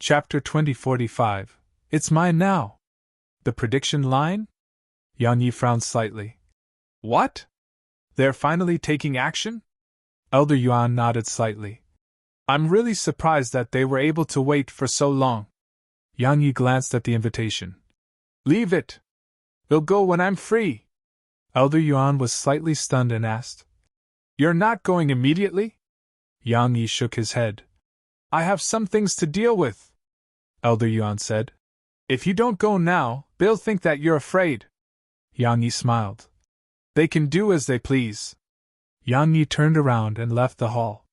Chapter 2045. It's mine now. The prediction line? Yang Yi frowned slightly. What? They're finally taking action? Elder Yuan nodded slightly. I'm really surprised that they were able to wait for so long. Yang Yi glanced at the invitation. Leave it. We'll go when I'm free. Elder Yuan was slightly stunned and asked. You're not going immediately? Yang Yi shook his head. I have some things to deal with, Elder Yuan said. If you don't go now, they'll think that you're afraid. Yang Yi smiled. They can do as they please. Yang Yi turned around and left the hall.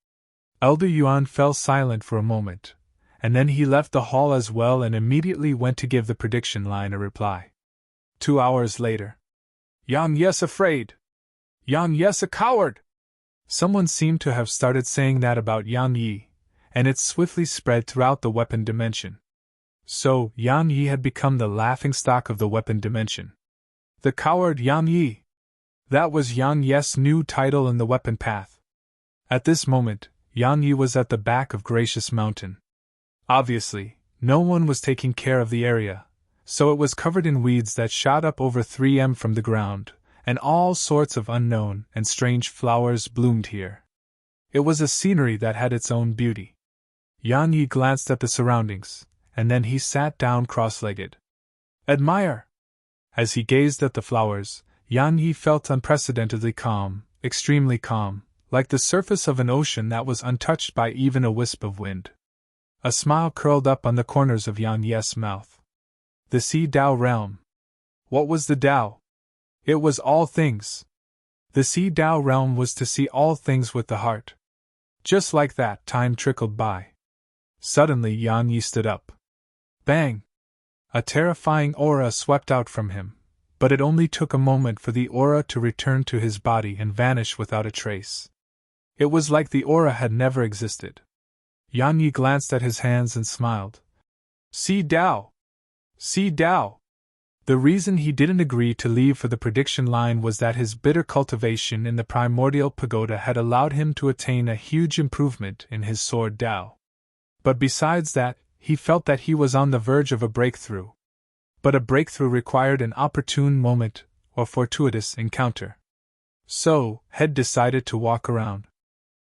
Elder Yuan fell silent for a moment, and then he left the hall as well and immediately went to give the prediction line a reply. 2 hours later. Yang Yi's afraid. Yang Yi's a coward. Someone seemed to have started saying that about Yang Yi, and it swiftly spread throughout the weapon dimension. So, Yang Yi had become the laughingstock of the weapon dimension. The coward Yang Yi. That was Yang Yi's new title in the weapon path. At this moment, Yang Yi was at the back of Gracious Mountain. Obviously, no one was taking care of the area, so it was covered in weeds that shot up over 3 m from the ground, and all sorts of unknown and strange flowers bloomed here. It was a scenery that had its own beauty. Yang Yi glanced at the surroundings, and then he sat down cross-legged. Admire! As he gazed at the flowers, Yang Yi felt unprecedentedly calm, extremely calm, like the surface of an ocean that was untouched by even a wisp of wind. A smile curled up on the corners of Yang Yi's mouth. The Sea Dao Realm. What was the Dao? It was all things. The Sea Dao Realm was to see all things with the heart. Just like that, time trickled by. Suddenly Yang Yi stood up. Bang! A terrifying aura swept out from him, but it only took a moment for the aura to return to his body and vanish without a trace. It was like the aura had never existed. Yang Yi glanced at his hands and smiled. Sea Dao! Sea Dao! The reason he didn't agree to leave for the prediction line was that his bitter cultivation in the primordial pagoda had allowed him to attain a huge improvement in his sword Dao. But besides that, he felt that he was on the verge of a breakthrough. But a breakthrough required an opportune moment or fortuitous encounter. So, Head decided to walk around.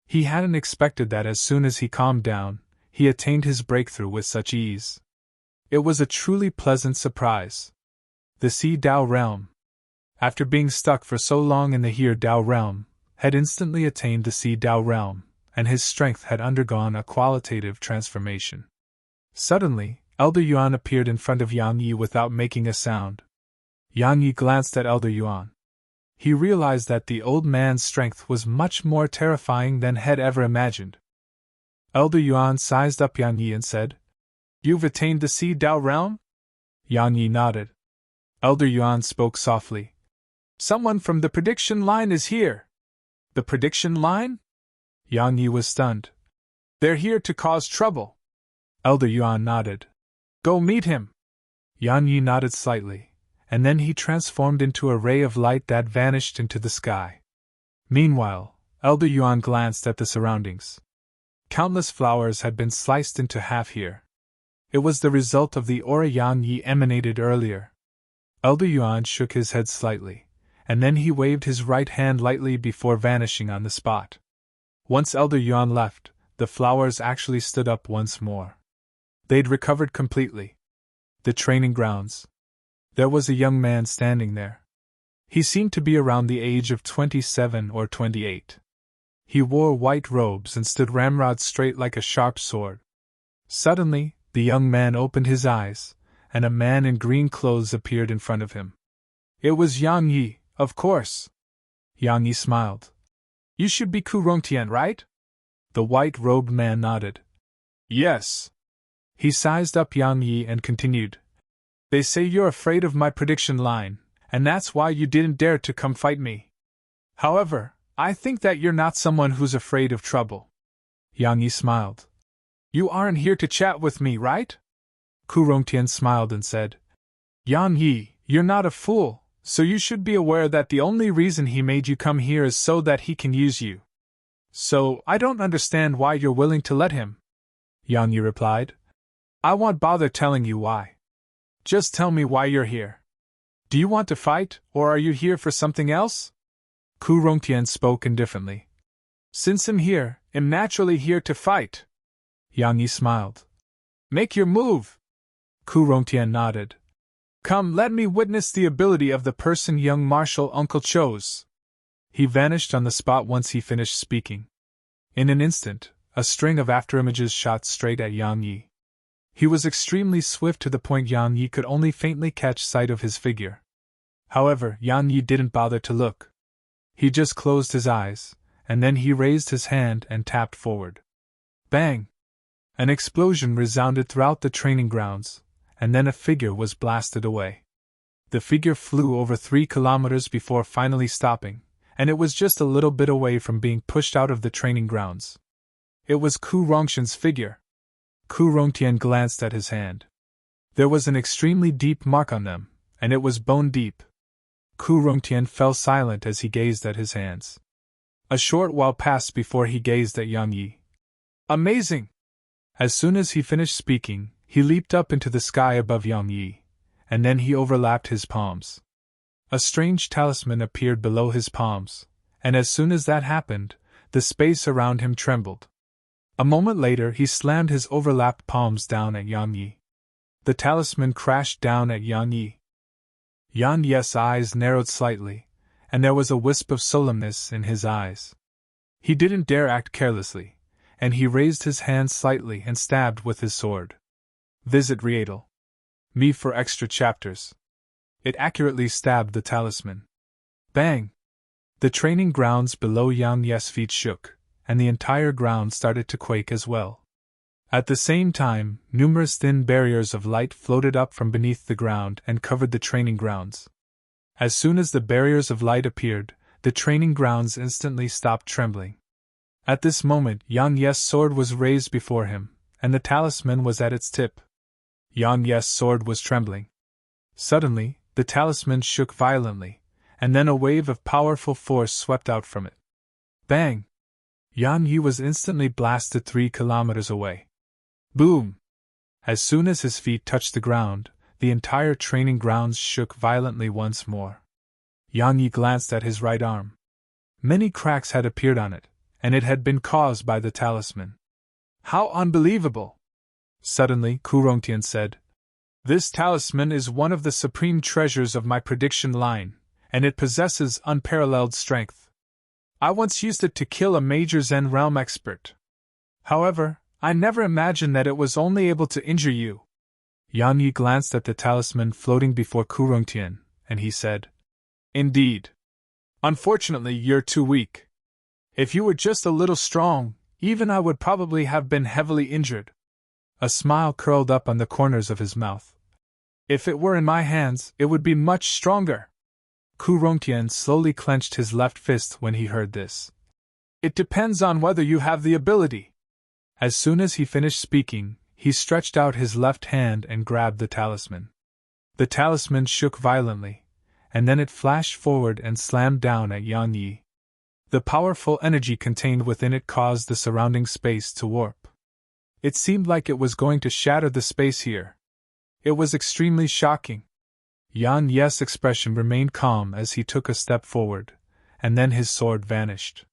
He hadn't expected that as soon as he calmed down, he attained his breakthrough with such ease. It was a truly pleasant surprise. The Sea Dao Realm. After being stuck for so long in the Here Dao Realm, Head instantly attained the Sea Dao Realm, and his strength had undergone a qualitative transformation. Suddenly, Elder Yuan appeared in front of Yang Yi without making a sound. Yang Yi glanced at Elder Yuan. He realized that the old man's strength was much more terrifying than Head ever imagined. Elder Yuan sized up Yang Yi and said, You've attained the Sea Dao Realm? Yang Yi nodded. Elder Yuan spoke softly. Someone from the prediction line is here. The prediction line? Yang Yi was stunned. They're here to cause trouble. Elder Yuan nodded. Go meet him. Yang Yi nodded slightly, and then he transformed into a ray of light that vanished into the sky. Meanwhile, Elder Yuan glanced at the surroundings. Countless flowers had been sliced into half here. It was the result of the aura Yang Yi emanated earlier. Elder Yuan shook his head slightly, and then he waved his right hand lightly before vanishing on the spot. Once Elder Yuan left, the flowers actually stood up once more. They'd recovered completely. The training grounds. There was a young man standing there. He seemed to be around the age of 27 or 28. He wore white robes and stood ramrod straight like a sharp sword. Suddenly, the young man opened his eyes, and a man in green clothes appeared in front of him. It was Yang Yi, of course. Yang Yi smiled. You should be Ku Rongtian, right? The white-robed man nodded. Yes. He sized up Yang Yi and continued. They say you're afraid of my prediction line, and that's why you didn't dare to come fight me. However, I think that you're not someone who's afraid of trouble. Yang Yi smiled. You aren't here to chat with me, right? Ku Rongtian smiled and said, Yang Yi, you're not a fool, so you should be aware that the only reason he made you come here is so that he can use you. So, I don't understand why you're willing to let him. Yang Yi replied. I won't bother telling you why. Just tell me why you're here. Do you want to fight, or are you here for something else? Ku Rongtian spoke indifferently. Since I'm here, I'm naturally here to fight. Yang Yi smiled. Make your move. Ku Rongtian nodded. Come, let me witness the ability of the person young Marshal Uncle chose. He vanished on the spot once he finished speaking. In an instant, a string of afterimages shot straight at Yang Yi. He was extremely swift to the point Yang Yi could only faintly catch sight of his figure. However, Yang Yi didn't bother to look. He just closed his eyes, and then he raised his hand and tapped forward. Bang! An explosion resounded throughout the training grounds, and then a figure was blasted away. The figure flew over 3 kilometers before finally stopping, and it was just a little bit away from being pushed out of the training grounds. It was Ku Rongtian's figure. Ku Rongtian glanced at his hand. There was an extremely deep mark on them, and it was bone deep. Ku Rongtian fell silent as he gazed at his hands. A short while passed before he gazed at Yang Yi. Amazing! As soon as he finished speaking, he leaped up into the sky above Yang Yi, and then he overlapped his palms. A strange talisman appeared below his palms, and as soon as that happened, the space around him trembled. A moment later he slammed his overlapped palms down at Yang Yi. The talisman crashed down at Yang Yi. Yang Yi's eyes narrowed slightly, and there was a wisp of solemnness in his eyes. He didn't dare act carelessly, and he raised his hand slightly and stabbed with his sword. Visit Reatal.me for extra chapters. It accurately stabbed the talisman. Bang! The training grounds below Yang Yi's feet shook, and the entire ground started to quake as well. At the same time, numerous thin barriers of light floated up from beneath the ground and covered the training grounds. As soon as the barriers of light appeared, the training grounds instantly stopped trembling. At this moment, Yang Yi's sword was raised before him, and the talisman was at its tip. Yang Yi's sword was trembling. Suddenly, the talisman shook violently, and then a wave of powerful force swept out from it. Bang! Yang Yi was instantly blasted 3 kilometers away. Boom! As soon as his feet touched the ground, the entire training grounds shook violently once more. Yang Yi glanced at his right arm. Many cracks had appeared on it, and it had been caused by the talisman. How unbelievable! Suddenly, Ku Rongtian said, This talisman is one of the supreme treasures of my prediction line, and it possesses unparalleled strength. I once used it to kill a major Zen realm expert. However, I never imagined that it was only able to injure you. Yang Yi glanced at the talisman floating before Ku Rongtian, and he said, Indeed. Unfortunately, you're too weak. If you were just a little strong, even I would probably have been heavily injured. A smile curled up on the corners of his mouth. If it were in my hands, it would be much stronger. Ku Rongtian slowly clenched his left fist when he heard this. It depends on whether you have the ability. As soon as he finished speaking, he stretched out his left hand and grabbed the talisman. The talisman shook violently, and then it flashed forward and slammed down at Yang Yi. The powerful energy contained within it caused the surrounding space to warp. It seemed like it was going to shatter the space here. It was extremely shocking. Yang Yi's expression remained calm as he took a step forward, and then his sword vanished.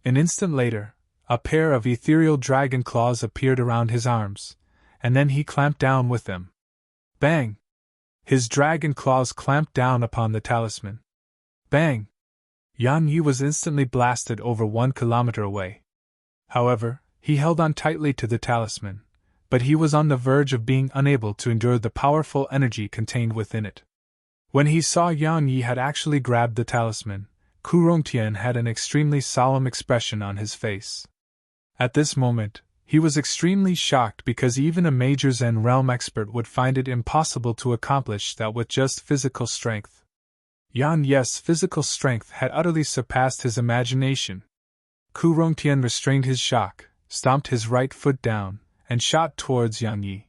An instant later, a pair of ethereal dragon claws appeared around his arms, and then he clamped down with them. Bang! His dragon claws clamped down upon the talisman. Bang! Yang Yi was instantly blasted over 1 kilometer away. However, he held on tightly to the talisman, but he was on the verge of being unable to endure the powerful energy contained within it. When he saw Yang Yi had actually grabbed the talisman, Ku Rongtian had an extremely solemn expression on his face. At this moment, he was extremely shocked because even a major Zen realm expert would find it impossible to accomplish that with just physical strength. Yang Yi's physical strength had utterly surpassed his imagination. Ku Rongtian restrained his shock, stomped his right foot down, and shot towards Yang Yi.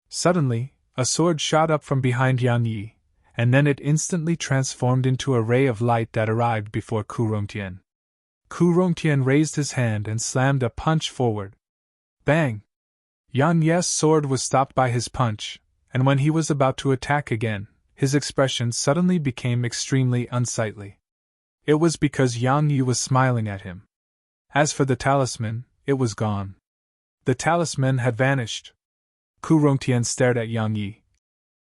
Suddenly, a sword shot up from behind Yang Yi, and then it instantly transformed into a ray of light that arrived before Ku Rongtian. Ku Rongtian raised his hand and slammed a punch forward. Bang! Yang Ye's sword was stopped by his punch, and when he was about to attack again, his expression suddenly became extremely unsightly. It was because Yang Yi was smiling at him. As for the talisman, it was gone. The talisman had vanished. Ku Rongtian stared at Yang Yi.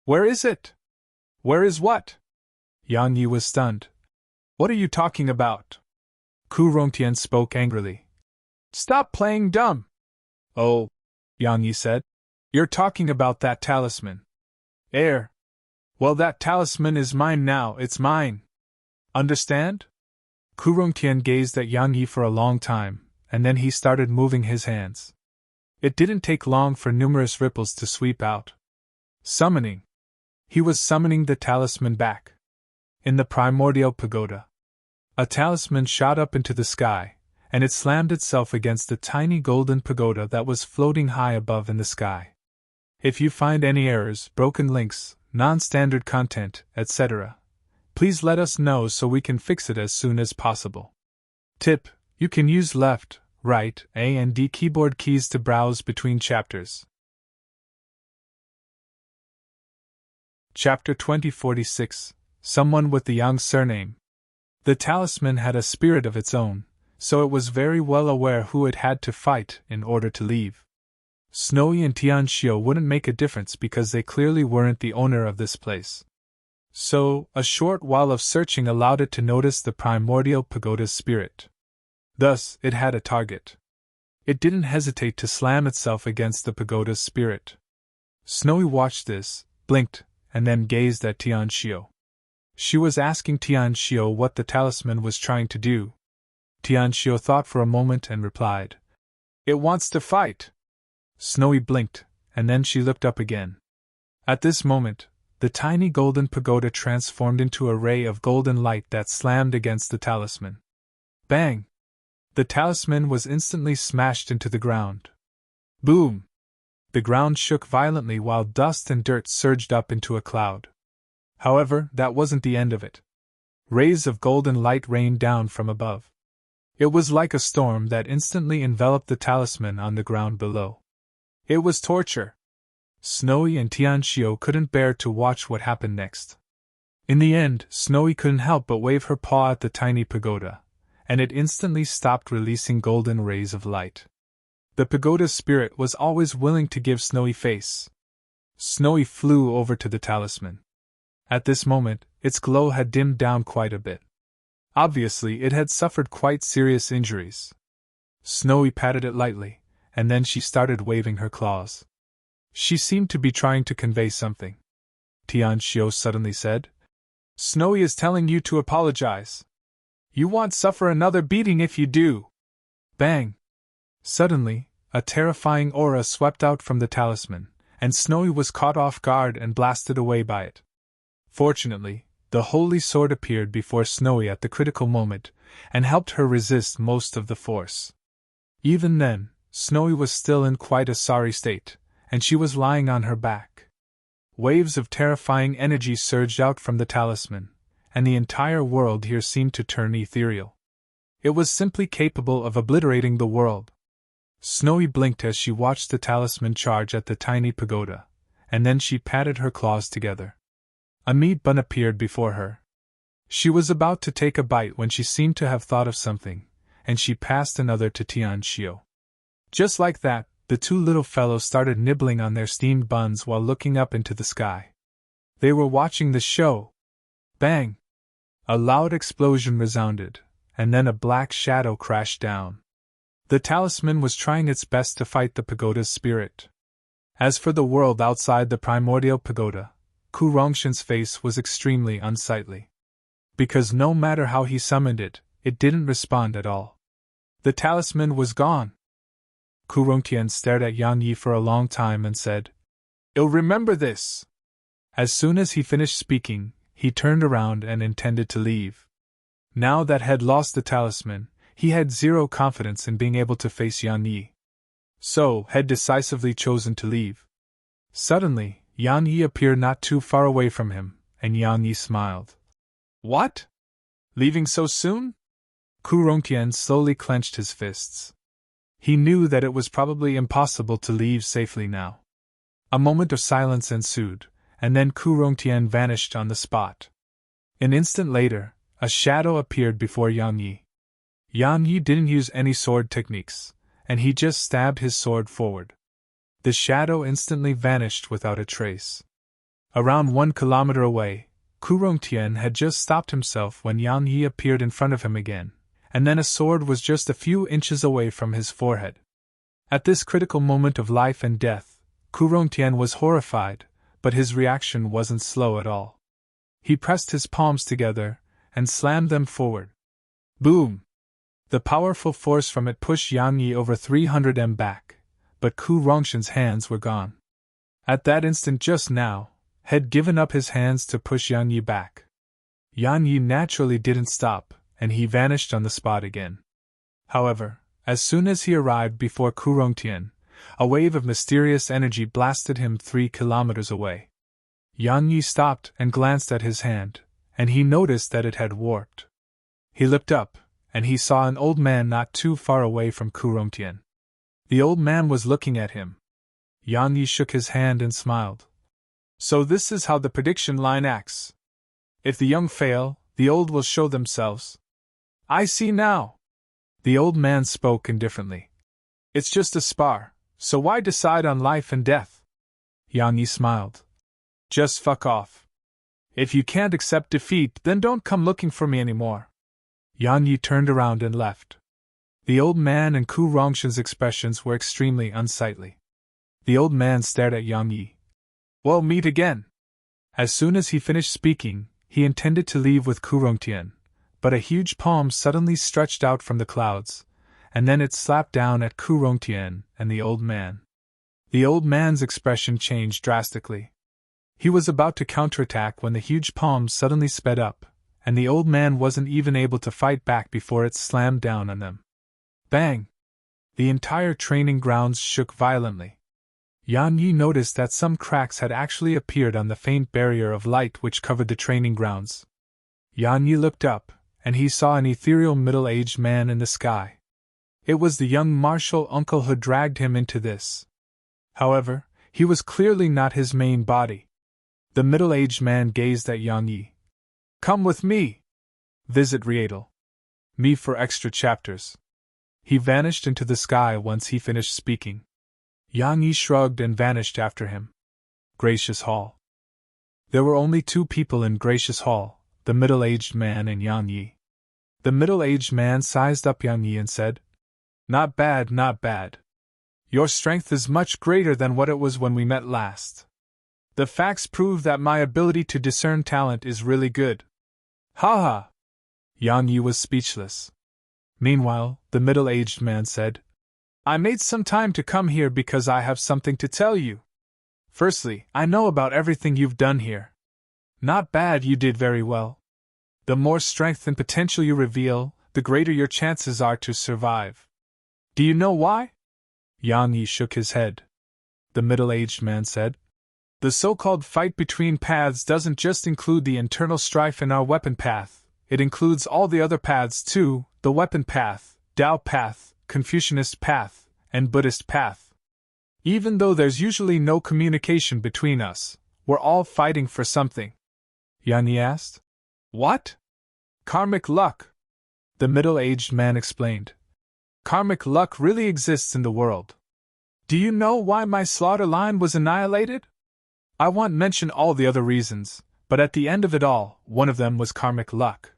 Where is it? Where is what? Yang Yi was stunned. What are you talking about? Ku Rongtian spoke angrily. Stop playing dumb! Oh, Yang Yi said. You're talking about that talisman. Well, that talisman is mine now, it's mine. Understand? Ku Rongtian gazed at Yang Yi for a long time, and then he started moving his hands. It didn't take long for numerous ripples to sweep out. Summoning. He was summoning the talisman back. In the primordial pagoda, a talisman shot up into the sky, and it slammed itself against the tiny golden pagoda that was floating high above in the sky. If you find any errors, broken links, non-standard content, etc., please let us know so we can fix it as soon as possible. Tip: you can use left, right, A and D keyboard keys to browse between chapters. Chapter 2046. Someone with the Yang surname. The talisman had a spirit of its own, so it was very well aware who it had to fight in order to leave. Snowy and Tianxiu wouldn't make a difference because they clearly weren't the owner of this place. So, a short while of searching allowed it to notice the primordial pagoda's spirit. Thus, it had a target. It didn't hesitate to slam itself against the pagoda's spirit. Snowy watched this, blinked, and then gazed at Tianxiu. She was asking Tianxiu what the talisman was trying to do. Tianxiu thought for a moment and replied, It wants to fight. Snowy blinked, and then she looked up again. At this moment, the tiny golden pagoda transformed into a ray of golden light that slammed against the talisman. Bang! The talisman was instantly smashed into the ground. Boom! The ground shook violently while dust and dirt surged up into a cloud. However, that wasn't the end of it. Rays of golden light rained down from above. It was like a storm that instantly enveloped the talisman on the ground below. It was torture. Snowy and Tianxiu couldn't bear to watch what happened next. In the end, Snowy couldn't help but wave her paw at the tiny pagoda, and it instantly stopped releasing golden rays of light. The pagoda's spirit was always willing to give Snowy face. Snowy flew over to the talisman. At this moment, its glow had dimmed down quite a bit. Obviously, it had suffered quite serious injuries. Snowy patted it lightly, and then she started waving her claws. She seemed to be trying to convey something. Tianxiu suddenly said, Snowy is telling you to apologize. You won't suffer another beating if you do. Bang! Suddenly, a terrifying aura swept out from the talisman, and Snowy was caught off guard and blasted away by it. Fortunately, the holy sword appeared before Snowy at the critical moment, and helped her resist most of the force. Even then, Snowy was still in quite a sorry state, and she was lying on her back. Waves of terrifying energy surged out from the talisman, and the entire world here seemed to turn ethereal. It was simply capable of obliterating the world. Snowy blinked as she watched the talisman charge at the tiny pagoda, and then she patted her claws together. A meat bun appeared before her. She was about to take a bite when she seemed to have thought of something, and she passed another to Tianxiu. Just like that, the two little fellows started nibbling on their steamed buns while looking up into the sky. They were watching the show. Bang! A loud explosion resounded, and then a black shadow crashed down. The talisman was trying its best to fight the pagoda's spirit. As for the world outside the primordial pagoda, Ku Rongshan's face was extremely unsightly. Because no matter how he summoned it, it didn't respond at all. The talisman was gone. Ku Rongtian stared at Yang Yi for a long time and said, I'll remember this. As soon as he finished speaking, he turned around and intended to leave. Now that had lost the talisman, he had zero confidence in being able to face Yang Yi. So, had decisively chosen to leave. Suddenly, Yang Yi appeared not too far away from him, and Yang Yi smiled. What? Leaving so soon? Ku Rongtian slowly clenched his fists. He knew that it was probably impossible to leave safely now. A moment of silence ensued, and then Kurongtian vanished on the spot. An instant later, a shadow appeared before Yang Yi. Yang Yi didn't use any sword techniques, and he just stabbed his sword forward. The shadow instantly vanished without a trace. Around 1 kilometer away, Kurongtian had just stopped himself when Yang Yi appeared in front of him again, and then a sword was just a few inches away from his forehead. At this critical moment of life and death, Kurongtian was horrified, but his reaction wasn't slow at all. He pressed his palms together and slammed them forward. Boom! The powerful force from it pushed Yang Yi over 300 m back, but Kurongtian's hands were gone. At that instant just now, had given up his hands to push Yang Yi back. Yang Yi naturally didn't stop, and he vanished on the spot again. However, as soon as he arrived before Kurongtian, a wave of mysterious energy blasted him 3 kilometers away. Yang Yi stopped and glanced at his hand, and he noticed that it had warped. He looked up, and he saw an old man not too far away from Kurongtian. The old man was looking at him. Yang Yi shook his hand and smiled. So this is how the prediction line acts. If the young fail, the old will show themselves. I see now. The old man spoke indifferently. It's just a spar, so why decide on life and death? Yang Yi smiled. Just fuck off. If you can't accept defeat, then don't come looking for me anymore. Yang Yi turned around and left. The old man and Kurongtian's expressions were extremely unsightly. The old man stared at Yang Yi. We'll meet again. As soon as he finished speaking, he intended to leave with Kurongtian, but a huge palm suddenly stretched out from the clouds, and then it slapped down at Kurongtian and the old man. The old man's expression changed drastically. He was about to counterattack when the huge palm suddenly sped up, and the old man wasn't even able to fight back before it slammed down on them. Bang! The entire training grounds shook violently. Yang Yi noticed that some cracks had actually appeared on the faint barrier of light which covered the training grounds. Yang Yi looked up, and he saw an ethereal middle-aged man in the sky. It was the young martial uncle who dragged him into this. However, he was clearly not his main body. The middle-aged man gazed at Yang Yi. Come with me! Visit Rietel. Me for extra chapters. He vanished into the sky once he finished speaking. Yang Yi shrugged and vanished after him. Gracious Hall. There were only 2 people in Gracious Hall, the middle-aged man and Yang Yi. The middle-aged man sized up Yang Yi and said, Not bad, not bad. Your strength is much greater than what it was when we met last. The facts prove that my ability to discern talent is really good. Ha ha! Yang Yi was speechless. Meanwhile, the middle-aged man said, I made some time to come here because I have something to tell you. Firstly, I know about everything you've done here. Not bad, you did very well. The more strength and potential you reveal, the greater your chances are to survive. Do you know why? Yang Yi shook his head. The middle-aged man said, The so-called fight between paths doesn't just include the internal strife in our weapon path, it includes all the other paths too, the weapon path, Tao path, Confucianist path, and Buddhist path. Even though there's usually no communication between us, we're all fighting for something. Yang Yi asked. What? Karmic luck. The middle-aged man explained. Karmic luck really exists in the world. Do you know why my slaughter line was annihilated? I won't mention all the other reasons, but at the end of it all, one of them was karmic luck.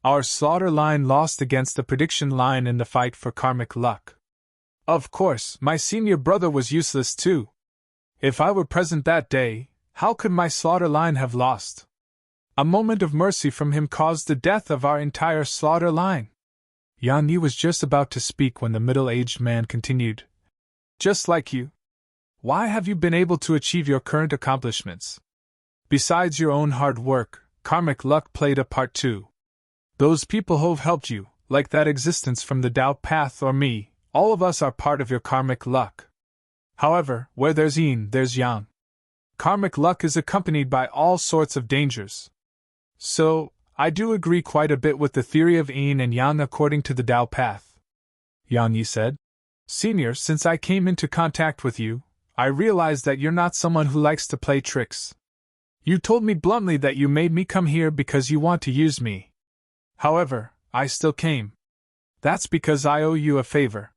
Our slaughter line lost against the prediction line in the fight for karmic luck. Of course, my senior brother was useless too. If I were present that day, how could my slaughter line have lost? A moment of mercy from him caused the death of our entire slaughter line. Yang Yi was just about to speak when the middle-aged man continued. Just like you. Why have you been able to achieve your current accomplishments? Besides your own hard work, karmic luck played a part too. Those people who've helped you, like that existence from the Tao path or me, all of us are part of your karmic luck. However, where there's yin, there's yang. Karmic luck is accompanied by all sorts of dangers. So, I do agree quite a bit with the theory of yin and yang according to the Tao path. Yang Yi said. Senior, since I came into contact with you, I realized that you're not someone who likes to play tricks. You told me bluntly that you made me come here because you want to use me. However, I still came. That's because I owe you a favor.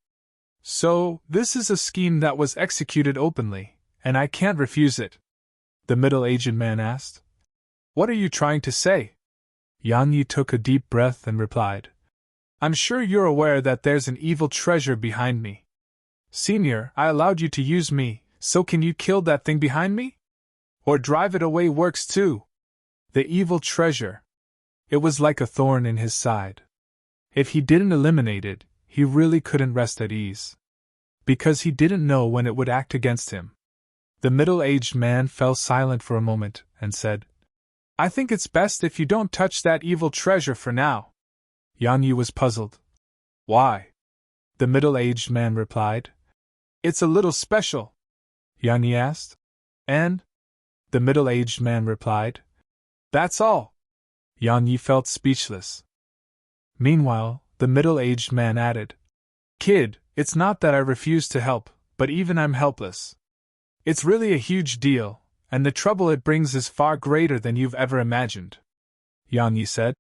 So, this is a scheme that was executed openly, and I can't refuse it. The middle-aged man asked. What are you trying to say? Yang Yi took a deep breath and replied. I'm sure you're aware that there's an evil treasure behind me. Senior, I allowed you to use me, so can you kill that thing behind me? Or drive it away works too. The evil treasure. It was like a thorn in his side. If he didn't eliminate it, he really couldn't rest at ease. Because he didn't know when it would act against him. The middle-aged man fell silent for a moment and said, I think it's best if you don't touch that evil treasure for now. Yang Yi was puzzled. Why? The middle-aged man replied. It's a little special. Yang Yi asked. And? The middle-aged man replied. That's all. Yang Yi felt speechless. Meanwhile, the middle-aged man added. Kid, it's not that I refuse to help, but even I'm helpless. It's really a huge deal, and the trouble it brings is far greater than you've ever imagined. Yang Yi said.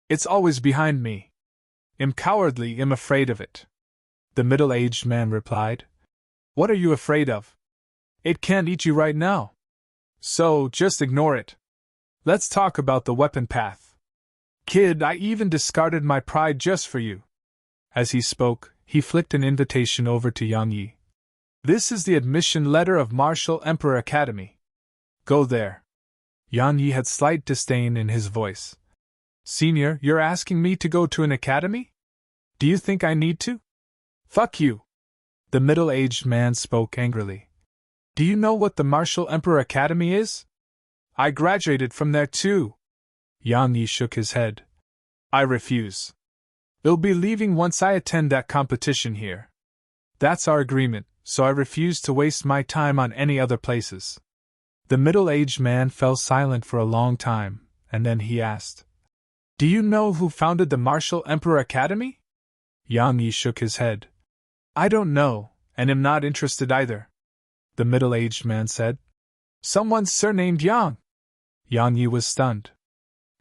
It's always behind me. I'm cowardly, I'm afraid of it. The middle-aged man replied. What are you afraid of? It can't eat you right now. So, just ignore it. Let's talk about the weapon path. Kid, I even discarded my pride just for you. As he spoke, he flicked an invitation over to Yang Yi. This is the admission letter of Martial Emperor Academy. Go there. Yang Yi had slight disdain in his voice. Senior, you're asking me to go to an academy? Do you think I need to? Fuck you. The middle-aged man spoke angrily. Do you know what the Martial Emperor Academy is? I graduated from there too. Yang Yi shook his head. I refuse. I'll be leaving once I attend that competition here. That's our agreement, so I refuse to waste my time on any other places. The middle-aged man fell silent for a long time, and then he asked. Do you know who founded the Martial Emperor Academy? Yang Yi shook his head. I don't know, and am not interested either. The middle-aged man said. Someone surnamed Yang. Yang Yi was stunned.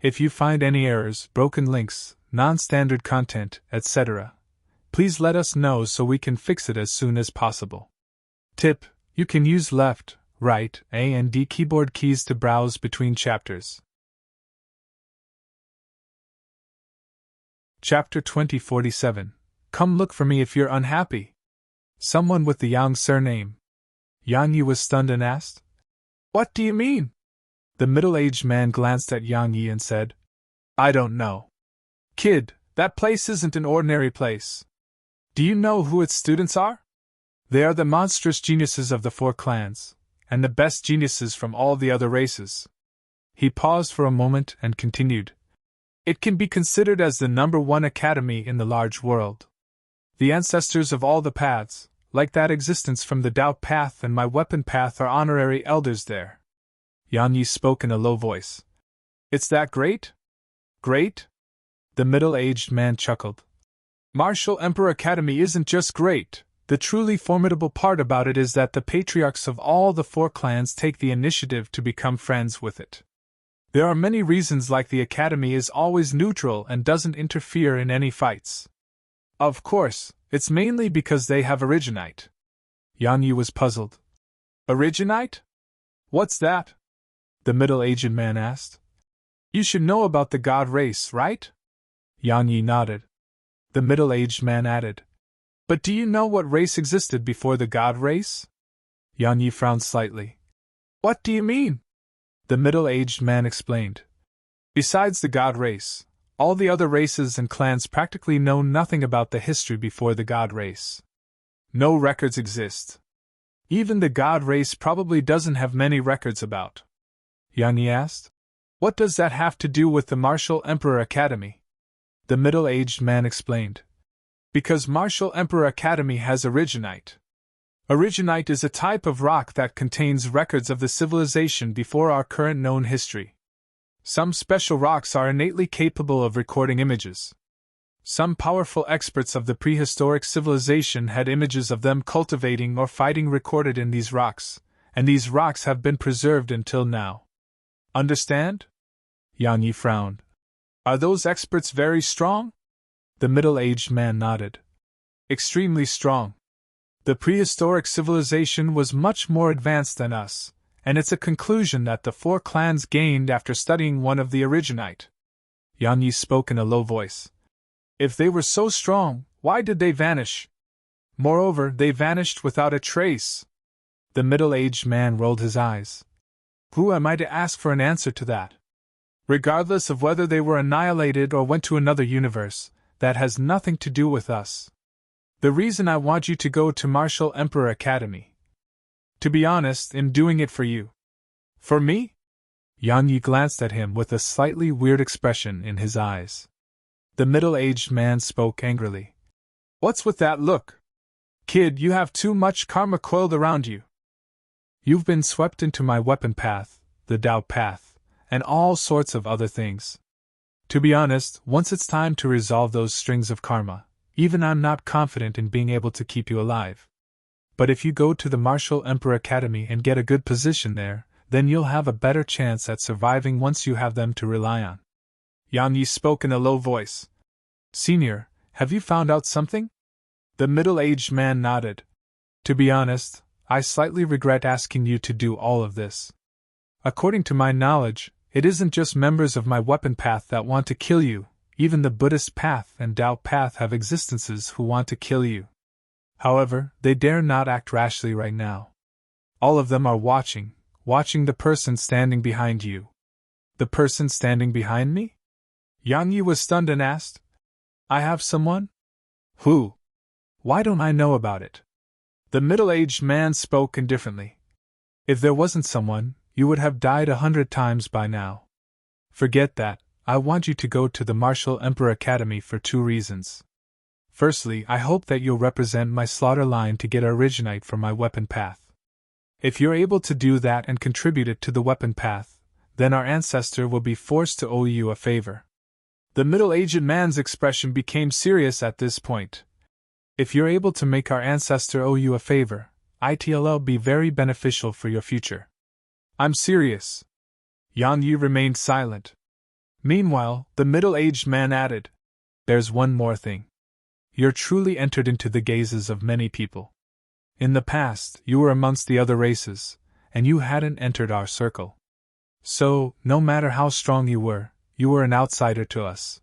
If you find any errors, broken links, non-standard content, etc., please let us know so we can fix it as soon as possible. Tip: you can use left, right, A and D keyboard keys to browse between chapters. Chapter 2047. Come look for me if you're unhappy. Someone with the Yang surname. Yang Yi was stunned and asked. What do you mean? The middle-aged man glanced at Yang Yi and said. I don't know. Kid, that place isn't an ordinary place. Do you know who its students are? They are the monstrous geniuses of the 4 clans, and the best geniuses from all the other races. He paused for a moment and continued. It can be considered as the #1 academy in the large world. The ancestors of all the paths, like that existence from the doubt path and my weapon path, are honorary elders there. Yang Yi spoke in a low voice. It's that great? Great? The middle-aged man chuckled. Martial Emperor Academy isn't just great. The truly formidable part about it is that the patriarchs of all the 4 clans take the initiative to become friends with it. There are many reasons, like the academy is always neutral and doesn't interfere in any fights. Of course, it's mainly because they have Originite. Yang Yi was puzzled. Originite? What's that? The middle-aged man asked. You should know about the god race, right? Yang Yi nodded. The middle-aged man added. But do you know what race existed before the god race? Yang Yi frowned slightly. What do you mean? The middle-aged man explained. Besides the god race, all the other races and clans practically know nothing about the history before the god race. No records exist. Even the god race probably doesn't have many records about. Yang Yi asked. What does that have to do with the Martial Emperor Academy? The middle-aged man explained. Because Martial Emperor Academy has Originite. Originite is a type of rock that contains records of the civilization before our current known history. Some special rocks are innately capable of recording images. Some powerful experts of the prehistoric civilization had images of them cultivating or fighting recorded in these rocks, and these rocks have been preserved until now. Understand? Yang Yi frowned. Are those experts very strong? The middle-aged man nodded. Extremely strong. The prehistoric civilization was much more advanced than us, and it's a conclusion that the four clans gained after studying one of the originite. Yang Yi spoke in a low voice. If they were so strong, why did they vanish? Moreover, they vanished without a trace. The middle-aged man rolled his eyes. Who am I to ask for an answer to that? Regardless of whether they were annihilated or went to another universe, that has nothing to do with us. The reason I want you to go to Martial Emperor Academy. To be honest, in doing it for you. For me? Yang Yi glanced at him with a slightly weird expression in his eyes. The middle-aged man spoke angrily. What's with that look? Kid, you have too much karma coiled around you. You've been swept into my weapon path, the Tao path, and all sorts of other things. To be honest, once it's time to resolve those strings of karma, even I'm not confident in being able to keep you alive. But if you go to the Martial Emperor Academy and get a good position there, then you'll have a better chance at surviving once you have them to rely on. Yang Yi spoke in a low voice. Senior, have you found out something? The middle-aged man nodded. To be honest, I slightly regret asking you to do all of this. According to my knowledge, it isn't just members of my weapon path that want to kill you, even the Buddhist path and Tao path have existences who want to kill you. However, they dare not act rashly right now. All of them are watching the person standing behind you. The person standing behind me? Yang Yi was stunned and asked, I have someone? Who? Why don't I know about it? The middle-aged man spoke indifferently. If there wasn't someone, you would have died 100 times by now. Forget that. I want you to go to the Martial Emperor Academy for 2 reasons. Firstly, I hope that you'll represent my slaughter line to get originite for my weapon path. If you're able to do that and contribute it to the weapon path, then our ancestor will be forced to owe you a favor. The middle-aged man's expression became serious at this point. If you're able to make our ancestor owe you a favor, it'll be very beneficial for your future. I'm serious. Yang Yi remained silent. Meanwhile, the middle-aged man added, There's one more thing. You're truly entered into the gazes of many people. In the past, you were amongst the other races, and you hadn't entered our circle. So, no matter how strong you were an outsider to us.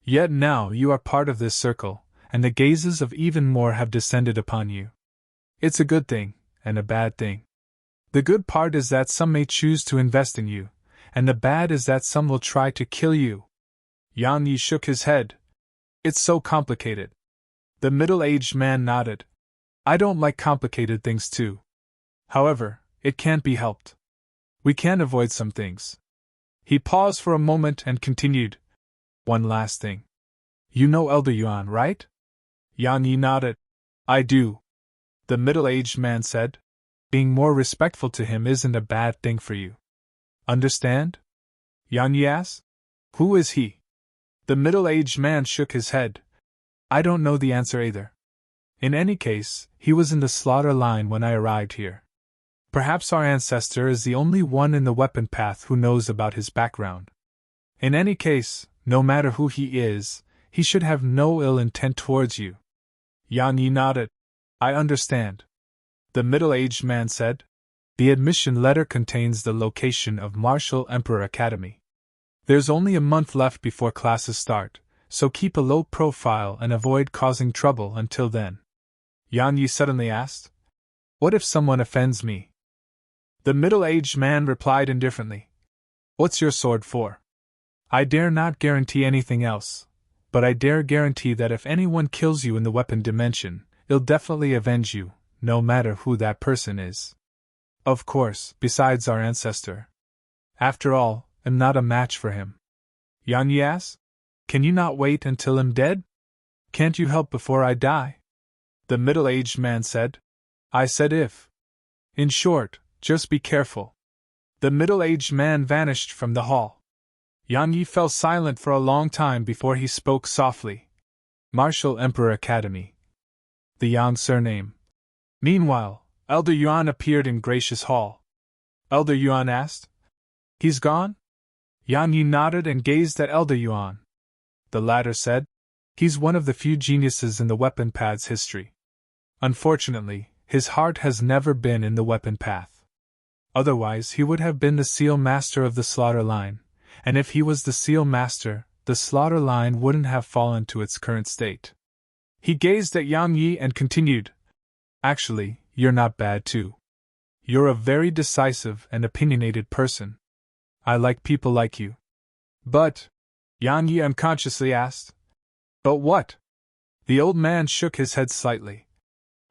Yet now you are part of this circle, and the gazes of even more have descended upon you. It's a good thing, and a bad thing. The good part is that some may choose to invest in you, and the bad is that some will try to kill you. Yang Yi shook his head. It's so complicated. The middle-aged man nodded. I don't like complicated things too. However, it can't be helped. We can avoid some things. He paused for a moment and continued. One last thing. You know Elder Yuan, right? Yang Yi nodded. I do. The middle-aged man said. Being more respectful to him isn't a bad thing for you. Understand? Yang Yi asked. Who is he? The middle-aged man shook his head. I don't know the answer either. In any case, he was in the slaughter line when I arrived here. Perhaps our ancestor is the only one in the weapon path who knows about his background. In any case, no matter who he is, he should have no ill intent towards you. Yang Yi nodded. I understand. The middle-aged man said. The admission letter contains the location of Martial Emperor Academy. There's only a month left before classes start, so keep a low profile and avoid causing trouble until then. Yang Yi suddenly asked. What if someone offends me? The middle-aged man replied indifferently. What's your sword for? I dare not guarantee anything else, but I dare guarantee that if anyone kills you in the weapon dimension, it'll definitely avenge you, no matter who that person is. Of course, besides our ancestor. After all, I'm not a match for him. Yang Yi asked. Can you not wait until I'm dead? Can't you help before I die? The middle-aged man said. I said if. In short, just be careful. The middle-aged man vanished from the hall. Yang Yi fell silent for a long time before he spoke softly. Martial Emperor Academy. The Yang surname. Meanwhile, Elder Yuan appeared in Gracious Hall. Elder Yuan asked, "He's gone?" Yang Yi nodded and gazed at Elder Yuan. The latter said, "He's one of the few geniuses in the weapon path's history. Unfortunately, his heart has never been in the weapon path. Otherwise, he would have been the seal master of the slaughter line, and if he was the seal master, the slaughter line wouldn't have fallen to its current state." He gazed at Yang Yi and continued, "Actually, you're not bad too. You're a very decisive and opinionated person. I like people like you." "But," Yang Yi unconsciously asked. "But what?" The old man shook his head slightly.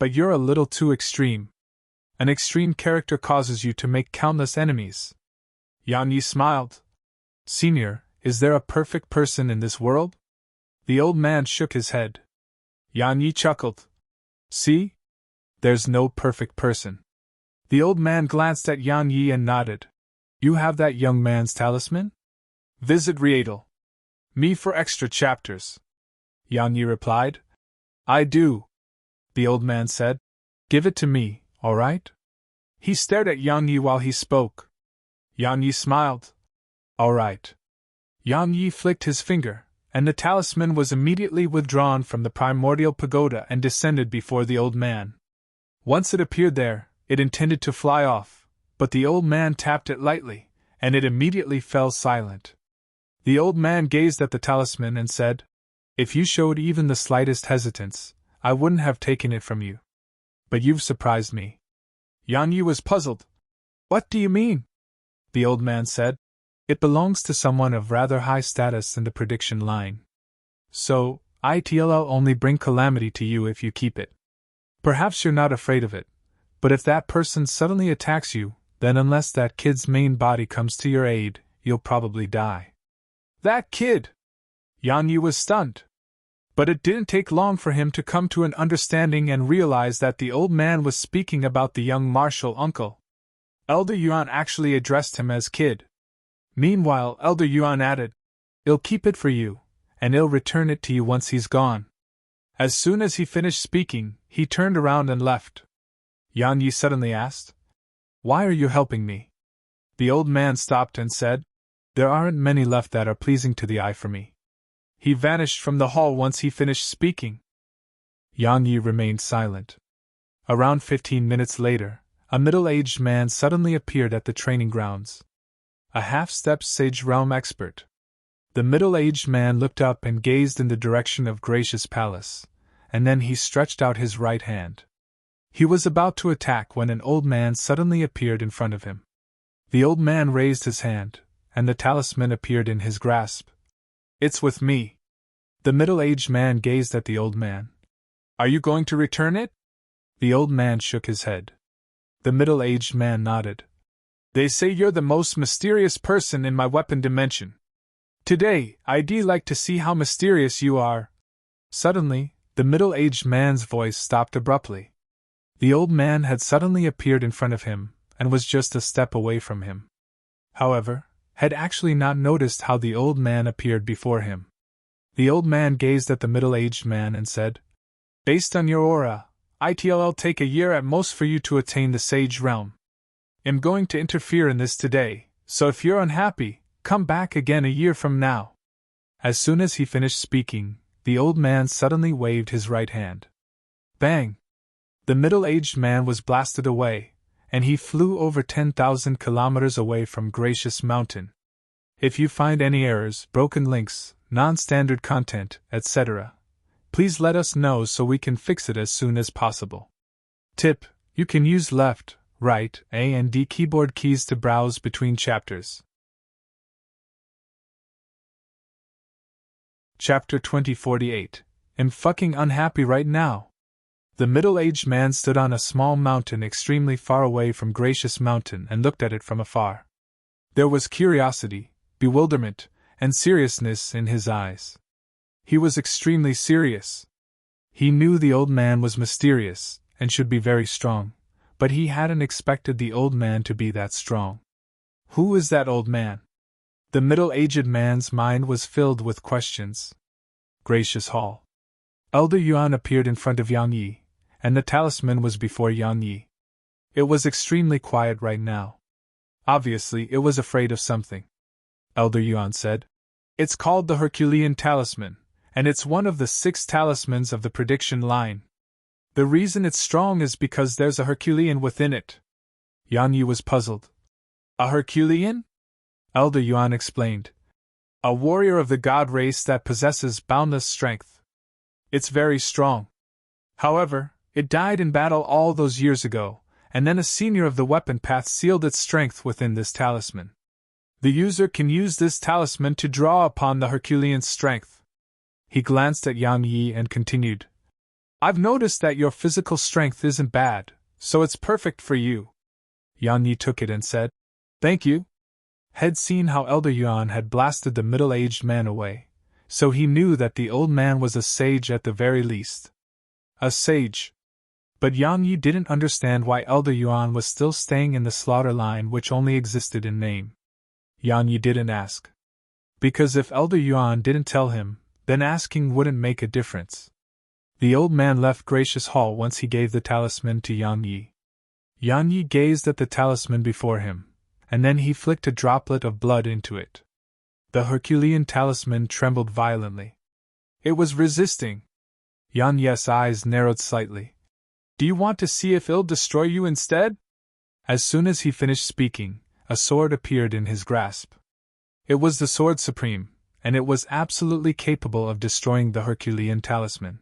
"But you're a little too extreme. An extreme character causes you to make countless enemies." Yang Yi smiled. "Senior, is there a perfect person in this world?" The old man shook his head. Yang Yi chuckled. "See? There's no perfect person." The old man glanced at Yang Yi and nodded. "You have that young man's talisman?" "Visit Rietel. Me for extra chapters," Yang Yi replied. "I do," the old man said. "Give it to me, all right?" He stared at Yang Yi while he spoke. Yang Yi smiled. "All right." Yang Yi flicked his finger, and the talisman was immediately withdrawn from the primordial pagoda and descended before the old man. Once it appeared there, it intended to fly off, but the old man tapped it lightly, and it immediately fell silent. The old man gazed at the talisman and said, "If you showed even the slightest hesitance, I wouldn't have taken it from you. But you've surprised me." Yang Yi was puzzled. "What do you mean?" The old man said. "It belongs to someone of rather high status in the prediction line. So, it'll only bring calamity to you if you keep it. Perhaps you're not afraid of it, but if that person suddenly attacks you, then unless that kid's main body comes to your aid, you'll probably die." "That kid!" Yang Yi was stunned. But it didn't take long for him to come to an understanding and realize that the old man was speaking about the young martial uncle. Elder Yuan actually addressed him as kid. Meanwhile, Elder Yuan added, "I'll keep it for you, and I'll return it to you once he's gone." As soon as he finished speaking, he turned around and left. Yang Yi suddenly asked, "Why are you helping me?" The old man stopped and said, "There aren't many left that are pleasing to the eye for me." He vanished from the hall once he finished speaking. Yang Yi remained silent. Around 15 minutes later, a middle-aged man suddenly appeared at the training grounds. A half-step Sage Realm expert. The middle-aged man looked up and gazed in the direction of Gracious Palace, and then he stretched out his right hand. He was about to attack when an old man suddenly appeared in front of him. The old man raised his hand, and the talisman appeared in his grasp. "It's with me." The middle-aged man gazed at the old man. "Are you going to return it?" The old man shook his head. The middle-aged man nodded. "They say you're the most mysterious person in my weapon dimension. Today, I'd like to see how mysterious you are." Suddenly, the middle-aged man's voice stopped abruptly. The old man had suddenly appeared in front of him, and was just a step away from him. However, had actually not noticed how the old man appeared before him. The old man gazed at the middle-aged man and said, "Based on your aura, it'll take a year at most for you to attain the Sage Realm. I'm going to interfere in this today, so if you're unhappy, come back again a year from now." As soon as he finished speaking, the old man suddenly waved his right hand. Bang! The middle-aged man was blasted away, and he flew over 10,000 kilometers away from Gracious Mountain. If you find any errors, broken links, non-standard content, etc., please let us know so we can fix it as soon as possible. Tip: you can use left, right, A and D keyboard keys to browse between chapters. Chapter 2048. I'm fucking unhappy right now. The middle-aged man stood on a small mountain extremely far away from Gracious Mountain and looked at it from afar. There was curiosity, bewilderment, and seriousness in his eyes. He was extremely serious. He knew the old man was mysterious, and should be very strong, but he hadn't expected the old man to be that strong. Who is that old man? The middle-aged man's mind was filled with questions. Gracious Hall. Elder Yuan appeared in front of Yang Yi, and the talisman was before Yang Yi. It was extremely quiet right now. Obviously, it was afraid of something. Elder Yuan said, "It's called the Herculean Talisman, and it's one of the 6 talismans of the prediction line. The reason it's strong is because there's a Herculean within it." Yang Yi was puzzled. "A Herculean?" Elder Yuan explained. "A warrior of the god race that possesses boundless strength. It's very strong. However, it died in battle all those years ago, and then a senior of the weapon path sealed its strength within this talisman. The user can use this talisman to draw upon the Herculean's strength." He glanced at Yang Yi and continued, "I've noticed that your physical strength isn't bad, so it's perfect for you." Yang Yi took it and said, "Thank you." Had seen how Elder Yuan had blasted the middle-aged man away, so he knew that the old man was a sage at the very least. A sage. But Yang Yi didn't understand why Elder Yuan was still staying in the slaughter line, which only existed in name. Yang Yi didn't ask. Because if Elder Yuan didn't tell him, then asking wouldn't make a difference. The old man left Gracious Hall once he gave the talisman to Yang Yi. Yang Yi gazed at the talisman before him, and then he flicked a droplet of blood into it. The Herculean talisman trembled violently. It was resisting. Yang Yi's eyes narrowed slightly. "Do you want to see if it'll destroy you instead?" As soon as he finished speaking, a sword appeared in his grasp. It was the Sword Supreme, and it was absolutely capable of destroying the Herculean talisman.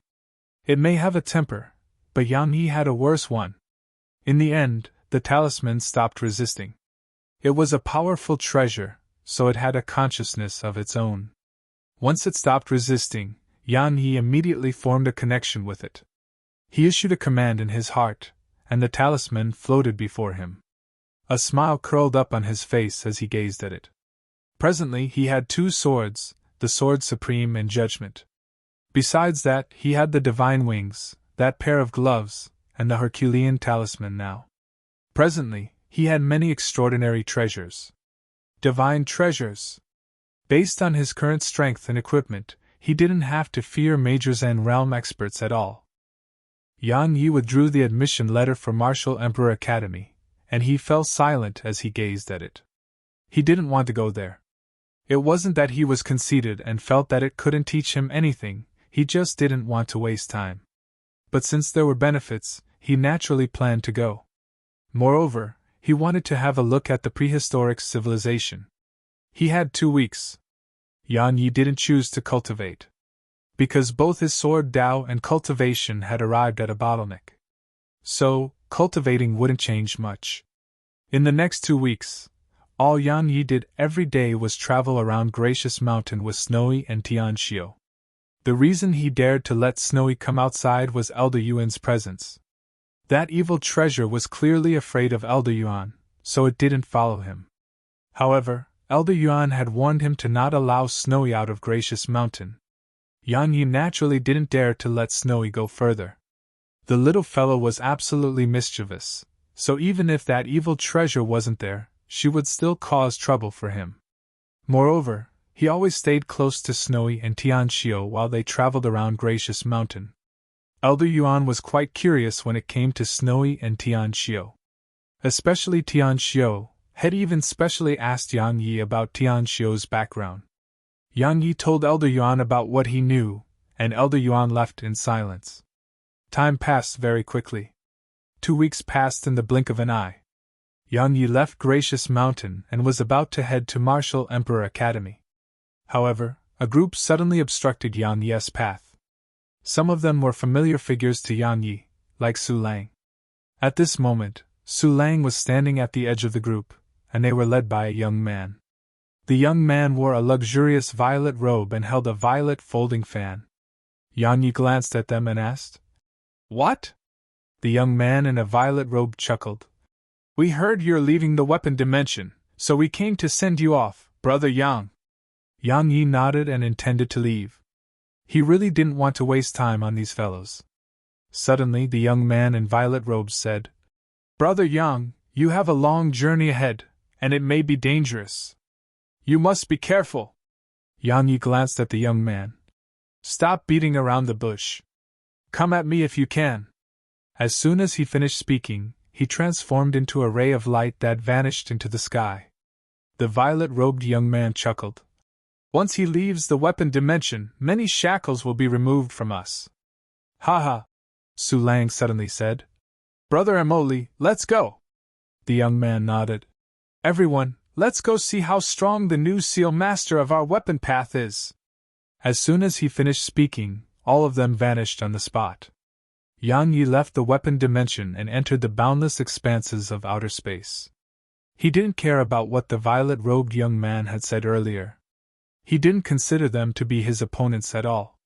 It may have a temper, but Yang Yi had a worse one. In the end, the talisman stopped resisting. It was a powerful treasure, so it had a consciousness of its own. Once it stopped resisting, Yang Yi immediately formed a connection with it. He issued a command in his heart, and the talisman floated before him. A smile curled up on his face as he gazed at it. Presently he had 2 swords, the Sword Supreme and Judgment. Besides that, he had the Divine Wings, that pair of gloves, and the Herculean talisman now. Presently, he had many extraordinary treasures. Divine treasures! Based on his current strength and equipment, he didn't have to fear majors and realm experts at all. Yang Yi withdrew the admission letter for Martial Emperor Academy, and he fell silent as he gazed at it. He didn't want to go there. It wasn't that he was conceited and felt that it couldn't teach him anything, he just didn't want to waste time. But since there were benefits, he naturally planned to go. Moreover, he wanted to have a look at the prehistoric civilization. He had 2 weeks. Yang Yi didn't choose to cultivate. Because both his sword Dao and cultivation had arrived at a bottleneck. So, cultivating wouldn't change much. In the next 2 weeks, all Yang Yi did every day was travel around Gracious Mountain with Snowy and Tianxiu. The reason he dared to let Snowy come outside was Elder Yuan's presence. That evil treasure was clearly afraid of Elder Yuan, so it didn't follow him. However, Elder Yuan had warned him to not allow Snowy out of Gracious Mountain. Yang Yi naturally didn't dare to let Snowy go further. The little fellow was absolutely mischievous, so even if that evil treasure wasn't there, she would still cause trouble for him. Moreover, he always stayed close to Snowy and Tianxiu while they traveled around Gracious Mountain. Elder Yuan was quite curious when it came to Snowy and Tianxiu. Especially Tianxiu, had even specially asked Yang Yi about Tianxiu's background. Yang Yi told Elder Yuan about what he knew, and Elder Yuan left in silence. Time passed very quickly. 2 weeks passed in the blink of an eye. Yang Yi left Gracious Mountain and was about to head to Martial Emperor Academy. However, a group suddenly obstructed Yang Yi's path. Some of them were familiar figures to Yang Yi, like Su Lang. At this moment, Su Lang was standing at the edge of the group, and they were led by a young man. The young man wore a luxurious violet robe and held a violet folding fan. Yang Yi glanced at them and asked, "What?" The young man in a violet robe chuckled. "We heard you're leaving the weapon dimension, so we came to send you off, Brother Yang." Yang Yi nodded and intended to leave. He really didn't want to waste time on these fellows. Suddenly the young man in violet robes said, "Brother Yang, you have a long journey ahead, and it may be dangerous. You must be careful." Yang Yi glanced at the young man. "Stop beating around the bush. Come at me if you can. As soon as he finished speaking, he transformed into a ray of light that vanished into the sky. The violet-robed young man chuckled. Once he leaves the weapon dimension, many shackles will be removed from us. Ha ha! Su Lang suddenly said. Brother Emoli, let's go! The young man nodded. Everyone, let's go see how strong the new seal master of our weapon path is. As soon as he finished speaking, all of them vanished on the spot. Yang Yi left the weapon dimension and entered the boundless expanses of outer space. He didn't care about what the violet-robed young man had said earlier. He didn't consider them to be his opponents at all.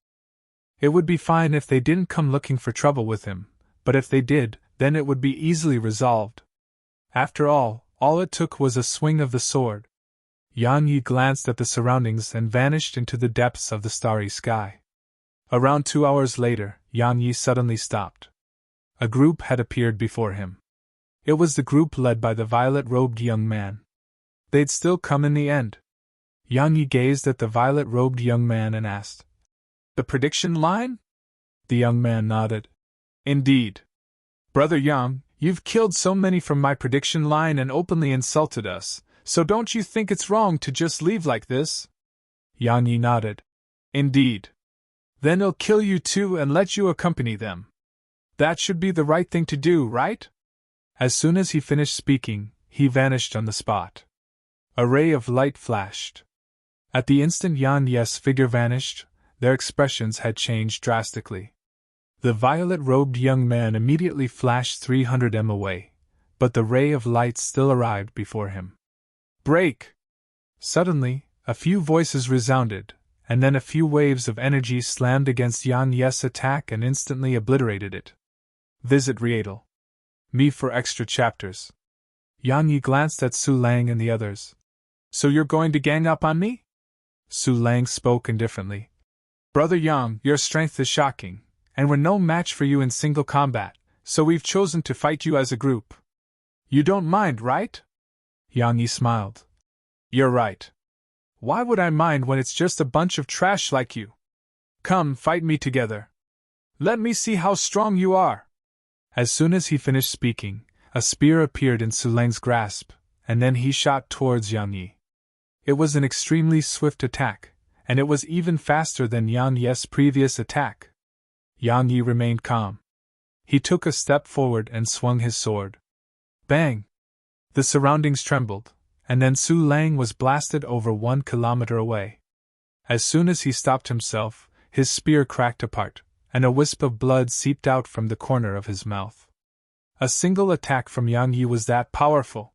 It would be fine if they didn't come looking for trouble with him, but if they did, then it would be easily resolved. After all it took was a swing of the sword. Yang Yi glanced at the surroundings and vanished into the depths of the starry sky. Around 2 hours later, Yang Yi suddenly stopped. A group had appeared before him. It was the group led by the violet-robed young man. They'd still come in the end. Yang Yi gazed at the violet-robed young man and asked, The prediction line? The young man nodded. Indeed. Brother Yang, you've killed so many from my prediction line and openly insulted us, so don't you think it's wrong to just leave like this? Yang Yi nodded. Indeed. Then they'll kill you too and let you accompany them. That should be the right thing to do, right? As soon as he finished speaking, he vanished on the spot. A ray of light flashed. At the instant Yang Yi's figure vanished, their expressions had changed drastically. The violet-robed young man immediately flashed 300 m away, but the ray of light still arrived before him. Break! Suddenly, a few voices resounded, and then a few waves of energy slammed against Yang Yi's attack and instantly obliterated it. Visit Rietal. Me for extra chapters. Yang Yi glanced at Su Lang and the others. So you're going to gang up on me? Su Lang spoke indifferently. Brother Yang, your strength is shocking, and we're no match for you in single combat, so we've chosen to fight you as a group. You don't mind, right? Yang Yi smiled. You're right. Why would I mind when it's just a bunch of trash like you? Come, fight me together. Let me see how strong you are. As soon as he finished speaking, a spear appeared in Su Lang's grasp, and then he shot towards Yang Yi. It was an extremely swift attack, and it was even faster than Yang Yi's previous attack. Yang Yi remained calm. He took a step forward and swung his sword. Bang! The surroundings trembled, and then Su Lang was blasted over 1 kilometer away. As soon as he stopped himself, his spear cracked apart, and a wisp of blood seeped out from the corner of his mouth. A single attack from Yang Yi was that powerful.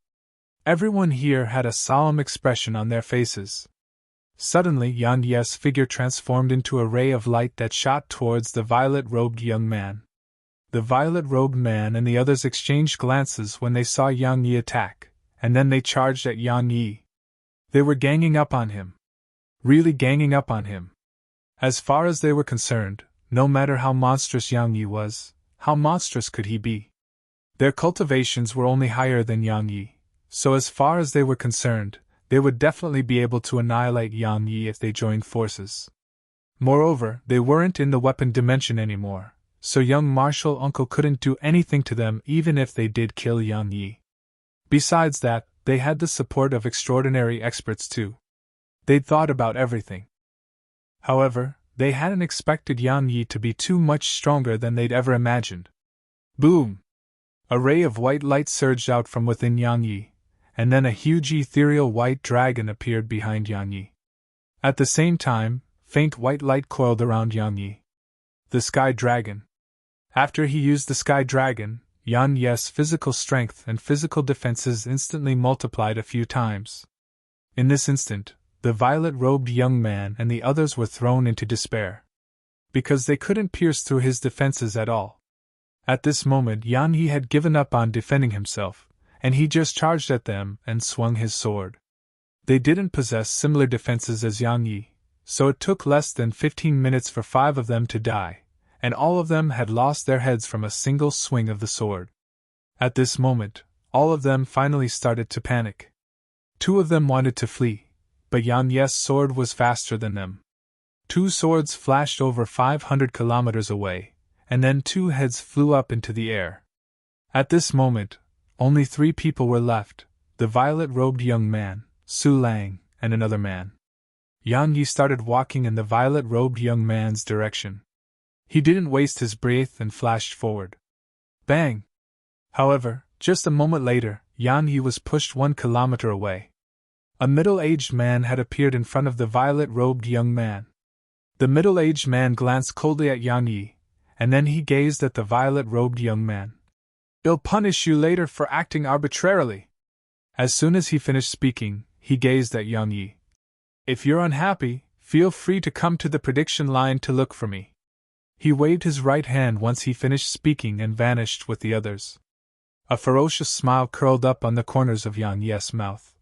Everyone here had a solemn expression on their faces. Suddenly Yang Yi's figure transformed into a ray of light that shot towards the violet-robed young man. The violet-robed man and the others exchanged glances when they saw Yang Yi attack, and then they charged at Yang Yi. They were ganging up on him. Really ganging up on him. As far as they were concerned, no matter how monstrous Yang Yi was, how monstrous could he be? Their cultivations were only higher than Yang Yi, so as far as they were concerned, they would definitely be able to annihilate Yang Yi if they joined forces. Moreover, they weren't in the weapon dimension anymore, so young Martial Uncle couldn't do anything to them even if they did kill Yang Yi. Besides that, they had the support of extraordinary experts too. They'd thought about everything. However, they hadn't expected Yang Yi to be too much stronger than they'd ever imagined. Boom! A ray of white light surged out from within Yang Yi, and then a huge ethereal white dragon appeared behind Yang Yi. At the same time, faint white light coiled around Yang Yi. The Sky Dragon. After he used the Sky Dragon, Yang Yi's physical strength and physical defenses instantly multiplied a few times. In this instant, the violet-robed young man and the others were thrown into despair. Because they couldn't pierce through his defenses at all. At this moment Yang Yi had given up on defending himself, and he just charged at them and swung his sword. They didn't possess similar defenses as Yang Yi, so it took less than 15 minutes for 5 of them to die, and all of them had lost their heads from a single swing of the sword. At this moment, all of them finally started to panic. 2 of them wanted to flee, but Yang Yi's sword was faster than them. 2 swords flashed over 500 kilometers away, and then 2 heads flew up into the air. At this moment, only 3 people were left: the violet-robed young man, Su Lang, and another man. Yang Yi started walking in the violet-robed young man's direction. He didn't waste his breath and flashed forward. Bang! However, just a moment later, Yang Yi was pushed 1 kilometer away. A middle-aged man had appeared in front of the violet-robed young man. The middle-aged man glanced coldly at Yang Yi, and then he gazed at the violet-robed young man. "I'll punish you later for acting arbitrarily." As soon as he finished speaking, he gazed at Yang Yi. "If you're unhappy, feel free to come to the prediction line to look for me." He waved his right hand once he finished speaking and vanished with the others. A ferocious smile curled up on the corners of Yang Yi's mouth.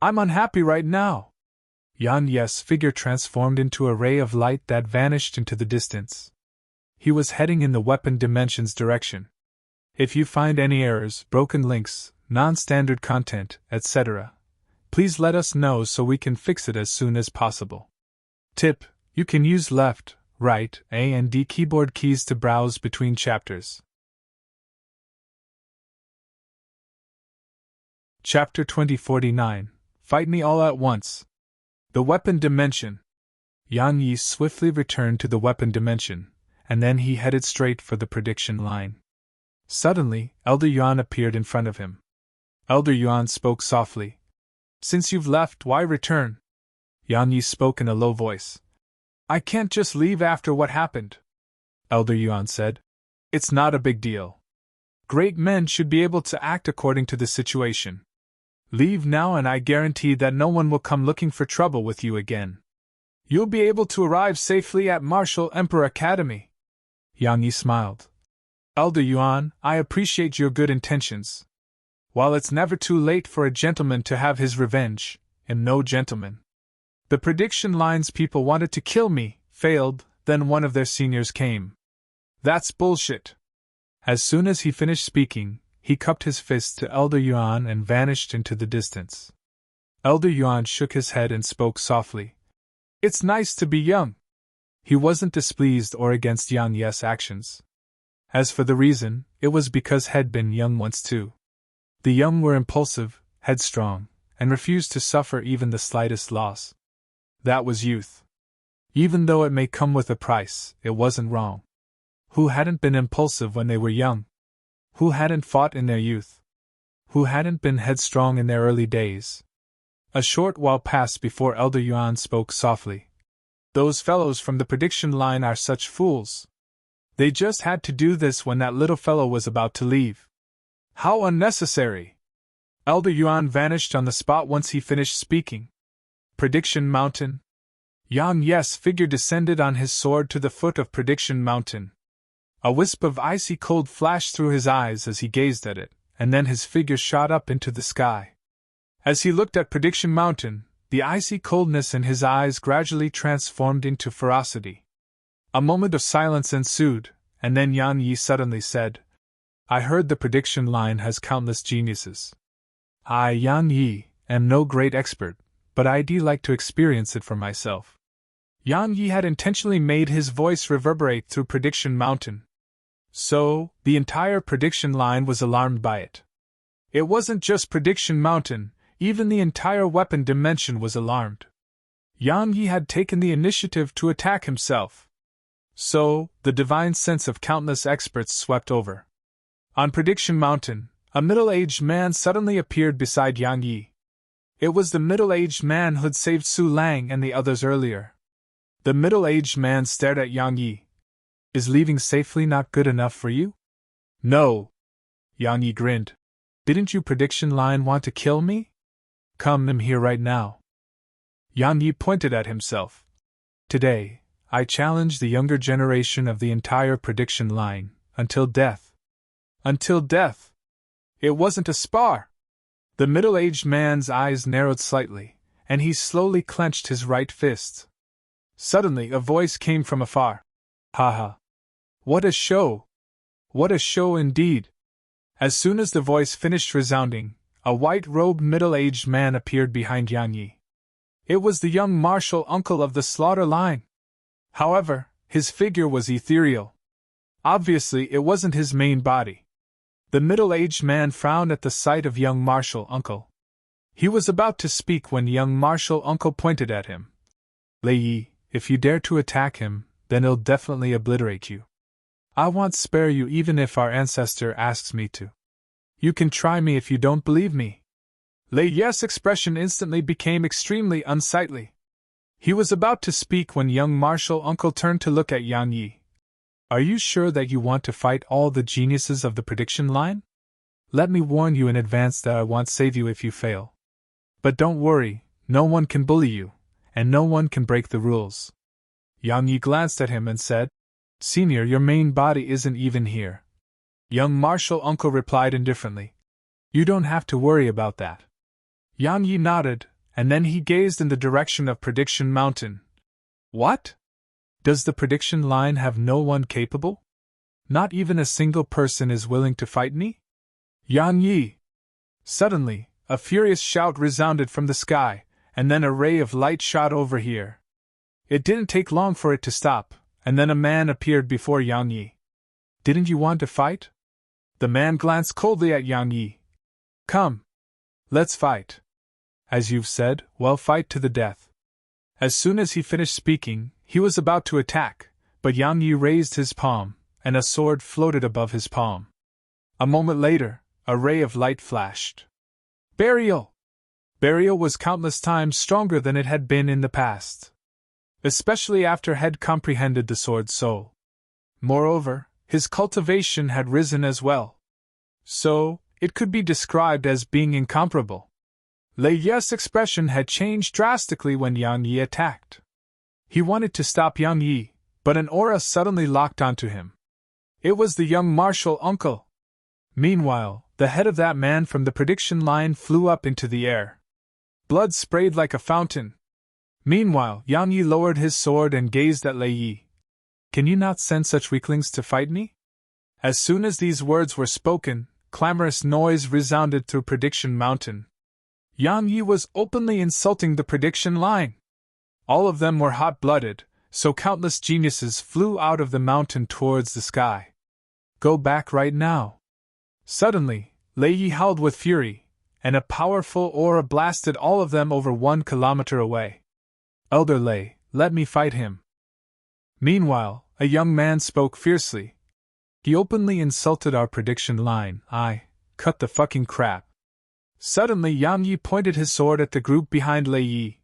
"I'm unhappy right now." Yang Yi's figure transformed into a ray of light that vanished into the distance. He was heading in the weapon dimension's direction. If you find any errors, broken links, non-standard content, etc., please let us know so we can fix it as soon as possible. Tip: you can use left, right, A and D keyboard keys to browse between chapters. Chapter 2049. Fight Me All at Once. The Weapon Dimension. Yang Yi swiftly returned to the weapon dimension, and then he headed straight for the prediction line. Suddenly, Elder Yuan appeared in front of him. Elder Yuan spoke softly. "Since you've left, why return?" Yang Yi spoke in a low voice. "I can't just leave after what happened," Elder Yuan said. "It's not a big deal. Great men should be able to act according to the situation. Leave now and I guarantee that no one will come looking for trouble with you again. You'll be able to arrive safely at Martial Emperor Academy." Yang Yi smiled. "Elder Yuan, I appreciate your good intentions. While it's never too late for a gentleman to have his revenge, I'm no gentleman. The prediction line's people wanted to kill me, failed, then one of their seniors came. That's bullshit." As soon as he finished speaking, he cupped his fist to Elder Yuan and vanished into the distance. Elder Yuan shook his head and spoke softly. "It's nice to be young." He wasn't displeased or against Yang Yi's actions. As for the reason, it was because he'd been young once too. The young were impulsive, headstrong, and refused to suffer even the slightest loss. That was youth. Even though it may come with a price, it wasn't wrong. Who hadn't been impulsive when they were young? Who hadn't fought in their youth? Who hadn't been headstrong in their early days? A short while passed before Elder Yuan spoke softly. "Those fellows from the prediction line are such fools. They just had to do this when that little fellow was about to leave. How unnecessary!" Elder Yuan vanished on the spot once he finished speaking. Prediction Mountain. Yang Yi's figure descended on his sword to the foot of Prediction Mountain. A wisp of icy cold flashed through his eyes as he gazed at it, and then his figure shot up into the sky. As he looked at Prediction Mountain, the icy coldness in his eyes gradually transformed into ferocity. A moment of silence ensued, and then Yang Yi suddenly said, "I heard the prediction line has countless geniuses. I, Yang Yi, am no great expert, but I'd like to experience it for myself." Yang Yi had intentionally made his voice reverberate through Prediction Mountain. So, the entire prediction line was alarmed by it. It wasn't just Prediction Mountain, even the entire weapon dimension was alarmed. Yang Yi had taken the initiative to attack himself. So, the divine sense of countless experts swept over. On Prediction Mountain, a middle-aged man suddenly appeared beside Yang Yi. It was the middle-aged man who'd saved Su Lang and the others earlier. The middle-aged man stared at Yang Yi. "Is leaving safely not good enough for you?" "No." Yang Yi grinned. "Didn't you prediction line want to kill me? Come, I'm here right now." Yang Yi pointed at himself. "Today, I challenge the younger generation of the entire prediction line, until death." Until death? It wasn't a spar. The middle-aged man's eyes narrowed slightly, and he slowly clenched his right fist. Suddenly a voice came from afar. "Ha ha! What a show! What a show indeed!" As soon as the voice finished resounding, a white-robed middle-aged man appeared behind Yang Yi. It was the young martial uncle of the slaughter line. However, his figure was ethereal. Obviously, it wasn't his main body. The middle-aged man frowned at the sight of young Marshal Uncle. He was about to speak when young Marshal Uncle pointed at him. Lei Yi, if you dare to attack him, then he'll definitely obliterate you. I won't spare you even if our ancestor asks me to. You can try me if you don't believe me. Lei Yi's expression instantly became extremely unsightly. He was about to speak when young Marshal Uncle turned to look at Yang Yi. Are you sure that you want to fight all the geniuses of the prediction line? Let me warn you in advance that I won't save you if you fail. But don't worry, no one can bully you, and no one can break the rules. Yang Yi glanced at him and said, Senior, your main body isn't even here. Young Marshal Uncle replied indifferently. You don't have to worry about that. Yang Yi nodded, and then he gazed in the direction of Prediction Mountain. What? Does the prediction line have no one capable? Not even a single person is willing to fight me? Yang Yi! Suddenly, a furious shout resounded from the sky, and then a ray of light shot over here. It didn't take long for it to stop, and then a man appeared before Yang Yi. Didn't you want to fight? The man glanced coldly at Yang Yi. Come. Let's fight. As you've said, well, fight to the death. As soon as he finished speaking, he was about to attack, but Yang Yi raised his palm, and a sword floated above his palm. A moment later, a ray of light flashed. Burial! Burial was countless times stronger than it had been in the past. Especially after had comprehended the sword's soul. Moreover, his cultivation had risen as well. So, it could be described as being incomparable. Lei Yi's expression had changed drastically when Yang Yi attacked. He wanted to stop Yang Yi, but an aura suddenly locked onto him. It was the young Marshal Uncle. Meanwhile, the head of that man from the prediction line flew up into the air. Blood sprayed like a fountain. Meanwhile, Yang Yi lowered his sword and gazed at Lei Yi. Can you not send such weaklings to fight me? As soon as these words were spoken, clamorous noise resounded through Prediction Mountain. Yang Yi was openly insulting the prediction line. All of them were hot-blooded, so countless geniuses flew out of the mountain towards the sky. Go back right now. Suddenly, Lei Yi howled with fury, and a powerful aura blasted all of them over 1 kilometer away. Elder Lei, let me fight him. Meanwhile, a young man spoke fiercely. He openly insulted our prediction line. Cut the fucking crap. Suddenly Yang Yi pointed his sword at the group behind Lei Yi.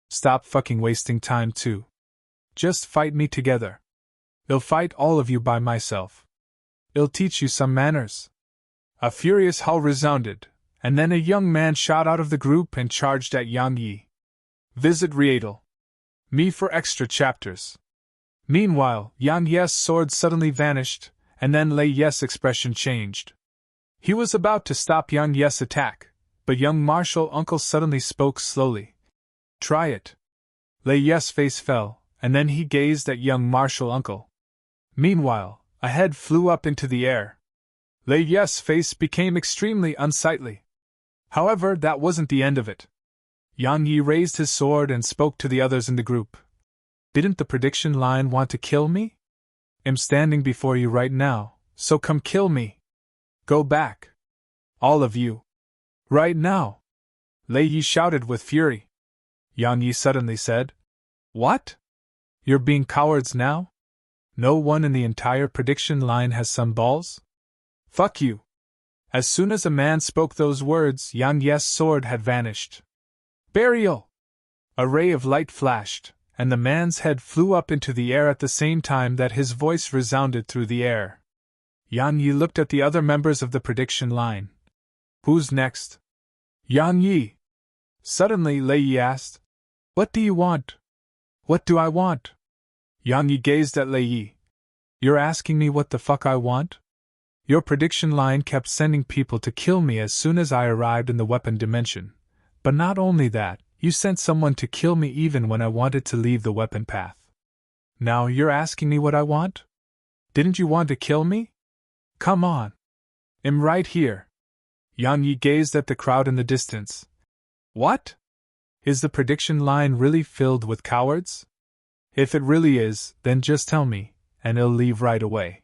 Stop fucking wasting time too. Just fight me together. I'll fight all of you by myself. I'll teach you some manners. A furious howl resounded, and then a young man shot out of the group and charged at Yang Yi. Visit Rietal. Me for extra chapters. Meanwhile, Yang Yi's sword suddenly vanished, and then Lei Yi's expression changed. He was about to stop Yang Yi's attack, but young Marshal Uncle suddenly spoke slowly. Try it. Lei Yi's face fell, and then he gazed at young Marshal Uncle. Meanwhile, a head flew up into the air. Lei Yi's face became extremely unsightly. However, that wasn't the end of it. Yang Yi raised his sword and spoke to the others in the group. Didn't the prediction line want to kill me? I'm standing before you right now, so come kill me. Go back. All of you. Right now. Lei Yi shouted with fury. Yang Yi suddenly said, What? You're being cowards now? No one in the entire prediction line has some balls? Fuck you. As soon as a man spoke those words, Yang Yi's sword had vanished. Burial! A ray of light flashed, and the man's head flew up into the air at the same time that his voice resounded through the air. Yang Yi looked at the other members of the prediction line. Who's next? Yang Yi. Suddenly Lei Yi asked, What do you want? What do I want? Yang Yi gazed at Lei Yi. You're asking me what the fuck I want? Your prediction line kept sending people to kill me as soon as I arrived in the weapon dimension. But not only that, you sent someone to kill me even when I wanted to leave the weapon path. Now you're asking me what I want? Didn't you want to kill me? Come on. I'm right here. Yang Yi gazed at the crowd in the distance. What? Is the prediction line really filled with cowards? If it really is, then just tell me, and I'll leave right away.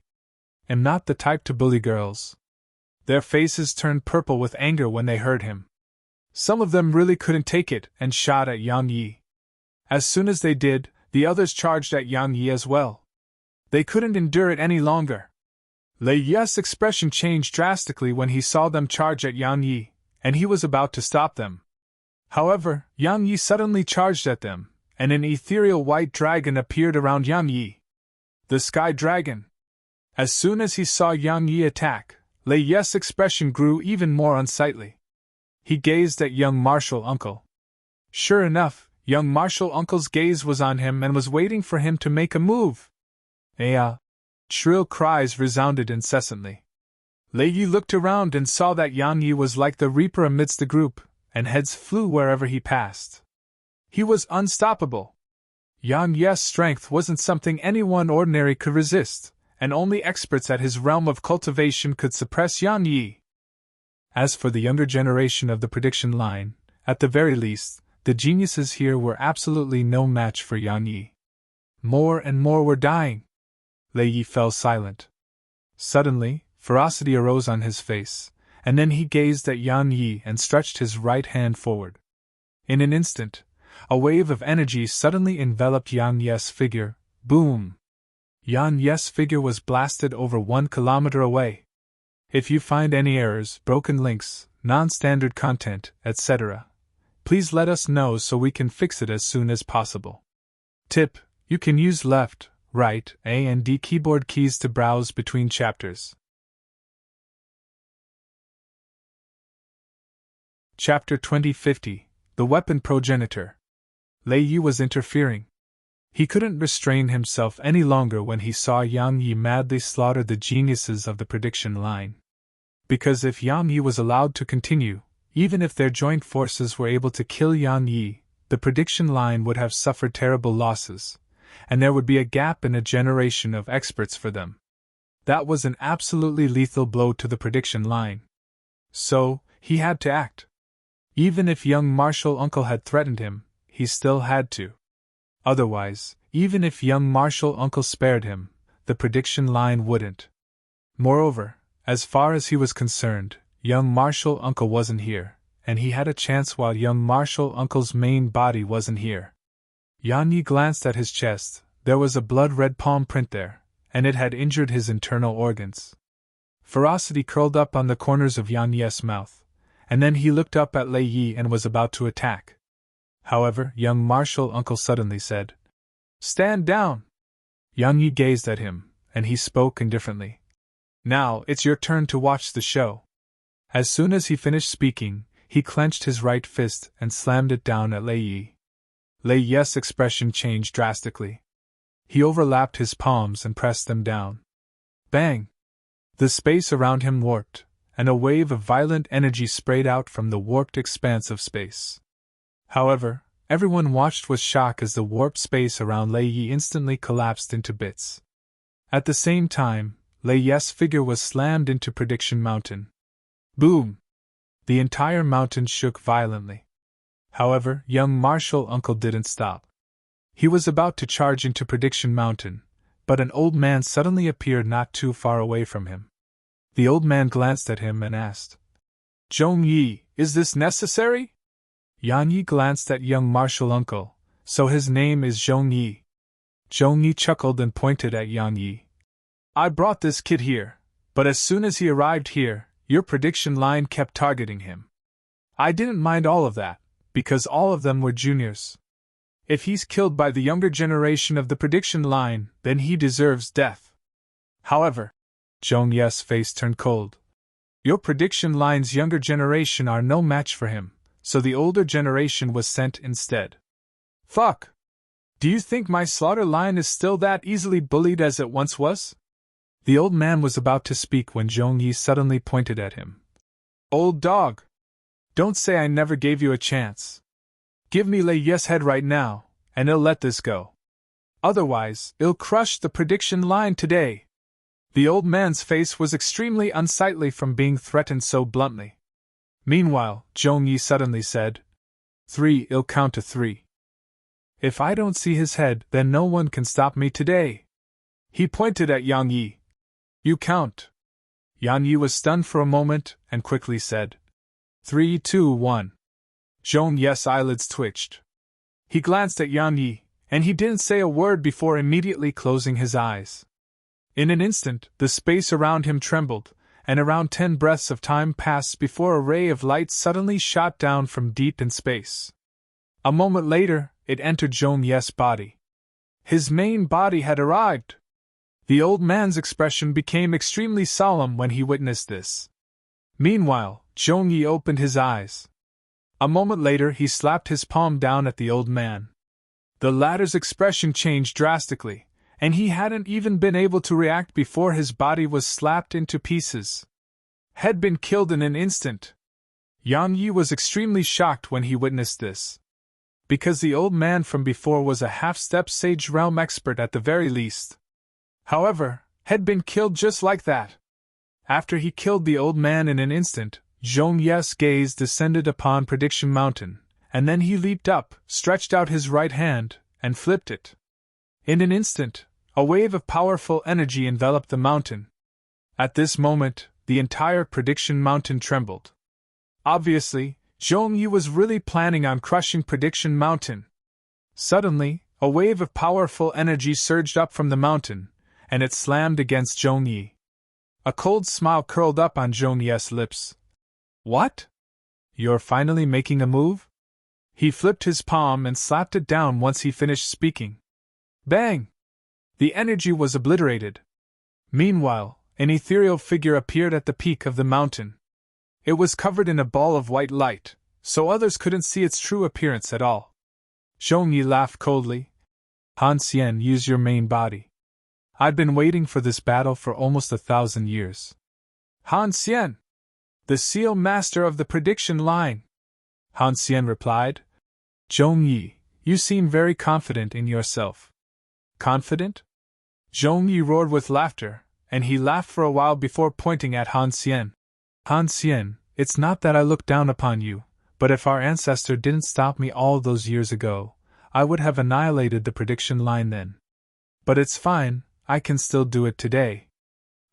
am not the type to bully girls. Their faces turned purple with anger when they heard him. Some of them really couldn't take it and shot at Yang Yi. As soon as they did, the others charged at Yang Yi as well. They couldn't endure it any longer. Lei Ye's expression changed drastically when he saw them charge at Yang Yi, and he was about to stop them. However, Yang Yi suddenly charged at them, and an ethereal white dragon appeared around Yang Yi. The Sky Dragon. As soon as he saw Yang Yi attack, Lei Ye's expression grew even more unsightly. He gazed at young martial uncle. Sure enough, young martial uncle's gaze was on him and was waiting for him to make a move. "Aya!" Shrill cries resounded incessantly. Lei Yi looked around and saw that Yang Yi was like the reaper amidst the group, and heads flew wherever he passed. He was unstoppable. Yang Yi's strength wasn't something anyone ordinary could resist, and only experts at his realm of cultivation could suppress Yang Yi. As for the younger generation of the prediction line, at the very least, the geniuses here were absolutely no match for Yang Yi. More and more were dying. Lei Yi fell silent. Suddenly, ferocity arose on his face, and then he gazed at Yang Yi and stretched his right hand forward. In an instant, a wave of energy suddenly enveloped Yang Yi's figure. Boom! Yang Yi's figure was blasted over 1 kilometer away. If you find any errors, broken links, non-standard content, etc., please let us know so we can fix it as soon as possible. Tip: you can use left, right, A and D keyboard keys to browse between chapters. Chapter 2050, The Weapon Progenitor. Lei Yi was interfering. He couldn't restrain himself any longer when he saw Yang Yi madly slaughter the geniuses of the prediction line. Because if Yang Yi was allowed to continue, even if their joint forces were able to kill Yang Yi, the prediction line would have suffered terrible losses, and there would be a gap in a generation of experts for them. That was an absolutely lethal blow to the prediction line. So, he had to act. Even if young martial uncle had threatened him, he still had to. Otherwise, even if young martial uncle spared him, the prediction line wouldn't. Moreover, as far as he was concerned, young martial uncle wasn't here, and he had a chance while young martial uncle's main body wasn't here. Yang Yi glanced at his chest. There was a blood-red palm print there, and it had injured his internal organs. Ferocity curled up on the corners of Yang Yi's mouth, and then he looked up at Lei Yi and was about to attack. However, young martial uncle suddenly said, "Stand down!" Yang Yi gazed at him, and he spoke indifferently. "Now, it's your turn to watch the show." As soon as he finished speaking, he clenched his right fist and slammed it down at Lei Yi. Lei Yi's expression changed drastically. He overlapped his palms and pressed them down. Bang! The space around him warped, and a wave of violent energy sprayed out from the warped expanse of space. However, everyone watched with shock as the warped space around Lei Yi instantly collapsed into bits. At the same time, Lei Yi's figure was slammed into Prediction Mountain. Boom! The entire mountain shook violently. However, young martial uncle didn't stop. He was about to charge into Prediction Mountain, but an old man suddenly appeared not too far away from him. The old man glanced at him and asked, "Zhong Yi, is this necessary?" Yang Yi glanced at young martial uncle. "So his name is Zhong Yi." Zhong Yi chuckled and pointed at Yang Yi. "I brought this kid here, but as soon as he arrived here, your prediction line kept targeting him. I didn't mind all of that, because all of them were juniors. If he's killed by the younger generation of the prediction line, then he deserves death. However," Zhong Yi's face turned cold, "your prediction line's younger generation are no match for him, so the older generation was sent instead." "Fuck! Do you think my slaughter line is still that easily bullied as it once was?" The old man was about to speak when Zhong Yi suddenly pointed at him. "Old dog! Don't say I never gave you a chance. Give me Lei Yi's head right now, and I'll let this go. Otherwise, I'll crush the prediction line today." The old man's face was extremely unsightly from being threatened so bluntly. Meanwhile, Zhong Yi suddenly said, "3, I'll count to 3. If I don't see his head, then no one can stop me today." He pointed at Yang Yi. You count. Yan Yi was stunned for a moment and quickly said, 3, 2, 1. Zhong Yes' eyelids twitched. He glanced at Yan Yi, and he didn't say a word before immediately closing his eyes. In an instant, the space around him trembled, and around 10 breaths of time passed before a ray of light suddenly shot down from deep in space. A moment later, it entered Zhong Yes' body. His main body had arrived. The old man's expression became extremely solemn when he witnessed this. Meanwhile, Zhong Yi opened his eyes. A moment later, he slapped his palm down at the old man. The latter's expression changed drastically, and he hadn't even been able to react before his body was slapped into pieces. Had been killed in an instant. Yan Yi was extremely shocked when he witnessed this. Because the old man from before was a half-step sage realm expert at the very least. However, had been killed just like that. After he killed the old man in an instant, Zhong Yes' gaze descended upon Prediction Mountain, and then he leaped up, stretched out his right hand, and flipped it. In an instant, a wave of powerful energy enveloped the mountain. At this moment, the entire Prediction Mountain trembled. Obviously, Zhong Yi was really planning on crushing Prediction Mountain. Suddenly, a wave of powerful energy surged up from the mountain, and it slammed against Zhong Yi. A cold smile curled up on Zhong Yi's lips. What? You're finally making a move? He flipped his palm and slapped it down once he finished speaking. Bang! The energy was obliterated. Meanwhile, an ethereal figure appeared at the peak of the mountain. It was covered in a ball of white light, so others couldn't see its true appearance at all. Zhong Yi laughed coldly. Han Xian, use your main body. I'd been waiting for this battle for almost 1,000 years. Han Xian! The seal master of the prediction line! Han Xian replied. Zhong Yi, you seem very confident in yourself. Confident? Zhong Yi roared with laughter, and he laughed for a while before pointing at Han Xian. Han Xian, it's not that I look down upon you, but if our ancestor didn't stop me all those years ago, I would have annihilated the prediction line then. But it's fine, I can still do it today.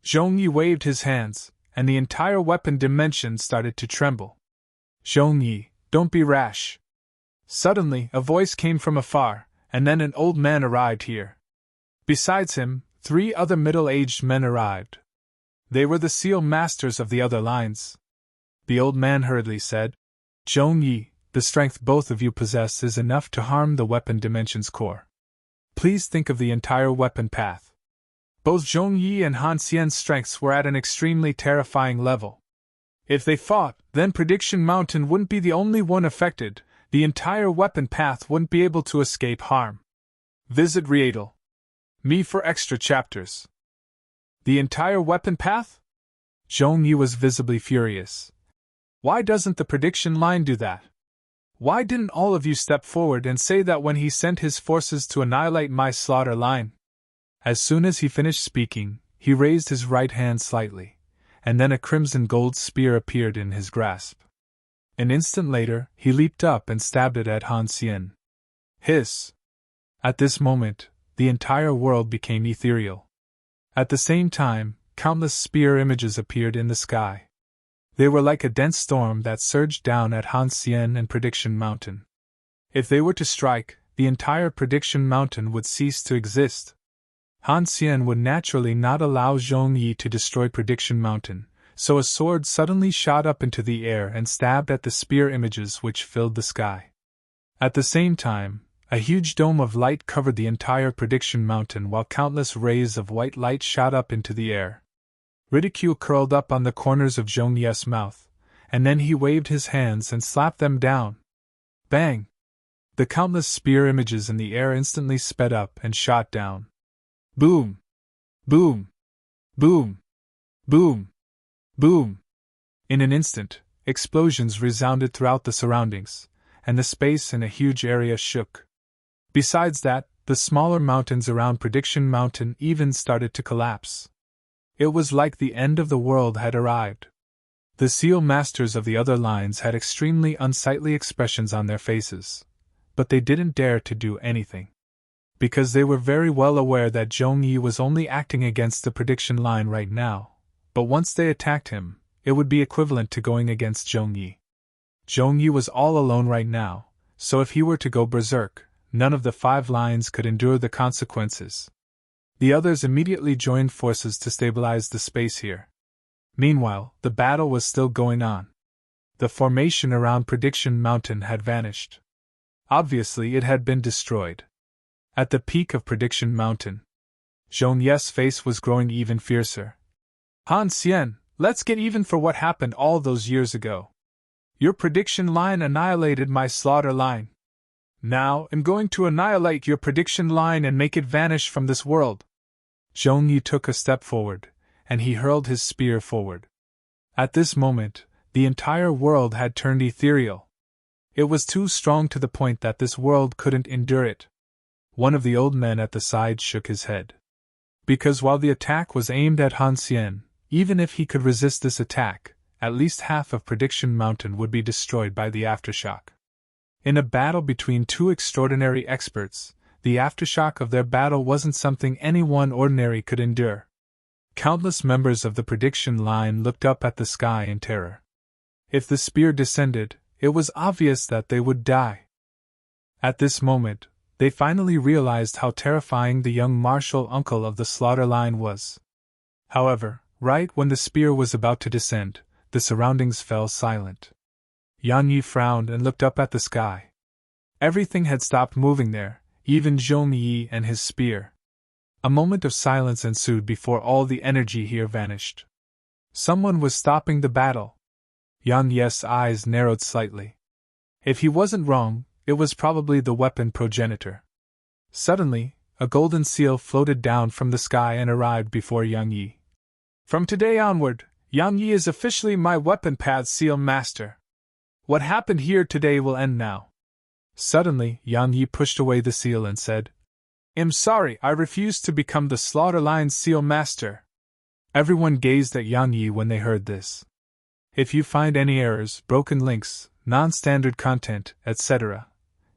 Zhong Yi waved his hands, and the entire weapon dimension started to tremble. Zhong Yi, don't be rash. Suddenly, a voice came from afar, and then an old man arrived here. Besides him, 3 other middle-aged men arrived. They were the seal masters of the other lines. The old man hurriedly said, Zhong Yi, the strength both of you possess is enough to harm the weapon dimension's core. Please think of the entire weapon path. Both Zhong Yi and Han Xian's strengths were at an extremely terrifying level. If they fought, then Prediction Mountain wouldn't be the only one affected, the entire weapon path wouldn't be able to escape harm. Visit Rietal. Me for extra chapters. The entire weapon path? Zhong Yi was visibly furious. Why doesn't the prediction line do that? Why didn't all of you step forward and say that when he sent his forces to annihilate my slaughter line? As soon as he finished speaking, he raised his right hand slightly, and then a crimson gold spear appeared in his grasp. An instant later, he leaped up and stabbed it at Han Xian. Hiss! At this moment, the entire world became ethereal. At the same time, countless spear images appeared in the sky. They were like a dense storm that surged down at Han Xian and Prediction Mountain. If they were to strike, the entire Prediction Mountain would cease to exist. Han Xian would naturally not allow Zhong Yi to destroy Prediction Mountain, so a sword suddenly shot up into the air and stabbed at the spear images which filled the sky. At the same time, a huge dome of light covered the entire Prediction Mountain while countless rays of white light shot up into the air. Ridicule curled up on the corners of Zhong Yi's mouth, and then he waved his hands and slapped them down. Bang! The countless spear images in the air instantly sped up and shot down. Boom! Boom! Boom! Boom! Boom! In an instant, explosions resounded throughout the surroundings, and the space in a huge area shook. Besides that, the smaller mountains around Prediction Mountain even started to collapse. It was like the end of the world had arrived. The seal masters of the other lines had extremely unsightly expressions on their faces, but they didn't dare to do anything. because they were very well aware that Zhongyi was only acting against the prediction line right now, but once they attacked him, it would be equivalent to going against Zhongyi. Zhongyi was all alone right now, so if he were to go berserk, none of the 5 lines could endure the consequences. The others immediately joined forces to stabilize the space here. Meanwhile, the battle was still going on. The formation around Prediction Mountain had vanished. Obviously, it had been destroyed. At the peak of Prediction Mountain, Zhongyi's face was growing even fiercer. Han Xian, let's get even for what happened all those years ago. Your prediction line annihilated my slaughter line. Now I'm going to annihilate your prediction line and make it vanish from this world. Zhongyi took a step forward, and he hurled his spear forward. At this moment, the entire world had turned ethereal. It was too strong to the point that this world couldn't endure it. One of the old men at the side shook his head. Because while the attack was aimed at Han Xian, even if he could resist this attack, at least half of Prediction Mountain would be destroyed by the aftershock. In a battle between 2 extraordinary experts, the aftershock of their battle wasn't something anyone ordinary could endure. Countless members of the prediction line looked up at the sky in terror. If the spear descended, it was obvious that they would die. At this moment, they finally realized how terrifying the young martial uncle of the slaughter line was. However, right when the spear was about to descend, the surroundings fell silent. Yan Yi frowned and looked up at the sky. Everything had stopped moving there, even Zhongyi and his spear. A moment of silence ensued before all the energy here vanished. Someone was stopping the battle. Yan Yi's eyes narrowed slightly. If he wasn't wrong, it was probably the weapon progenitor. Suddenly, a golden seal floated down from the sky and arrived before Yang Yi. From today onward, Yang Yi is officially my weapon path seal master. What happened here today will end now. Suddenly, Yang Yi pushed away the seal and said, I'm sorry, I refuse to become the slaughter line seal master. Everyone gazed at Yang Yi when they heard this. If you find any errors, broken links, non-standard content, etc.,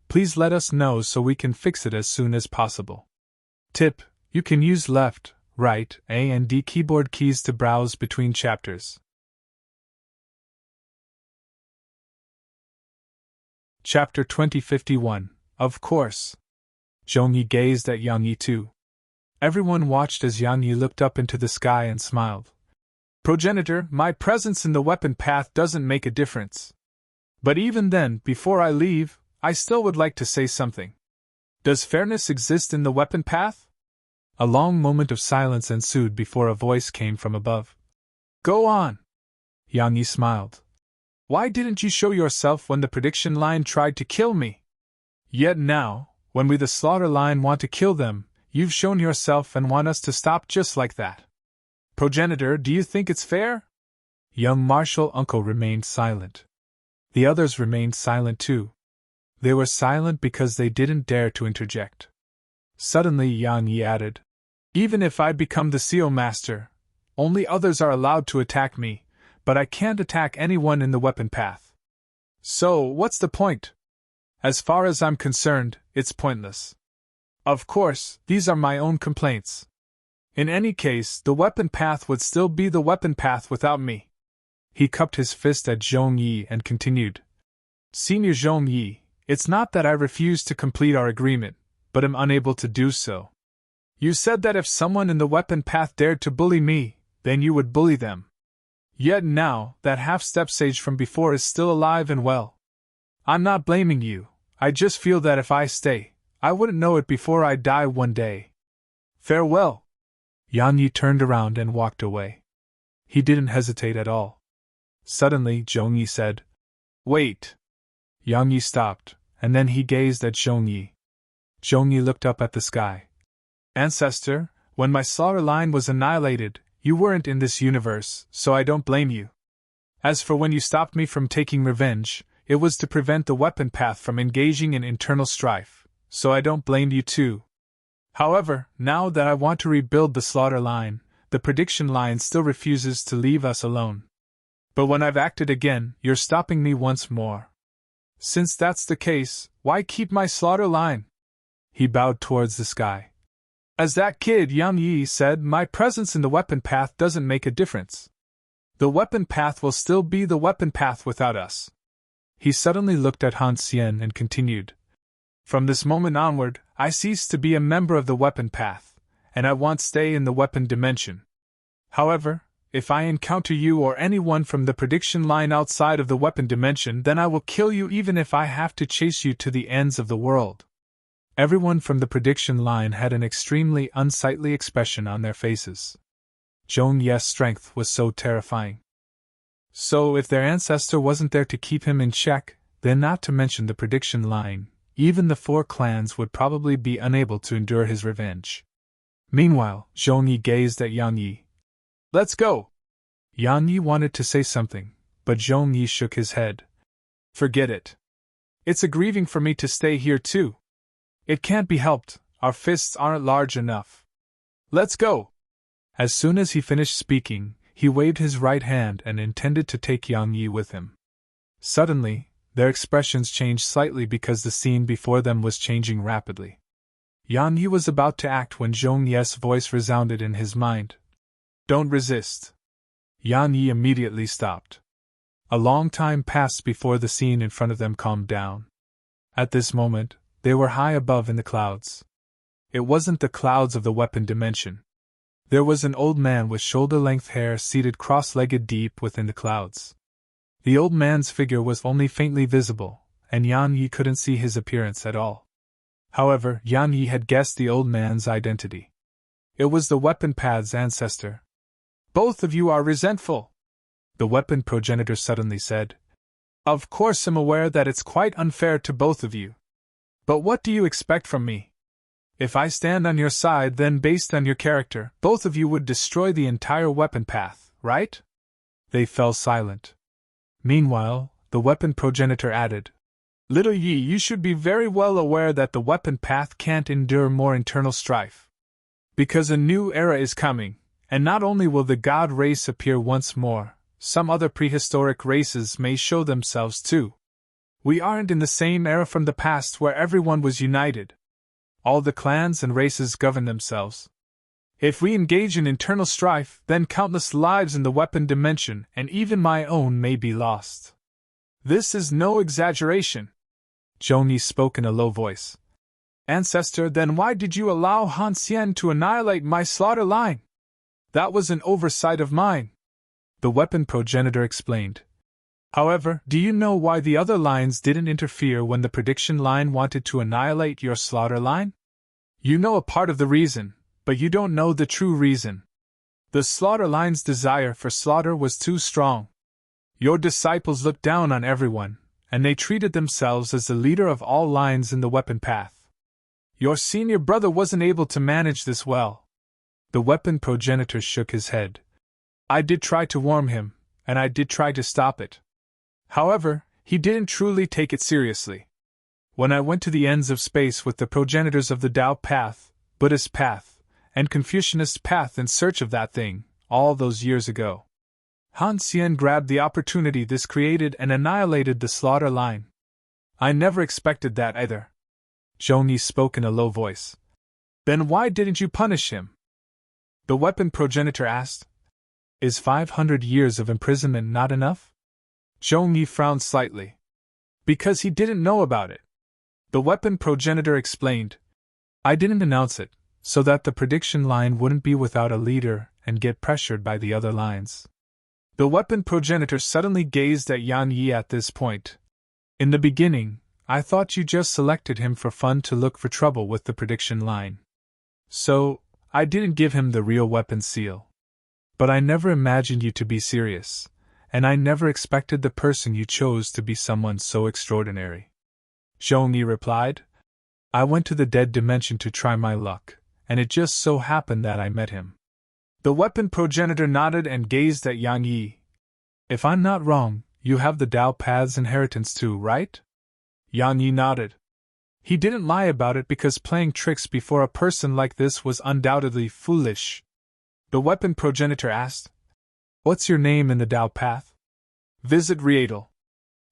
please let us know so we can fix it as soon as possible. Tip: you can use left, right, A and D keyboard keys to browse between chapters. Chapter 2051, of course. Zhongyi gazed at Yang Yi too. Everyone watched as Yang Yi looked up into the sky and smiled. Progenitor, my presence in the weapon path doesn't make a difference. But even then, before I leave, I still would like to say something. Does fairness exist in the weapon path? A long moment of silence ensued before a voice came from above. Go on. Yang Yi smiled. Why didn't you show yourself when the prediction line tried to kill me? Yet now, when we the slaughter line want to kill them, you've shown yourself and want us to stop just like that. Progenitor, do you think it's fair? Young martial uncle remained silent. The others remained silent too. They were silent because they didn't dare to interject. Suddenly Yang Yi added, Even if I become the seal master, only others are allowed to attack me, but I can't attack anyone in the weapon path. So, what's the point? As far as I'm concerned, it's pointless. Of course, these are my own complaints. In any case, the weapon path would still be the weapon path without me. He cupped his fist at Zhongyi and continued. Senior Zhongyi, it's not that I refuse to complete our agreement, but am unable to do so. You said that if someone in the weapon path dared to bully me, then you would bully them. Yet now, that half-step sage from before is still alive and well. I'm not blaming you, I just feel that if I stay, I wouldn't know it before I die one day. Farewell. Yang Yi turned around and walked away. He didn't hesitate at all. Suddenly, Zhongyi said, Wait. Yang Yi stopped, and then he gazed at Zhongyi. Zhongyi looked up at the sky. Ancestor, when my slaughter line was annihilated, you weren't in this universe, so I don't blame you. As for when you stopped me from taking revenge, it was to prevent the weapon path from engaging in internal strife, so I don't blame you too. However, now that I want to rebuild the slaughter line, the prediction line still refuses to leave us alone. But when I've acted again, you're stopping me once more. Since that's the case, why keep my slaughter line? He bowed towards the sky. As that kid Yang Yi said, my presence in the weapon path doesn't make a difference. The weapon path will still be the weapon path without us. He suddenly looked at Han Xian and continued. From this moment onward, I cease to be a member of the weapon path, and I won't stay in the weapon dimension. However, if I encounter you or anyone from the prediction line outside of the weapon dimension, then I will kill you even if I have to chase you to the ends of the world. Everyone from the prediction line had an extremely unsightly expression on their faces. Zhong Ye's strength was so terrifying. So if their ancestor wasn't there to keep him in check, then not to mention the prediction line, even the 4 clans would probably be unable to endure his revenge. Meanwhile, Zhong Yi gazed at Yang Yi. Let's go! Yang Yi wanted to say something, but Zhong Yi shook his head. Forget it. It's a grieving for me to stay here too. It can't be helped, our fists aren't large enough. Let's go! As soon as he finished speaking, he waved his right hand and intended to take Yang Yi with him. Suddenly, their expressions changed slightly because the scene before them was changing rapidly. Yang Yi was about to act when Zhong Ye's voice resounded in his mind. Don't resist. Yang Yi immediately stopped. A long time passed before the scene in front of them calmed down. At this moment, they were high above in the clouds. It wasn't the clouds of the weapon dimension. There was an old man with shoulder-length hair seated cross-legged deep within the clouds. The old man's figure was only faintly visible, and Yang Yi couldn't see his appearance at all. However, Yang Yi had guessed the old man's identity. It was the weapon path's ancestor. Both of you are resentful, the weapon progenitor suddenly said. Of course I'm aware that it's quite unfair to both of you. But what do you expect from me? If I stand on your side, then based on your character, both of you would destroy the entire weapon path, right? They fell silent. Meanwhile, the weapon progenitor added, Little Yi, you should be very well aware that the weapon path can't endure more internal strife. Because a new era is coming, and not only will the god race appear once more, some other prehistoric races may show themselves too. We aren't in the same era from the past where everyone was united. All the clans and races govern themselves. If we engage in internal strife, then countless lives in the weapon dimension, and even my own, may be lost. This is no exaggeration. Zhong Yi spoke in a low voice. Ancestor, then why did you allow Han Xian to annihilate my slaughter line? That was an oversight of mine, the weapon progenitor explained. However, do you know why the other lines didn't interfere when the prediction line wanted to annihilate your slaughter line? You know a part of the reason, but you don't know the true reason. The slaughter line's desire for slaughter was too strong. Your disciples looked down on everyone, and they treated themselves as the leader of all lines in the weapon path. Your senior brother wasn't able to manage this well. The weapon progenitor shook his head. I did try to warn him, and I did try to stop it. However, he didn't truly take it seriously. When I went to the ends of space with the progenitors of the Tao path, Buddhist path, and Confucianist path in search of that thing, all those years ago, Han Xian grabbed the opportunity this created and annihilated the slaughter line. I never expected that either. Zhong Yi spoke in a low voice. Then why didn't you punish him? The weapon progenitor asked. Is 500 years of imprisonment not enough? Zhong Yi frowned slightly. Because he didn't know about it. The weapon progenitor explained. I didn't announce it, so that the prediction line wouldn't be without a leader and get pressured by the other lines. The weapon progenitor suddenly gazed at Yang Yi at this point. In the beginning, I thought you just selected him for fun to look for trouble with the prediction line. So, I didn't give him the real weapon seal. But I never imagined you to be serious, and I never expected the person you chose to be someone so extraordinary. Zhong Yi replied. I went to the dead dimension to try my luck, and it just so happened that I met him. The weapon progenitor nodded and gazed at Yang Yi. If I'm not wrong, you have the Tao Path's inheritance too, right? Yang Yi nodded. He didn't lie about it because playing tricks before a person like this was undoubtedly foolish. The weapon progenitor asked. What's your name in the Tao Path? Visit Rietal.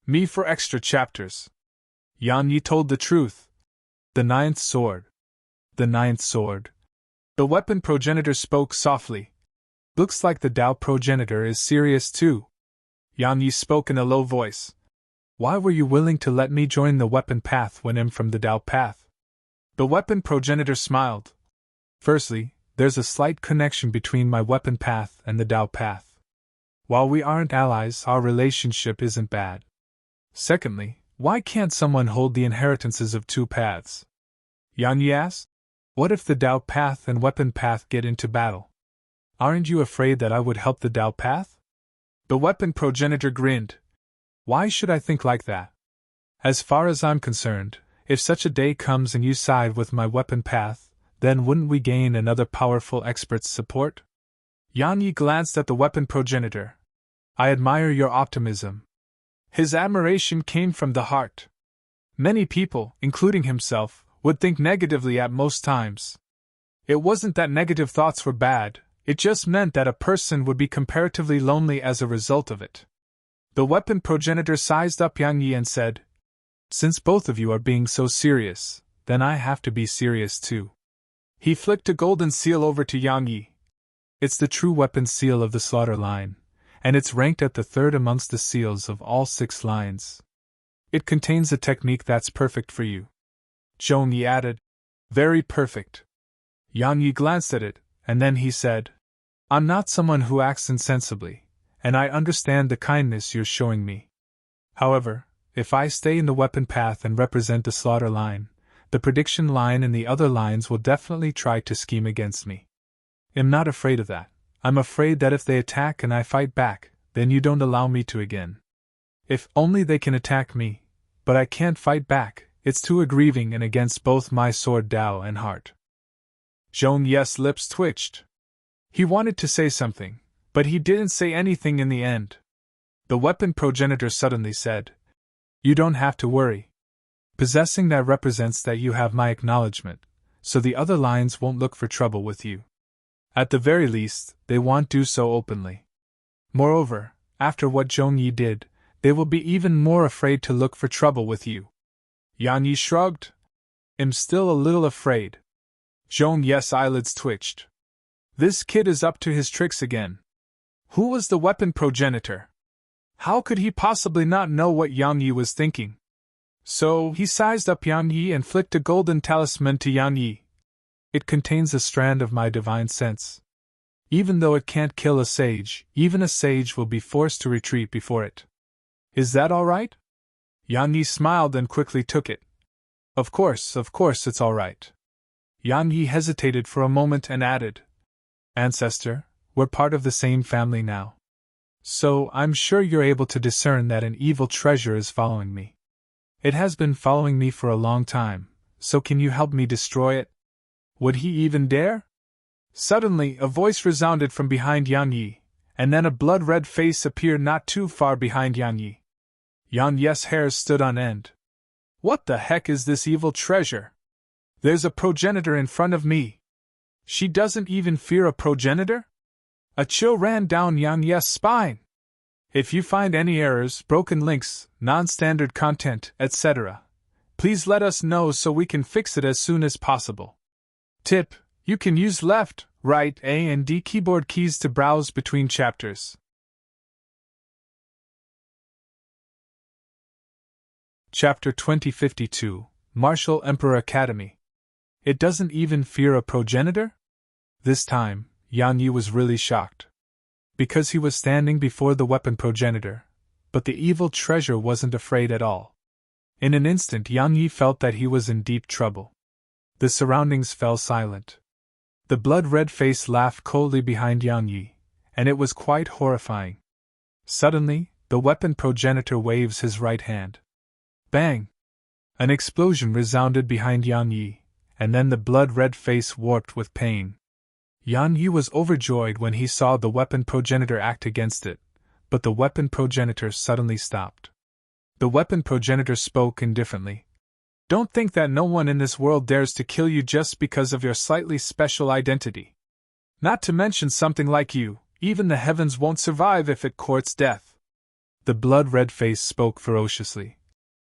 Me for extra chapters. Yang Yi told the truth. The ninth sword. The ninth sword. The weapon progenitor spoke softly. Looks like the Tao progenitor is serious too. Yang Yi spoke in a low voice. Why were you willing to let me join the weapon path when I'm from the Tao path? The weapon progenitor smiled. Firstly, there's a slight connection between my weapon path and the Tao path. While we aren't allies, our relationship isn't bad. Secondly, why can't someone hold the inheritances of two paths? Yang Yi asked. What if the Tao path and weapon path get into battle? Aren't you afraid that I would help the Tao path? The weapon progenitor grinned. Why should I think like that? As far as I'm concerned, if such a day comes and you side with my weapon path, then wouldn't we gain another powerful expert's support? Yang Yi glanced at the weapon progenitor. I admire your optimism. His admiration came from the heart. Many people, including himself, would think negatively at most times. It wasn't that negative thoughts were bad, it just meant that a person would be comparatively lonely as a result of it. The weapon progenitor sized up Yang Yi and said, Since both of you are being so serious, then I have to be serious too. He flicked a golden seal over to Yang Yi. It's the true weapon seal of the slaughter line, and it's ranked at the third amongst the seals of all 6 lines. It contains a technique that's perfect for you. Zhong Yi added, Very perfect. Yang Yi glanced at it, and then he said, I'm not someone who acts insensibly, and I understand the kindness you're showing me. However, if I stay in the weapon path and represent the slaughter line, the prediction line and the other lines will definitely try to scheme against me. I'm not afraid of that. I'm afraid that if they attack and I fight back, then you don't allow me to again. If only they can attack me, but I can't fight back, it's too aggrieving and against both my sword Tao and heart. Zhong Yi's lips twitched. He wanted to say something, but he didn't say anything in the end. The weapon progenitor suddenly said, You don't have to worry. Possessing that represents that you have my acknowledgement, so the other lines won't look for trouble with you. At the very least, they won't do so openly. Moreover, after what Zhong Yi did, they will be even more afraid to look for trouble with you. Yang Yi shrugged. I'm still a little afraid. Zhong Yi's eyelids twitched. This kid is up to his tricks again. Who was the weapon progenitor? How could he possibly not know what Yang Yi was thinking? So he sized up Yang Yi and flicked a golden talisman to Yang Yi. It contains a strand of my divine sense. Even though it can't kill a sage, even a sage will be forced to retreat before it. Is that all right? Yang Yi smiled and quickly took it. Of course it's all right. Yang Yi hesitated for a moment and added, Ancestor, we're part of the same family now. So I'm sure you're able to discern that an evil treasure is following me. It has been following me for a long time, so can you help me destroy it? Would he even dare? Suddenly, a voice resounded from behind Yang Yi, and then a blood-red face appeared not too far behind Yang Yi. Yang Yi's hairs stood on end. What the heck is this evil treasure? There's a progenitor in front of me. She doesn't even fear a progenitor? A chill ran down Yang Yi's spine. If you find any errors, broken links, non-standard content, etc., please let us know so we can fix it as soon as possible. Tip: you can use left, right, A and D keyboard keys to browse between chapters. Chapter 2052, Martial Emperor Academy. It doesn't even fear a progenitor? This time, Yang Yi was really shocked. Because he was standing before the weapon progenitor, but the evil treasure wasn't afraid at all. In an instant Yang Yi felt that he was in deep trouble. The surroundings fell silent. The blood-red face laughed coldly behind Yang Yi, and it was quite horrifying. Suddenly, the weapon progenitor waves his right hand. Bang! An explosion resounded behind Yang Yi, and then the blood-red face warped with pain. Yang Yi was overjoyed when he saw the weapon progenitor act against it, but the weapon progenitor suddenly stopped. The weapon progenitor spoke indifferently. Don't think that no one in this world dares to kill you just because of your slightly special identity. Not to mention something like you, even the heavens won't survive if it courts death. The blood-red face spoke ferociously.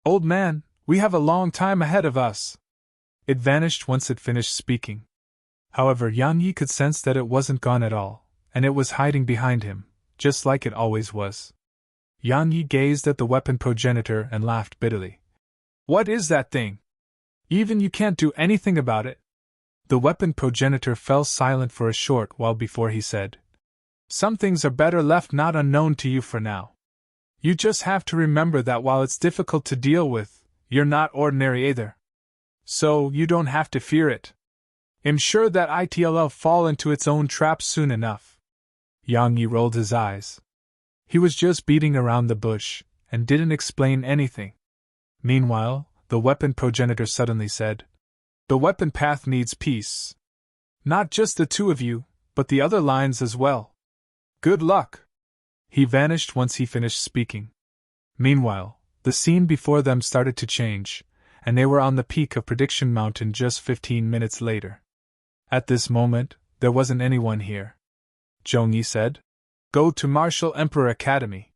Old man, we have a long time ahead of us. It vanished once it finished speaking. However, Yang Yi could sense that it wasn't gone at all, and it was hiding behind him, just like it always was. Yang Yi gazed at the weapon progenitor and laughed bitterly. What is that thing? Even you can't do anything about it? The weapon progenitor fell silent for a short while before he said, Some things are better left not unknown to you for now. You just have to remember that while it's difficult to deal with, you're not ordinary either. So, you don't have to fear it. I'm sure that it'll fall into its own trap soon enough. Yang Yi rolled his eyes. He was just beating around the bush, and didn't explain anything. Meanwhile, the weapon progenitor suddenly said, The weapon path needs peace. Not just the two of you, but the other lines as well. Good luck! He vanished once he finished speaking. Meanwhile, the scene before them started to change, and they were on the peak of Prediction Mountain just 15 minutes later. At this moment, there wasn't anyone here. Zhong Yi said, Go to Martial Emperor Academy.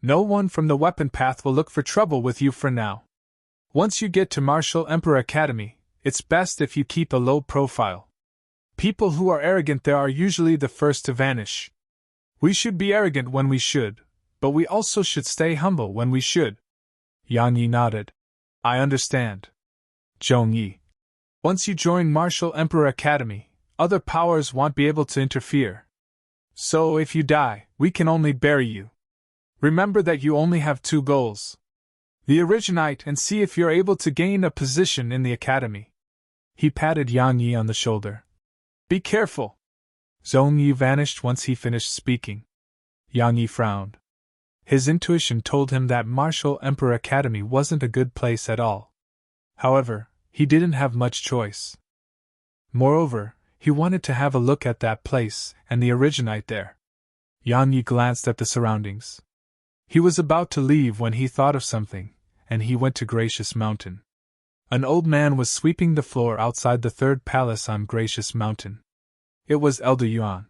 No one from the weapon path will look for trouble with you for now. Once you get to Martial Emperor Academy, it's best if you keep a low profile. People who are arrogant there are usually the first to vanish. We should be arrogant when we should, but we also should stay humble when we should. Yang Yi nodded. I understand. Zhong Yi. Once you join Martial Emperor Academy, other powers won't be able to interfere. So if you die, we can only bury you. Remember that you only have two goals. The originate and see if you're able to gain a position in the academy. He patted Yang Yi on the shoulder. Be careful. Zhong Yi vanished once he finished speaking. Yang Yi frowned. His intuition told him that Martial Emperor Academy wasn't a good place at all. However, he didn't have much choice. Moreover, he wanted to have a look at that place and the originate there. Yang Yi glanced at the surroundings. He was about to leave when he thought of something, and he went to Gracious Mountain. An old man was sweeping the floor outside the third palace on Gracious Mountain. It was Elder Yuan.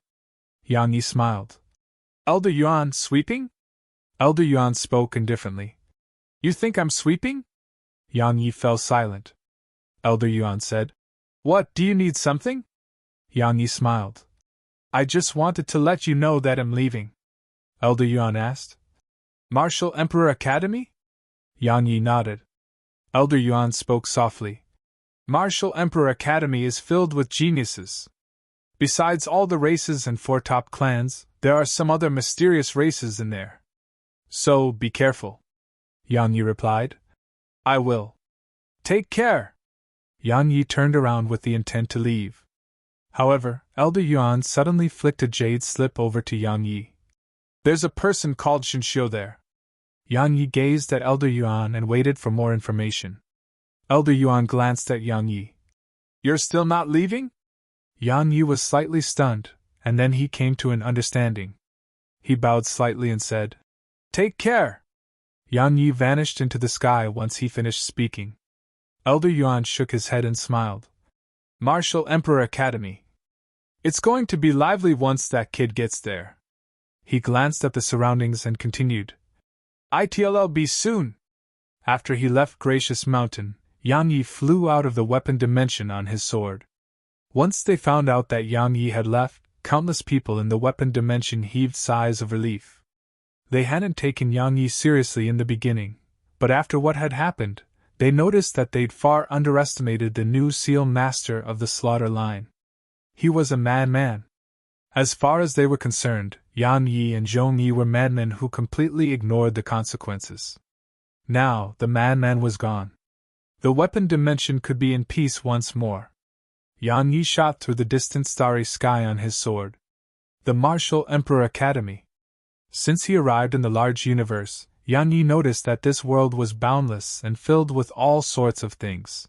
Yang Yi smiled. Elder Yuan sweeping? Elder Yuan spoke indifferently. You think I'm sweeping? Yang Yi fell silent. Elder Yuan said, What, do you need something? Yang Yi smiled. I just wanted to let you know that I'm leaving. Elder Yuan asked. Martial Emperor Academy? Yang Yi nodded. Elder Yuan spoke softly. Martial Emperor Academy is filled with geniuses. Besides all the races and four top clans, there are some other mysterious races in there. So, be careful. Yang Yi replied. I will. Take care. Yang Yi turned around with the intent to leave. However, Elder Yuan suddenly flicked a jade slip over to Yang Yi. There's a person called Shinshio there. Yang Yi gazed at Elder Yuan and waited for more information. Elder Yuan glanced at Yang Yi. You're still not leaving? Yang Yi was slightly stunned, and then he came to an understanding. He bowed slightly and said, Take care! Yang Yi vanished into the sky once he finished speaking. Elder Yuan shook his head and smiled. Martial Emperor Academy. It's going to be lively once that kid gets there. He glanced at the surroundings and continued. It'll be soon. After he left Gracious Mountain, Yang Yi flew out of the weapon dimension on his sword. Once they found out that Yang Yi had left, countless people in the weapon dimension heaved sighs of relief. They hadn't taken Yang Yi seriously in the beginning, but after what had happened, they noticed that they'd far underestimated the new seal master of the slaughter line. He was a madman. As far as they were concerned, Yang Yi and Zhong Yi were madmen who completely ignored the consequences. Now, the madman was gone. The weapon dimension could be in peace once more. Yang Yi shot through the distant starry sky on his sword. The Martial Emperor Academy. Since he arrived in the large universe, Yang Yi noticed that this world was boundless and filled with all sorts of things.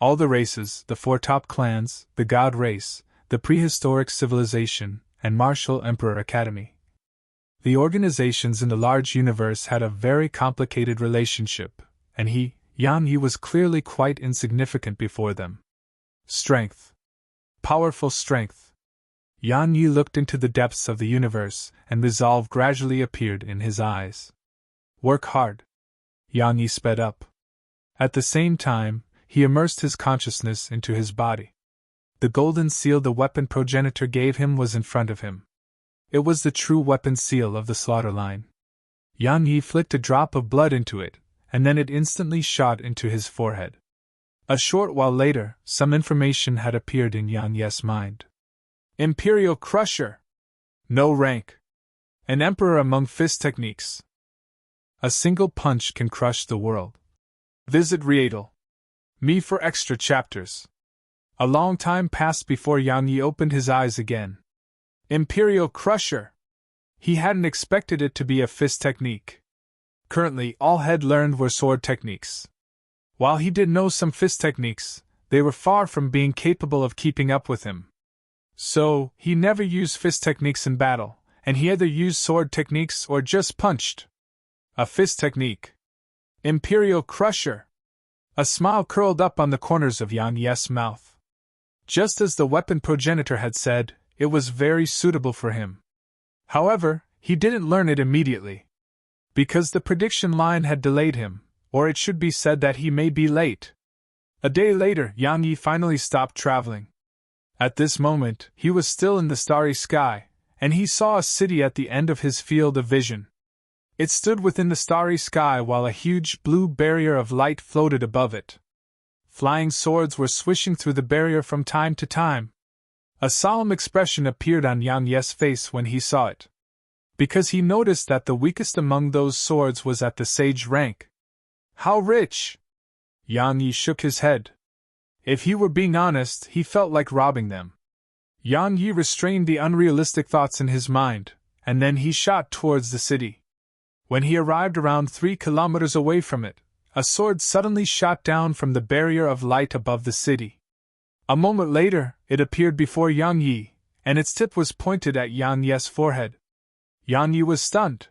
All the races, the four top clans, the god race, the prehistoric civilization, and Martial Emperor Academy. The organizations in the large universe had a very complicated relationship, and he, Yang Yi, was clearly quite insignificant before them. Strength. Powerful strength. Yang Yi looked into the depths of the universe, and resolve gradually appeared in his eyes. Work hard. Yang Yi sped up. At the same time, he immersed his consciousness into his body. The golden seal the weapon progenitor gave him was in front of him. It was the true weapon seal of the slaughter line. Yang Yi flicked a drop of blood into it, and then it instantly shot into his forehead. A short while later, some information had appeared in Yang Yi's mind. Imperial Crusher. No rank. An emperor among fist techniques. A single punch can crush the world. Visit Rietel. Me for extra chapters. A long time passed before Yang Yi opened his eyes again. Imperial Crusher. He hadn't expected it to be a fist technique. Currently, all had learned were sword techniques. While he did know some fist techniques, they were far from being capable of keeping up with him. So, he never used fist techniques in battle, and he either used sword techniques or just punched. A fist technique. Imperial Crusher. A smile curled up on the corners of Yang Yi's mouth. Just as the weapon progenitor had said, it was very suitable for him. However, he didn't learn it immediately. Because the prediction line had delayed him, or it should be said that he may be late. A day later, Yang Yi finally stopped traveling. At this moment, he was still in the starry sky, and he saw a city at the end of his field of vision. It stood within the starry sky while a huge blue barrier of light floated above it. Flying swords were swishing through the barrier from time to time. A solemn expression appeared on Yang Yi's face when he saw it. Because he noticed that the weakest among those swords was at the sage rank. How rich! Yang Yi shook his head. If he were being honest, he felt like robbing them. Yang Yi restrained the unrealistic thoughts in his mind, and then he shot towards the city. When he arrived around 3 kilometers away from it, a sword suddenly shot down from the barrier of light above the city. A moment later, it appeared before Yang Yi, and its tip was pointed at Yang Yi's forehead. Yang Yi was stunned.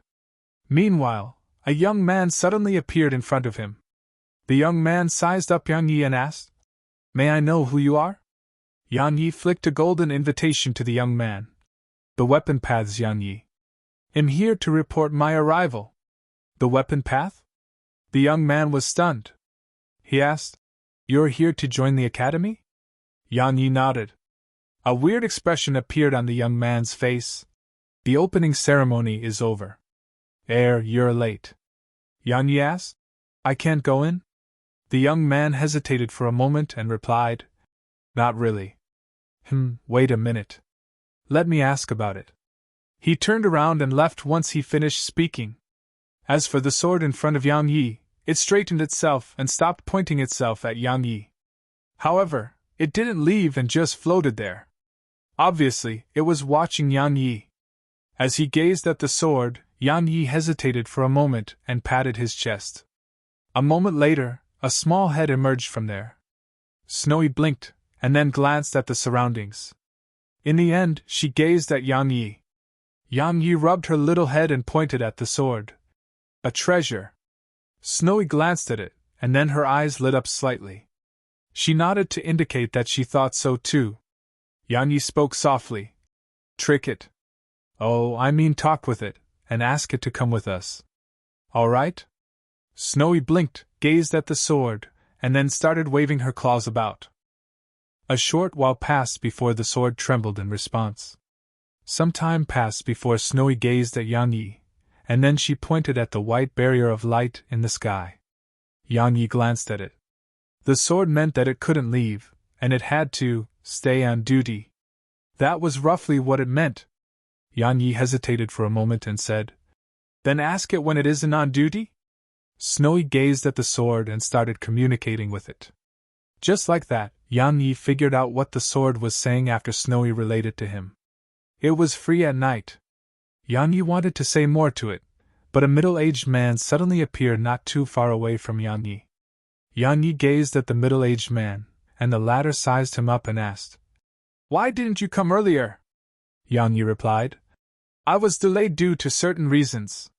Meanwhile, a young man suddenly appeared in front of him. The young man sized up Yang Yi and asked, "May I know who you are?" Yang Yi flicked a golden invitation to the young man. "The weapon paths, Yang Yi. I'm here to report my arrival." "The weapon path?" The young man was stunned. He asked, "You're here to join the academy?" Yang Yi nodded. A weird expression appeared on the young man's face. "The opening ceremony is over." You're late." Yang Yi asked. "I can't go in?" The young man hesitated for a moment and replied, "Not really." Wait a minute. Let me ask about it." He turned around and left once he finished speaking. As for the sword in front of Yang Yi, it straightened itself and stopped pointing itself at Yang Yi. However, it didn't leave and just floated there. Obviously, it was watching Yang Yi. As he gazed at the sword, Yang Yi hesitated for a moment and patted his chest. A moment later, a small head emerged from there. Snowy blinked, and then glanced at the surroundings. In the end, she gazed at Yang Yi. Yang Yi rubbed her little head and pointed at the sword. "A treasure." Snowy glanced at it, and then her eyes lit up slightly. She nodded to indicate that she thought so too. Yang Yi spoke softly. "Trick it." "Oh, I mean talk with it, and ask it to come with us." "All right?" Snowy blinked, gazed at the sword, and then started waving her claws about. A short while passed before the sword trembled in response. Some time passed before Snowy gazed at Yang Yi, and then she pointed at the white barrier of light in the sky. Yang Yi glanced at it. The sword meant that it couldn't leave, and it had to stay on duty. That was roughly what it meant. Yang Yi hesitated for a moment and said, "Then ask it when it isn't on duty?" Snowy gazed at the sword and started communicating with it. Just like that, Yang Yi figured out what the sword was saying after Snowy related to him. It was free at night. Yang Yi wanted to say more to it, but a middle-aged man suddenly appeared not too far away from Yang Yi. Yang Yi gazed at the middle-aged man, and the latter sized him up and asked, "Why didn't you come earlier?" Yang Yi replied, "I was delayed due to certain reasons."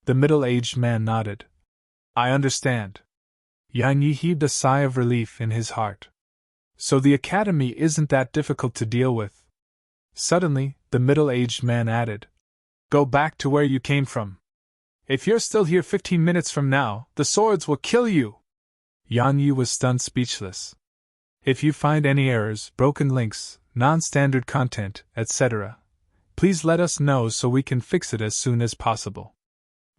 The middle-aged man nodded. "I understand." Yang Yi heaved a sigh of relief in his heart. So the academy isn't that difficult to deal with. Suddenly, the middle-aged man added, "Go back to where you came from. If you're still here 15 minutes from now, the swords will kill you." Yan Yi was stunned speechless. If you find any errors, broken links, non-standard content, etc., please let us know so we can fix it as soon as possible.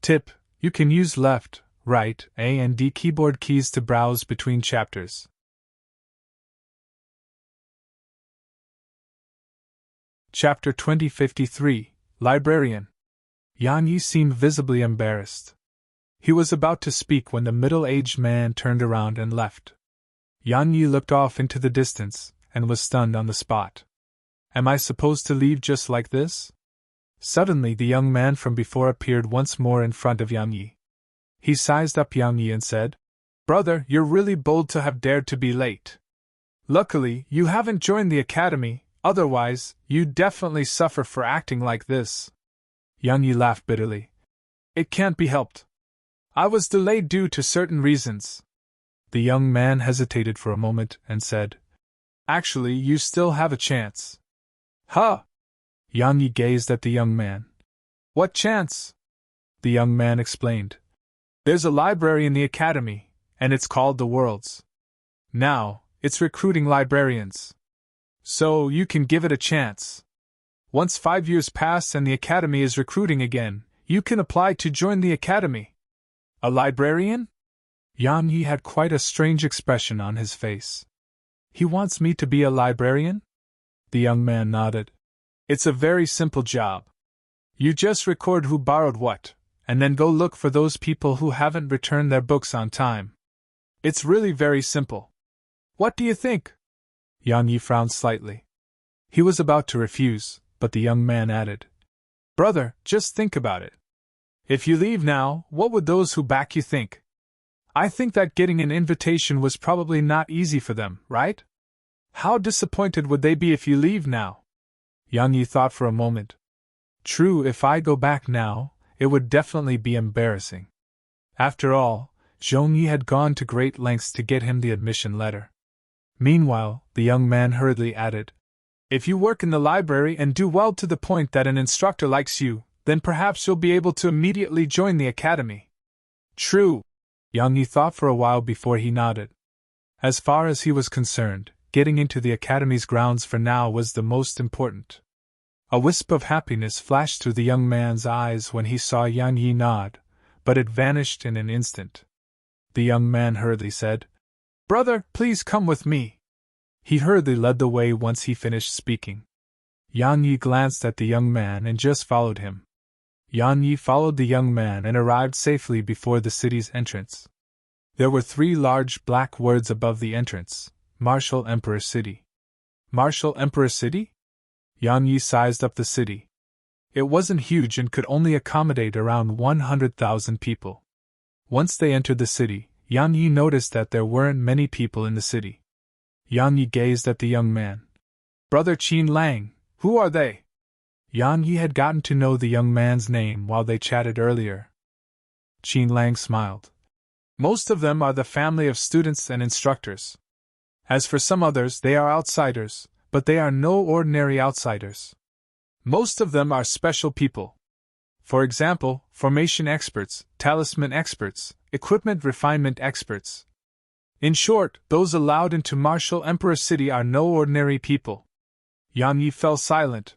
Tip: you can use left, right, A and D keyboard keys to browse between chapters. Chapter 2053, Librarian. Yan Yi seemed visibly embarrassed. He was about to speak when the middle-aged man turned around and left. Yan Yi looked off into the distance, and was stunned on the spot. Am I supposed to leave just like this? Suddenly the young man from before appeared once more in front of Yan Yi. He sized up Yan Yi and said, "Brother, you're really bold to have dared to be late. Luckily, you haven't joined the academy, otherwise, you'd definitely suffer for acting like this." Yan Yi laughed bitterly. "It can't be helped. I was delayed due to certain reasons." The young man hesitated for a moment and said, "Actually, you still have a chance." "Huh?" Yan Yi gazed at the young man. "What chance?" The young man explained. "There's a library in the academy, and it's called the Worlds. Now, it's recruiting librarians. So, you can give it a chance. Once 5 years pass and the academy is recruiting again, you can apply to join the academy." "A librarian?" Yan Yi had quite a strange expression on his face. "He wants me to be a librarian?" The young man nodded. "It's a very simple job. You just record who borrowed what, and then go look for those people who haven't returned their books on time. It's really very simple. What do you think?" Yan Yi frowned slightly. He was about to refuse, but the young man added, "Brother, just think about it. If you leave now, what would those who back you think? I think that getting an invitation was probably not easy for them, right? How disappointed would they be if you leave now?" Yan Yi thought for a moment. "True, if I go back now, it would definitely be embarrassing." After all, Zhong Yi had gone to great lengths to get him the admission letter. Meanwhile, the young man hurriedly added, "If you work in the library and do well to the point that an instructor likes you, then perhaps you'll be able to immediately join the academy." "True." Yang Yi thought for a while before he nodded. As far as he was concerned, getting into the academy's grounds for now was the most important. A wisp of happiness flashed through the young man's eyes when he saw Yang Yi nod, but it vanished in an instant. The young man hurriedly said, "Brother, please come with me." He hurriedly led the way once he finished speaking. Yang Yi glanced at the young man and just followed him. Yan Yi followed the young man and arrived safely before the city's entrance. There were 3 large black words above the entrance: Martial Emperor City. Martial Emperor City? Yan Yi sized up the city. It wasn't huge and could only accommodate around 100,000 people. Once they entered the city, Yan Yi noticed that there weren't many people in the city. Yan Yi gazed at the young man. "Brother Qin Lang, who are they?" Yan Yi had gotten to know the young man's name while they chatted earlier. Qin Lang smiled. "Most of them are the family of students and instructors. As for some others, they are outsiders, but they are no ordinary outsiders. Most of them are special people. For example, formation experts, talisman experts, equipment refinement experts. In short, those allowed into Martial Emperor City are no ordinary people." Yan Yi fell silent.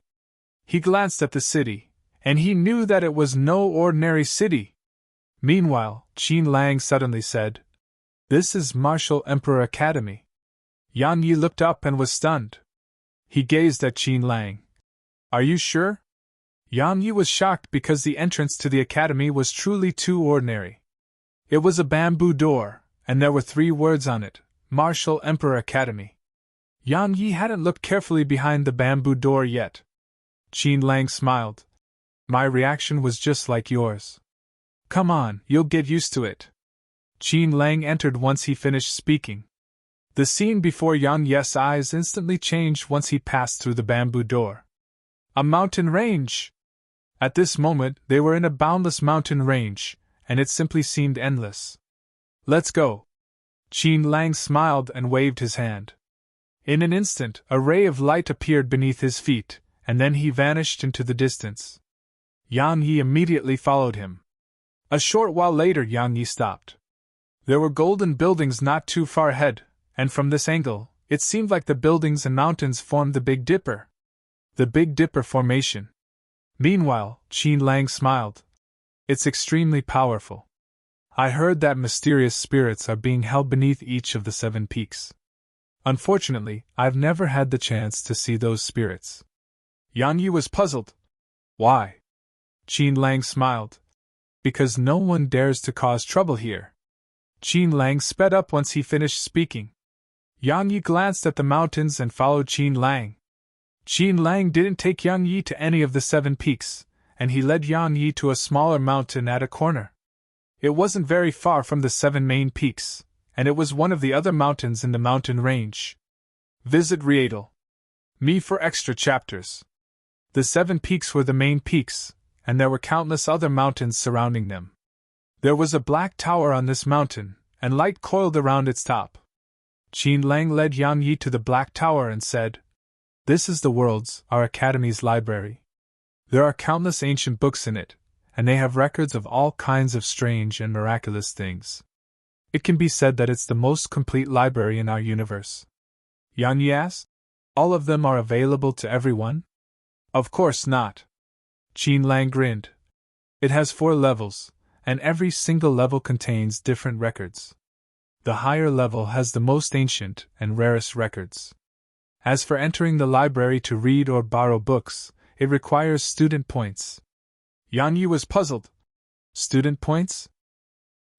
He glanced at the city, and he knew that it was no ordinary city. Meanwhile, Qin Lang suddenly said, "This is Martial Emperor Academy." Yan Yi looked up and was stunned. He gazed at Qin Lang. "Are you sure?" Yan Yi was shocked because the entrance to the academy was truly too ordinary. It was a bamboo door, and there were 3 words on it: Martial Emperor Academy. Yan Yi hadn't looked carefully behind the bamboo door yet. Qin Lang smiled. "My reaction was just like yours. Come on, you'll get used to it." Qin Lang entered once he finished speaking. The scene before Yan Yi's eyes instantly changed once he passed through the bamboo door. A mountain range! At this moment, they were in a boundless mountain range, and it simply seemed endless. "Let's go." Qin Lang smiled and waved his hand. In an instant, a ray of light appeared beneath his feet, and then he vanished into the distance. Yan Yi immediately followed him. A short while later, Yan Yi stopped. There were golden buildings not too far ahead, and from this angle, it seemed like the buildings and mountains formed the Big Dipper. The Big Dipper formation. Meanwhile, Qin Lang smiled. It's extremely powerful. I heard that mysterious spirits are being held beneath each of the 7 peaks. Unfortunately, I've never had the chance to see those spirits. Yan Yi was puzzled. Why? Qin Lang smiled. Because no one dares to cause trouble here. Qin Lang sped up once he finished speaking. Yan Yi glanced at the mountains and followed Qin Lang. Qin Lang didn't take Yan Yi to any of the 7 peaks, and he led Yan Yi to a smaller mountain at a corner. It wasn't very far from the 7 main peaks, and it was one of the other mountains in the mountain range. Visit Rietal. Me for extra chapters. The 7 peaks were the main peaks, and there were countless other mountains surrounding them. There was a black tower on this mountain, and light coiled around its top. Qin Lang led Yan Yi to the black tower and said, "This is the world's, our academy's library. There are countless ancient books in it, and they have records of all kinds of strange and miraculous things. It can be said that it's the most complete library in our universe." Yan Yi asked, "All of them are available to everyone?" "Of course not." Qin Lang grinned. "It has 4 levels, and every single level contains different records. The higher level has the most ancient and rarest records. As for entering the library to read or borrow books, it requires student points." Yan Yi was puzzled. Student points?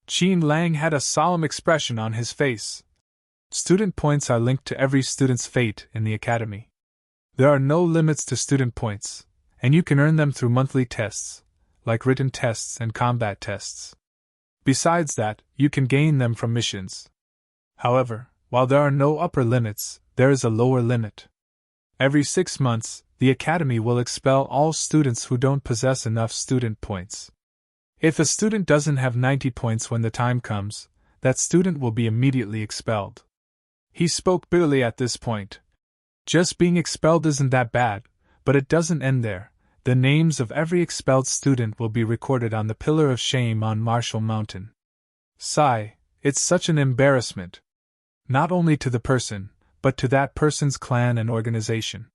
Qin Lang had a solemn expression on his face. Student points are linked to every student's fate in the academy. There are no limits to student points, and you can earn them through monthly tests, like written tests and combat tests. Besides that, you can gain them from missions. However, while there are no upper limits, there is a lower limit. Every 6 months, the academy will expel all students who don't possess enough student points. If a student doesn't have 90 points when the time comes, that student will be immediately expelled. He spoke bitterly at this point. Just being expelled isn't that bad, but it doesn't end there. The names of every expelled student will be recorded on the Pillar of Shame on Marshall Mountain. Sigh, it's such an embarrassment. Not only to the person, but to that person's clan and organization.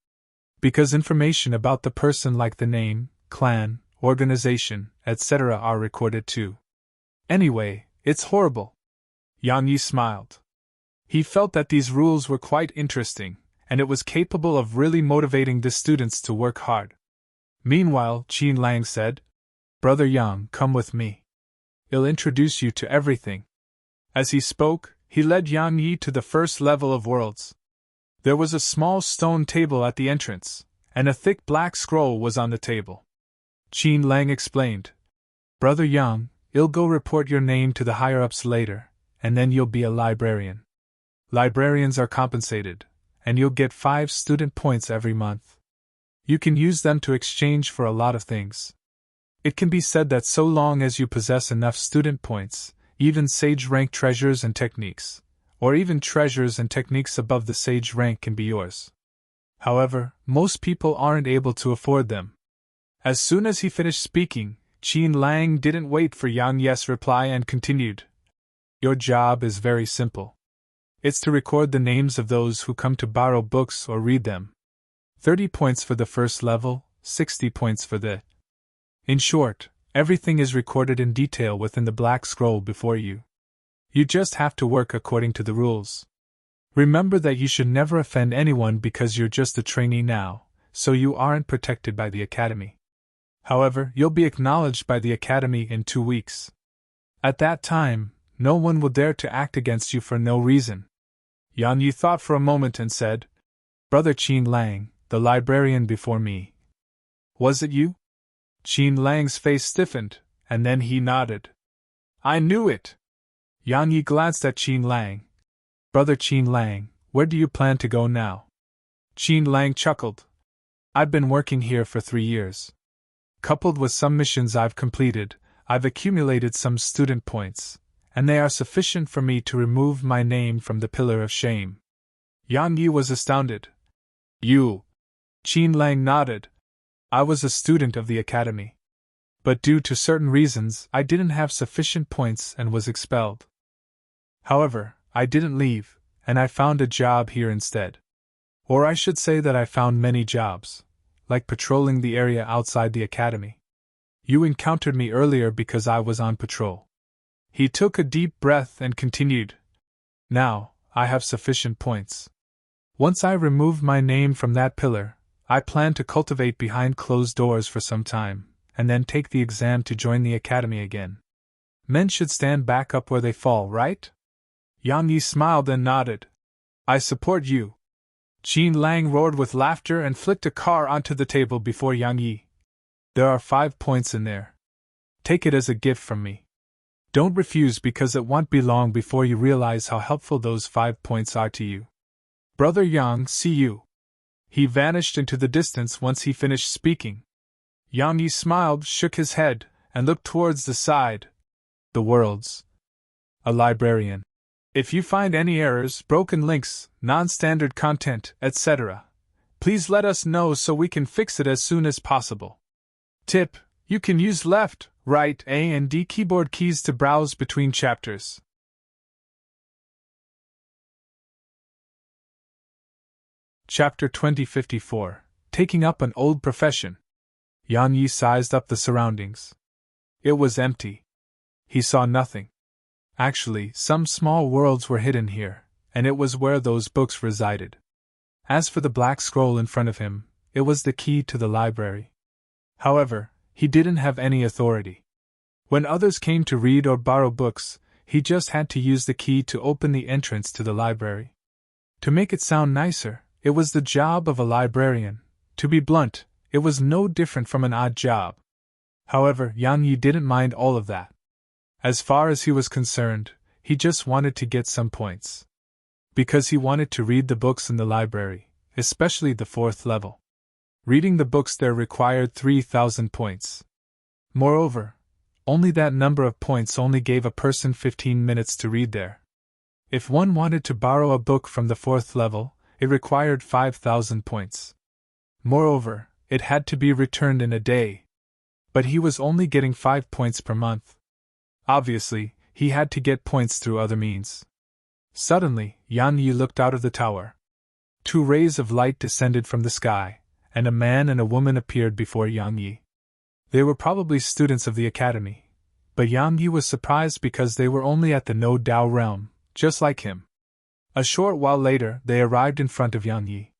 Because information about the person like the name, clan, organization, etc. are recorded too. Anyway, it's horrible. Yan Yi smiled. He felt that these rules were quite interesting, and it was capable of really motivating the students to work hard. Meanwhile, Qin Lang said, "Brother Yang, come with me. I'll introduce you to everything." As he spoke, he led Yan Yi to the first level of worlds. There was a small stone table at the entrance, and a thick black scroll was on the table. Qin Lang explained, "Brother Yang, I'll go report your name to the higher-ups later, and then you'll be a librarian. Librarians are compensated, and you'll get 5 student points every month. You can use them to exchange for a lot of things. It can be said that so long as you possess enough student points, even sage rank treasures and techniques, or even treasures and techniques above the sage rank can be yours. However, most people aren't able to afford them." As soon as he finished speaking, Qin Lang didn't wait for Yang Yi's reply and continued, "Your job is very simple. It's to record the names of those who come to borrow books or read them. 30 points for the first level, 60 points for the... In short, everything is recorded in detail within the black scroll before you. You just have to work according to the rules. Remember that you should never offend anyone because you're just a trainee now, so you aren't protected by the academy. However, you'll be acknowledged by the academy in 2 weeks. At that time, no one will dare to act against you for no reason." Yan Yi thought for a moment and said, "Brother Qin Lang, the librarian before me. Was it you?" Qin Lang's face stiffened, and then he nodded. "I knew it!" Yan Yi glanced at Qin Lang. "Brother Qin Lang, where do you plan to go now?" Qin Lang chuckled. "I've been working here for 3 years. Coupled with some missions I've completed, I've accumulated some student points, and they are sufficient for me to remove my name from the Pillar of Shame." Yan Yi was astounded. "You?" Qin Lang nodded. "I was a student of the academy. But due to certain reasons, I didn't have sufficient points and was expelled. However, I didn't leave, and I found a job here instead. Or I should say that I found many jobs, like patrolling the area outside the academy. You encountered me earlier because I was on patrol." He took a deep breath and continued, "Now, I have sufficient points. Once I remove my name from that pillar, I plan to cultivate behind closed doors for some time, and then take the exam to join the academy again. Men should stand back up where they fall, right?" Yang Yi smiled and nodded. "I support you." Qin Lang roared with laughter and flicked a card onto the table before Yang Yi. "There are 5 points in there. Take it as a gift from me. Don't refuse because it won't be long before you realize how helpful those 5 points are to you. Brother Yang, see you." He vanished into the distance once he finished speaking. Yang Yi smiled, shook his head, and looked towards the side. "The world's a librarian. If you find any errors, broken links, non-standard content, etc., please let us know so we can fix it as soon as possible. Tip: you can use left, right, A and D keyboard keys to browse between chapters." Chapter 2054 Taking Up an Old Profession. Yang Yi sized up the surroundings. It was empty. He saw nothing. Actually, some small worlds were hidden here, and it was where those books resided. As for the black scroll in front of him, it was the key to the library. However, he didn't have any authority. When others came to read or borrow books, he just had to use the key to open the entrance to the library. To make it sound nicer, it was the job of a librarian. To be blunt, it was no different from an odd job. However, Yang Yi didn't mind all of that. As far as he was concerned, he just wanted to get some points. Because he wanted to read the books in the library, especially the 4th level. Reading the books there required 3,000 points. Moreover, only that number of points only gave a person 15 minutes to read there. If one wanted to borrow a book from the 4th level, it required 5,000 points. Moreover, it had to be returned in a day. But he was only getting 5 points per month. Obviously, he had to get points through other means. Suddenly, Yang Yi looked out of the tower. 2 rays of light descended from the sky, and a man and a woman appeared before Yang Yi. They were probably students of the academy, but Yang Yi was surprised because they were only at the No Dao realm, just like him. A short while later, they arrived in front of Yang Yi.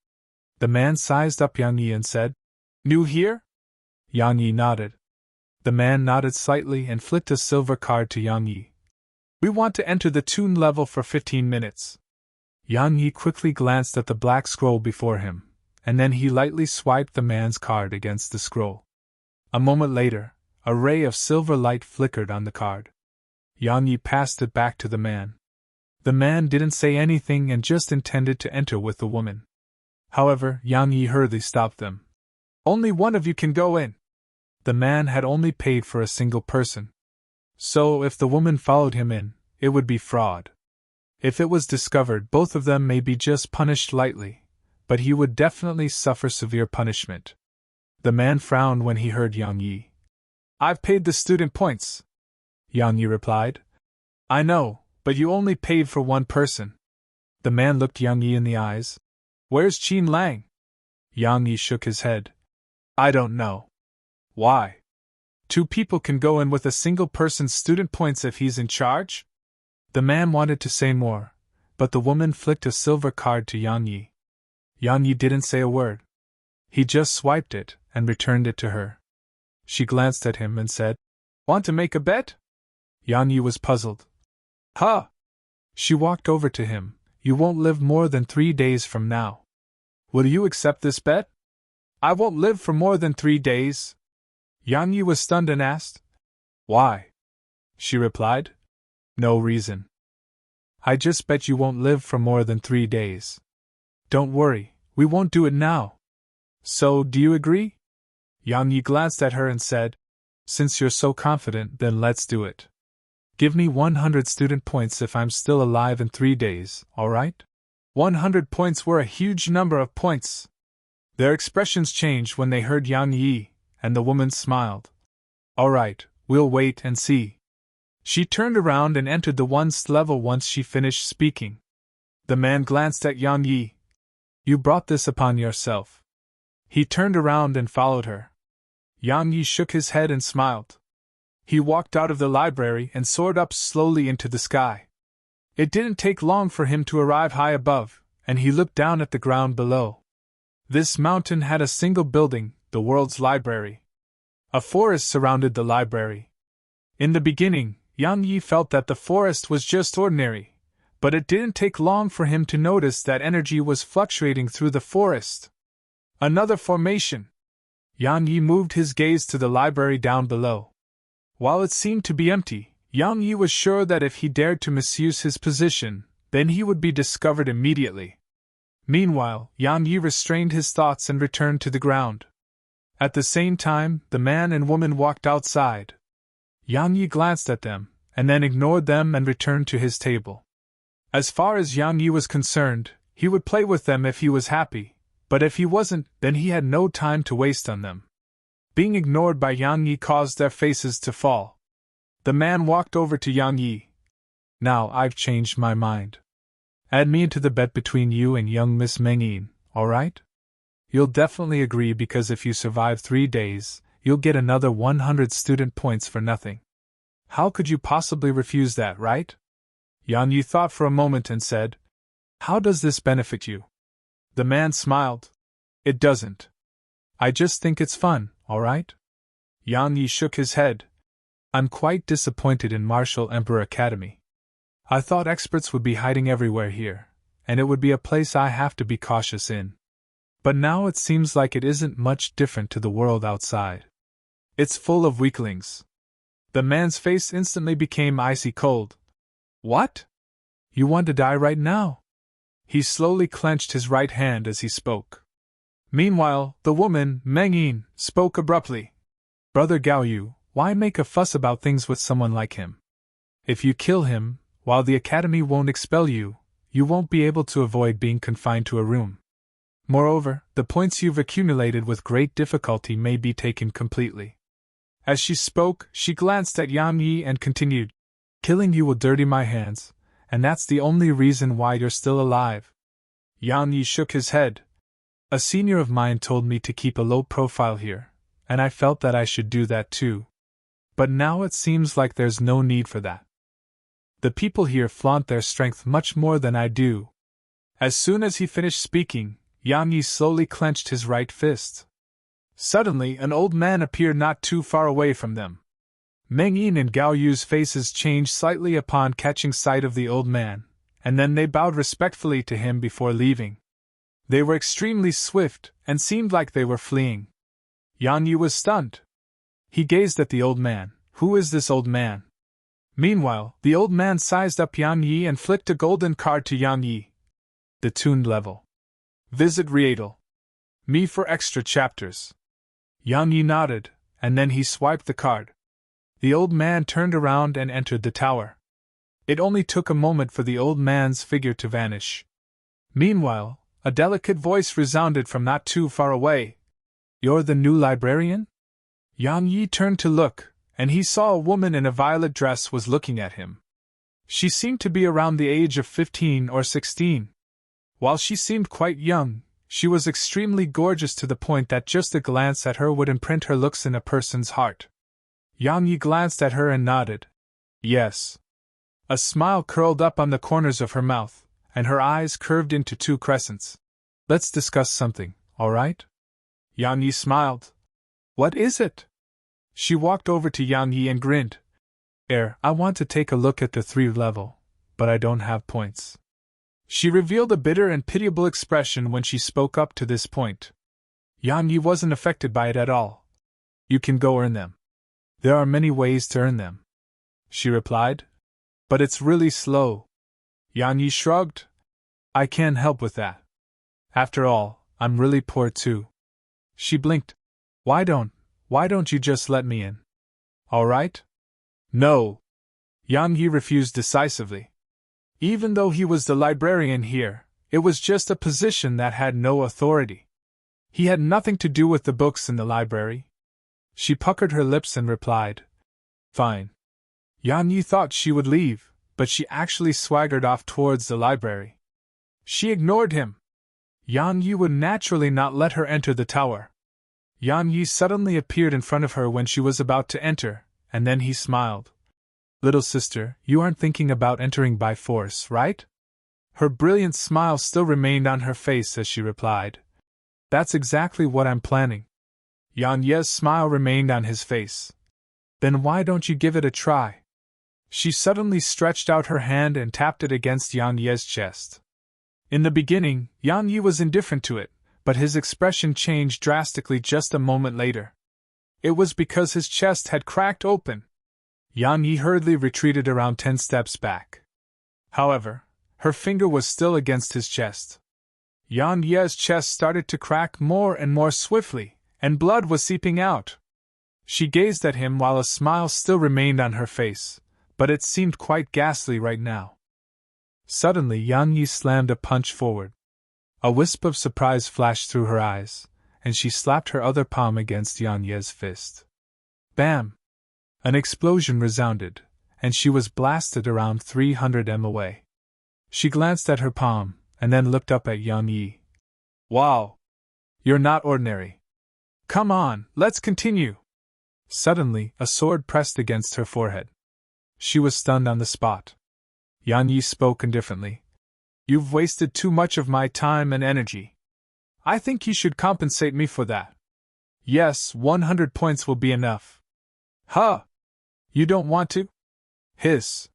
The man sized up Yang Yi and said, "New here?" Yang Yi nodded. The man nodded slightly and flicked a silver card to Yang Yi. "We want to enter the tune level for 15 minutes. Yang Yi quickly glanced at the black scroll before him, and then he lightly swiped the man's card against the scroll. A moment later, a ray of silver light flickered on the card. Yang Yi passed it back to the man. The man didn't say anything and just intended to enter with the woman. However, Yang Yi hurriedly stopped them. "Only one of you can go in." The man had only paid for a single person. So, if the woman followed him in, it would be fraud. If it was discovered, both of them may be just punished lightly, but he would definitely suffer severe punishment. The man frowned when he heard Yang Yi. "I've paid the student points," Yang Yi replied. "I know, but you only paid for one person." The man looked Yang Yi in the eyes. "Where's Qin Lang?" Yang Yi shook his head. "I don't know." "Why? 2 people can go in with a single person's student points if he's in charge?" The man wanted to say more, but the woman flicked a silver card to Yang Yi. Yang Yi didn't say a word. He just swiped it and returned it to her. She glanced at him and said, "Want to make a bet?" Yang Yi was puzzled. "Huh!" She walked over to him. "You won't live more than 3 days from now. Will you accept this bet?" "I won't live for more than 3 days." Yang Yi was stunned and asked, "Why?" She replied, "No reason. I just bet you won't live for more than 3 days. Don't worry, we won't do it now. So, do you agree?" Yang Yi glanced at her and said, "Since you're so confident, then let's do it. Give me 100 student points if I'm still alive in 3 days, alright?" 100 points were a huge number of points. Their expressions changed when they heard Yang Yi, and the woman smiled. "Alright, we'll wait and see." She turned around and entered the 1st level once she finished speaking. The man glanced at Yang Yi. You brought this upon yourself. He turned around and followed her. Yang Yi shook his head and smiled. He walked out of the library and soared up slowly into the sky. It didn't take long for him to arrive high above, and he looked down at the ground below. This mountain had a single building, the world's library. A forest surrounded the library. In the beginning, Yang Yi felt that the forest was just ordinary, but it didn't take long for him to notice that energy was fluctuating through the forest. Another formation! Yang Yi moved his gaze to the library down below. While it seemed to be empty, Yang Yi was sure that if he dared to misuse his position, then he would be discovered immediately. Meanwhile, Yang Yi restrained his thoughts and returned to the ground. At the same time, the man and woman walked outside. Yang Yi glanced at them, and then ignored them and returned to his table. As far as Yang Yi was concerned, he would play with them if he was happy, but if he wasn't, then he had no time to waste on them. Being ignored by Yang Yi caused their faces to fall. The man walked over to Yang Yi. Now I've changed my mind. Add me into the bet between you and young Miss Meng Yin, alright? You'll definitely agree because if you survive 3 days, you'll get another 100 student points for nothing. How could you possibly refuse that, right? Yang Yi thought for a moment and said, How does this benefit you? The man smiled. It doesn't. I just think it's fun, alright? Yang Yi shook his head. I'm quite disappointed in Martial Emperor Academy. I thought experts would be hiding everywhere here, and it would be a place I have to be cautious in. But now it seems like it isn't much different to the world outside. It's full of weaklings. The man's face instantly became icy cold. What? You want to die right now? He slowly clenched his right hand as he spoke. Meanwhile, the woman, Meng Yin, spoke abruptly. Brother Gao Yu, why make a fuss about things with someone like him? If you kill him, while the academy won't expel you, you won't be able to avoid being confined to a room. Moreover, the points you've accumulated with great difficulty may be taken completely. As she spoke, she glanced at Yang Yi and continued, Killing you will dirty my hands, and that's the only reason why you're still alive. Yang Yi shook his head. A senior of mine told me to keep a low profile here, and I felt that I should do that too. But now it seems like there's no need for that. The people here flaunt their strength much more than I do. As soon as he finished speaking, Yang Yi slowly clenched his right fist. Suddenly, an old man appeared not too far away from them. Meng Yin and Gao Yu's faces changed slightly upon catching sight of the old man, and then they bowed respectfully to him before leaving. They were extremely swift, and seemed like they were fleeing. Yang Yi was stunned. He gazed at the old man. Who is this old man? Meanwhile, the old man sized up Yang Yi and flicked a golden card to Yang Yi. The tuned level. Visit Rietal. Me for extra chapters. Yang Yi nodded, and then he swiped the card. The old man turned around and entered the tower. It only took a moment for the old man's figure to vanish. Meanwhile, a delicate voice resounded from not too far away. You're the new librarian? Yang Yi turned to look, and he saw a woman in a violet dress was looking at him. She seemed to be around the age of 15 or 16. While she seemed quite young, she was extremely gorgeous to the point that just a glance at her would imprint her looks in a person's heart. Yang Yi glanced at her and nodded. Yes. A smile curled up on the corners of her mouth, and her eyes curved into 2 crescents. Let's discuss something, all right? Yang Yi smiled. What is it? She walked over to Yang Yi and grinned. I want to take a look at the 3 level, but I don't have points. She revealed a bitter and pitiable expression when she spoke up to this point. Yang Yi wasn't affected by it at all. You can go earn them. There are many ways to earn them, she replied. But it's really slow. Yang Yi shrugged. I can't help with that. After all, I'm really poor too. She blinked. Why don't you just let me in? All right? No. Yang Yi refused decisively. Even though he was the librarian here, it was just a position that had no authority. He had nothing to do with the books in the library. She puckered her lips and replied, Fine. Yan Yi thought she would leave, but she actually swaggered off towards the library. She ignored him. Yan Yi would naturally not let her enter the tower. Yan Yi suddenly appeared in front of her when she was about to enter, and then he smiled. Little sister, you aren't thinking about entering by force, right? Her brilliant smile still remained on her face as she replied. That's exactly what I'm planning. Yan Ye's smile remained on his face. Then why don't you give it a try? She suddenly stretched out her hand and tapped it against Yan Ye's chest. In the beginning, Yan Yi was indifferent to it, but his expression changed drastically just a moment later. It was because his chest had cracked open. Yan Yi hurriedly retreated around 10 steps back. However, her finger was still against his chest. Yan Ye's chest started to crack more and more swiftly, and blood was seeping out. She gazed at him while a smile still remained on her face, but it seemed quite ghastly right now. Suddenly Yan Yi slammed a punch forward. A wisp of surprise flashed through her eyes, and she slapped her other palm against Yan Ye's fist. Bam! An explosion resounded, and she was blasted around 300 m away. She glanced at her palm, and then looked up at Yan Yi. Wow! You're not ordinary. Come on, let's continue! Suddenly, a sword pressed against her forehead. She was stunned on the spot. Yan Yi spoke indifferently. You've wasted too much of my time and energy. I think you should compensate me for that. Yes, 100 points will be enough. Huh! You don't want to? Hiss!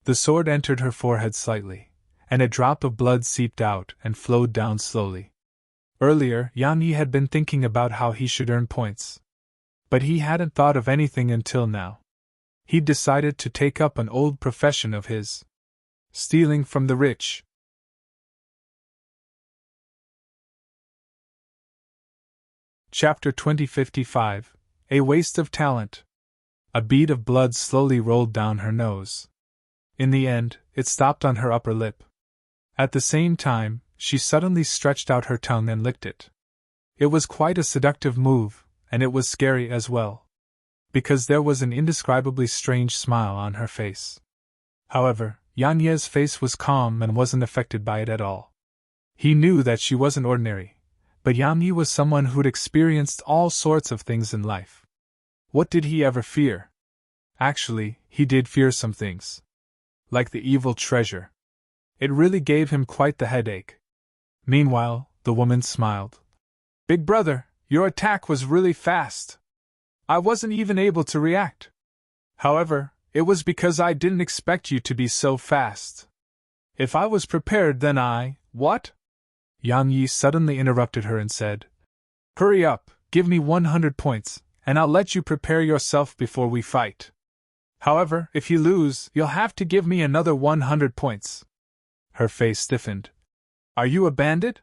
The sword entered her forehead slightly, and a drop of blood seeped out and flowed down slowly. Earlier, Yan Yi had been thinking about how he should earn points. But he hadn't thought of anything until now. He'd decided to take up an old profession of his: stealing from the rich. Chapter 2055. A Waste of Talent. A bead of blood slowly rolled down her nose. In the end, it stopped on her upper lip. At the same time, she suddenly stretched out her tongue and licked it. It was quite a seductive move, and it was scary as well, because there was an indescribably strange smile on her face. However, Yan Ye's face was calm and wasn't affected by it at all. He knew that she wasn't ordinary, but Yan Yi was someone who'd experienced all sorts of things in life. What did he ever fear? Actually, he did fear some things. Like the evil treasure. It really gave him quite the headache. Meanwhile, the woman smiled. Big brother, your attack was really fast. I wasn't even able to react. However, it was because I didn't expect you to be so fast. If I was prepared, then What? Yan Yi suddenly interrupted her and said, Hurry up, give me 100 points, and I'll let you prepare yourself before we fight. However, if you lose, you'll have to give me another 100 points. Her face stiffened. Are you a bandit?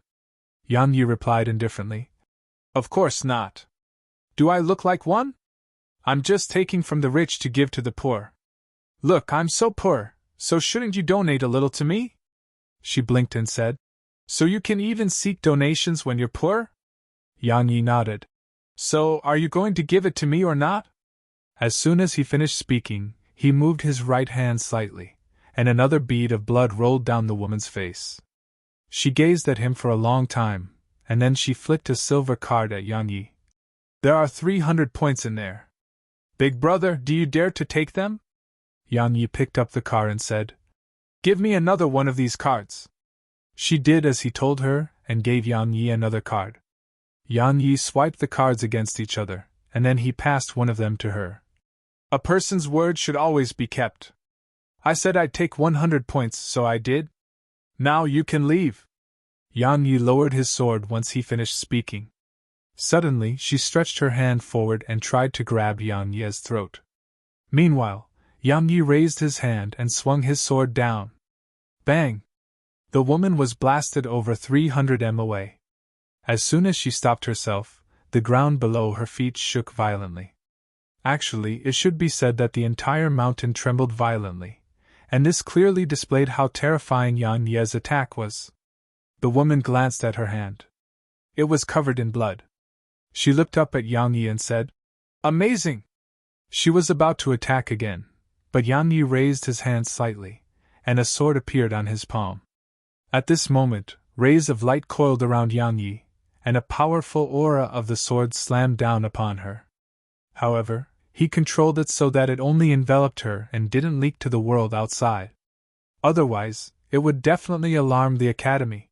Yan Yi replied indifferently. Of course not. Do I look like one? I'm just taking from the rich to give to the poor. Look, I'm so poor, so shouldn't you donate a little to me? She blinked and said, So you can even seek donations when you're poor? Yan Yi nodded. So, are you going to give it to me or not? As soon as he finished speaking, he moved his right hand slightly, and another bead of blood rolled down the woman's face. She gazed at him for a long time, and then she flicked a silver card at Yan Yi. There are 300 points in there. Big brother, do you dare to take them? Yan Yi picked up the card and said, Give me another one of these cards. She did as he told her, and gave Yan Yi another card. Yan Yi swiped the cards against each other, and then he passed one of them to her. A person's word should always be kept. I said I'd take 100 points, so I did. Now you can leave. Yan Yi lowered his sword once he finished speaking. Suddenly, she stretched her hand forward and tried to grab Yan Yi's throat. Meanwhile, Yan Yi raised his hand and swung his sword down. Bang! The woman was blasted over 300 m away. As soon as she stopped herself, the ground below her feet shook violently. Actually, it should be said that the entire mountain trembled violently, and this clearly displayed how terrifying Yan Yi's attack was. The woman glanced at her hand. It was covered in blood. She looked up at Yan Yi and said, Amazing! She was about to attack again, but Yan Yi raised his hand slightly, and a sword appeared on his palm. At this moment, rays of light coiled around Yan Yi, and a powerful aura of the sword slammed down upon her. However, he controlled it so that it only enveloped her and didn't leak to the world outside. Otherwise, it would definitely alarm the academy.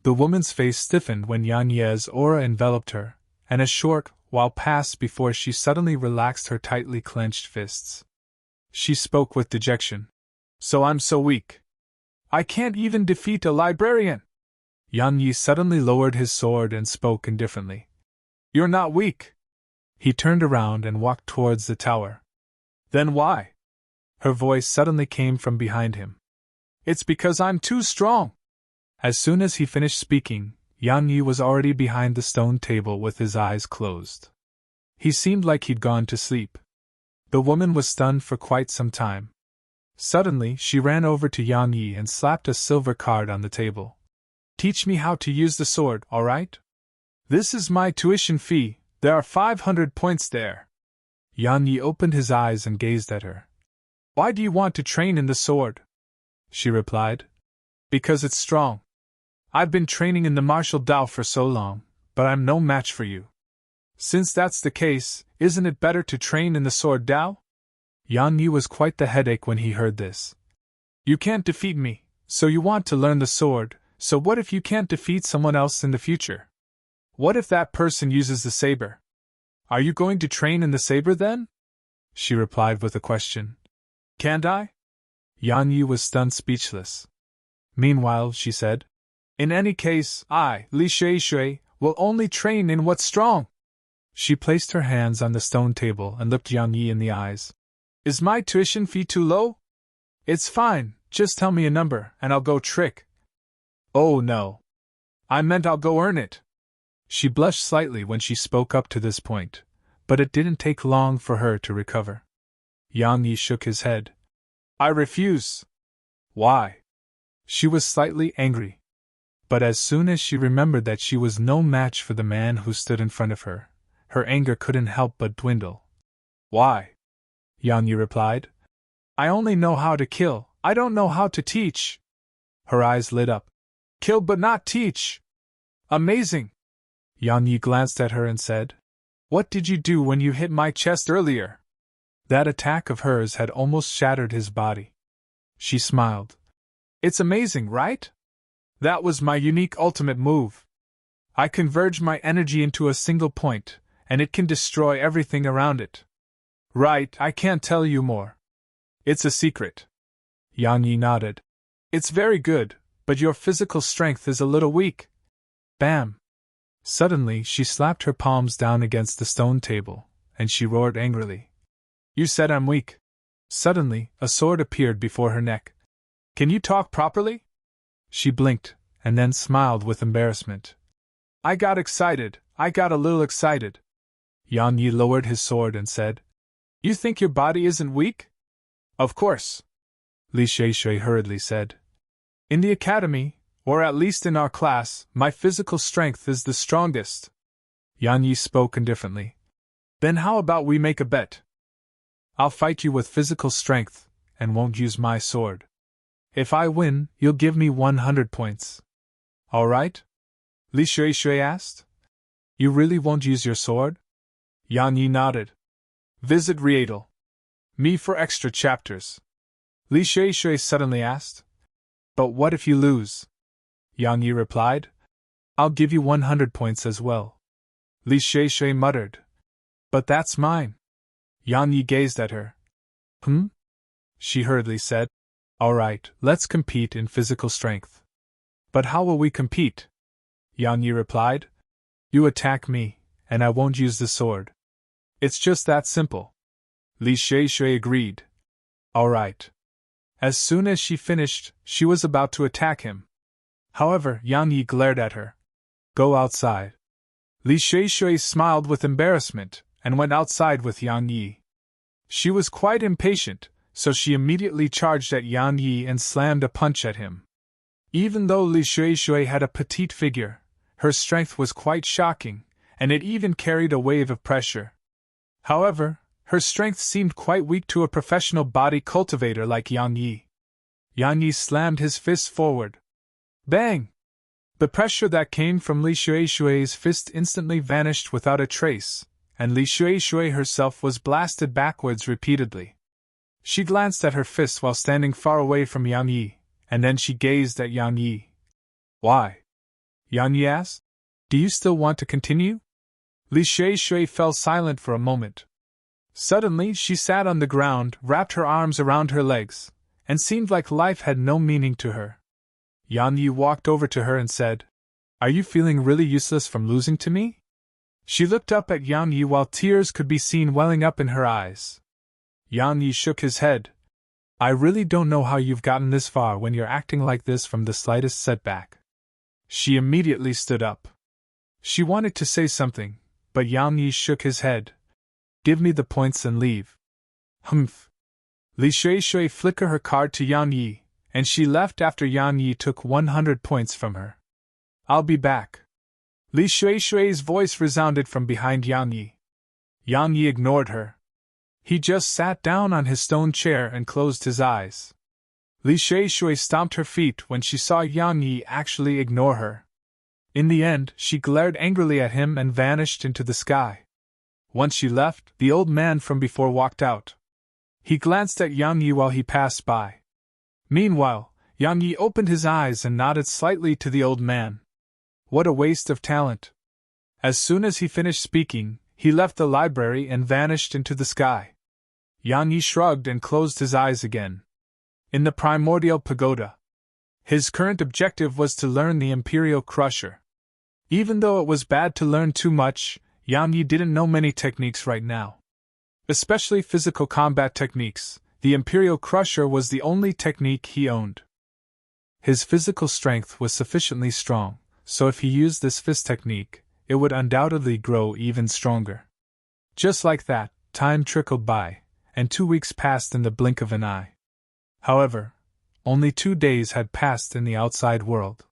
The woman's face stiffened when Yan Yi's aura enveloped her, and a short while passed before she suddenly relaxed her tightly clenched fists. She spoke with dejection. "So I'm so weak. I can't even defeat a librarian." Yan Yi suddenly lowered his sword and spoke indifferently. "You're not weak." He turned around and walked towards the tower. "Then why?" Her voice suddenly came from behind him. "It's because I'm too strong." As soon as he finished speaking, Yan Yi was already behind the stone table with his eyes closed. He seemed like he'd gone to sleep. The woman was stunned for quite some time. Suddenly, she ran over to Yan Yi and slapped a silver card on the table. "Teach me how to use the sword, all right? This is my tuition fee, there are 500 points there." Yan Yi opened his eyes and gazed at her. "Why do you want to train in the sword?" She replied. "Because it's strong. I've been training in the martial Tao for so long, but I'm no match for you." "Since that's the case, isn't it better to train in the sword Tao?" Yan Yi was quite the headache when he heard this. "You can't defeat me, so you want to learn the sword, so what if you can't defeat someone else in the future? What if that person uses the saber? Are you going to train in the saber then?" She replied with a question. "Can't I?" Yan Yi was stunned speechless. Meanwhile, she said, "In any case, I, Li Shui, will only train in what's strong." She placed her hands on the stone table and looked Yan Yi in the eyes. "Is my tuition fee too low?" "It's fine, just tell me a number and I'll go trick." "Oh no. I meant I'll go earn it." She blushed slightly when she spoke up to this point, but it didn't take long for her to recover. Yan Yi shook his head. "I refuse." "Why?" She was slightly angry. But as soon as she remembered that she was no match for the man who stood in front of her, her anger couldn't help but dwindle. "Why?" Yan Yi replied. "I only know how to kill, I don't know how to teach." Her eyes lit up. "Kill but not teach? Amazing!" Yan Yi glanced at her and said, "What did you do when you hit my chest earlier?" That attack of hers had almost shattered his body. She smiled. "It's amazing, right? That was my unique ultimate move. I converge my energy into a single point, and it can destroy everything around it." "Right, I can't tell you more. It's a secret." Yan Yi nodded. "It's very good, but your physical strength is a little weak." Bam! Suddenly, she slapped her palms down against the stone table, and she roared angrily. "You said I'm weak." Suddenly, a sword appeared before her neck. "Can you talk properly?" She blinked, and then smiled with embarrassment. I got a little excited." Yan Yi lowered his sword and said, "You think your body isn't weak?" "Of course," Li Shui hurriedly said. "In the academy, or at least in our class, my physical strength is the strongest." Yan Yi spoke indifferently. "Then how about we make a bet? I'll fight you with physical strength, and won't use my sword. If I win, you'll give me 100 points. All right?" Li Shui asked. "You really won't use your sword?" Yan Yi nodded. "Visit Rietal. Me for extra chapters." Li Shui suddenly asked. "But what if you lose?" Yan Yi replied. "I'll give you 100 points as well." Li Shui muttered. "But that's mine." Yan Yi gazed at her. She hurriedly said. "All right, let's compete in physical strength." "But how will we compete?" Yan Yi replied. "You attack me, and I won't use the sword. It's just that simple." Li Shui agreed. "All right." As soon as she finished, she was about to attack him. However, Yan Yi glared at her. "Go outside." Li Shui smiled with embarrassment, and went outside with Yan Yi. She was quite impatient, so she immediately charged at Yan Yi and slammed a punch at him. Even though Li Shui had a petite figure, her strength was quite shocking, and it even carried a wave of pressure. However, Her strength seemed quite weak to a professional body cultivator like Yang Yi. Yang Yi slammed his fist forward. Bang! The pressure that came from Li Xue's fist instantly vanished without a trace, and Li Xue herself was blasted backwards repeatedly. She glanced at her fist while standing far away from Yang Yi, and then she gazed at Yang Yi. Why? Yang Yi asked. Do you still want to continue? Li Xue fell silent for a moment. Suddenly she sat on the ground, wrapped her arms around her legs, and seemed like life had no meaning to her. Yang Yi walked over to her and said, Are you feeling really useless from losing to me? She looked up at Yang Yi while tears could be seen welling up in her eyes. Yang Yi shook his head. I really don't know how you've gotten this far when you're acting like this from the slightest setback. She immediately stood up. She wanted to say something, but Yang Yi shook his head. Give me the points and leave. Humph. Li Xue flickered her card to Yang Yi, and she left after Yang Yi took 100 points from her. I'll be back. Li Xue's voice resounded from behind Yang Yi. Yang Yi ignored her. He just sat down on his stone chair and closed his eyes. Li Xue stomped her feet when she saw Yang Yi actually ignore her. In the end, she glared angrily at him and vanished into the sky. Once she left, the old man from before walked out. He glanced at Yang Yi while he passed by. Meanwhile, Yang Yi opened his eyes and nodded slightly to the old man. What a waste of talent. As soon as he finished speaking, he left the library and vanished into the sky. Yang Yi shrugged and closed his eyes again. In the primordial pagoda, his current objective was to learn the Imperial Crusher. Even though it was bad to learn too much, Yang Yi didn't know many techniques right now. Especially physical combat techniques, the Imperial Crusher was the only technique he owned. His physical strength was sufficiently strong, so if he used this fist technique, it would undoubtedly grow even stronger. Just like that, time trickled by, and 2 weeks passed in the blink of an eye. However, only 2 days had passed in the outside world.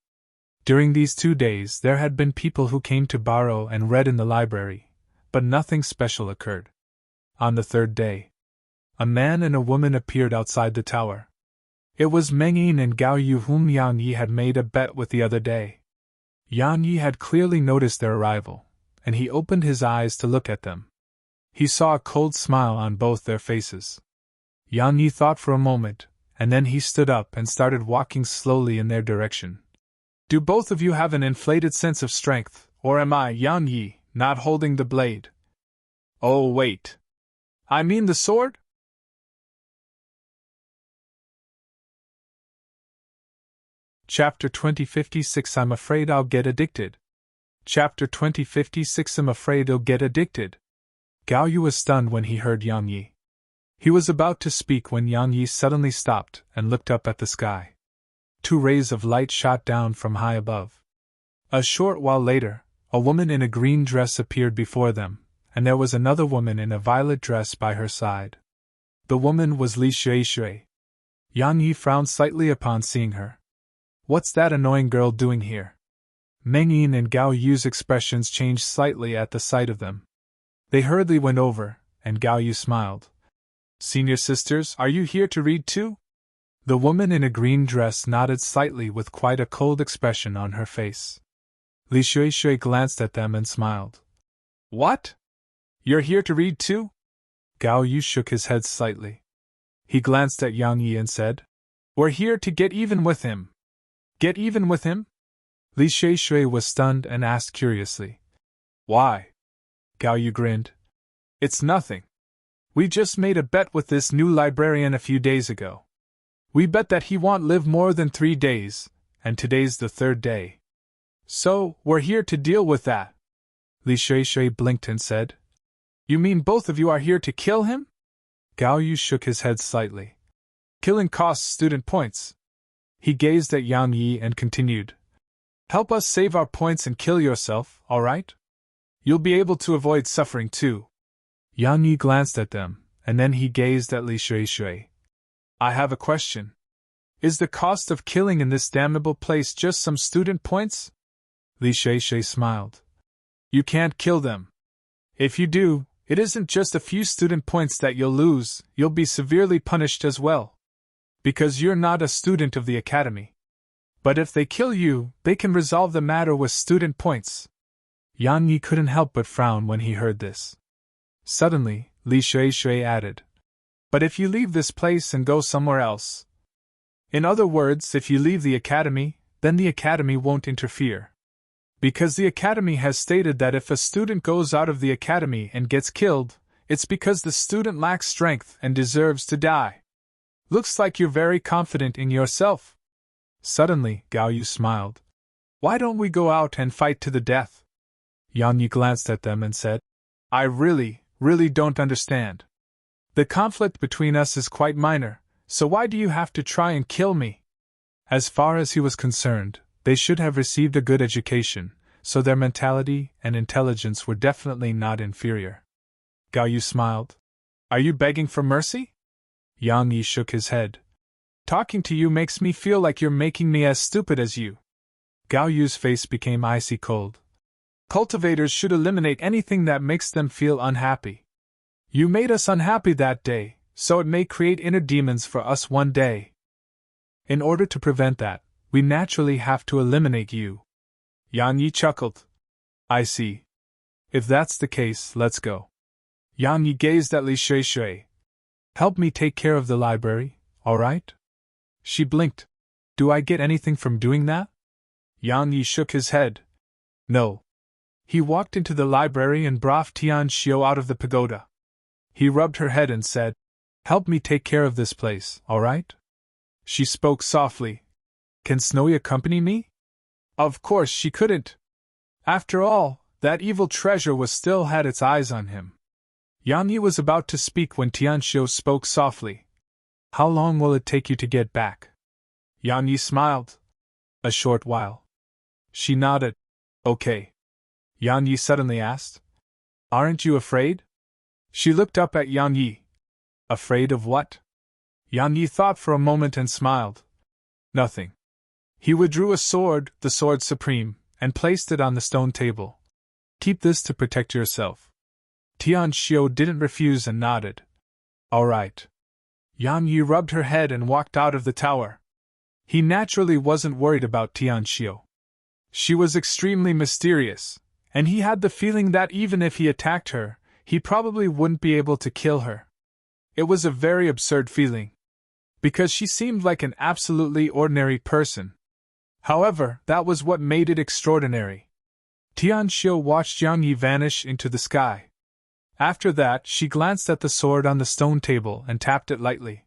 During these 2 days there had been people who came to borrow and read in the library, but nothing special occurred. On the 3rd day, a man and a woman appeared outside the tower. It was Meng Yin and Gao Yu whom Yang Yi had made a bet with the other day. Yang Yi had clearly noticed their arrival, and he opened his eyes to look at them. He saw a cold smile on both their faces. Yang Yi thought for a moment, and then he stood up and started walking slowly in their direction. Do both of you have an inflated sense of strength, or am I, Yang Yi, not holding the blade? Oh, wait. I mean the sword? Chapter 2056 I'm afraid I'll get addicted. Chapter 2056 I'm afraid I'll get addicted. Gao Yu was stunned when he heard Yang Yi. He was about to speak when Yang Yi suddenly stopped and looked up at the sky. 2 rays of light shot down from high above. A short while later, a woman in a green dress appeared before them, and there was another woman in a violet dress by her side. The woman was Li Xue. Yang Yi frowned slightly upon seeing her. What's that annoying girl doing here? Meng Yin and Gao Yu's expressions changed slightly at the sight of them. They hurriedly went over, and Gao Yu smiled. Senior sisters, are you here to read too? The woman in a green dress nodded slightly with quite a cold expression on her face. Li Xue glanced at them and smiled. What? You're here to read too? Gao Yu shook his head slightly. He glanced at Yang Yi and said, We're here to get even with him. Get even with him? Li Xue was stunned and asked curiously. Why? Gao Yu grinned. It's nothing. We just made a bet with this new librarian a few days ago. We bet that he won't live more than 3 days, and today's the 3rd day. So, we're here to deal with that. Li Xue blinked and said, You mean both of you are here to kill him? Gao Yu shook his head slightly. Killing costs student points. He gazed at Yang Yi and continued. Help us save our points and kill yourself, all right? You'll be able to avoid suffering too. Yang Yi glanced at them, and then he gazed at Li Xue. I have a question. Is the cost of killing in this damnable place just some student points? Li Xue smiled. You can't kill them. If you do, It isn't just a few student points that you'll lose, you'll be severely punished as well. Because you're not a student of the academy. But if they kill you, they can resolve the matter with student points. Yang Yi couldn't help but frown when he heard this. Suddenly, Li Shui added, "But if you leave this place and go somewhere else. In other words, if you leave the academy, then the academy won't interfere. Because the academy has stated that if a student goes out of the academy and gets killed, it's because the student lacks strength and deserves to die. Looks like you're very confident in yourself." Suddenly, Gao Yu smiled. "Why don't we go out and fight to the death?" Yang Yi glanced at them and said, "I really don't understand. The conflict between us is quite minor, so why do you have to try and kill me?" As far as he was concerned, they should have received a good education, so their mentality and intelligence were definitely not inferior. Gao Yu smiled. "Are you begging for mercy?" Yang Yi shook his head. "Talking to you makes me feel like you're making me as stupid as you." Gao Yu's face became icy cold. "Cultivators should eliminate anything that makes them feel unhappy. You made us unhappy that day, so it may create inner demons for us one day. In order to prevent that, we naturally have to eliminate you." Yang Yi chuckled. "I see. If that's the case, let's go." Yang Yi gazed at Li Shui. "Help me take care of the library, all right?" She blinked. "Do I get anything from doing that?" Yang Yi shook his head. "No." He walked into the library and brought Tian Xiu out of the pagoda. He rubbed her head and said, "Help me take care of this place, all right?" She spoke softly. "Can Snowy accompany me?" Of course she couldn't. After all, that evil treasure was still had its eyes on him. Yang Yi was about to speak when Tian Xiu spoke softly. "How long will it take you to get back?" Yang Yi smiled. "A short while." She nodded. "Okay." Yang Yi suddenly asked, "Aren't you afraid?" She looked up at Yang Yi. "Afraid of what?" Yang Yi thought for a moment and smiled. "Nothing." He withdrew a sword, the sword supreme, and placed it on the stone table. "Keep this to protect yourself." Tian Xiu didn't refuse and nodded. "All right." Yang Yi rubbed her head and walked out of the tower. He naturally wasn't worried about Tian Xiu. She was extremely mysterious, and he had the feeling that even if he attacked her, he probably wouldn't be able to kill her. It was a very absurd feeling, because she seemed like an absolutely ordinary person. However, that was what made it extraordinary. Tian Xiu watched Yang Yi vanish into the sky. After that, she glanced at the sword on the stone table and tapped it lightly.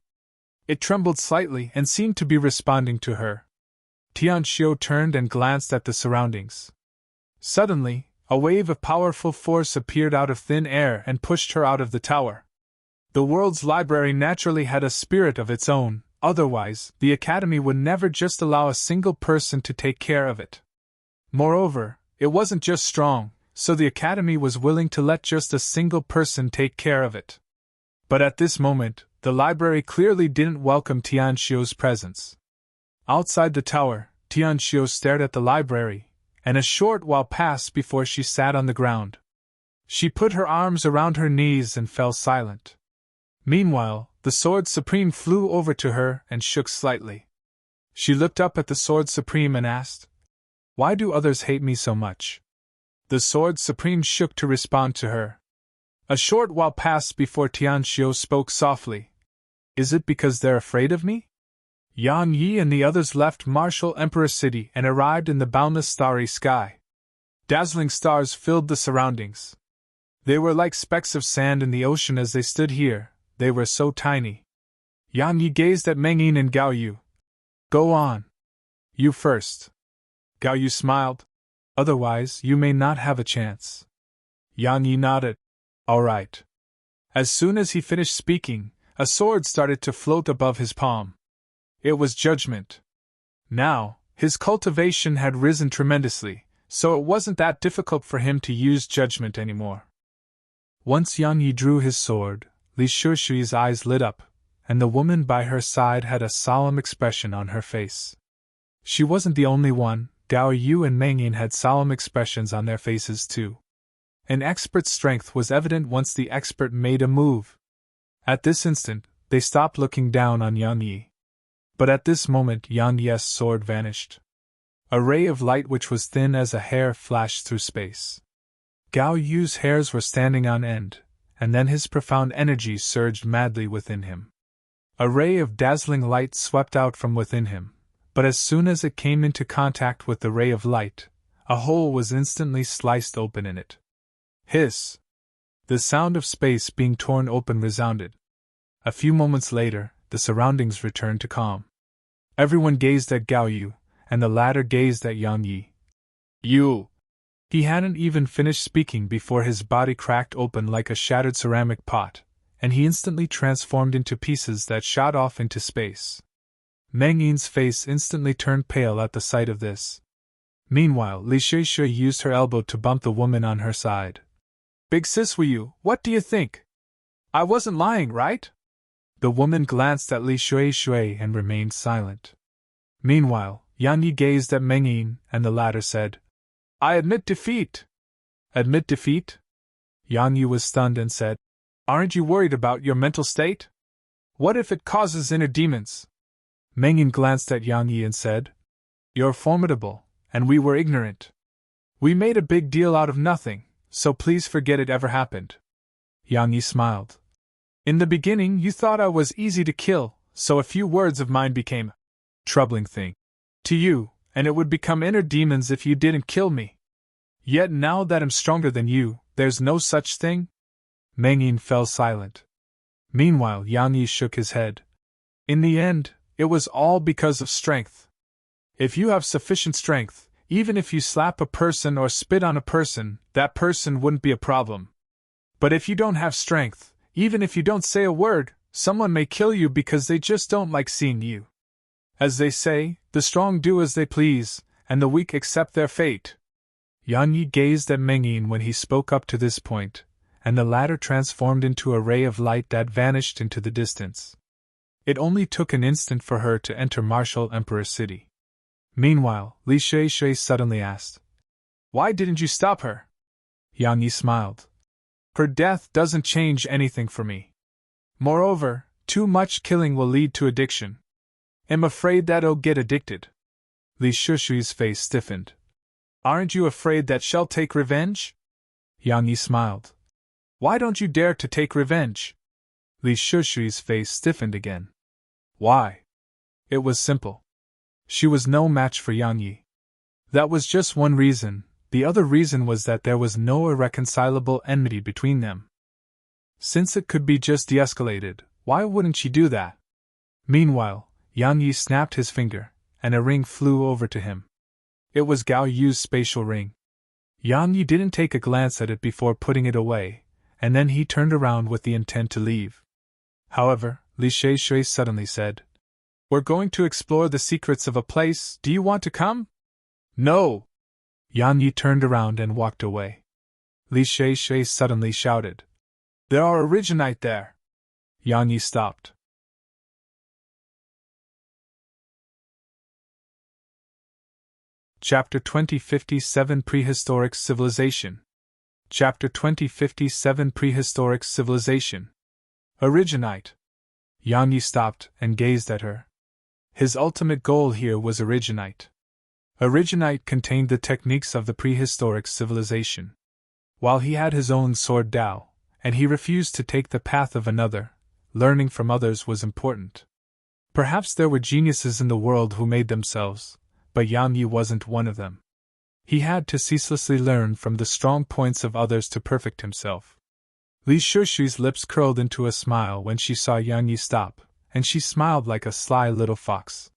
It trembled slightly and seemed to be responding to her. Tian Xiu turned and glanced at the surroundings. Suddenly, a wave of powerful force appeared out of thin air and pushed her out of the tower. The world's library naturally had a spirit of its own, otherwise, the academy would never just allow a single person to take care of it. Moreover, it wasn't just strong, so the academy was willing to let just a single person take care of it. But at this moment, the library clearly didn't welcome Tian Xiu's presence. Outside the tower, Tian Xiu stared at the library, and a short while passed before she sat on the ground. She put her arms around her knees and fell silent. Meanwhile, the Sword Supreme flew over to her and shook slightly. She looked up at the Sword Supreme and asked, "Why do others hate me so much?" The Sword Supreme shook to respond to her. A short while passed before Tian Xiu spoke softly. "Is it because they're afraid of me?" Yang Yi and the others left Martial Emperor City and arrived in the boundless starry sky. Dazzling stars filled the surroundings. They were like specks of sand in the ocean as they stood here, they were so tiny. Yang Yi gazed at Meng Yin and Gao Yu. "Go on. You first." Gao Yu smiled. "Otherwise, you may not have a chance." Yang Yi nodded. "All right." As soon as he finished speaking, a sword started to float above his palm. It was judgment. Now, his cultivation had risen tremendously, so it wasn't that difficult for him to use judgment anymore. Once Yang Yi drew his sword, Li Shui's eyes lit up, and the woman by her side had a solemn expression on her face. She wasn't the only one, Gao Yu and Meng Yin had solemn expressions on their faces too. An expert's strength was evident once the expert made a move. At this instant, they stopped looking down on Yang Yi. But at this moment Yang Yi's sword vanished. A ray of light which was thin as a hair flashed through space. Gao Yu's hairs were standing on end, and then his profound energy surged madly within him. A ray of dazzling light swept out from within him, but as soon as it came into contact with the ray of light, a hole was instantly sliced open in it. Hiss! The sound of space being torn open resounded. A few moments later, the surroundings returned to calm. Everyone gazed at Gao Yu, and the latter gazed at Yang Yi. You! He hadn't even finished speaking before his body cracked open like a shattered ceramic pot, and he instantly transformed into pieces that shot off into space. Meng Yin's face instantly turned pale at the sight of this. Meanwhile, Li Shui used her elbow to bump the woman on her side. Big sis Wu Yu, what do you think? I wasn't lying, right? The woman glanced at Li Shui and remained silent. Meanwhile, Yang Yi gazed at Meng Yin, and the latter said, I admit defeat. Admit defeat? Yang Yi was stunned and said, Aren't you worried about your mental state? What if it causes inner demons? Meng Yin glanced at Yang Yi and said, You're formidable, and we were ignorant. We made a big deal out of nothing, so please forget it ever happened. Yang Yi smiled. In the beginning you thought I was easy to kill, so a few words of mine became a troubling thing to you, and it would become inner demons if you didn't kill me. Yet now that I'm stronger than you, there's no such thing? Meng Yin fell silent. Meanwhile Yang Yi shook his head. In the end, it was all because of strength. If you have sufficient strength, even if you slap a person or spit on a person, that person wouldn't be a problem. But if you don't have strength, even if you don't say a word, someone may kill you because they just don't like seeing you. As they say, the strong do as they please, and the weak accept their fate. Yang Yi gazed at Meng Yin when he spoke up to this point, and the latter transformed into a ray of light that vanished into the distance. It only took an instant for her to enter Martial Emperor City. Meanwhile, Li Shui suddenly asked, Why didn't you stop her? Yang Yi smiled. Her death doesn't change anything for me. Moreover, too much killing will lead to addiction. I'm afraid that I'll get addicted. Li Shui's face stiffened. Aren't you afraid that she'll take revenge? Yang Yi smiled. Why don't you dare to take revenge? Li Shui's face stiffened again. Why? It was simple. She was no match for Yang Yi. That was just one reason. The other reason was that there was no irreconcilable enmity between them. Since it could be just de-escalated, why wouldn't she do that? Meanwhile, Yang Yi snapped his finger, and a ring flew over to him. It was Gao Yu's spatial ring. Yang Yi didn't take a glance at it before putting it away, and then he turned around with the intent to leave. However, Li Shui suddenly said, We're going to explore the secrets of a place, do you want to come? No! Yang Yi turned around and walked away. Li Shui suddenly shouted, There are originite there! Yang Yi stopped. Chapter 2057 Prehistoric Civilization. Chapter 2057 Prehistoric Civilization. Originite. Yang Yi stopped and gazed at her. His ultimate goal here was originite. Originite contained the techniques of the prehistoric civilization. While he had his own sword Dao, and he refused to take the path of another, learning from others was important. Perhaps there were geniuses in the world who made themselves, but Yang Yi wasn't one of them. He had to ceaselessly learn from the strong points of others to perfect himself. Li Shui's lips curled into a smile when she saw Yang Yi stop, and she smiled like a sly little fox.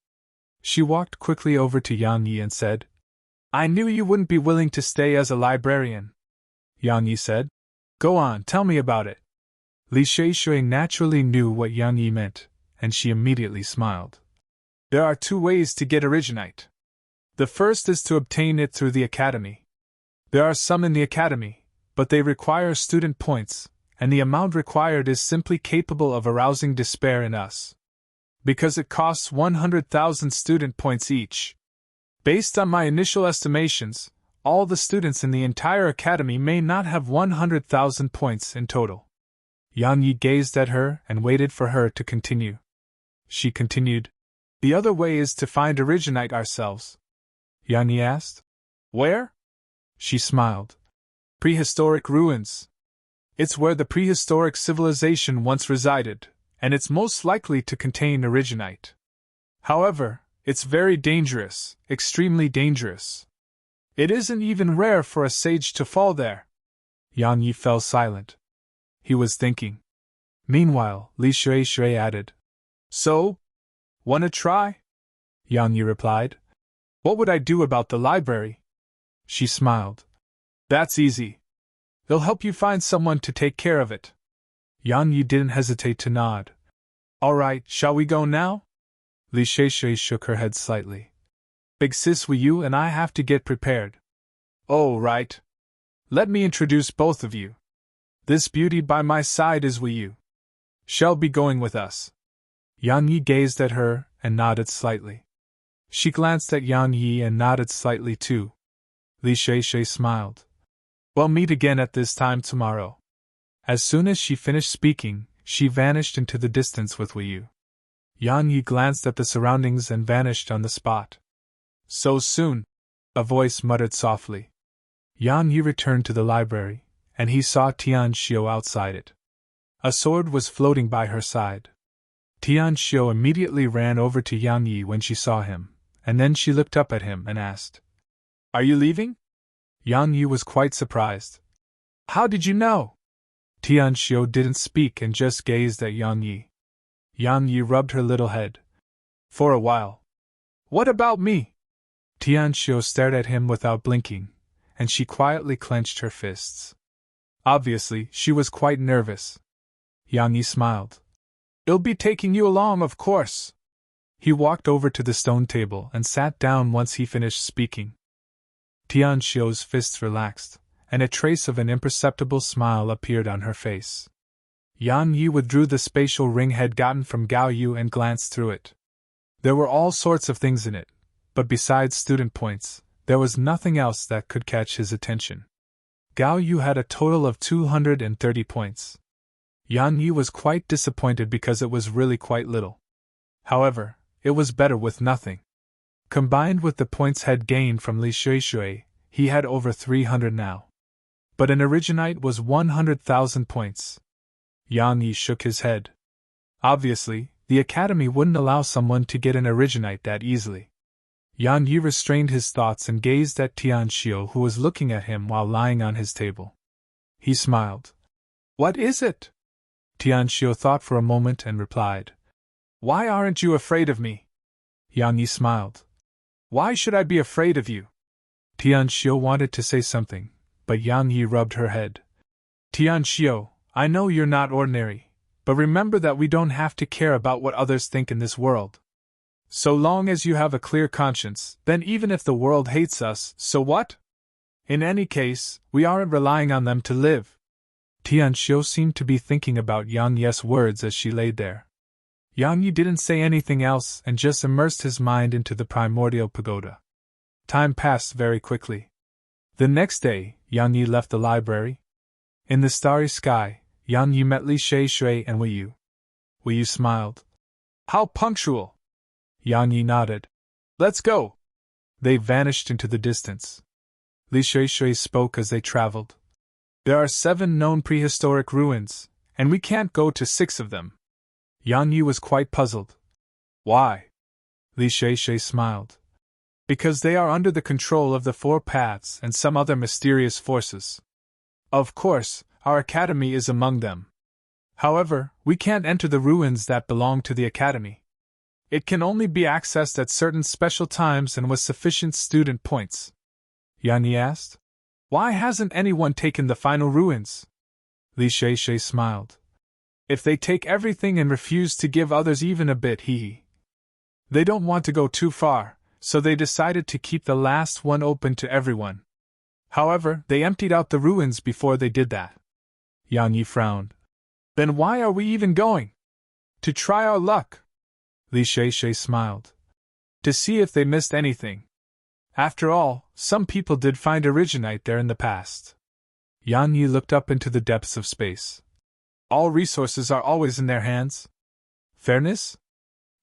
She walked quickly over to Yang Yi and said, I knew you wouldn't be willing to stay as a librarian. Yang Yi said, Go on, tell me about it. Li Shui naturally knew what Yang Yi meant, and she immediately smiled. There are two ways to get originite. The first is to obtain it through the academy. There are some in the academy, but they require student points, and the amount required is simply capable of arousing despair in us. Because it costs 100,000 student points each. Based on my initial estimations, all the students in the entire academy may not have 100,000 points in total. Yang Yi gazed at her and waited for her to continue. She continued, "The other way is to find originite ourselves." Yang Yi asked, "Where?" She smiled. "Prehistoric ruins. It's where the prehistoric civilization once resided, and it's most likely to contain originite. However, it's very dangerous, extremely dangerous. It isn't even rare for a sage to fall there." Yang Yi fell silent. He was thinking. Meanwhile, Li Shui added, "So? Wanna try?" Yang Yi replied, "What would I do about the library?" She smiled. "That's easy. They'll help you find someone to take care of it." Yang Yi didn't hesitate to nod. "All right, shall we go now?" Li Shui shook her head slightly. "Big sis, you and I have to get prepared." "Oh, right. Let me introduce both of you. This beauty by my side is Yu. She'll be going with us." Yang Yi gazed at her and nodded slightly. She glanced at Yang Yi and nodded slightly too. Li Shui smiled. "We'll meet again at this time tomorrow." As soon as she finished speaking, she vanished into the distance with Yu. Yang Yi glanced at the surroundings and vanished on the spot. "So soon?" a voice muttered softly. Yang Yi returned to the library, and he saw Tian Xiu outside it. A sword was floating by her side. Tian Xiu immediately ran over to Yang Yi when she saw him, and then she looked up at him and asked, "Are you leaving?" Yang Yi was quite surprised. "How did you know?" Tian Xiu didn't speak and just gazed at Yang Yi. Yang Yi rubbed her little head. "For a while." "What about me?" Tian Xiu stared at him without blinking, and she quietly clenched her fists. Obviously, she was quite nervous. Yang Yi smiled. "I'll be taking you along, of course." He walked over to the stone table and sat down once he finished speaking. Tian Xiu's fists relaxed, and a trace of an imperceptible smile appeared on her face. Yang Yi withdrew the spatial ring had gotten from Gao Yu and glanced through it. There were all sorts of things in it, but besides student points, there was nothing else that could catch his attention. Gao Yu had a total of 230 points. Yang Yi was quite disappointed because it was really quite little. However, it was better with nothing. Combined with the points had gained from Li Shui, he had over 300 now. But an originite was 100,000 points. Yang Yi shook his head. Obviously, the academy wouldn't allow someone to get an originite that easily. Yang Yi restrained his thoughts and gazed at Tian Xiu, who was looking at him while lying on his table. He smiled. "What is it?" Tian Xiu thought for a moment and replied, "Why aren't you afraid of me?" Yang Yi smiled. "Why should I be afraid of you?" Tian Xiu wanted to say something, but Yang Yi rubbed her head. "Tian Xiu, I know you're not ordinary, but remember that we don't have to care about what others think in this world. So long as you have a clear conscience, then even if the world hates us, so what? In any case, we aren't relying on them to live." Tian Xiu seemed to be thinking about Yang Yi's words as she lay there. Yang Yi didn't say anything else and just immersed his mind into the primordial pagoda. Time passed very quickly. The next day, Yang Yi left the library. In the starry sky, Yang Yi met Li Shui and Yu. Yu smiled. "How punctual!" Yang Yi nodded. "Let's go." They vanished into the distance. Li Shui spoke as they traveled. "There are 7 known prehistoric ruins, and we can't go to 6 of them." Yang Yi was quite puzzled. "Why?" Li Shui smiled. "Because they are under the control of the 4 paths and some other mysterious forces. Of course, our academy is among them. However, we can't enter the ruins that belong to the academy. It can only be accessed at certain special times and with sufficient student points." Yang Yi asked, "Why hasn't anyone taken the final ruins?" Li Shui smiled. "If they take everything and refuse to give others even a bit, they don't want to go too far, so they decided to keep the last one open to everyone. However, they emptied out the ruins before they did that." Yang Yi frowned. "Then why are we even going?" "To try our luck." Li Shui smiled. "To see if they missed anything." After all, some people did find originite there in the past. Yan Yi looked up into the depths of space. All resources are always in their hands. Fairness?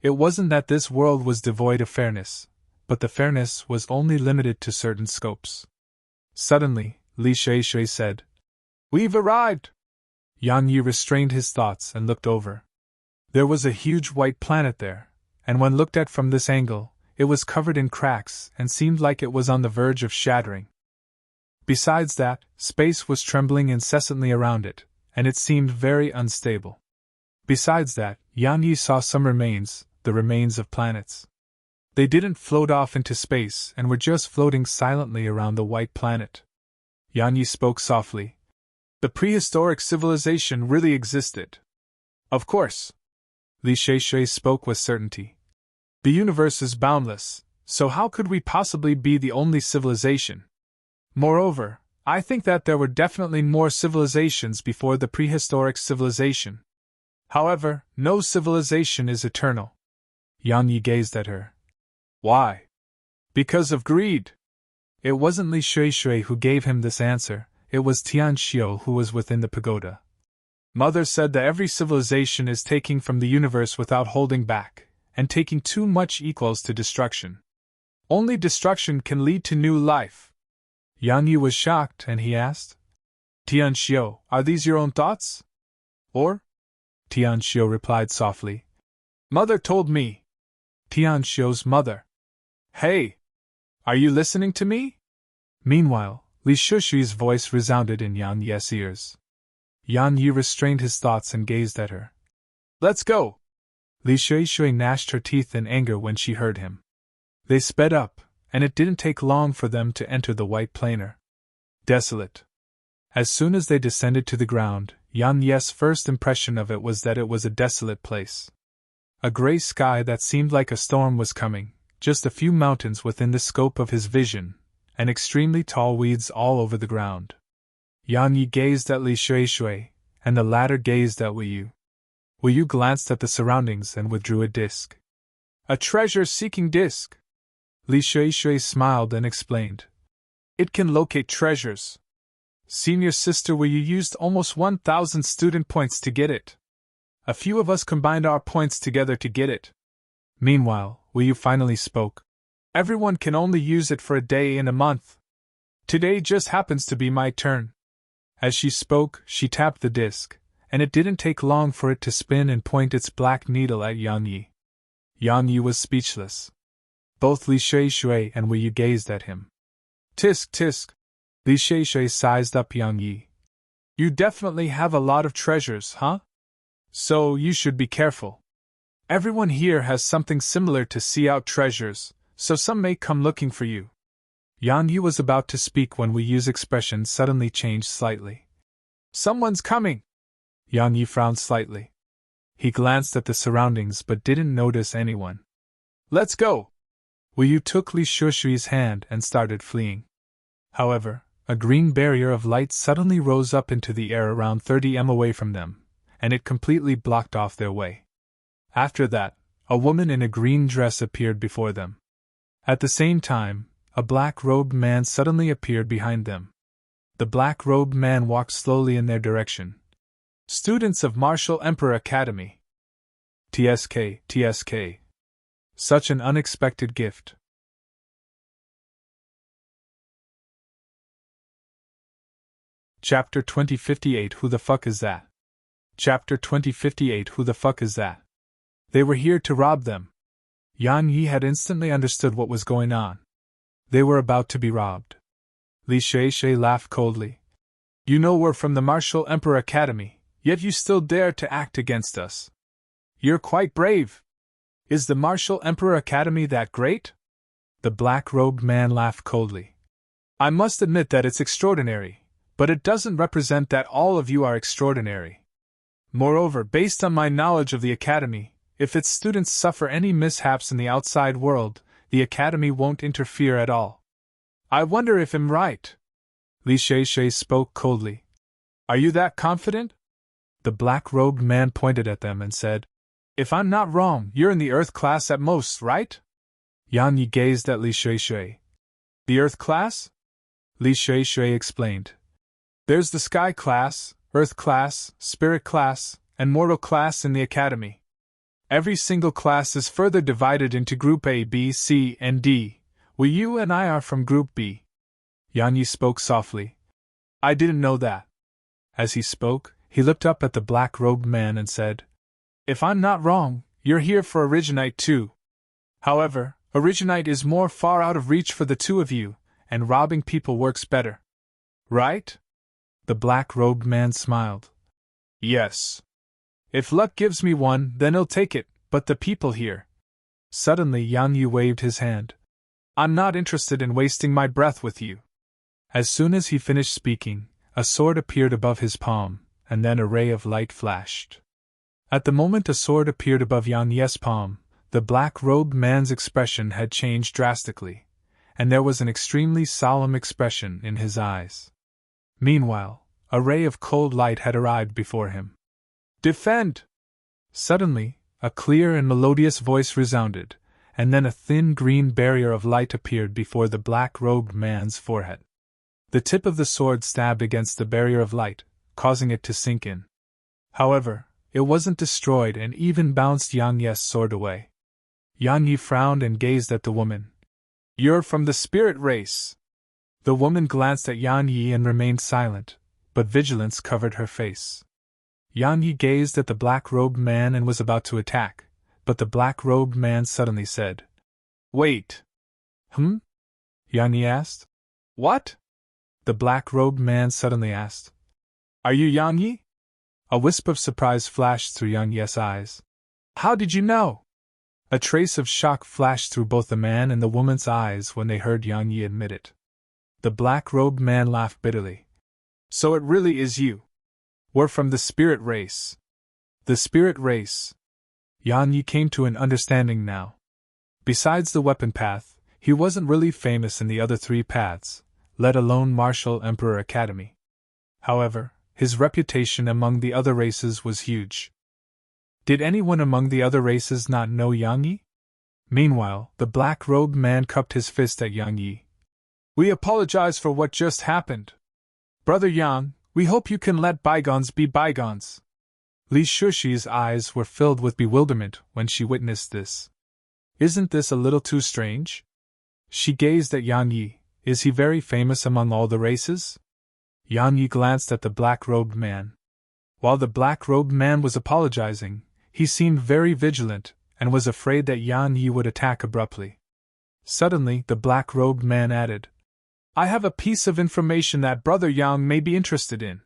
It wasn't that this world was devoid of fairness, but the fairness was only limited to certain scopes. Suddenly, Li Shui said, "We've arrived!" Yan Yi restrained his thoughts and looked over. There was a huge white planet there, and when looked at from this angle, it was covered in cracks and seemed like it was on the verge of shattering. Besides that, space was trembling incessantly around it, and it seemed very unstable. Besides that, Yan Yi saw some remains, the remains of planets. They didn't float off into space and were just floating silently around the white planet. Yan Yi spoke softly. The prehistoric civilization really existed. Of course. Li Shui spoke with certainty. The universe is boundless, so how could we possibly be the only civilization? Moreover, I think that there were definitely more civilizations before the prehistoric civilization. However, no civilization is eternal. Yan Yi gazed at her. Why? Because of greed. It wasn't Li Shui who gave him this answer, it was Tian Xiu who was within the pagoda. Mother said that every civilization is taking from the universe without holding back, and taking too much equals to destruction. Only destruction can lead to new life. Yan Yi was shocked and he asked, Tian Xiu, are these your own thoughts? Or? Tian Xiu replied softly, Mother told me. Tian Xiu's mother. Hey! Are you listening to me? Meanwhile, Li Shushui's voice resounded in Yan Yi's ears. Yan Yi restrained his thoughts and gazed at her. Let's go! Li Shui gnashed her teeth in anger when she heard him. They sped up, and it didn't take long for them to enter the white plainer. Desolate. As soon as they descended to the ground, Yan Yi's first impression of it was that it was a desolate place. A gray sky that seemed like a storm was coming, just a few mountains within the scope of his vision, and extremely tall weeds all over the ground. Yan Yi gazed at Li Shui, and the latter gazed at Wei Yu. Wei Yu glanced at the surroundings and withdrew a disc. A treasure-seeking disc! Li Shui smiled and explained. It can locate treasures. Senior sister Wei Yu used almost 1,000 student points to get it. A few of us combined our points together to get it. Meanwhile, Wei Yu finally spoke. Everyone can only use it for a day in a month. Today just happens to be my turn. As she spoke, she tapped the disc, and it didn't take long for it to spin and point its black needle at Yan Yi. Yan Yi was speechless. Both Li Shui and Wei Yu gazed at him. Tisk tisk! Li Shui sized up Yan Yi. You definitely have a lot of treasures, huh? So you should be careful. Everyone here has something similar to see out treasures, so some may come looking for you. Yan Yi was about to speak when Wei Yu's expression suddenly changed slightly. Someone's coming! Yan Yi frowned slightly. He glanced at the surroundings but didn't notice anyone. Let's go! Wei Yu took Li Shushui's hand and started fleeing. However, a green barrier of light suddenly rose up into the air around 30 m away from them, and it completely blocked off their way. After that, a woman in a green dress appeared before them. At the same time, a black-robed man suddenly appeared behind them. The black-robed man walked slowly in their direction. Students of Martial Emperor Academy. TSK. Such an unexpected gift. Chapter 2058 Who the fuck is that? Chapter 2058 Who the fuck is that? They were here to rob them. Yan Yi had instantly understood what was going on. They were about to be robbed. Li Shui laughed coldly. You know we're from the Martial Emperor Academy, yet you still dare to act against us. You're quite brave. Is the Martial Emperor Academy that great? The black-robed man laughed coldly. I must admit that it's extraordinary, but it doesn't represent that all of you are extraordinary. Moreover, based on my knowledge of the Academy, if its students suffer any mishaps in the outside world, the Academy won't interfere at all. I wonder if I'm right. Li Shui spoke coldly. Are you that confident? The black-robed man pointed at them and said, If I'm not wrong, you're in the Earth class at most, right? Yan Yi gazed at Li Shui. The Earth class? Li Shui explained. There's the Sky class, Earth class, Spirit class, and Mortal class in the Academy. Every single class is further divided into Group A, B, C, and D. You and I are from Group B. Yan Yi spoke softly. I didn't know that. As he spoke, he looked up at the black-robed man and said, If I'm not wrong, you're here for Originite too. However, Originite is more far out of reach for the two of you, and robbing people works better. Right? The black-robed man smiled. Yes. If luck gives me one, then I'll take it, but the people here. Suddenly Yang Yi waved his hand. I'm not interested in wasting my breath with you. As soon as he finished speaking, a sword appeared above his palm, and then a ray of light flashed. At the moment a sword appeared above Yang Yi's palm, the black-robed man's expression had changed drastically, and there was an extremely solemn expression in his eyes. Meanwhile, a ray of cold light had arrived before him. Defend! Suddenly, a clear and melodious voice resounded, and then a thin green barrier of light appeared before the black-robed man's forehead. The tip of the sword stabbed against the barrier of light, causing it to sink in. However, it wasn't destroyed and even bounced Yang Yi's sword away. Yang Yi frowned and gazed at the woman. You're from the spirit race. The woman glanced at Yang Yi and remained silent, but vigilance covered her face. Yang Yi gazed at the black-robed man and was about to attack, but the black-robed man suddenly said, Wait. Yang Yi asked. What? The black-robed man suddenly asked. Are you Yang Yi? A wisp of surprise flashed through Yang Yi's eyes. How did you know? A trace of shock flashed through both the man and the woman's eyes when they heard Yang Yi admit it. The black-robed man laughed bitterly. So it really is you. We're from the spirit race. The spirit race. Yang Yi came to an understanding now. Besides the weapon path, he wasn't really famous in the other three paths, let alone Martial Emperor Academy. However, his reputation among the other races was huge. Did anyone among the other races not know Yang Yi? Meanwhile, the black-robed man cupped his fist at Yang Yi. We apologize for what just happened. Brother Yang, we hope you can let bygones be bygones. Li Shushi's eyes were filled with bewilderment when she witnessed this. Isn't this a little too strange? She gazed at Yang Yi. Is he very famous among all the races? Yang Yi glanced at the black-robed man. While the black-robed man was apologizing, he seemed very vigilant and was afraid that Yang Yi would attack abruptly. Suddenly, the black-robed man added, I have a piece of information that Brother Yang may be interested in.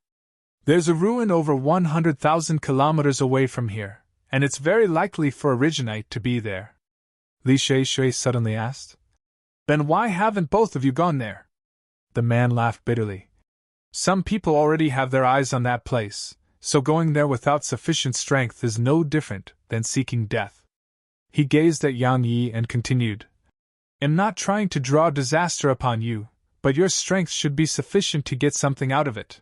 There's a ruin over 100,000 kilometers away from here, and it's very likely for Originite to be there. Li Shui suddenly asked. Then why haven't both of you gone there? The man laughed bitterly. Some people already have their eyes on that place, so going there without sufficient strength is no different than seeking death. He gazed at Yang Yi and continued. I'm not trying to draw disaster upon you, but your strength should be sufficient to get something out of it.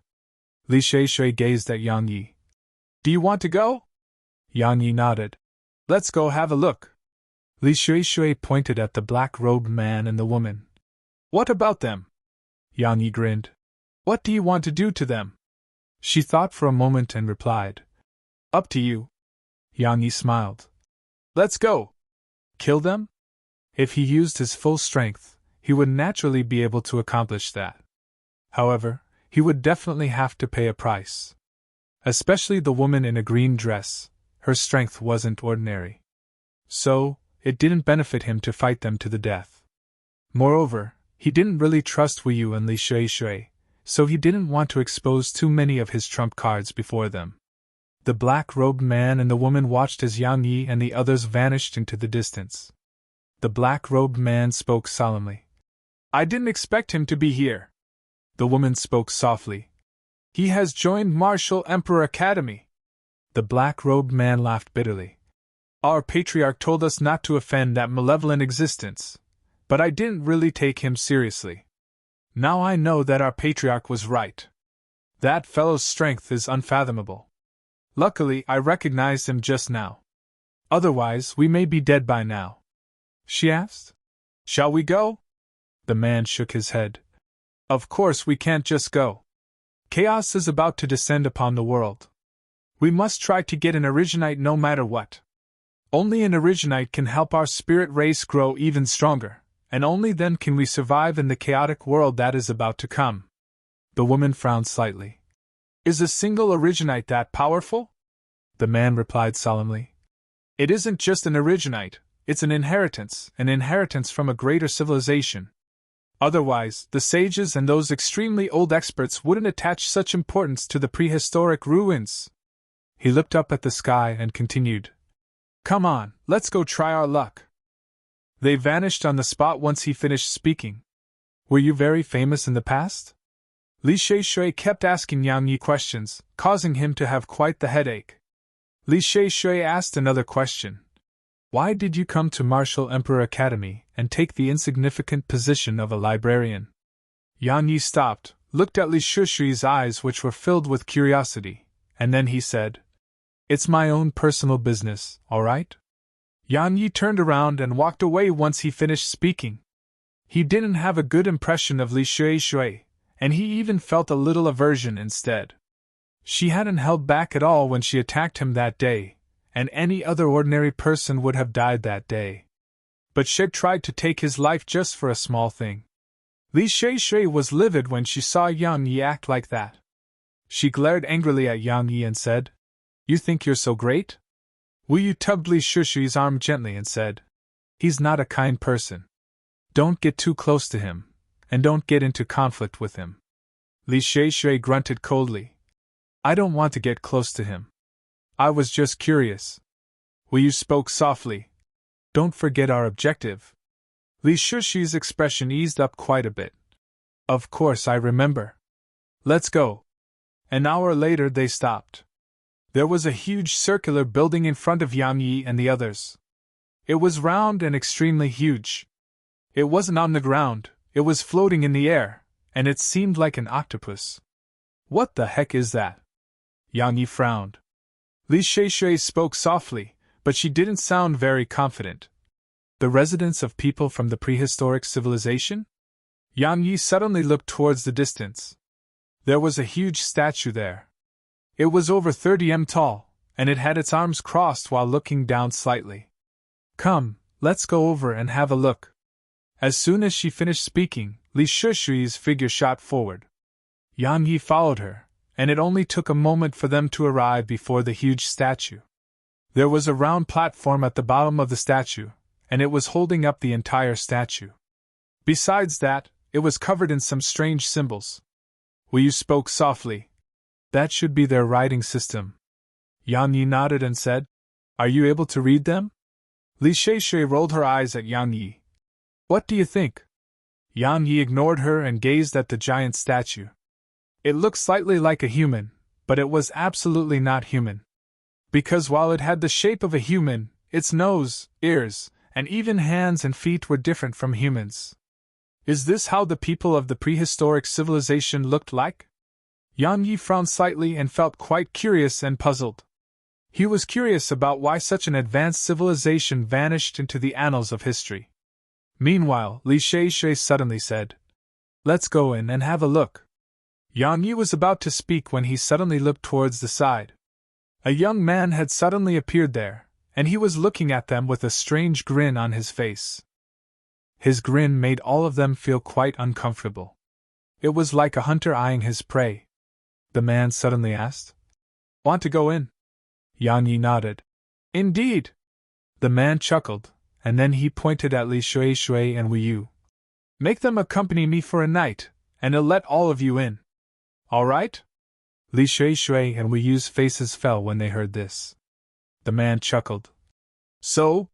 Li Shui gazed at Yang Yi. Do you want to go? Yang Yi nodded. Let's go have a look. Li Shui pointed at the black-robed man and the woman. What about them? Yang Yi grinned. What do you want to do to them? She thought for a moment and replied. Up to you. Yang Yi smiled. Let's go. Kill them? If he used his full strength, he would naturally be able to accomplish that. However, he would definitely have to pay a price. Especially the woman in a green dress, her strength wasn't ordinary. So, it didn't benefit him to fight them to the death. Moreover, he didn't really trust Wu Yu and Li Shui, so he didn't want to expose too many of his trump cards before them. The black-robed man and the woman watched as Yang Yi and the others vanished into the distance. The black-robed man spoke solemnly. I didn't expect him to be here. The woman spoke softly. He has joined Martial Emperor Academy. The black-robed man laughed bitterly. Our patriarch told us not to offend that malevolent existence, but I didn't really take him seriously. Now I know that our patriarch was right. That fellow's strength is unfathomable. Luckily, I recognized him just now. Otherwise, we may be dead by now. She asked. Shall we go? The man shook his head. Of course we can't just go. Chaos is about to descend upon the world. We must try to get an originite no matter what. Only an originite can help our spirit race grow even stronger, and only then can we survive in the chaotic world that is about to come. The woman frowned slightly. Is a single originite that powerful? The man replied solemnly. It isn't just an originite, it's an inheritance from a greater civilization. Otherwise, the sages and those extremely old experts wouldn't attach such importance to the prehistoric ruins. He looked up at the sky and continued. Come on, let's go try our luck. They vanished on the spot once he finished speaking. Were you very famous in the past? Li Shui kept asking Yang Yi questions, causing him to have quite the headache. Li Shui asked another question. Why did you come to Martial Emperor Academy and take the insignificant position of a librarian? Yang Yi stopped, looked at Li Shui's eyes which were filled with curiosity, and then he said, It's my own personal business, all right? Yang Yi turned around and walked away once he finished speaking. He didn't have a good impression of Li Shui, and he even felt a little aversion instead. She hadn't held back at all when she attacked him that day, and any other ordinary person would have died that day. But she tried to take his life just for a small thing. Li Shui was livid when she saw Yang Yi act like that. She glared angrily at Yang Yi and said, You think you're so great? Wu Yu tugged Li Shui's arm gently and said, He's not a kind person. Don't get too close to him, and don't get into conflict with him. Li Shui grunted coldly. I don't want to get close to him. I was just curious. Wu Yu spoke softly. Don't forget our objective. Li Shui's expression eased up quite a bit. Of course I remember. Let's go. An hour later they stopped. There was a huge circular building in front of Yang Yi and the others. It was round and extremely huge. It wasn't on the ground, it was floating in the air, and it seemed like an octopus. What the heck is that? Yang Yi frowned. Li Shui spoke softly, but she didn't sound very confident. The residence of people from the prehistoric civilization? Yang Yi suddenly looked towards the distance. There was a huge statue there. It was over 30 m tall, and it had its arms crossed while looking down slightly. Come, let's go over and have a look. As soon as she finished speaking, Li Shui's figure shot forward. Yang Yi followed her, and it only took a moment for them to arrive before the huge statue. There was a round platform at the bottom of the statue, and it was holding up the entire statue. Besides that, it was covered in some strange symbols. Wu Yu spoke softly. That should be their writing system. Yang Yi nodded and said, Are you able to read them? Li Shui rolled her eyes at Yang Yi. What do you think? Yang Yi ignored her and gazed at the giant statue. It looked slightly like a human, but it was absolutely not human. Because while it had the shape of a human, its nose, ears, and even hands and feet were different from humans. Is this how the people of the prehistoric civilization looked like? Yang Yi frowned slightly and felt quite curious and puzzled. He was curious about why such an advanced civilization vanished into the annals of history. Meanwhile, Li Shui suddenly said, Let's go in and have a look. Yang Yi was about to speak when he suddenly looked towards the side. A young man had suddenly appeared there, and he was looking at them with a strange grin on his face. His grin made all of them feel quite uncomfortable. It was like a hunter eyeing his prey. The man suddenly asked, Want to go in? Yang Yi nodded. Indeed. The man chuckled, and then he pointed at Li Shui and Wu Yu. Make them accompany me for a night, and I'll let all of you in. All right? Li Shui and Wu Yu's faces fell when they heard this. The man chuckled. So?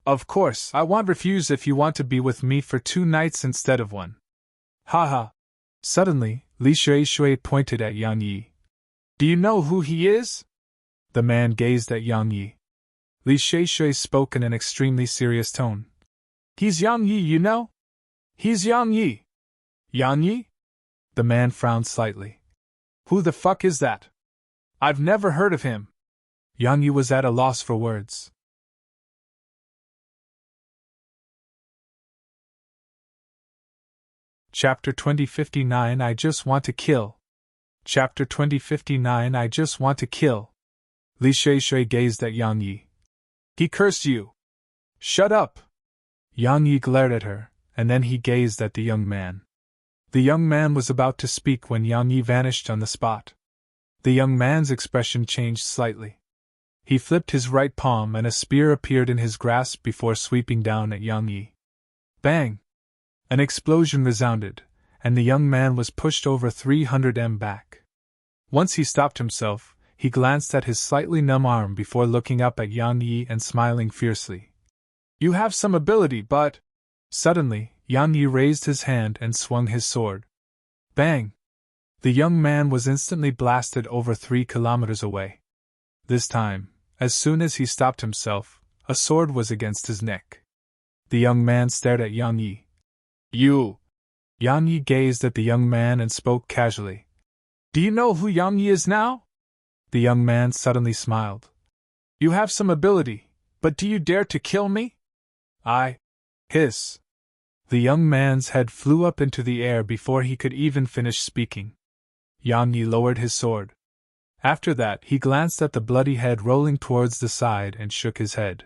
Of course, I won't refuse if you want to be with me for 2 nights instead of 1. Ha ha. Suddenly, Li Shui pointed at Yang Yi. Do you know who he is? The man gazed at Yang Yi. Li Shui spoke in an extremely serious tone. He's Yang Yi, you know? He's Yang Yi. Yang Yi? The man frowned slightly. Who the fuck is that? I've never heard of him. Yang Yi was at a loss for words. Chapter 2059 I just want to kill. Chapter 2059 I just want to kill. Li Shui gazed at Yang Yi. He cursed you. Shut up. Yang Yi glared at her, and then he gazed at the young man. The young man was about to speak when Yang Yi vanished on the spot. The young man's expression changed slightly. He flipped his right palm and a spear appeared in his grasp before sweeping down at Yang Yi. Bang! An explosion resounded, and the young man was pushed over 300 m back. Once he stopped himself, he glanced at his slightly numb arm before looking up at Yang Yi and smiling fiercely. You have some ability, but… Suddenly, Yang Yi raised his hand and swung his sword. Bang! The young man was instantly blasted over 3 kilometers away. This time, as soon as he stopped himself, a sword was against his neck. The young man stared at Yang Yi. You! Yang Yi gazed at the young man and spoke casually. Do you know who Yang Yi is now? The young man suddenly smiled. You have some ability, but do you dare to kill me? I… Hiss! The young man's head flew up into the air before he could even finish speaking. Yang Yi lowered his sword. After that, he glanced at the bloody head rolling towards the side and shook his head.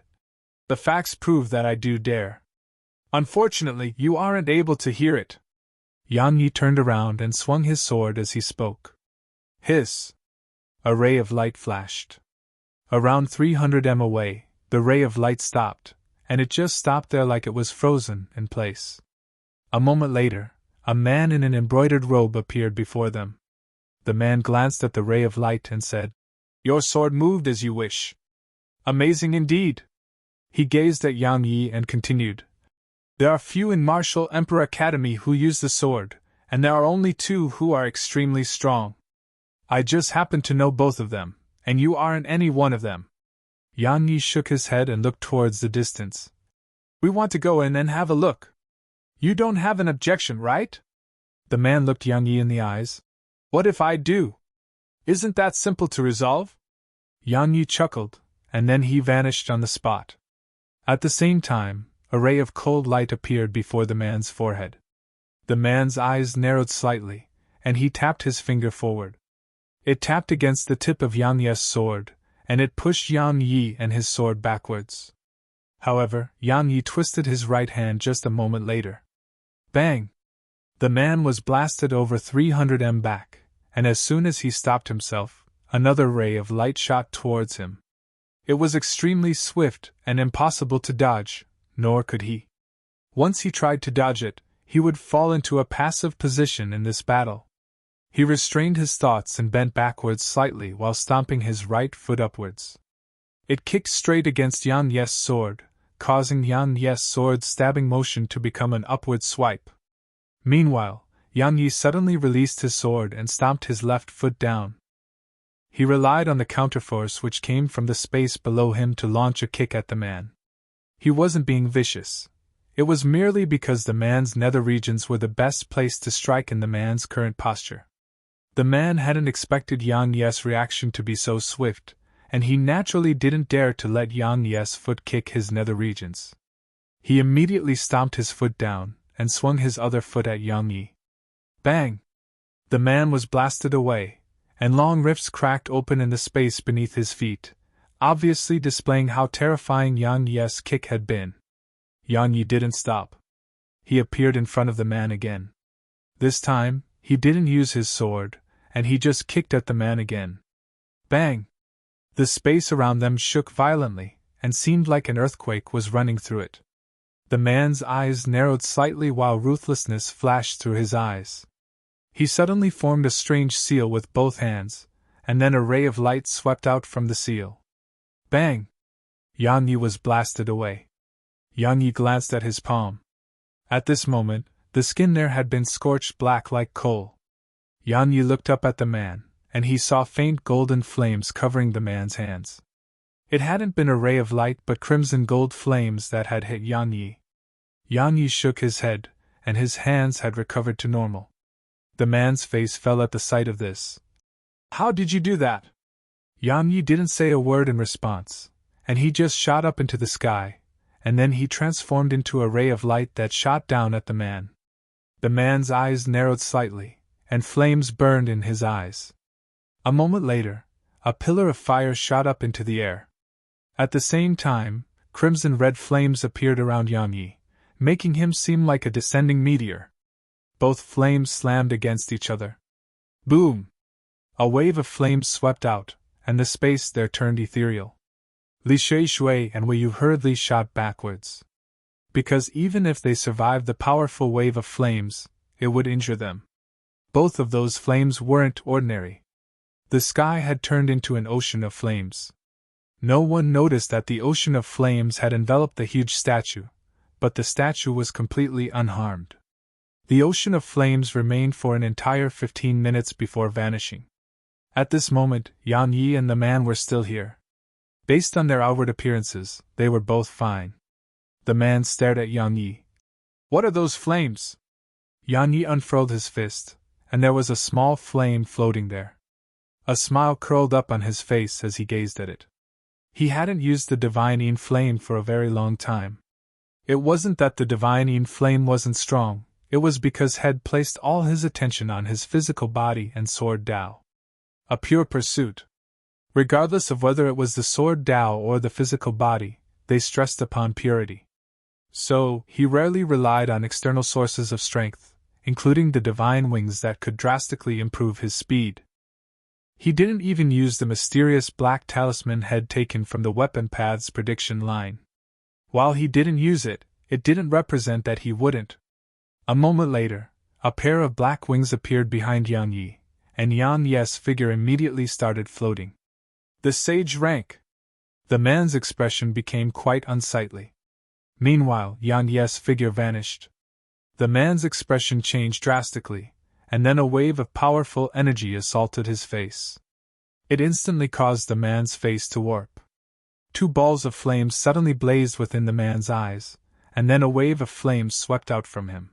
The facts prove that I do dare. Unfortunately, you aren't able to hear it. Yang Yi turned around and swung his sword as he spoke. Hiss! A ray of light flashed. Around 300 m away, the ray of light stopped, and it just stopped there like it was frozen in place. A moment later, a man in an embroidered robe appeared before them. The man glanced at the ray of light and said, Your sword moved as you wish. Amazing indeed. He gazed at Yang Yi and continued. There are few in Martial Emperor Academy who use the sword, and there are only 2 who are extremely strong. I just happen to know both of them, and you aren't any one of them. Yang Yi shook his head and looked towards the distance. We want to go in and have a look. You don't have an objection, right? The man looked Yang Yi in the eyes. What if I do? Isn't that simple to resolve? Yang Yi chuckled, and then he vanished on the spot. At the same time, a ray of cold light appeared before the man's forehead. The man's eyes narrowed slightly, and he tapped his finger forward. It tapped against the tip of Yang Yi's sword, and it pushed Yang Yi and his sword backwards. However, Yang Yi twisted his right hand just a moment later. Bang! The man was blasted over 300 m back, and as soon as he stopped himself, another ray of light shot towards him. It was extremely swift and impossible to dodge, nor could he. Once he tried to dodge it, he would fall into a passive position in this battle. He restrained his thoughts and bent backwards slightly while stomping his right foot upwards. It kicked straight against Yang Yi's sword, causing Yang Yi's sword's stabbing motion to become an upward swipe. Meanwhile, Yang Yi suddenly released his sword and stomped his left foot down. He relied on the counterforce which came from the space below him to launch a kick at the man. He wasn't being vicious. It was merely because the man's nether regions were the best place to strike in the man's current posture. The man hadn't expected Yang Yi's reaction to be so swift, and he naturally didn't dare to let Yang Yi's foot kick his nether regions. He immediately stomped his foot down and swung his other foot at Yang Yi. Bang! The man was blasted away, and long rifts cracked open in the space beneath his feet, obviously displaying how terrifying Yang Yi's kick had been. Yang Yi didn't stop. He appeared in front of the man again. This time, he didn't use his sword, and he just kicked at the man again. Bang! The space around them shook violently, and seemed like an earthquake was running through it. The man's eyes narrowed slightly while ruthlessness flashed through his eyes. He suddenly formed a strange seal with both hands, and then a ray of light swept out from the seal. Bang! Yang Yi was blasted away. Yang Yi glanced at his palm. At this moment, the skin there had been scorched black like coal. Yang Yi looked up at the man, and he saw faint golden flames covering the man's hands. It hadn't been a ray of light but crimson gold flames that had hit Yang Yi. Yang Yi shook his head, and his hands had recovered to normal. The man's face fell at the sight of this. How did you do that? Yang Yi didn't say a word in response, and he just shot up into the sky, and then he transformed into a ray of light that shot down at the man. The man's eyes narrowed slightly, and flames burned in his eyes. A moment later, a pillar of fire shot up into the air. At the same time, crimson-red flames appeared around Yang Yi, making him seem like a descending meteor. Both flames slammed against each other. Boom! A wave of flames swept out, and the space there turned ethereal. Li Shui and Wei Yu hurriedly shot backwards. Because even if they survived the powerful wave of flames, it would injure them. Both of those flames weren't ordinary. The sky had turned into an ocean of flames. No one noticed that the ocean of flames had enveloped the huge statue, but the statue was completely unharmed. The ocean of flames remained for an entire 15 minutes before vanishing. At this moment, Yang Yi and the man were still here. Based on their outward appearances, they were both fine. The man stared at Yang Yi. "What are those flames?" Yang Yi unfurled his fist, and there was a small flame floating there. A smile curled up on his face as he gazed at it. He hadn't used the divine flame for a very long time. It wasn't that the divine flame wasn't strong, it was because he had placed all his attention on his physical body and sword Dao. A pure pursuit. Regardless of whether it was the sword Dao or the physical body, they stressed upon purity. So, he rarely relied on external sources of strength, including the divine wings that could drastically improve his speed. He didn't even use the mysterious black talisman head taken from the weapon path's prediction line. While he didn't use it, it didn't represent that he wouldn't. A moment later, a pair of black wings appeared behind Yang Yi, and Yang Yi's figure immediately started floating. The sage rank! The man's expression became quite unsightly. Meanwhile, Yang Yi's figure vanished. The man's expression changed drastically, and then a wave of powerful energy assaulted his face. It instantly caused the man's face to warp. Two balls of flames suddenly blazed within the man's eyes, and then a wave of flames swept out from him.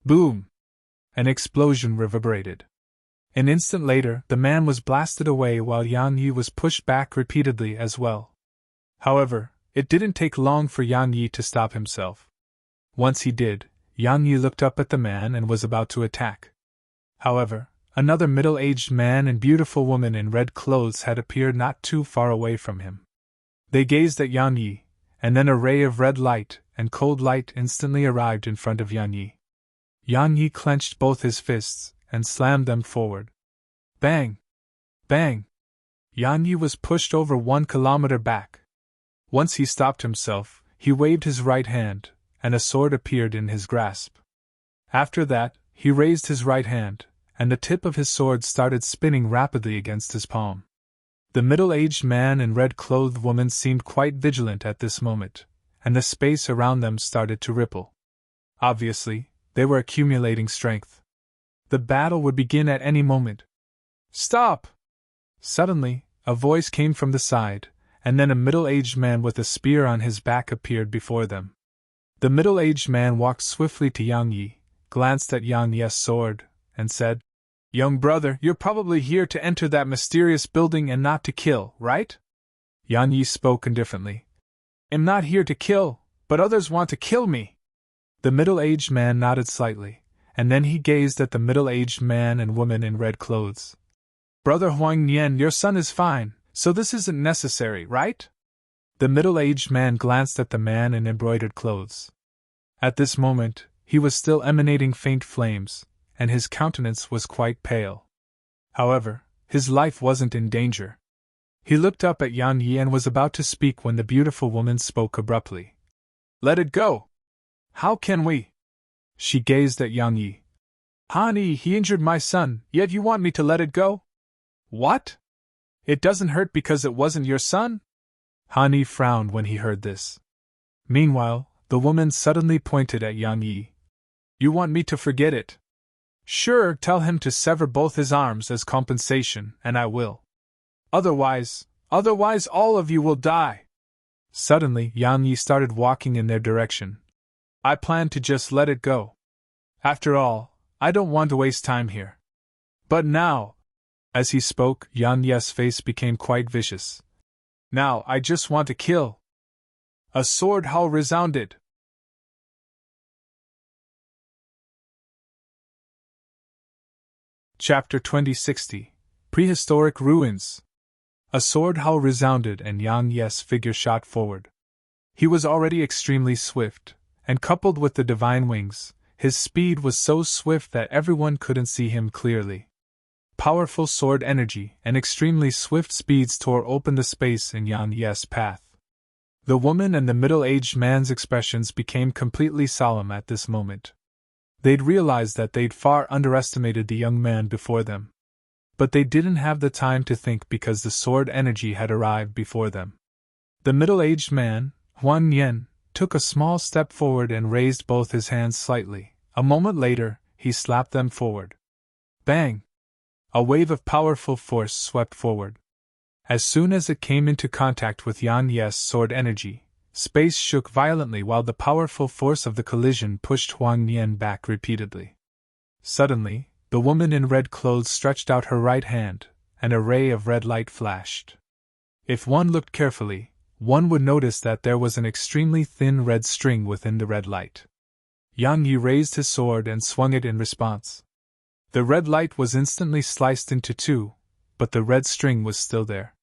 Boom! An explosion reverberated. An instant later, the man was blasted away while Yang Yi was pushed back repeatedly as well. However, it didn't take long for Yang Yi to stop himself. Once he did, Yang Yi looked up at the man and was about to attack. However, another middle-aged man and beautiful woman in red clothes had appeared not too far away from him. They gazed at Yang Yi, and then a ray of red light and cold light instantly arrived in front of Yang Yi. Yang Yi clenched both his fists and slammed them forward. Bang! Bang! Yang Yi was pushed over 1 kilometer back. Once he stopped himself, he waved his right hand, and a sword appeared in his grasp. After that, he raised his right hand, and the tip of his sword started spinning rapidly against his palm. The middle-aged man and red-clothed woman seemed quite vigilant at this moment, and the space around them started to ripple. Obviously, they were accumulating strength. The battle would begin at any moment. Stop! Suddenly, a voice came from the side, and then a middle-aged man with a spear on his back appeared before them. The middle-aged man walked swiftly to Yang Yi, glanced at Yang Yi's sword, and said, "Young brother, you're probably here to enter that mysterious building and not to kill, right?" Yang Yi spoke indifferently. "I'm not here to kill, but others want to kill me." The middle-aged man nodded slightly, and then he gazed at the middle-aged man and woman in red clothes. "Brother Huang Nian, your son is fine, so this isn't necessary, right?" The middle-aged man glanced at the man in embroidered clothes. At this moment, he was still emanating faint flames, and his countenance was quite pale. However, his life wasn't in danger. He looked up at Yang Yi and was about to speak when the beautiful woman spoke abruptly. "Let it go!" "How can we?" She gazed at Yang Yi. "Honey, he injured my son, yet you want me to let it go? What? It doesn't hurt because it wasn't your son?" Han Yi frowned when he heard this. Meanwhile, the woman suddenly pointed at Yang Yi. "You want me to forget it? Sure, tell him to sever both his arms as compensation, and I will. Otherwise all of you will die." Suddenly, Yang Yi started walking in their direction. "I plan to just let it go. After all, I don't want to waste time here. But now," as he spoke, Yang Yi's face became quite vicious. "Now I just want to kill." A sword howl resounded. Chapter 2060 Prehistoric Ruins. A sword howl resounded and Yang Ye's figure shot forward. He was already extremely swift, and coupled with the divine wings, his speed was so swift that everyone couldn't see him clearly. Powerful sword energy and extremely swift speeds tore open the space in Yang Ye's path. The woman and the middle-aged man's expressions became completely solemn at this moment. They'd realized that they'd far underestimated the young man before them. But they didn't have the time to think because the sword energy had arrived before them. The middle-aged man, Huang Yan, took a small step forward and raised both his hands slightly. A moment later, he slapped them forward. Bang! A wave of powerful force swept forward. As soon as it came into contact with Yang Ye's sword energy, space shook violently while the powerful force of the collision pushed Huang Yan back repeatedly. Suddenly, the woman in red clothes stretched out her right hand, and a ray of red light flashed. If one looked carefully, one would notice that there was an extremely thin red string within the red light. Yang Yi raised his sword and swung it in response. The red light was instantly sliced into two, but the red string was still there.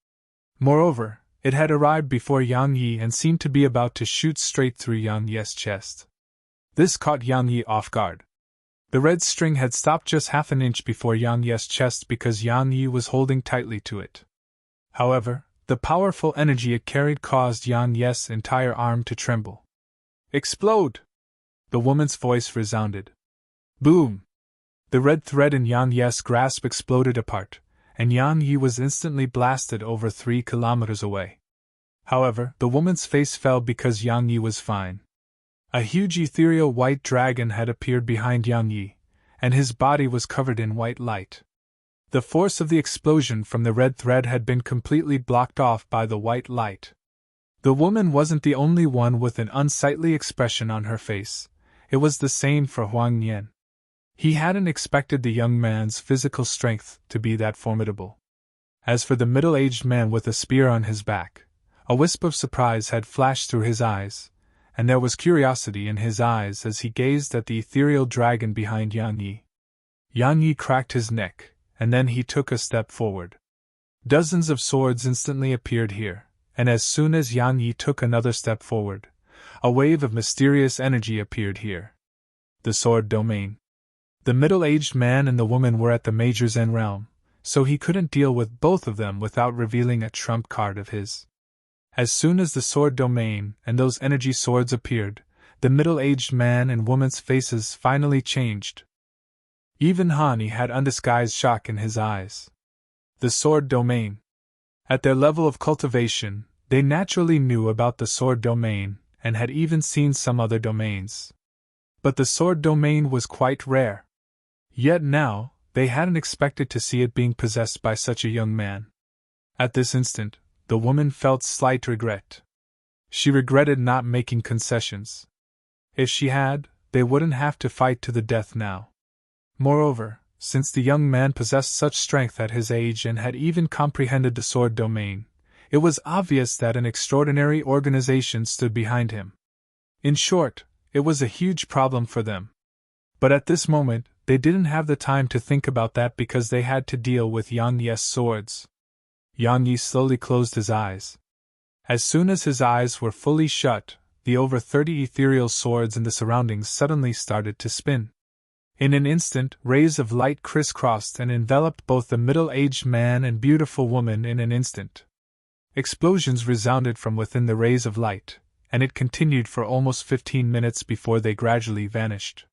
Moreover, it had arrived before Yang Yi and seemed to be about to shoot straight through Yang Ye's chest. This caught Yang Yi off guard. The red string had stopped just half an inch before Yang Ye's chest because Yang Yi was holding tightly to it. However, the powerful energy it carried caused Yang Ye's entire arm to tremble. Explode! The woman's voice resounded. Boom! The red thread in Yang Ye's grasp exploded apart, and Yang Yi was instantly blasted over 3 kilometers away. However, the woman's face fell because Yang Yi was fine. A huge ethereal white dragon had appeared behind Yang Yi, and his body was covered in white light. The force of the explosion from the red thread had been completely blocked off by the white light. The woman wasn't the only one with an unsightly expression on her face. It was the same for Huang Yan. He hadn't expected the young man's physical strength to be that formidable. As for the middle-aged man with a spear on his back, a wisp of surprise had flashed through his eyes, and there was curiosity in his eyes as he gazed at the ethereal dragon behind Yang Yi. Yang Yi cracked his neck, and then he took a step forward. Dozens of swords instantly appeared here, and as soon as Yang Yi took another step forward, a wave of mysterious energy appeared here. The sword domain. The middle-aged man and the woman were at the Major Zen realm, so he couldn't deal with both of them without revealing a trump card of his. As soon as the sword domain and those energy swords appeared, the middle-aged man and woman's faces finally changed. Even Hani had undisguised shock in his eyes. The sword domain. At their level of cultivation, they naturally knew about the sword domain and had even seen some other domains. But the sword domain was quite rare. Yet now, they hadn't expected to see it being possessed by such a young man. At this instant, the woman felt slight regret. She regretted not making concessions. If she had, they wouldn't have to fight to the death now. Moreover, since the young man possessed such strength at his age and had even comprehended the sword domain, it was obvious that an extraordinary organization stood behind him. In short, it was a huge problem for them. But at this moment, they didn't have the time to think about that because they had to deal with Yang Ye's swords. Yang Yi slowly closed his eyes. As soon as his eyes were fully shut, the over 30 ethereal swords in the surroundings suddenly started to spin. In an instant, rays of light crisscrossed and enveloped both the middle-aged man and beautiful woman in an instant. Explosions resounded from within the rays of light, and it continued for almost 15 minutes before they gradually vanished.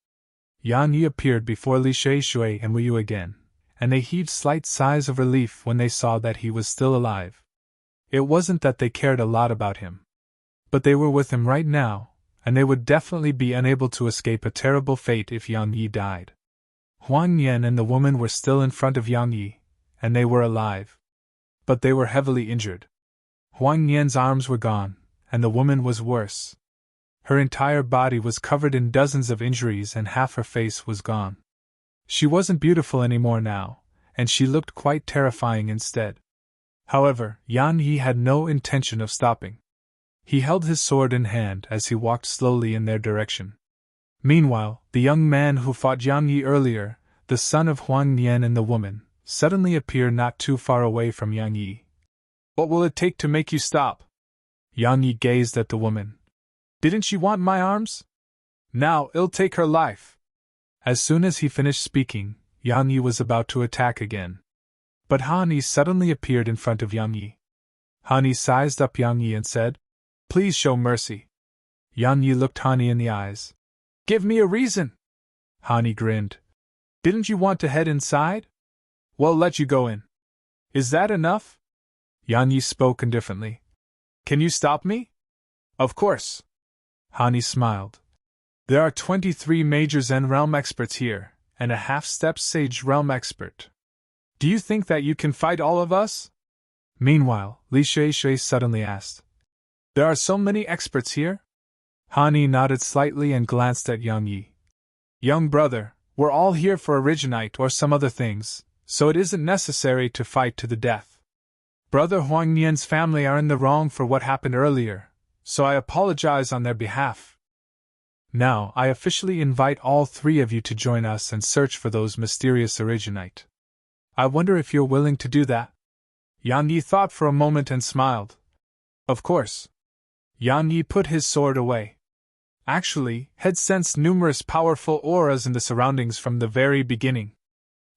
Yang Yi appeared before Li Shui and Wu Yu again, and they heaved slight sighs of relief when they saw that he was still alive. It wasn't that they cared a lot about him. But they were with him right now, and they would definitely be unable to escape a terrible fate if Yang Yi died. Huang Yan and the woman were still in front of Yang Yi, and they were alive. But they were heavily injured. Huang Yan's arms were gone, and the woman was worse. Her entire body was covered in dozens of injuries and half her face was gone. She wasn't beautiful anymore now, and she looked quite terrifying instead. However, Yang Yi had no intention of stopping. He held his sword in hand as he walked slowly in their direction. Meanwhile, the young man who fought Yang Yi earlier, the son of Huang Nian and the woman, suddenly appear not too far away from Yang Yi. What will it take to make you stop? Yang Yi gazed at the woman. Didn't she want my arms? Now it'll take her life. As soon as he finished speaking, Yang Yi was about to attack again. But Han Yi suddenly appeared in front of Yang Yi. Han Yi sized up Yang Yi and said, Please show mercy. Yang Yi looked Han Yi in the eyes. Give me a reason. Han Yi grinned. Didn't you want to head inside? Well, let you go in. Is that enough? Yang Yi spoke indifferently. Can you stop me? Of course. Han Yi smiled. There are 23 major Zen realm experts here, and a half-step sage realm expert. Do you think that you can fight all of us? Meanwhile, Li Shui suddenly asked. There are so many experts here? Han Yi nodded slightly and glanced at Yang Yi. Young brother, we're all here for Originite or some other things, so it isn't necessary to fight to the death. Brother Huang Nian's family are in the wrong for what happened earlier, so I apologize on their behalf. Now I officially invite all three of you to join us and search for those mysterious Originite. I wonder if you're willing to do that? Yang Yi thought for a moment and smiled. Of course. Yang Yi put his sword away. Actually, had sensed numerous powerful auras in the surroundings from the very beginning.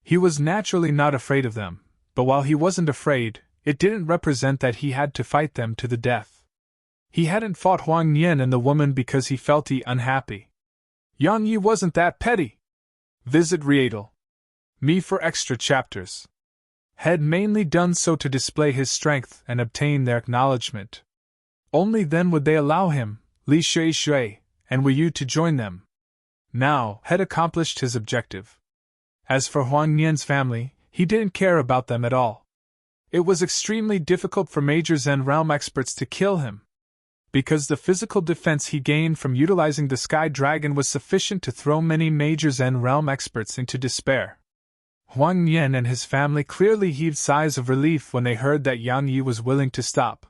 He was naturally not afraid of them, but while he wasn't afraid, it didn't represent that he had to fight them to the death. He hadn't fought Huang Nian and the woman because he felt unhappy. Yang Yi wasn't that petty. Visit Rietal. Me for extra chapters. Had mainly done so to display his strength and obtain their acknowledgement. Only then would they allow him, Li Shui, and Wu Yu to join them. Now, had accomplished his objective. As for Huang Nian's family, he didn't care about them at all. It was extremely difficult for major Zen realm experts to kill him, because the physical defense he gained from utilizing the Sky Dragon was sufficient to throw many major Zen realm experts into despair. Huang Nian and his family clearly heaved sighs of relief when they heard that Yang Yi was willing to stop.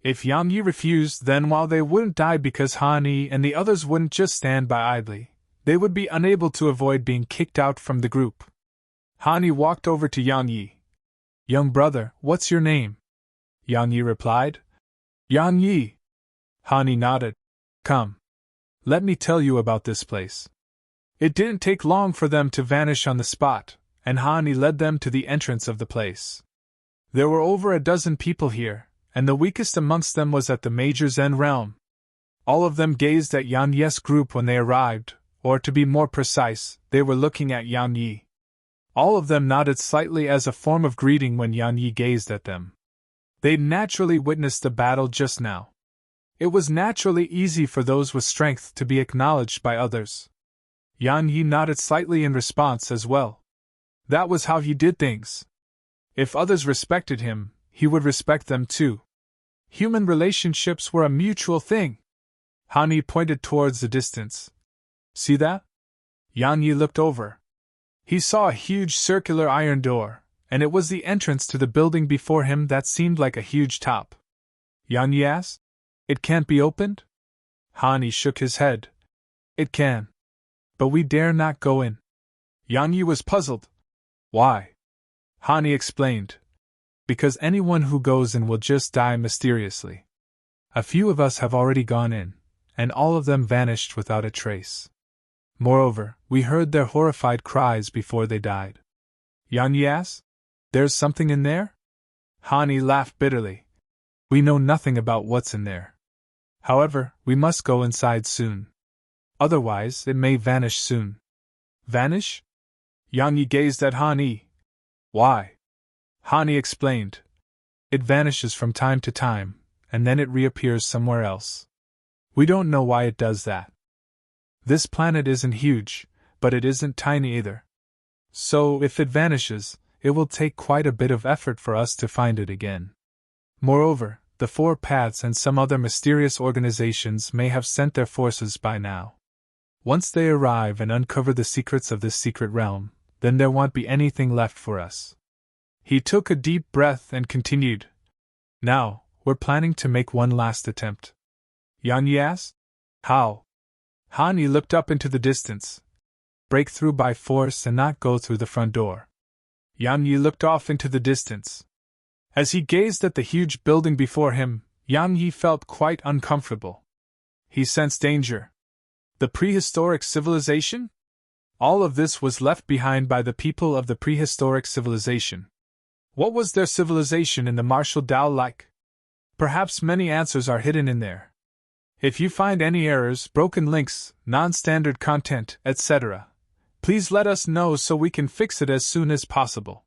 If Yang Yi refused, then while they wouldn't die because Han Yi and the others wouldn't just stand by idly, they would be unable to avoid being kicked out from the group. Han Yi walked over to Yang Yi. Young brother, what's your name? Yang Yi replied. Yang Yi. Han Yi nodded. Come. Let me tell you about this place. It didn't take long for them to vanish on the spot, and Han Yi led them to the entrance of the place. There were over a dozen people here, and the weakest amongst them was at the major Zen realm. All of them gazed at Yang Yi's group when they arrived, or to be more precise, they were looking at Yang Yi. All of them nodded slightly as a form of greeting when Yang Yi gazed at them. They'd naturally witnessed the battle just now. It was naturally easy for those with strength to be acknowledged by others. Yang Yi nodded slightly in response as well. That was how he did things. If others respected him, he would respect them too. Human relationships were a mutual thing. Han Yi pointed towards the distance. See that? Yang Yi looked over. He saw a huge circular iron door, and it was the entrance to the building before him that seemed like a huge top. Yang Yi asked, It can't be opened? Han Yi shook his head. It can. But we dare not go in. Yang Yi was puzzled. Why? Han Yi explained. Because anyone who goes in will just die mysteriously. A few of us have already gone in, and all of them vanished without a trace. Moreover, we heard their horrified cries before they died. Yang Yi asked, There's something in there? Han Yi laughed bitterly. We know nothing about what's in there. However, we must go inside soon. Otherwise, it may vanish soon. Vanish? Yang Yi gazed at Han Yi. Why? Han Yi explained. It vanishes from time to time, and then it reappears somewhere else. We don't know why it does that. This planet isn't huge, but it isn't tiny either. So, if it vanishes, it will take quite a bit of effort for us to find it again. Moreover, the Four Paths and some other mysterious organizations may have sent their forces by now. Once they arrive and uncover the secrets of this secret realm, then there won't be anything left for us. He took a deep breath and continued. Now, we're planning to make one last attempt. Yang Yi asked, How? Han Yi looked up into the distance. break through by force and not go through the front door. Yang Yi looked off into the distance. As he gazed at the huge building before him, Yang Yi felt quite uncomfortable. He sensed danger. The prehistoric civilization? All of this was left behind by the people of the prehistoric civilization. What was their civilization in the martial Tao like? Perhaps many answers are hidden in there. If you find any errors, broken links, non-standard content, etc., please let us know so we can fix it as soon as possible.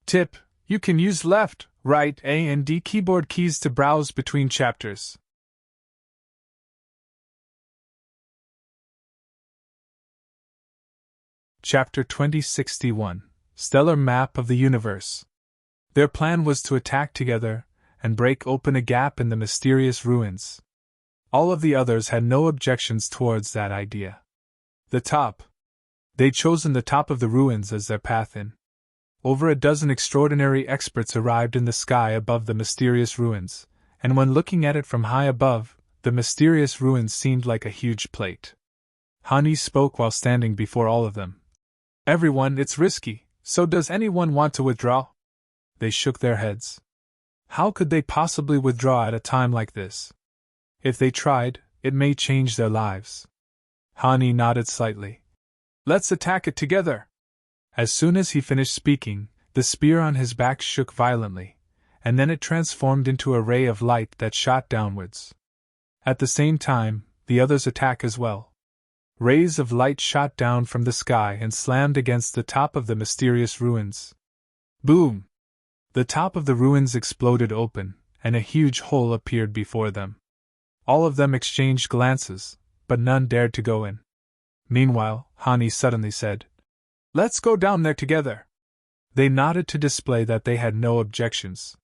Tip: you can use left, right, A and D keyboard keys to browse between chapters. Chapter 2061 Stellar Map of the Universe. Their plan was to attack together and break open a gap in the mysterious ruins. All of the others had no objections towards that idea. The top. They'd chosen the top of the ruins as their path in. Over a dozen extraordinary experts arrived in the sky above the mysterious ruins, and when looking at it from high above, the mysterious ruins seemed like a huge plate. Hani spoke while standing before all of them. Everyone, it's risky, so does anyone want to withdraw? They shook their heads. How could they possibly withdraw at a time like this? If they tried, it may change their lives. Hani nodded slightly. Let's attack it together. As soon as he finished speaking, the spear on his back shook violently, and then it transformed into a ray of light that shot downwards. At the same time, the others attack as well. Rays of light shot down from the sky and slammed against the top of the mysterious ruins. Boom! The top of the ruins exploded open, and a huge hole appeared before them. All of them exchanged glances, but none dared to go in. Meanwhile, Hani suddenly said, "Let's go down there together." They nodded to display that they had no objections.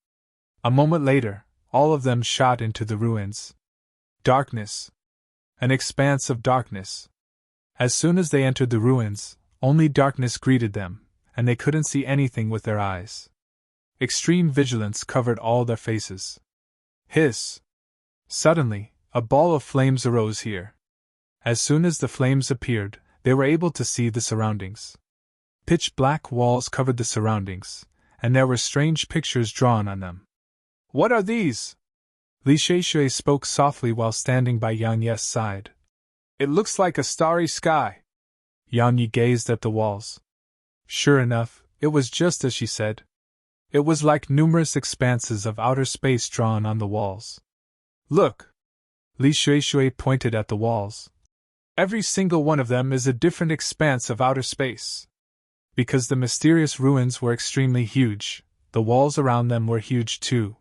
A moment later, all of them shot into the ruins. Darkness. An expanse of darkness. As soon as they entered the ruins, only darkness greeted them, and they couldn't see anything with their eyes. Extreme vigilance covered all their faces. Hiss! Suddenly, a ball of flames arose here. As soon as the flames appeared, they were able to see the surroundings. Pitch-black walls covered the surroundings, and there were strange pictures drawn on them. "What are these?" Li Shui spoke softly while standing by Yang Yi's side. "It looks like a starry sky." Yang Yi gazed at the walls. Sure enough, it was just as she said. It was like numerous expanses of outer space drawn on the walls. "Look!" Li Shui pointed at the walls. "Every single one of them is a different expanse of outer space." Because the mysterious ruins were extremely huge, the walls around them were huge too.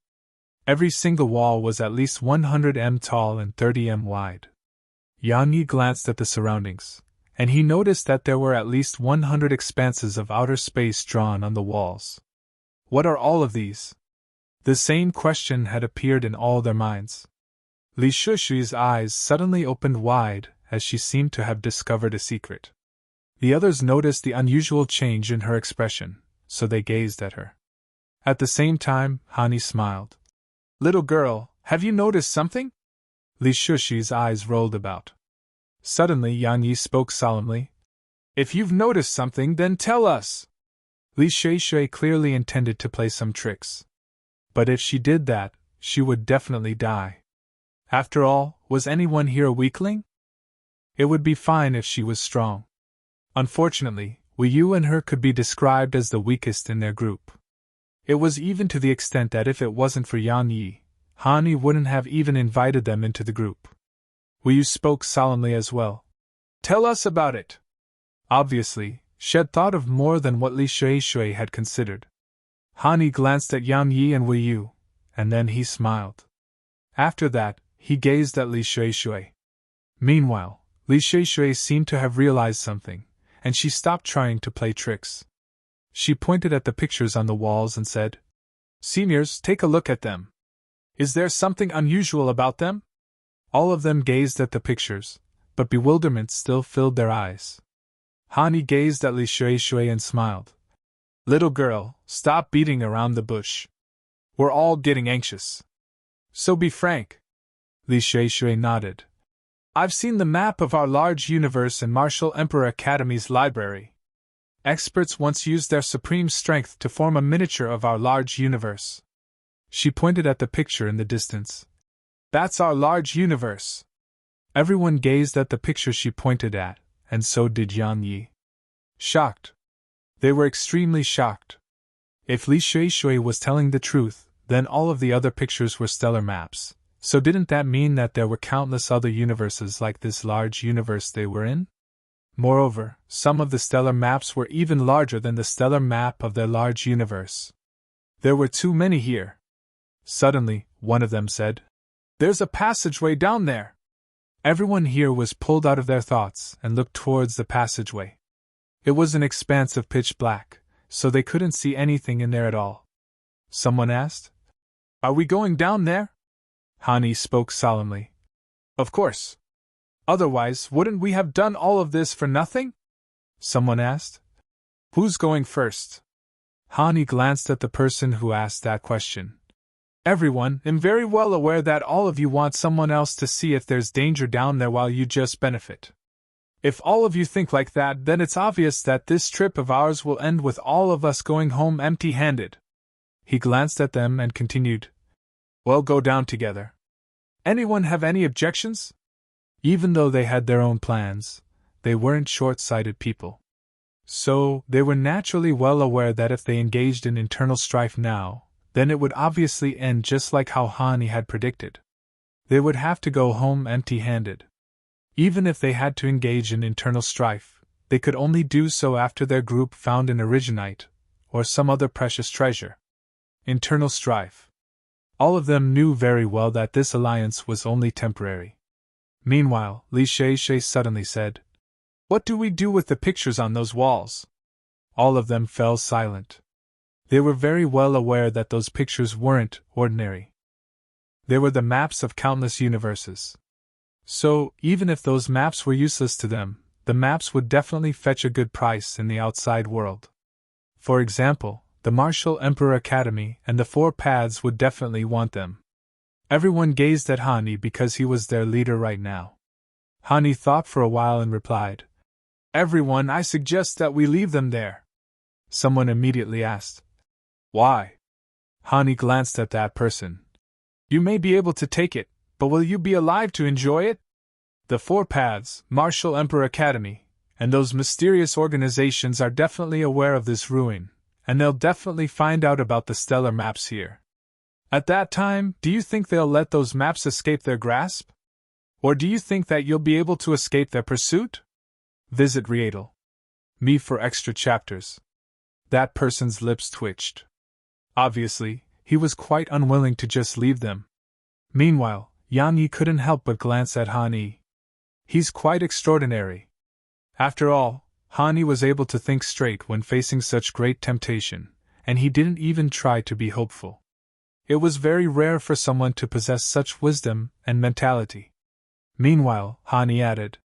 Every single wall was at least 100 m tall and 30 m wide. Yang Yi glanced at the surroundings, and he noticed that there were at least 100 expanses of outer space drawn on the walls. What are all of these? The same question had appeared in all their minds. Li Shui's eyes suddenly opened wide as she seemed to have discovered a secret. The others noticed the unusual change in her expression, so they gazed at her. At the same time, Hani smiled. "Little girl, have you noticed something?" Li Shui's eyes rolled about. Suddenly Yang Yi spoke solemnly. "If you've noticed something, then tell us." Li Shui clearly intended to play some tricks. But if she did that, she would definitely die. After all, was anyone here a weakling? It would be fine if she was strong. Unfortunately, Wu Yu and her could be described as the weakest in their group. It was even to the extent that if it wasn't for Yang Yi, Hani wouldn't have even invited them into the group. Wu Yu spoke solemnly as well. "Tell us about it." Obviously, she had thought of more than what Li Shui had considered. Hani glanced at Yang Yi and Wu Yu, and then he smiled. After that, he gazed at Li Shui. Meanwhile, Li Shui seemed to have realized something, and she stopped trying to play tricks. She pointed at the pictures on the walls and said, "Seniors, take a look at them. Is there something unusual about them?" All of them gazed at the pictures, but bewilderment still filled their eyes. Hani gazed at Li Shui and smiled. "Little girl, stop beating around the bush. We're all getting anxious. So be frank." Li Shui nodded. I've seen the map of our large universe in Martial Emperor Academy's library. Experts once used their supreme strength to form a miniature of our large universe. She pointed at the picture in the distance. That's our large universe. Everyone gazed at the picture she pointed at, and so did Yan Yi. Shocked. They were extremely shocked. If Li Shui was telling the truth, then all of the other pictures were stellar maps. So didn't that mean that there were countless other universes like this large universe they were in? Moreover, some of the stellar maps were even larger than the stellar map of their large universe. There were too many here. Suddenly, one of them said, "There's a passageway down there." Everyone here was pulled out of their thoughts and looked towards the passageway. It was an expanse of pitch black, so they couldn't see anything in there at all. Someone asked, "Are we going down there?" Hani spoke solemnly. "Of course. Otherwise, wouldn't we have done all of this for nothing?" Someone asked. "Who's going first?" Hani glanced at the person who asked that question. "Everyone, I'm very well aware that all of you want someone else to see if there's danger down there while you just benefit. If all of you think like that, then it's obvious that this trip of ours will end with all of us going home empty-handed." He glanced at them and continued, "Well, go down together. Anyone have any objections?" Even though they had their own plans, they weren't short-sighted people. So, they were naturally well aware that if they engaged in internal strife now, then it would obviously end just like how Hani had predicted. They would have to go home empty-handed. Even if they had to engage in internal strife, they could only do so after their group found an originite, or some other precious treasure. Internal strife. All of them knew very well that this alliance was only temporary. Meanwhile, Li Shui suddenly said, "What do we do with the pictures on those walls?" All of them fell silent. They were very well aware that those pictures weren't ordinary. They were the maps of countless universes. So, even if those maps were useless to them, the maps would definitely fetch a good price in the outside world. For example, the Martial Emperor Academy and the Four Paths would definitely want them. Everyone gazed at Hani because he was their leader right now. Hani thought for a while and replied, "Everyone, I suggest that we leave them there." Someone immediately asked, "Why?" Hani glanced at that person. "You may be able to take it, but will you be alive to enjoy it? The Four Paths, Martial Emperor Academy, and those mysterious organizations are definitely aware of this ruin, and they'll definitely find out about the stellar maps here. At that time, do you think they'll let those maps escape their grasp? Or do you think that you'll be able to escape their pursuit? Visit Readle.me for extra chapters." That person's lips twitched. Obviously, he was quite unwilling to just leave them. Meanwhile, Yan Yi couldn't help but glance at Hani. He's quite extraordinary. After all, Hani was able to think straight when facing such great temptation, and he didn't even try to be hopeful. It was very rare for someone to possess such wisdom and mentality. Meanwhile, Hani added,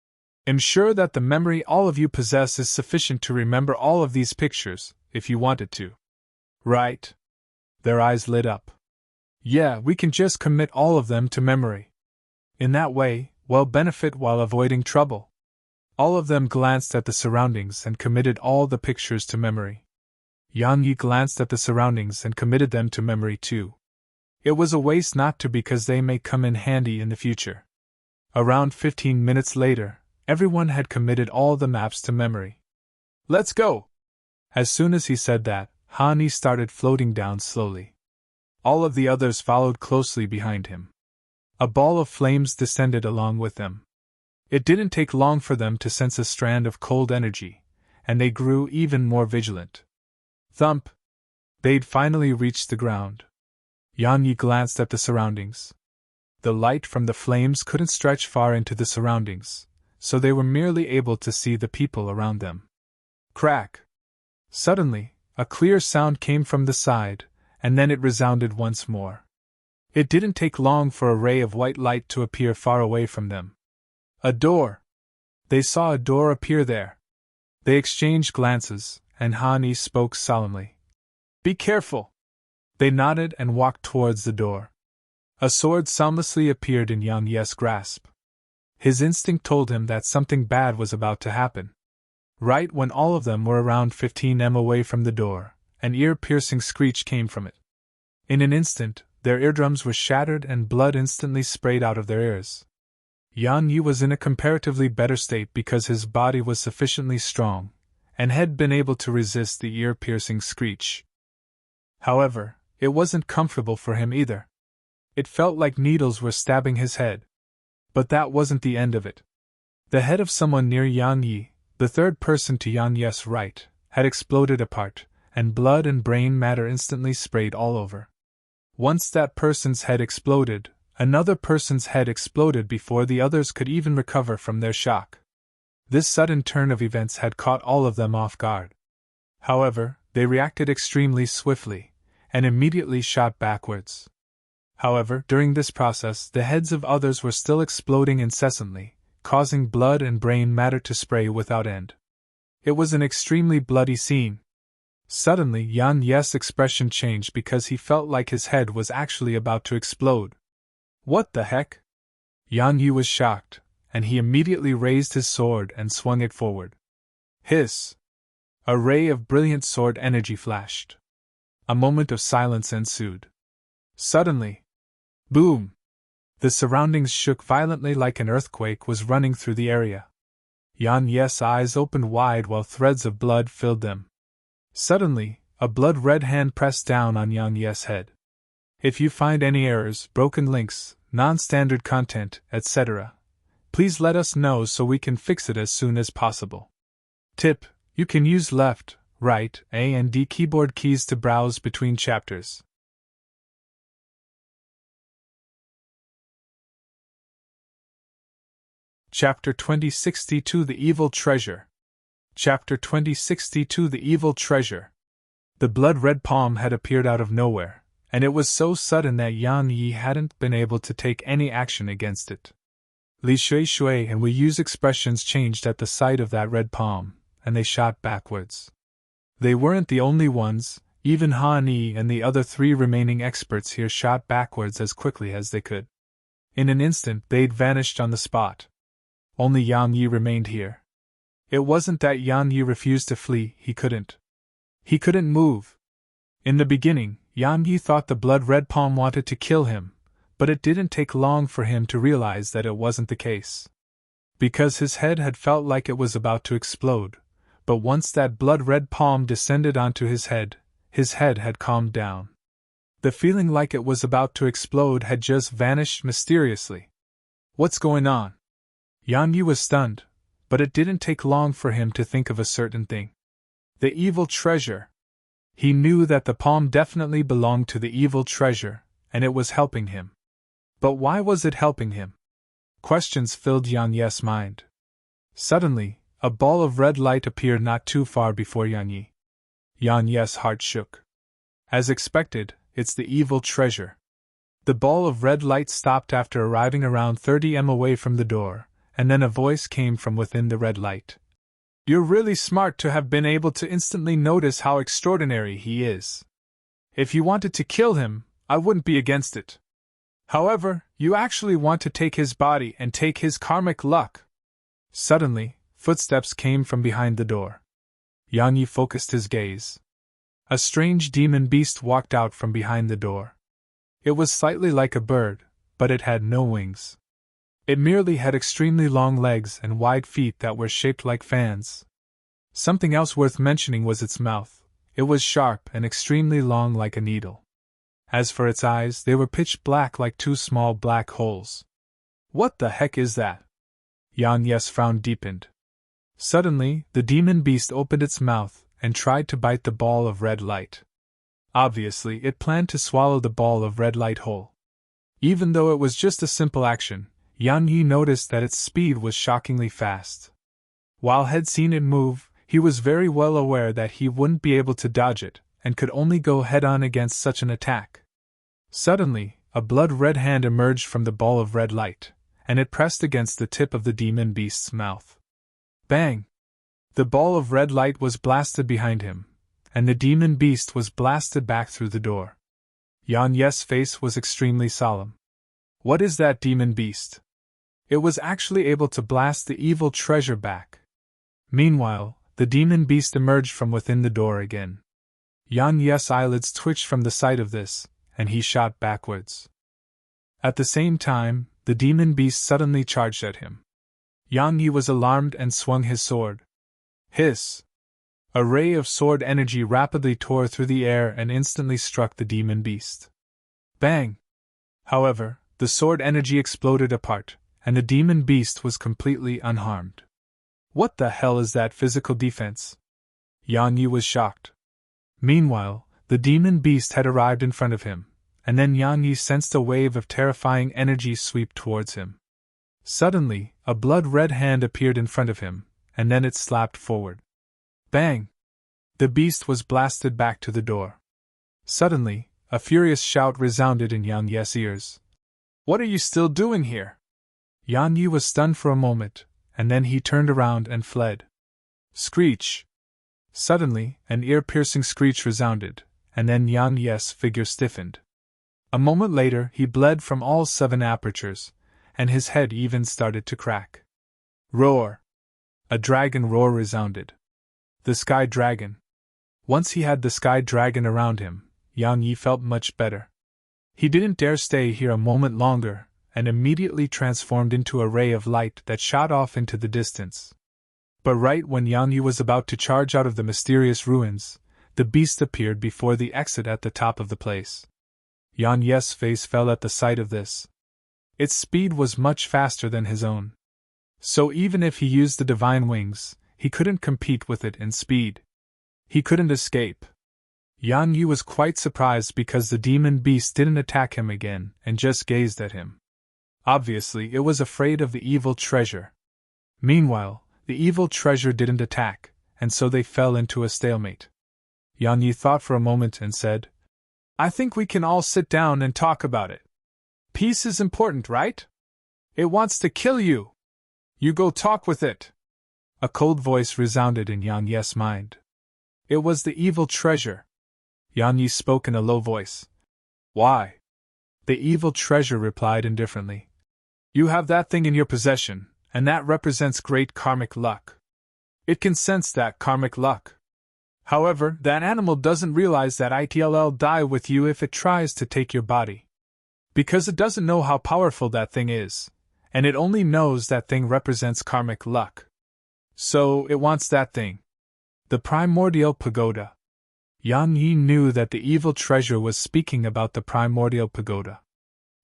"I'm sure that the memory all of you possess is sufficient to remember all of these pictures, if you wanted to. Right?" Their eyes lit up. "Yeah, we can just commit all of them to memory. In that way, we'll benefit while avoiding trouble." All of them glanced at the surroundings and committed all the pictures to memory. Yang Yi glanced at the surroundings and committed them to memory too. It was a waste not to because they may come in handy in the future. Around 15 minutes later, everyone had committed all the maps to memory. "Let's go!" As soon as he said that, Hani started floating down slowly. All of the others followed closely behind him. A ball of flames descended along with them. It didn't take long for them to sense a strand of cold energy, and they grew even more vigilant. Thump! They'd finally reached the ground. Yan Yi glanced at the surroundings. The light from the flames couldn't stretch far into the surroundings, so they were merely able to see the people around them. Crack! Suddenly, a clear sound came from the side, and then it resounded once more. It didn't take long for a ray of white light to appear far away from them. A door! They saw a door appear there. They exchanged glances, and Hani spoke solemnly. "Be careful!" They nodded and walked towards the door. A sword soundlessly appeared in Yang Yi's grasp. His instinct told him that something bad was about to happen. Right when all of them were around 15 m away from the door, an ear-piercing screech came from it. In an instant, their eardrums were shattered and blood instantly sprayed out of their ears. Yan Yi was in a comparatively better state because his body was sufficiently strong, and had been able to resist the ear-piercing screech. However, it wasn't comfortable for him either. It felt like needles were stabbing his head. But that wasn't the end of it. The head of someone near Yan Yi, the third person to Yan Yi's right, had exploded apart, and blood and brain matter instantly sprayed all over. Once that person's head exploded, another person's head exploded before the others could even recover from their shock. This sudden turn of events had caught all of them off guard. However, they reacted extremely swiftly, and immediately shot backwards. However, during this process, the heads of others were still exploding incessantly, causing blood and brain matter to spray without end. It was an extremely bloody scene. Suddenly, Yan Yi's expression changed because he felt like his head was actually about to explode. What the heck? Yan Yi was shocked, and he immediately raised his sword and swung it forward. Hiss! A ray of brilliant sword energy flashed. A moment of silence ensued. Suddenly, boom! The surroundings shook violently like an earthquake was running through the area. Yan Yi's eyes opened wide while threads of blood filled them. Suddenly, a blood-red hand pressed down on Yan Yi's head. If you find any errors, broken links, non-standard content, etc., please let us know so we can fix it as soon as possible. Tip: you can use left, right, A and D keyboard keys to browse between chapters. Chapter 2062 The Evil Treasure. Chapter 2062 The Evil Treasure. The blood-red palm had appeared out of nowhere, and it was so sudden that Yan Yi hadn't been able to take any action against it. Li Shui and Wei Yu's expressions changed at the sight of that red palm, and they shot backwards. They weren't the only ones, even Han Yi and the other 3 remaining experts here shot backwards as quickly as they could. In an instant they'd vanished on the spot. Only Yan Yi remained here. It wasn't that Yan Yi refused to flee, he couldn't. He couldn't move. In the beginning, Yan Yi thought the blood-red palm wanted to kill him, but it didn't take long for him to realize that it wasn't the case. Because his head had felt like it was about to explode, but once that blood-red palm descended onto his head had calmed down. The feeling like it was about to explode had just vanished mysteriously. What's going on? Yan Yi was stunned, but it didn't take long for him to think of a certain thing. The evil treasure. He knew that the palm definitely belonged to the evil treasure, and it was helping him. But why was it helping him? Questions filled Yan Yi's mind. Suddenly, a ball of red light appeared not too far before Yan Yi. Yan Yi's heart shook. As expected, it's the evil treasure. The ball of red light stopped after arriving around 30 m away from the door, and then a voice came from within the red light. You're really smart to have been able to instantly notice how extraordinary he is. If you wanted to kill him, I wouldn't be against it. However, you actually want to take his body and take his karmic luck. Suddenly, footsteps came from behind the door. Yan Yi focused his gaze. A strange demon beast walked out from behind the door. It was slightly like a bird, but it had no wings. It merely had extremely long legs and wide feet that were shaped like fans. Something else worth mentioning was its mouth. It was sharp and extremely long like a needle. As for its eyes, they were pitch black like 2 small black holes. What the heck is that? Yan Yi's frown deepened. Suddenly, the demon beast opened its mouth and tried to bite the ball of red light. Obviously, it planned to swallow the ball of red light whole. Even though it was just a simple action, Yan Yi noticed that its speed was shockingly fast. While had seen it move, he was very well aware that he wouldn't be able to dodge it, and could only go head-on against such an attack. Suddenly, a blood-red hand emerged from the ball of red light, and it pressed against the tip of the demon beast's mouth. Bang! The ball of red light was blasted behind him, and the demon beast was blasted back through the door. Yan Yi's face was extremely solemn. What is that demon beast? It was actually able to blast the evil treasure back. Meanwhile, the demon beast emerged from within the door again. Yan Ye's eyelids twitched from the sight of this, and he shot backwards. At the same time, the demon beast suddenly charged at him. Yang Yi was alarmed and swung his sword. Hiss! A ray of sword energy rapidly tore through the air and instantly struck the demon beast. Bang! However, the sword energy exploded apart, and the demon beast was completely unharmed. What the hell is that physical defense? Yan Yi was shocked. Meanwhile, the demon beast had arrived in front of him, and then Yan Yi sensed a wave of terrifying energy sweep towards him. Suddenly, a blood-red hand appeared in front of him, and then it slapped forward. Bang! The beast was blasted back to the door. Suddenly, a furious shout resounded in Yang Ye's ears. What are you still doing here? Yan Yi was stunned for a moment, and then he turned around and fled. Screech! Suddenly, an ear-piercing screech resounded, and then Yang Ye's figure stiffened. A moment later, he bled from all 7 apertures, and his head even started to crack. Roar! A dragon roar resounded. The Sky Dragon. Once he had the Sky Dragon around him, Yang Yi felt much better. He didn't dare stay here a moment longer, and immediately transformed into a ray of light that shot off into the distance. But right when Yang Yi was about to charge out of the mysterious ruins, the beast appeared before the exit at the top of the place. Yang Ye's face fell at the sight of this. Its speed was much faster than his own. So even if he used the divine wings, he couldn't compete with it in speed. He couldn't escape. Yang Yi was quite surprised because the demon beast didn't attack him again and just gazed at him. Obviously, it was afraid of the evil treasure. Meanwhile, the evil treasure didn't attack, and so they fell into a stalemate. Yang Yi thought for a moment and said, I think we can all sit down and talk about it. Peace is important, right? It wants to kill you. You go talk with it. A cold voice resounded in Yang Ye's mind. It was the evil treasure. Yang Yi spoke in a low voice. Why? The evil treasure replied indifferently. You have that thing in your possession, and that represents great karmic luck. It can sense that karmic luck. However, that animal doesn't realize that it'll die with you if it tries to take your body. Because it doesn't know how powerful that thing is, and it only knows that thing represents karmic luck. So, it wants that thing. The primordial pagoda. Yang Yi knew that the evil treasure was speaking about the primordial pagoda.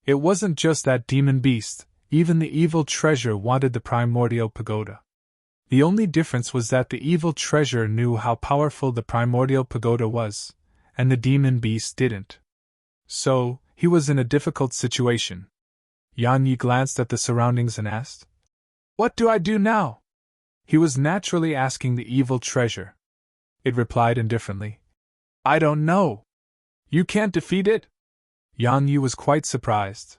It wasn't just that demon beast, even the evil treasure wanted the primordial pagoda. The only difference was that the evil treasure knew how powerful the primordial pagoda was, and the demon beast didn't. So, he was in a difficult situation. Yang Yi glanced at the surroundings and asked, What do I do now? He was naturally asking the evil treasure. It replied indifferently, I don't know. You can't defeat it? Yang Yi was quite surprised.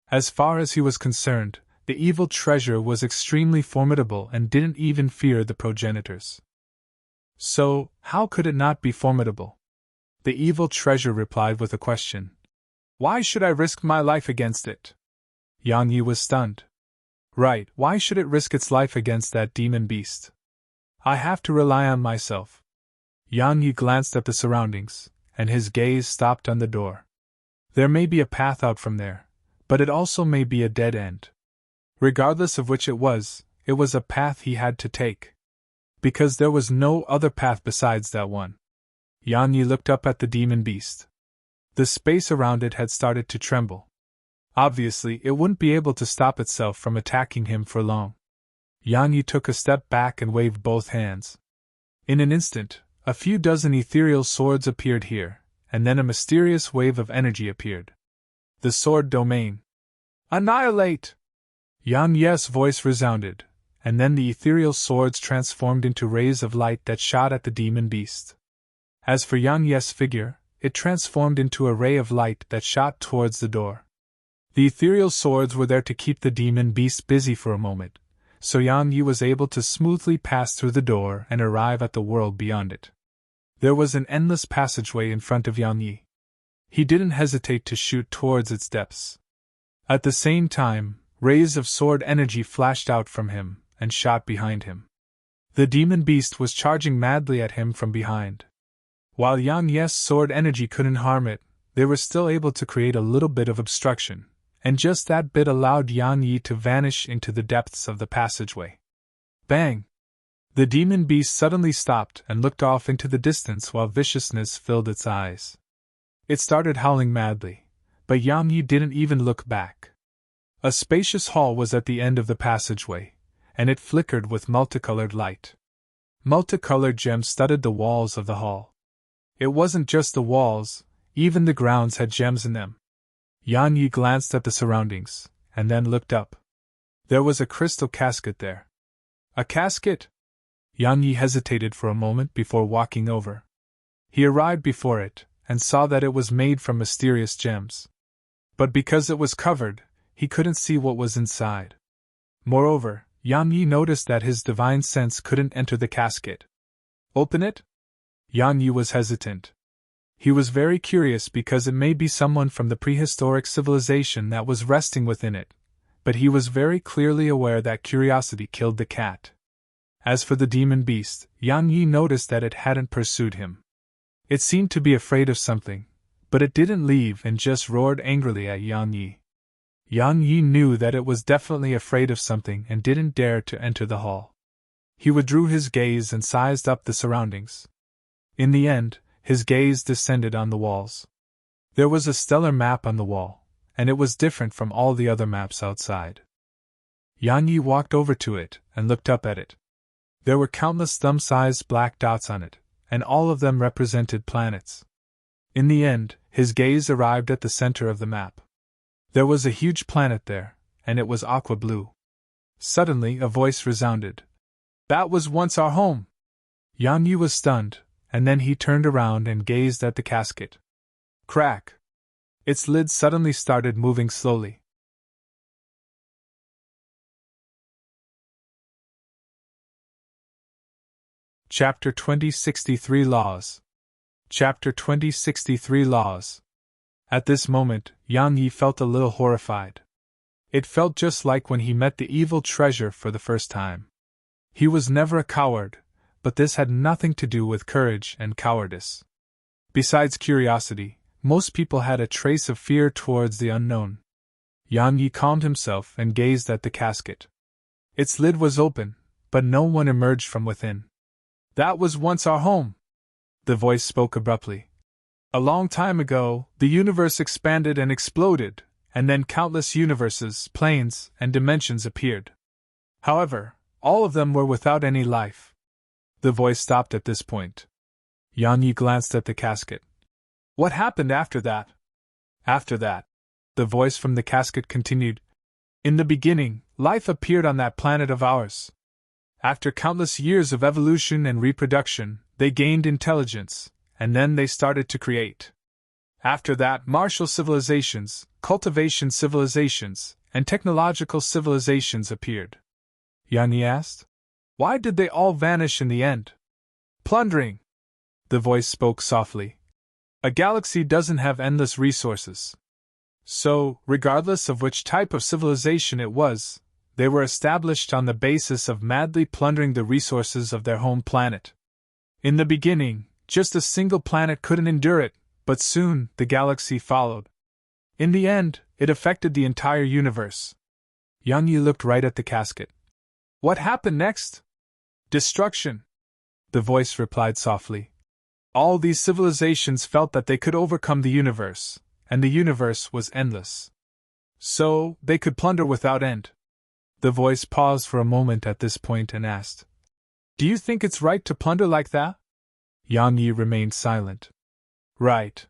As far as he was concerned, the evil treasure was extremely formidable and didn't even fear the progenitors. So, how could it not be formidable? The evil treasure replied with a question. Why should I risk my life against it? Yang Yi was stunned. Right, why should it risk its life against that demon beast? I have to rely on myself. Yang Yi glanced at the surroundings, and his gaze stopped on the door. There may be a path out from there, but it also may be a dead end. Regardless of which it was a path he had to take. Because there was no other path besides that one. Yang Yi looked up at the demon beast. The space around it had started to tremble. Obviously, it wouldn't be able to stop itself from attacking him for long. Yang Yi took a step back and waved both hands. In an instant, a few dozen ethereal swords appeared here, and then a mysterious wave of energy appeared. The sword domain. Annihilate! Yang Ye's voice resounded, and then the ethereal swords transformed into rays of light that shot at the demon beast. As for Yang Ye's figure, it transformed into a ray of light that shot towards the door. The ethereal swords were there to keep the demon beast busy for a moment, so Yang Yi was able to smoothly pass through the door and arrive at the world beyond it. There was an endless passageway in front of Yang Yi. He didn't hesitate to shoot towards its depths. At the same time, rays of sword energy flashed out from him and shot behind him. The demon beast was charging madly at him from behind. While Yang Yi's sword energy couldn't harm it, they were still able to create a little bit of obstruction, and just that bit allowed Yang Yi to vanish into the depths of the passageway. Bang! The demon beast suddenly stopped and looked off into the distance while viciousness filled its eyes. It started howling madly, but Yang Yi didn't even look back. A spacious hall was at the end of the passageway, and it flickered with multicolored light. Multicolored gems studded the walls of the hall. It wasn't just the walls, even the grounds had gems in them. Yang Yi glanced at the surroundings, and then looked up. There was a crystal casket there. A casket? Yang Yi hesitated for a moment before walking over. He arrived before it, and saw that it was made from mysterious gems. But because it was covered, he couldn't see what was inside. Moreover, Yang Yi noticed that his divine sense couldn't enter the casket. Open it? Yang Yi was hesitant. He was very curious because it may be someone from the prehistoric civilization that was resting within it, but he was very clearly aware that curiosity killed the cat. As for the demon beast, Yang Yi noticed that it hadn't pursued him. It seemed to be afraid of something, but it didn't leave and just roared angrily at Yang Yi. Yang Yi knew that it was definitely afraid of something and didn't dare to enter the hall. He withdrew his gaze and sized up the surroundings. In the end, his gaze descended on the walls. There was a stellar map on the wall, and it was different from all the other maps outside. Yang Yi walked over to it and looked up at it. There were countless thumb-sized black dots on it, and all of them represented planets. In the end, his gaze arrived at the center of the map. There was a huge planet there, and it was aqua blue. Suddenly, a voice resounded. "That was once our home!" Yang Yi was stunned, and then he turned around and gazed at the casket. Crack! Its lid suddenly started moving slowly. Chapter 2063 Laws. Chapter 2063 Laws. At this moment, Yang Yi felt a little horrified. It felt just like when he met the evil treasure for the first time. He was never a coward, but this had nothing to do with courage and cowardice. Besides curiosity, most people had a trace of fear towards the unknown. Yang Yi calmed himself and gazed at the casket. Its lid was open, but no one emerged from within. "That was once our home," the voice spoke abruptly. "A long time ago, the universe expanded and exploded, and then countless universes, planes, and dimensions appeared. However, all of them were without any life." The voice stopped at this point. Yang Yi glanced at the casket. "What happened after that?" "After that," the voice from the casket continued, "in the beginning, life appeared on that planet of ours. After countless years of evolution and reproduction, they gained intelligence, and then they started to create. After that, martial civilizations, cultivation civilizations, and technological civilizations appeared." Yang Yi asked. "Why did they all vanish in the end?" "Plundering," the voice spoke softly. "A galaxy doesn't have endless resources. So, regardless of which type of civilization it was, they were established on the basis of madly plundering the resources of their home planet. In the beginning, just a single planet couldn't endure it, but soon the galaxy followed. In the end, it affected the entire universe." Yang Yi looked right at the casket. "What happened next?" "Destruction," the voice replied softly. "All these civilizations felt that they could overcome the universe, and the universe was endless. So, they could plunder without end." The voice paused for a moment at this point and asked, "Do you think it's right to plunder like that?" Yang Yi remained silent. Right.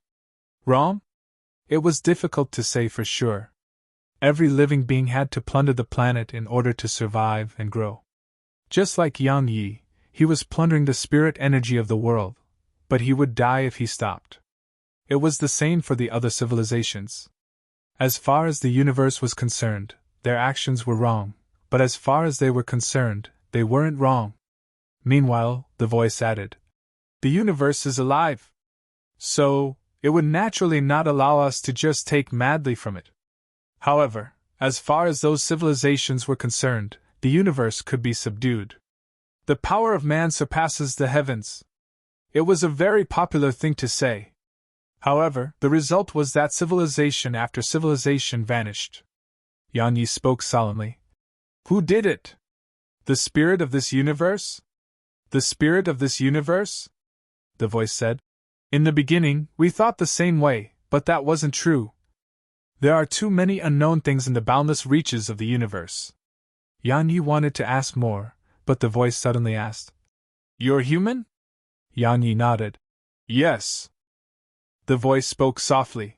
Wrong? It was difficult to say for sure. Every living being had to plunder the planet in order to survive and grow. Just like Yang Yi, he was plundering the spirit energy of the world, but he would die if he stopped. It was the same for the other civilizations. As far as the universe was concerned, their actions were wrong, but as far as they were concerned, they weren't wrong. Meanwhile, the voice added, "The universe is alive. So, it would naturally not allow us to just take madly from it. However, As far as those civilizations were concerned, the universe could be subdued. The power of man surpasses the heavens. It was a very popular thing to say. However, the result was that civilization after civilization vanished. Yan Yi spoke solemnly. Who did it? The spirit of this universe? The spirit of this universe? The voice said. In the beginning, we thought the same way, but that wasn't true. There are too many unknown things in the boundless reaches of the universe. Yan Yi wanted to ask more, but the voice suddenly asked, You're human? Yan Yi nodded. Yes. The voice spoke softly.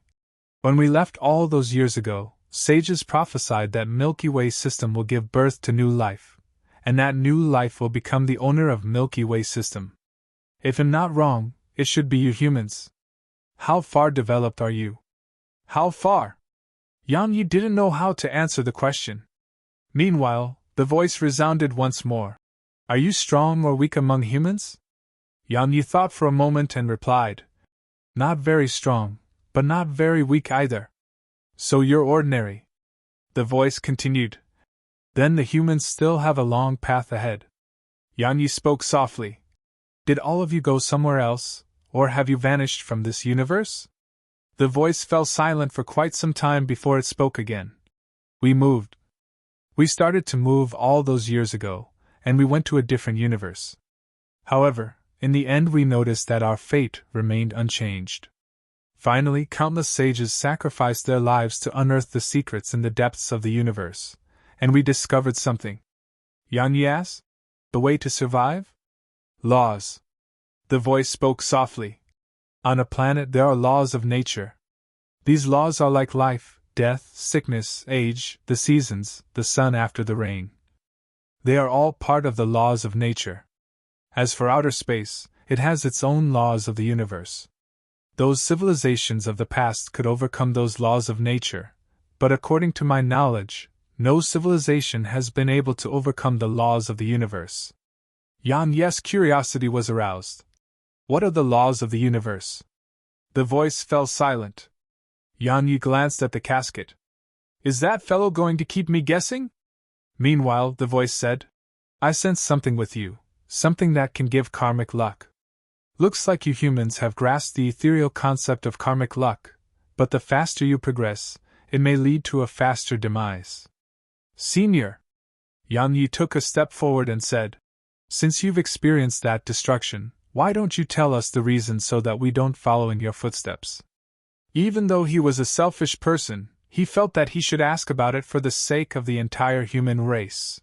When we left all those years ago, sages prophesied that Milky Way system will give birth to new life, and that new life will become the owner of Milky Way system. If I'm not wrong, it should be you humans. How far developed are you? How far? Yan Yi didn't know how to answer the question. Meanwhile, the voice resounded once more. Are you strong or weak among humans? Yan Yi thought for a moment and replied, Not very strong, but not very weak either. So you're ordinary. The voice continued. Then the humans still have a long path ahead. Yan Yi spoke softly. Did all of you go somewhere else, or have you vanished from this universe? The voice fell silent for quite some time before it spoke again. We moved. We started to move all those years ago, and we went to a different universe. However, in the end we noticed that our fate remained unchanged. Finally, countless sages sacrificed their lives to unearth the secrets in the depths of the universe, and we discovered something. Yan Yi asked, The way to survive? Laws. The voice spoke softly. On a planet there are laws of nature. These laws are like life, death, sickness, age, the seasons, the sun after the rain. They are all part of the laws of nature. As for outer space, it has its own laws of the universe. Those civilizations of the past could overcome those laws of nature, but according to my knowledge, no civilization has been able to overcome the laws of the universe. Yan Yi's curiosity was aroused. What are the laws of the universe? The voice fell silent. Yan Yi glanced at the casket. Is that fellow going to keep me guessing? Meanwhile, the voice said, I sense something with you, something that can give karmic luck. Looks like you humans have grasped the ethereal concept of karmic luck, but the faster you progress, it may lead to a faster demise. Senior! Yan Yi took a step forward and said, Since you've experienced that destruction, why don't you tell us the reason so that we don't follow in your footsteps? Even though he was a selfish person, he felt that he should ask about it for the sake of the entire human race.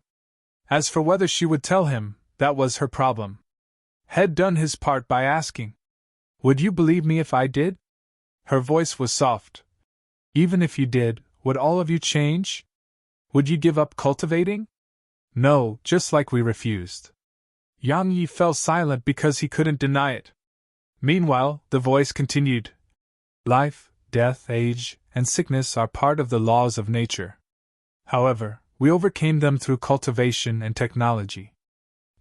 As for whether she would tell him, that was her problem. Had done his part by asking, Would you believe me if I did? Her voice was soft. Even if you did, would all of you change? Would you give up cultivating? No, just like we refused. Yang Yi fell silent because he couldn't deny it. Meanwhile, the voice continued. Life, death, age, and sickness are part of the laws of nature. However, we overcame them through cultivation and technology.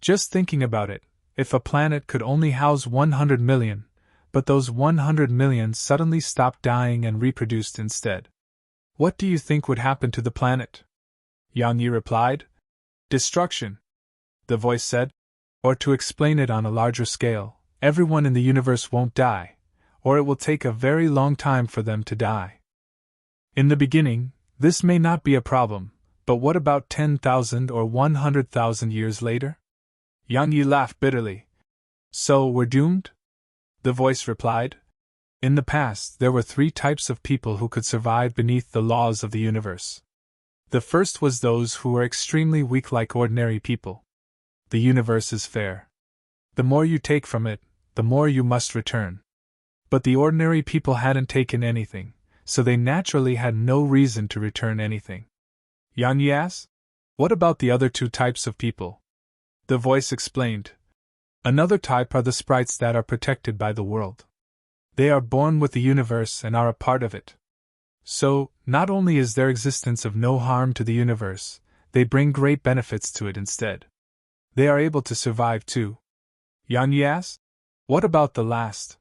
Just thinking about it, if a planet could only house 100 million, but those 100 million suddenly stopped dying and reproduced instead, what do you think would happen to the planet? Yang Yi replied. Destruction. The voice said. Or to explain it on a larger scale, everyone in the universe won't die, or it will take a very long time for them to die. In the beginning, this may not be a problem, but what about 10,000 or 100,000 years later? Yang Yi laughed bitterly. So we're doomed? The voice replied. In the past, there were 3 types of people who could survive beneath the laws of the universe. The first was those who were extremely weak like ordinary people. The universe is fair. The more you take from it, the more you must return. But the ordinary people hadn't taken anything, so they naturally had no reason to return anything. Yan Yi asked, What about the other 2 types of people? The voice explained. Another type are the sprites that are protected by the world. They are born with the universe and are a part of it. So, not only is their existence of no harm to the universe, they bring great benefits to it instead. They are able to survive too. Yan Yi asked, What about the last?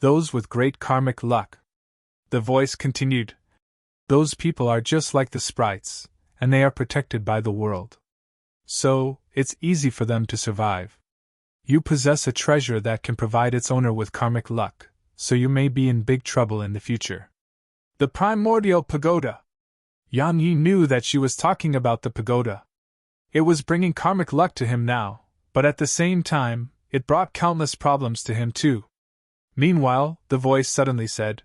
Those with great karmic luck. The voice continued. Those people are just like the sprites, and they are protected by the world. So, it's easy for them to survive. You possess a treasure that can provide its owner with karmic luck, so you may be in big trouble in the future. The primordial pagoda. Yang Yi knew that she was talking about the pagoda. It was bringing karmic luck to him now, but at the same time, it brought countless problems to him too. Meanwhile, the voice suddenly said,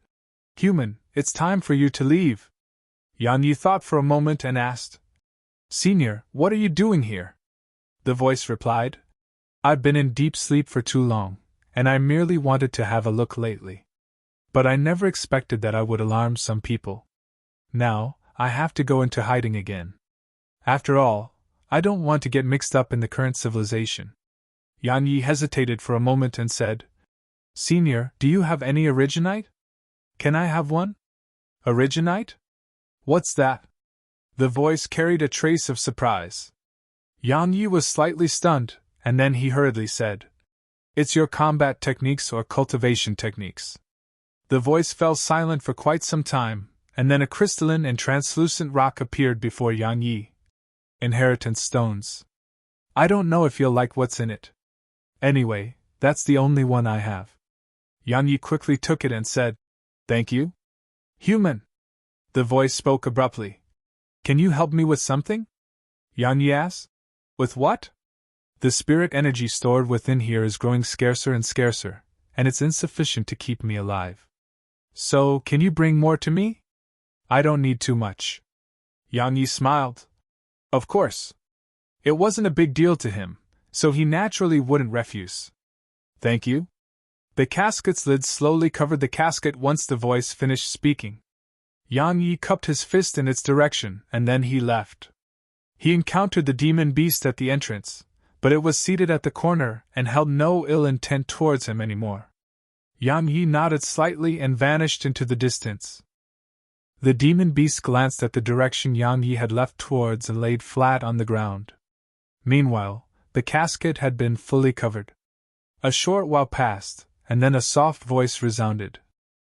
"Human, it's time for you to leave." Yang Yi thought for a moment and asked, "Senior, what are you doing here?" The voice replied, "I've been in deep sleep for too long, and I merely wanted to have a look lately. But I never expected that I would alarm some people. Now, I have to go into hiding again. After all, I don't want to get mixed up in the current civilization." Yang Yi hesitated for a moment and said, "Senior, do you have any originite? Can I have one?" "Originite? What's that?" The voice carried a trace of surprise. Yang Yi was slightly stunned, and then he hurriedly said, "It's your combat techniques or cultivation techniques." The voice fell silent for quite some time, and then a crystalline and translucent rock appeared before Yang Yi. "Inheritance stones. I don't know if you'll like what's in it. Anyway, that's the only one I have." Yang Yi quickly took it and said, "Thank you." "Human." The voice spoke abruptly. "Can you help me with something?" Yang Yi asked. "With what?" "The spirit energy stored within here is growing scarcer and scarcer, and it's insufficient to keep me alive. So, can you bring more to me?" "I don't need too much." Yang Yi smiled. Of course. It wasn't a big deal to him, so he naturally wouldn't refuse. "Thank you." The casket's lid slowly covered the casket once the voice finished speaking. Yang Yi cupped his fist in its direction, and then he left. He encountered the demon beast at the entrance, but it was seated at the corner and held no ill intent towards him anymore. Yang Yi nodded slightly and vanished into the distance. The demon beast glanced at the direction Yang Yi had left towards and laid flat on the ground. Meanwhile, the casket had been fully covered. A short while passed, and then a soft voice resounded.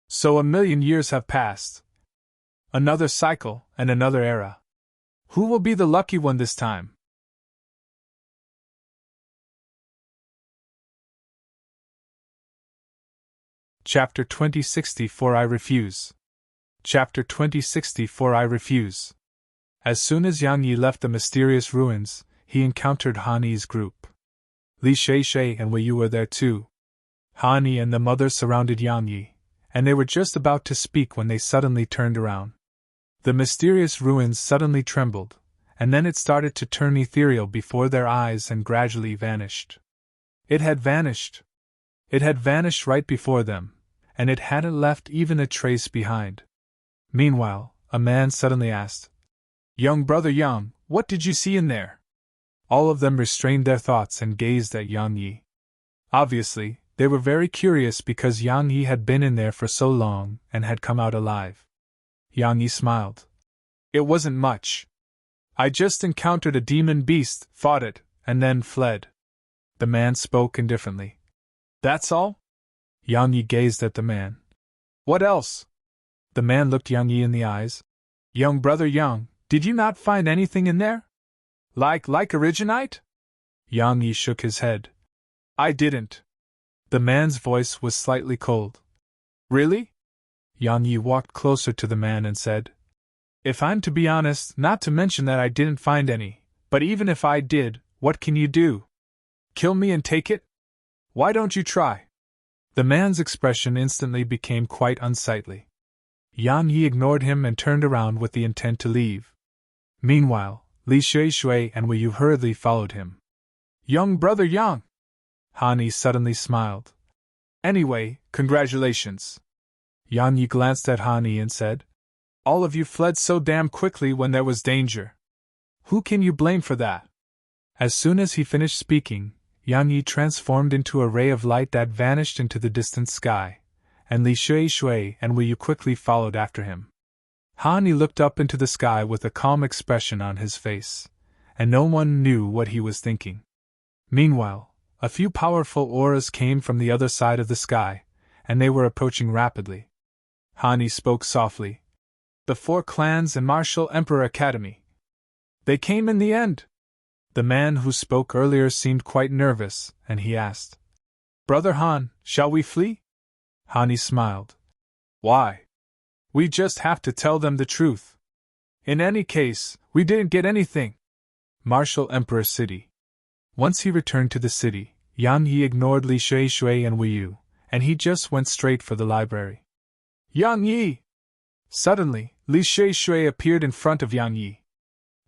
"So 1,000,000 years have passed. Another cycle, and another era. Who will be the lucky one this time?" Chapter 2064 I Refuse. Chapter 2064 I Refuse. As soon as Yang Yi left the mysterious ruins, he encountered Han Yi's group. Li Shui and Wei Yu were there too. Han Yi and the mother surrounded Yang Yi, and they were just about to speak when they suddenly turned around. The mysterious ruins suddenly trembled, and then it started to turn ethereal before their eyes and gradually vanished. It had vanished. It had vanished right before them, and it hadn't left even a trace behind. Meanwhile, a man suddenly asked, "Young brother Yang, what did you see in there?" All of them restrained their thoughts and gazed at Yang Yi. Obviously, they were very curious because Yang Yi had been in there for so long and had come out alive. Yang Yi smiled. "It wasn't much. I just encountered a demon beast, fought it, and then fled." The man spoke indifferently. "That's all?" Yang Yi gazed at the man. "What else?" The man looked Yang Yi in the eyes. "Young brother Yang, did you not find anything in there? Like originite?" Yang Yi shook his head. "I didn't." The man's voice was slightly cold. "Really?" Yang Yi walked closer to the man and said, "If I'm to be honest, not to mention that I didn't find any, but even if I did, what can you do? Kill me and take it? Why don't you try?" The man's expression instantly became quite unsightly. Yang Yi ignored him and turned around with the intent to leave. Meanwhile, Li Shui and Wei Yu hurriedly followed him. "Young brother Yang!" Han Yi suddenly smiled. "Anyway, congratulations." Yang Yi glanced at Han Yi and said, "All of you fled so damn quickly when there was danger. Who can you blame for that?" As soon as he finished speaking, Yang Yi transformed into a ray of light that vanished into the distant sky, and Li Shui and Wei Yu quickly followed after him. Han Yi looked up into the sky with a calm expression on his face, and no one knew what he was thinking. Meanwhile, a few powerful auras came from the other side of the sky, and they were approaching rapidly. Han Yi spoke softly. the 4 clans and Martial Emperor Academy. They came in the end. The man who spoke earlier seemed quite nervous, and he asked, Brother Han, shall we flee? Hani smiled. Why? We just have to tell them the truth. In any case, we didn't get anything. Martial Emperor City. Once he returned to the city, Yang Yi ignored Li Shui and Wei Yu, and he just went straight for the library. Yang Yi! Suddenly, Li Shui appeared in front of Yang Yi.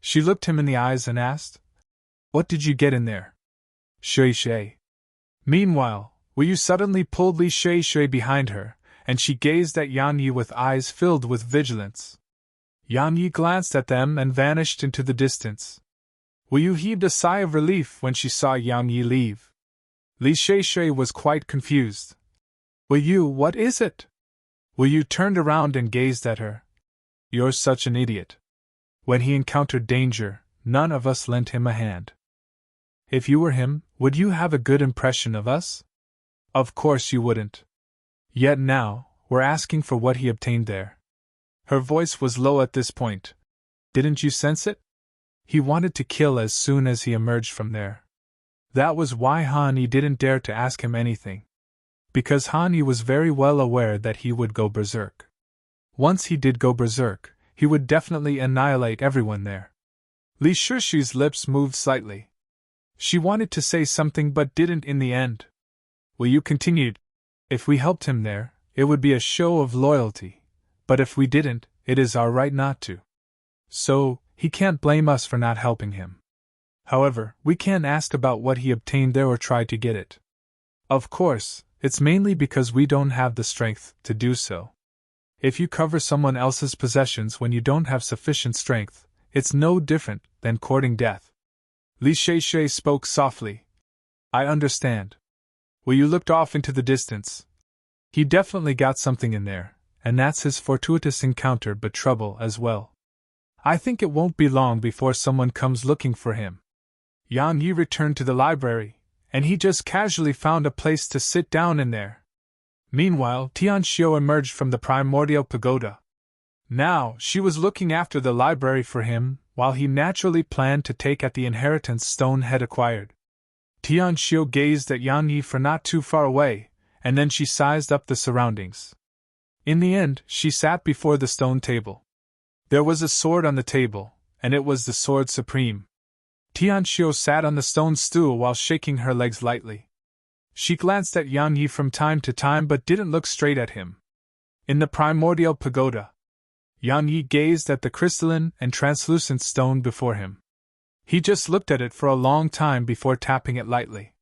She looked him in the eyes and asked, What did you get in there? Shui. Meanwhile, Wei Yu suddenly pulled Li Shui behind her, and she gazed at Yang Yi with eyes filled with vigilance. Yang Yi glanced at them and vanished into the distance. Wei Yu heaved a sigh of relief when she saw Yang Yi leave. Li Shui was quite confused. Wei Yu, what is it? Wei Yu turned around and gazed at her. You're such an idiot. When he encountered danger, none of us lent him a hand. If you were him, would you have a good impression of us? Of course you wouldn't. Yet now, we're asking for what he obtained there. Her voice was low at this point. Didn't you sense it? He wanted to kill as soon as he emerged from there. That was why Hani didn't dare to ask him anything. Because Hani was very well aware that he would go berserk. Once he did go berserk, he would definitely annihilate everyone there. Li Shui's lips moved slightly. She wanted to say something but didn't in the end. Wei Yu continued, If we helped him there, it would be a show of loyalty, but if we didn't, it is our right not to. So, he can't blame us for not helping him. However, we can't ask about what he obtained there or try to get it. Of course, it's mainly because we don't have the strength to do so. If you cover someone else's possessions when you don't have sufficient strength, it's no different than courting death. Li Shui spoke softly. I understand. Wei Yu looked off into the distance. He definitely got something in there, and that's his fortuitous encounter but trouble as well. I think it won't be long before someone comes looking for him. Yang Yi returned to the library, and he just casually found a place to sit down in there. Meanwhile, Tianxiu emerged from the primordial pagoda. Now, she was looking after the library for him, while he naturally planned to take at the inheritance Stone had acquired. Tianxiu gazed at Yang Yi for not too far away, and then she sized up the surroundings. In the end, she sat before the stone table. There was a sword on the table, and it was the sword supreme. Tianxiu sat on the stone stool while shaking her legs lightly. She glanced at Yang Yi from time to time but didn't look straight at him. In the primordial pagoda, Yang Yi gazed at the crystalline and translucent stone before him. He just looked at it for a long time before tapping it lightly.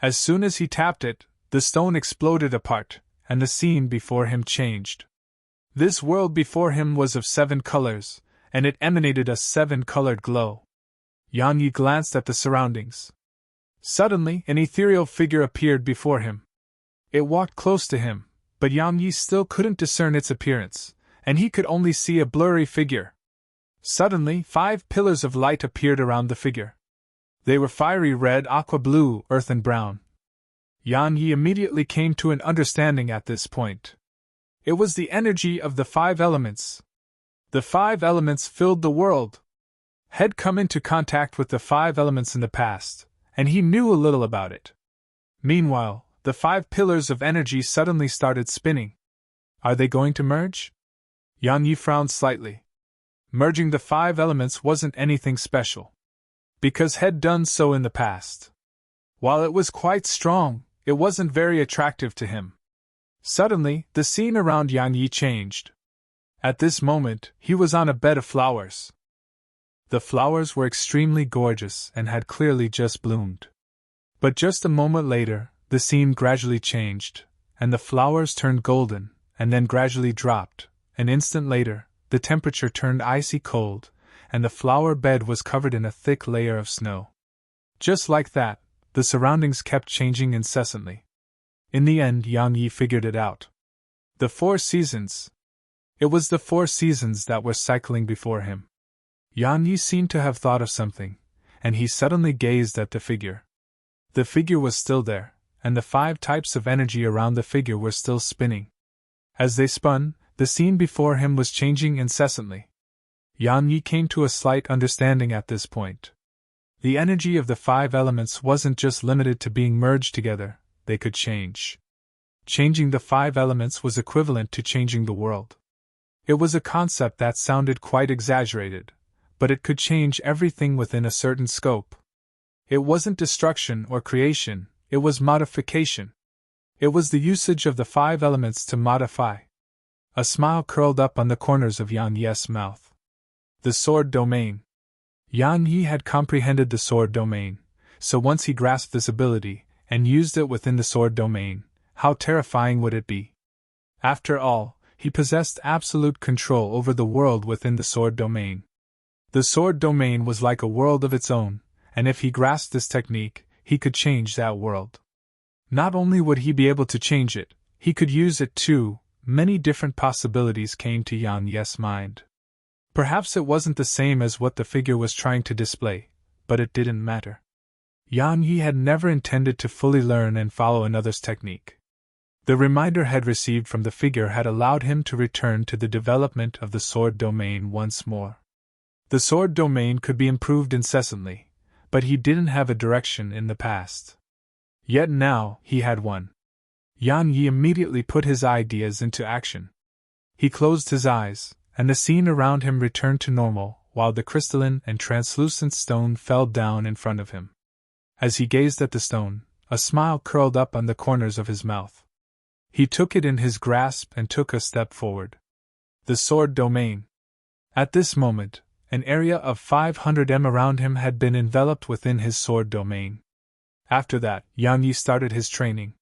As soon as he tapped it, the stone exploded apart, and the scene before him changed. This world before him was of 7 colors, and it emanated a 7-colored glow. Yang Yi glanced at the surroundings. Suddenly, an ethereal figure appeared before him. It walked close to him, but Yang Yi still couldn't discern its appearance, and he could only see a blurry figure. Suddenly, 5 pillars of light appeared around the figure. They were fiery red, aqua blue, earth and brown. Yang Yi immediately came to an understanding at this point. It was the energy of the 5 elements. The 5 elements filled the world. Had come into contact with the 5 elements in the past, and he knew a little about it. Meanwhile, the 5 pillars of energy suddenly started spinning. Are they going to merge? Yang Yi frowned slightly. Merging the 5 elements wasn't anything special, because had done so in the past. While it was quite strong, it wasn't very attractive to him. Suddenly, the scene around Yang Yi changed. At this moment, he was on a bed of flowers. The flowers were extremely gorgeous and had clearly just bloomed. But just a moment later, the scene gradually changed, and the flowers turned golden, and then gradually dropped. An instant later, the temperature turned icy cold, and the flower bed was covered in a thick layer of snow. Just like that, the surroundings kept changing incessantly. In the end, Yang Yi figured it out. The 4 seasons. It was the 4 seasons that were cycling before him. Yang Yi seemed to have thought of something, and he suddenly gazed at the figure. The figure was still there, and the 5 types of energy around the figure were still spinning. As they spun, The scene before him was changing incessantly. Yang Yi came to a slight understanding at this point. The energy of the 5 elements wasn't just limited to being merged together, they could change. Changing the 5 elements was equivalent to changing the world. It was a concept that sounded quite exaggerated, but it could change everything within a certain scope. It wasn't destruction or creation, it was modification. It was the usage of the 5 elements to modify. A smile curled up on the corners of Yang Yi's mouth. The sword domain. Yang Yi had comprehended the sword domain, so once he grasped this ability, and used it within the sword domain, how terrifying would it be? After all, he possessed absolute control over the world within the sword domain. The sword domain was like a world of its own, and if he grasped this technique, he could change that world. Not only would he be able to change it, he could use it too. Many different possibilities came to Yang Yi's mind. Perhaps it wasn't the same as what the figure was trying to display, but it didn't matter. Yang Yi had never intended to fully learn and follow another's technique. The reminder he had received from the figure had allowed him to return to the development of the sword domain once more. The sword domain could be improved incessantly, but he didn't have a direction in the past. Yet now, he had one. Yang Yi immediately put his ideas into action. He closed his eyes, and the scene around him returned to normal, while the crystalline and translucent stone fell down in front of him. As he gazed at the stone, a smile curled up on the corners of his mouth. He took it in his grasp and took a step forward. The sword domain. At this moment, an area of 500 m around him had been enveloped within his sword domain. After that, Yang Yi started his training.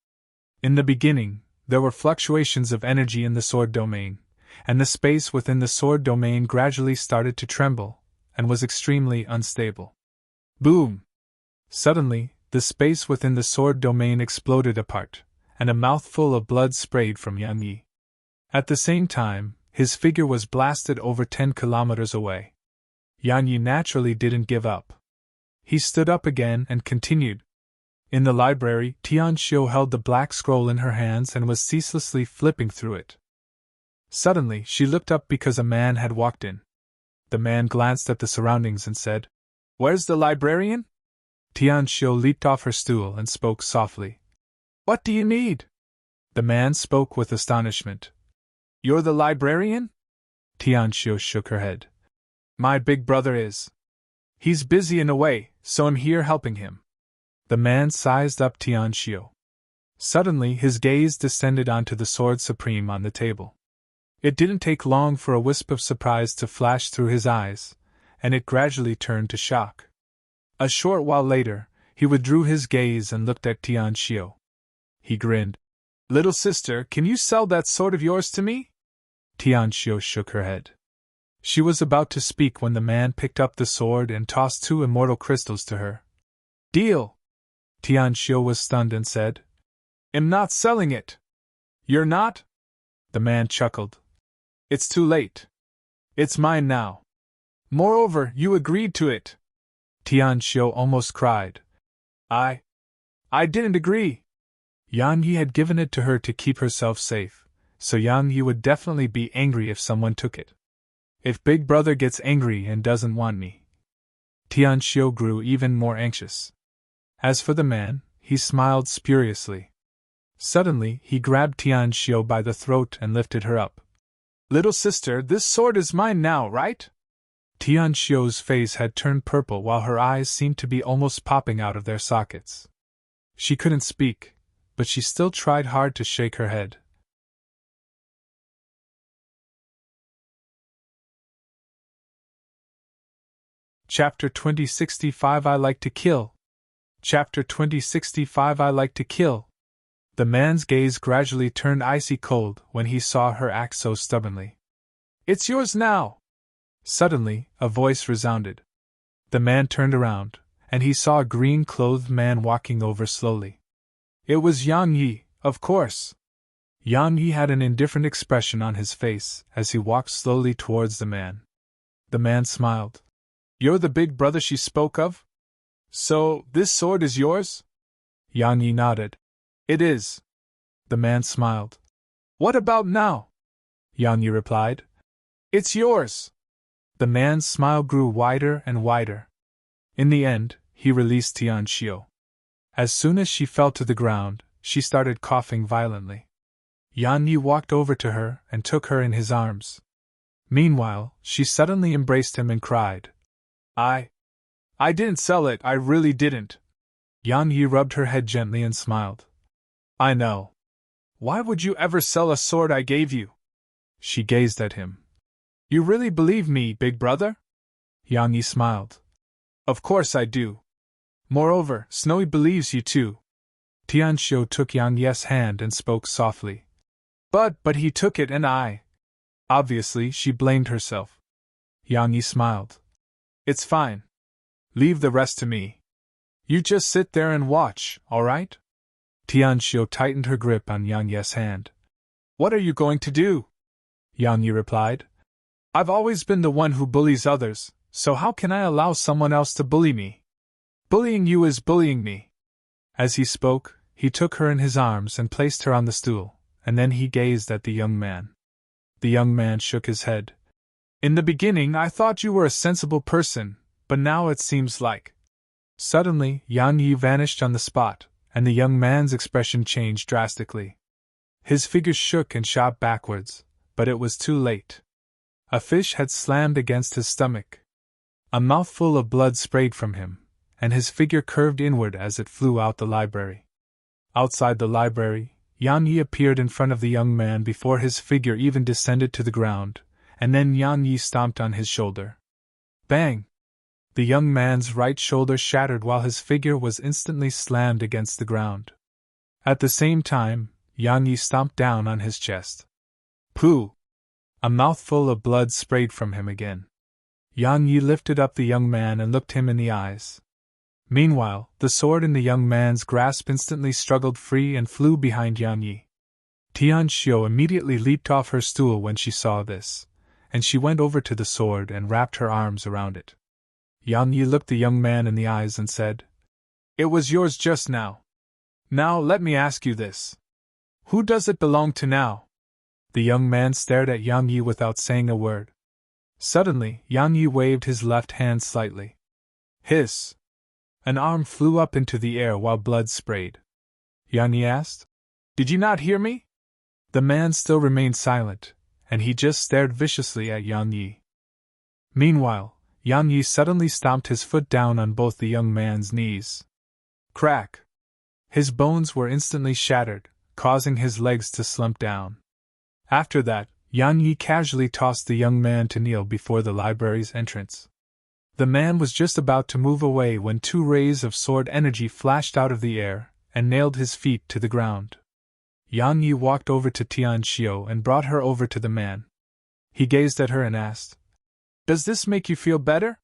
In the beginning, there were fluctuations of energy in the sword domain, and the space within the sword domain gradually started to tremble, and was extremely unstable. Boom! Suddenly, the space within the sword domain exploded apart, and a mouthful of blood sprayed from Yang Yi. At the same time, his figure was blasted over 10 kilometers away. Yang Yi naturally didn't give up. He stood up again and continued. In the library, Tianxiu held the black scroll in her hands and was ceaselessly flipping through it. Suddenly, she looked up because a man had walked in. The man glanced at the surroundings and said, "Where's the librarian?" Tianxiu leaped off her stool and spoke softly. "What do you need?" The man spoke with astonishment. "You're the librarian?" Tianxiu shook her head. "My big brother is. He's busy and away, so I'm here helping him." The man sized up Tianxiu. Suddenly his gaze descended onto the sword supreme on the table. It didn't take long for a wisp of surprise to flash through his eyes, and it gradually turned to shock. A short while later, he withdrew his gaze and looked at Tianxiu. He grinned. "Little sister, can you sell that sword of yours to me?" Tianxiu shook her head. She was about to speak when the man picked up the sword and tossed 2 immortal crystals to her. "Deal!" Tianxiu was stunned and said, "I'm not selling it." "You're not?" The man chuckled. "It's too late. It's mine now. Moreover, you agreed to it." Tianxiu almost cried. I didn't agree." Yang Yi had given it to her to keep herself safe, so Yang Yi would definitely be angry if someone took it. If Big Brother gets angry and doesn't want me. Tianxiu grew even more anxious. As for the man, he smiled spuriously. Suddenly, he grabbed Tianxiu by the throat and lifted her up. "Little sister, this sword is mine now, right?" Tianxiu's face had turned purple while her eyes seemed to be almost popping out of their sockets. She couldn't speak, but she still tried hard to shake her head. Chapter 2065 I Like to Kill. Chapter 2065 I Like to Kill. The man's gaze gradually turned icy cold when he saw her act so stubbornly. "It's yours now!" Suddenly, a voice resounded. The man turned around, and he saw a green-clothed man walking over slowly. It was Yang Yi, of course. Yang Yi had an indifferent expression on his face as he walked slowly towards the man. The man smiled. "You're the big brother she spoke of? So, this sword is yours?" Yang Yi nodded. "It is." The man smiled. "What about now?" Yang Yi replied. It's yours. The man's smile grew wider and wider. In the end, he released Tian Xiu. As soon as she fell to the ground, she started coughing violently. Yang Yi walked over to her and took her in his arms. Meanwhile, she suddenly embraced him and cried, I didn't sell it, I really didn't. Yang Yi rubbed her head gently and smiled. I know. Why would you ever sell a sword I gave you? She gazed at him. You really believe me, big brother? Yang Yi smiled. Of course I do. Moreover, Snowy believes you too. Tian Xiu took Yang Yi's hand and spoke softly. But he took it and I. Obviously, she blamed herself. Yang Yi smiled. It's fine. Leave the rest to me. You just sit there and watch, all right? Tian Xiu tightened her grip on Yang Yi's hand. What are you going to do? Yang Yi replied. I've always been the one who bullies others, so how can I allow someone else to bully me? Bullying you is bullying me. As he spoke, he took her in his arms and placed her on the stool, and then he gazed at the young man. The young man shook his head. In the beginning I thought you were a sensible person, but now it seems like... Suddenly, Yang Yi vanished on the spot, and the young man's expression changed drastically. His figure shook and shot backwards, but it was too late. A fish had slammed against his stomach. A mouthful of blood sprayed from him, and his figure curved inward as it flew out the library. Outside the library, Yang Yi appeared in front of the young man before his figure even descended to the ground, and then Yang Yi stomped on his shoulder. Bang! The young man's right shoulder shattered while his figure was instantly slammed against the ground. At the same time, Yang Yi stomped down on his chest. Pooh! A mouthful of blood sprayed from him again. Yang Yi lifted up the young man and looked him in the eyes. Meanwhile, the sword in the young man's grasp instantly struggled free and flew behind Yang Yi. Tian Xiu immediately leaped off her stool when she saw this, and she went over to the sword and wrapped her arms around it. Yang Yi looked the young man in the eyes and said, It was yours just now. Now let me ask you this. Who does it belong to now? The young man stared at Yang Yi without saying a word. Suddenly, Yang Yi waved his left hand slightly. Hiss! An arm flew up into the air while blood sprayed. Yang Yi asked, Did you not hear me? The man still remained silent, and he just stared viciously at Yang Yi. Meanwhile, Yang Yi suddenly stomped his foot down on both the young man's knees. Crack! His bones were instantly shattered, causing his legs to slump down. After that, Yang Yi casually tossed the young man to kneel before the library's entrance. The man was just about to move away when two rays of sword energy flashed out of the air and nailed his feet to the ground. Yang Yi walked over to Tian Xiu and brought her over to the man. He gazed at her and asked, Does this make you feel better?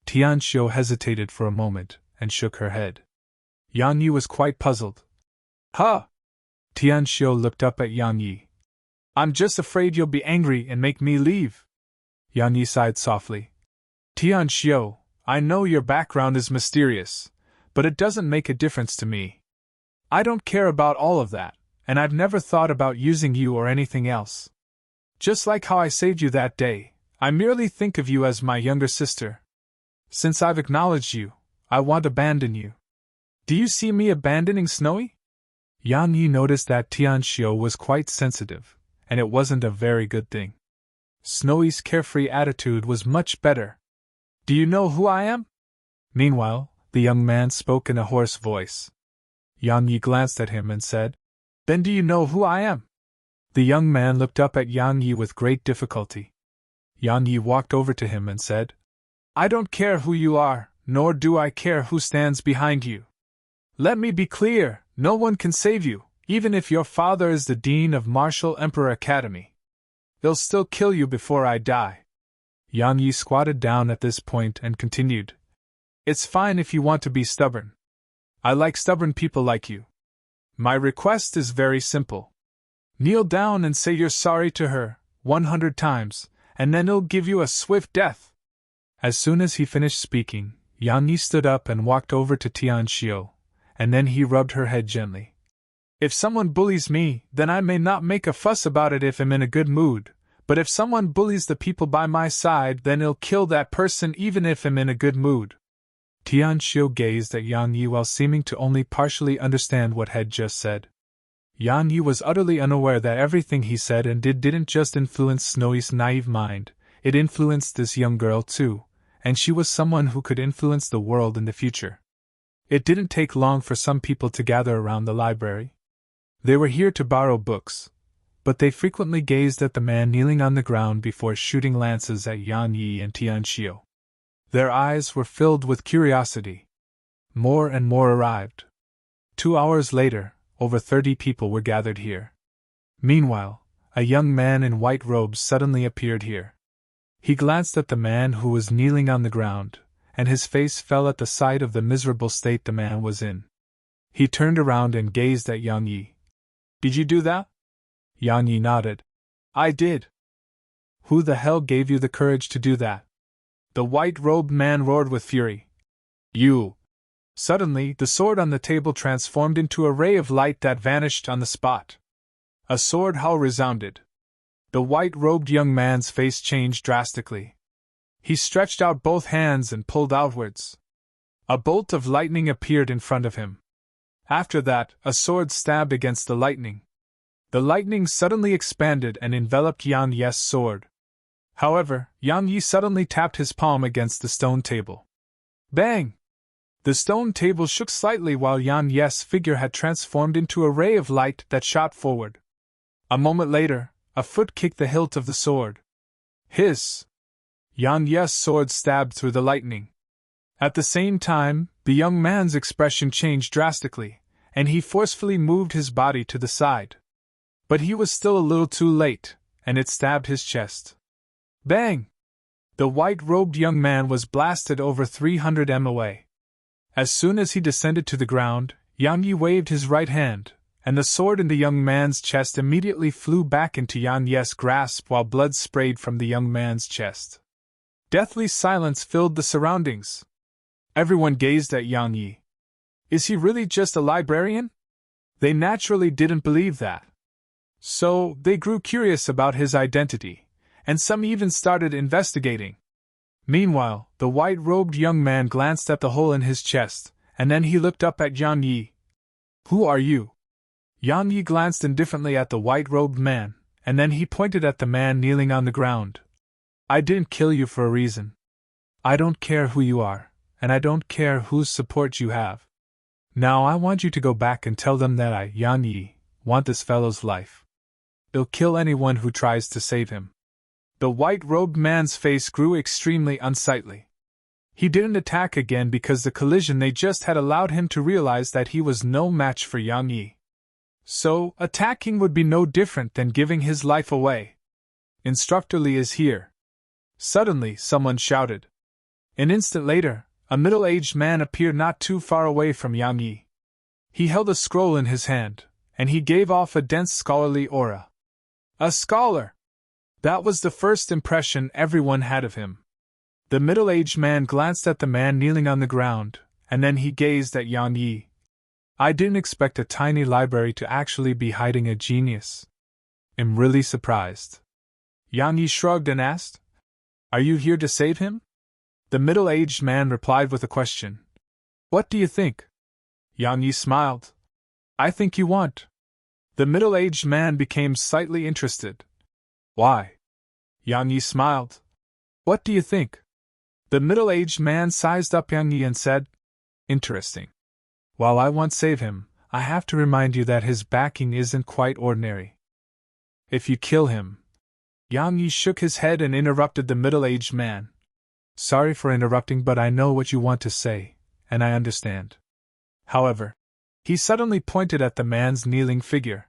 Tian Xiu hesitated for a moment and shook her head. Yang Yi was quite puzzled. Huh! Tian Xiu looked up at Yang Yi. I'm just afraid you'll be angry and make me leave. Yang Yi sighed softly. Tian Xiu, I know your background is mysterious, but it doesn't make a difference to me. I don't care about all of that, and I've never thought about using you or anything else. Just like how I saved you that day, I merely think of you as my younger sister. Since I've acknowledged you, I won't abandon you. Do you see me abandoning Snowy? Yang Yi noticed that Tian Xiu was quite sensitive, and it wasn't a very good thing. Snowy's carefree attitude was much better. Do you know who I am? Meanwhile, the young man spoke in a hoarse voice. Yang Yi glanced at him and said, Then do you know who I am? The young man looked up at Yang Yi with great difficulty. Yang Yi walked over to him and said, I don't care who you are, nor do I care who stands behind you. Let me be clear, no one can save you, even if your father is the dean of Martial Emperor Academy. They'll still kill you before I die. Yang Yi squatted down at this point and continued, It's fine if you want to be stubborn. I like stubborn people like you. My request is very simple. Kneel down and say you're sorry to her, 100 times, and then it'll give you a swift death. As soon as he finished speaking, Yang Yi stood up and walked over to Tian Xiu, and then he rubbed her head gently. If someone bullies me, then I may not make a fuss about it if I'm in a good mood, But if someone bullies the people by my side, then I'll kill that person even if I'm in a good mood. Tian Xiu gazed at Yang Yi while seeming to only partially understand what had just said. Yang Yi was utterly unaware that everything he said and did didn't just influence Snowy's naive mind, it influenced this young girl too, and she was someone who could influence the world in the future. It didn't take long for some people to gather around the library. They were here to borrow books, but they frequently gazed at the man kneeling on the ground before shooting lances at Yang Yi and Tian Xiu. Their eyes were filled with curiosity. More and more arrived. 2 hours later, over 30 people were gathered here. Meanwhile, a young man in white robes suddenly appeared here. He glanced at the man who was kneeling on the ground, and his face fell at the sight of the miserable state the man was in. He turned around and gazed at Yang Yi. "Did you do that?" Yang Yi nodded. "I did." "Who the hell gave you the courage to do that?" The white-robed man roared with fury. "You!" Suddenly, the sword on the table transformed into a ray of light that vanished on the spot. A sword howl resounded. The white-robed young man's face changed drastically. He stretched out both hands and pulled outwards. A bolt of lightning appeared in front of him. After that, a sword stabbed against the lightning. The lightning suddenly expanded and enveloped Yang Yi's sword. However, Yang Yi suddenly tapped his palm against the stone table. Bang! The stone table shook slightly while Yang Yi's figure had transformed into a ray of light that shot forward. A moment later, a foot kicked the hilt of the sword. Hiss! Yang Yi's sword stabbed through the lightning. At the same time, the young man's expression changed drastically, and he forcefully moved his body to the side. But he was still a little too late, and it stabbed his chest. Bang! The white-robed young man was blasted over 300 m away. As soon as he descended to the ground, Yang Yi waved his right hand, and the sword in the young man's chest immediately flew back into Yang Yi's grasp while blood sprayed from the young man's chest. Deathly silence filled the surroundings. Everyone gazed at Yang Yi. Is he really just a librarian? They naturally didn't believe that. So, they grew curious about his identity, and some even started investigating. Meanwhile, the white-robed young man glanced at the hole in his chest, and then he looked up at Yang Yi. "Who are you?" Yang Yi glanced indifferently at the white-robed man, and then he pointed at the man kneeling on the ground. "I didn't kill you for a reason. I don't care who you are, and I don't care whose support you have. Now I want you to go back and tell them that I, Yang Yi, want this fellow's life. I'll kill anyone who tries to save him." The white-robed man's face grew extremely unsightly. He didn't attack again because the collision they just had allowed him to realize that he was no match for Yang Yi. So, attacking would be no different than giving his life away. "Instructor Li is here." Suddenly, someone shouted. An instant later, a middle-aged man appeared not too far away from Yang Yi. He held a scroll in his hand, and he gave off a dense scholarly aura. A scholar! That was the first impression everyone had of him. The middle-aged man glanced at the man kneeling on the ground, and then he gazed at Yang Yi. "I didn't expect a tiny library to actually be hiding a genius. I'm really surprised." Yang Yi shrugged and asked, "Are you here to save him?" The middle-aged man replied with a question. "What do you think?" Yang Yi smiled. "I think you want." The middle-aged man became slightly interested. "Why?" Yang Yi smiled. "What do you think?" The middle-aged man sized up Yang Yi and said, "Interesting. While I won't save him, I have to remind you that his backing isn't quite ordinary. If you kill him..." Yang Yi shook his head and interrupted the middle-aged man. "Sorry for interrupting, but I know what you want to say, and I understand. However," he suddenly pointed at the man's kneeling figure,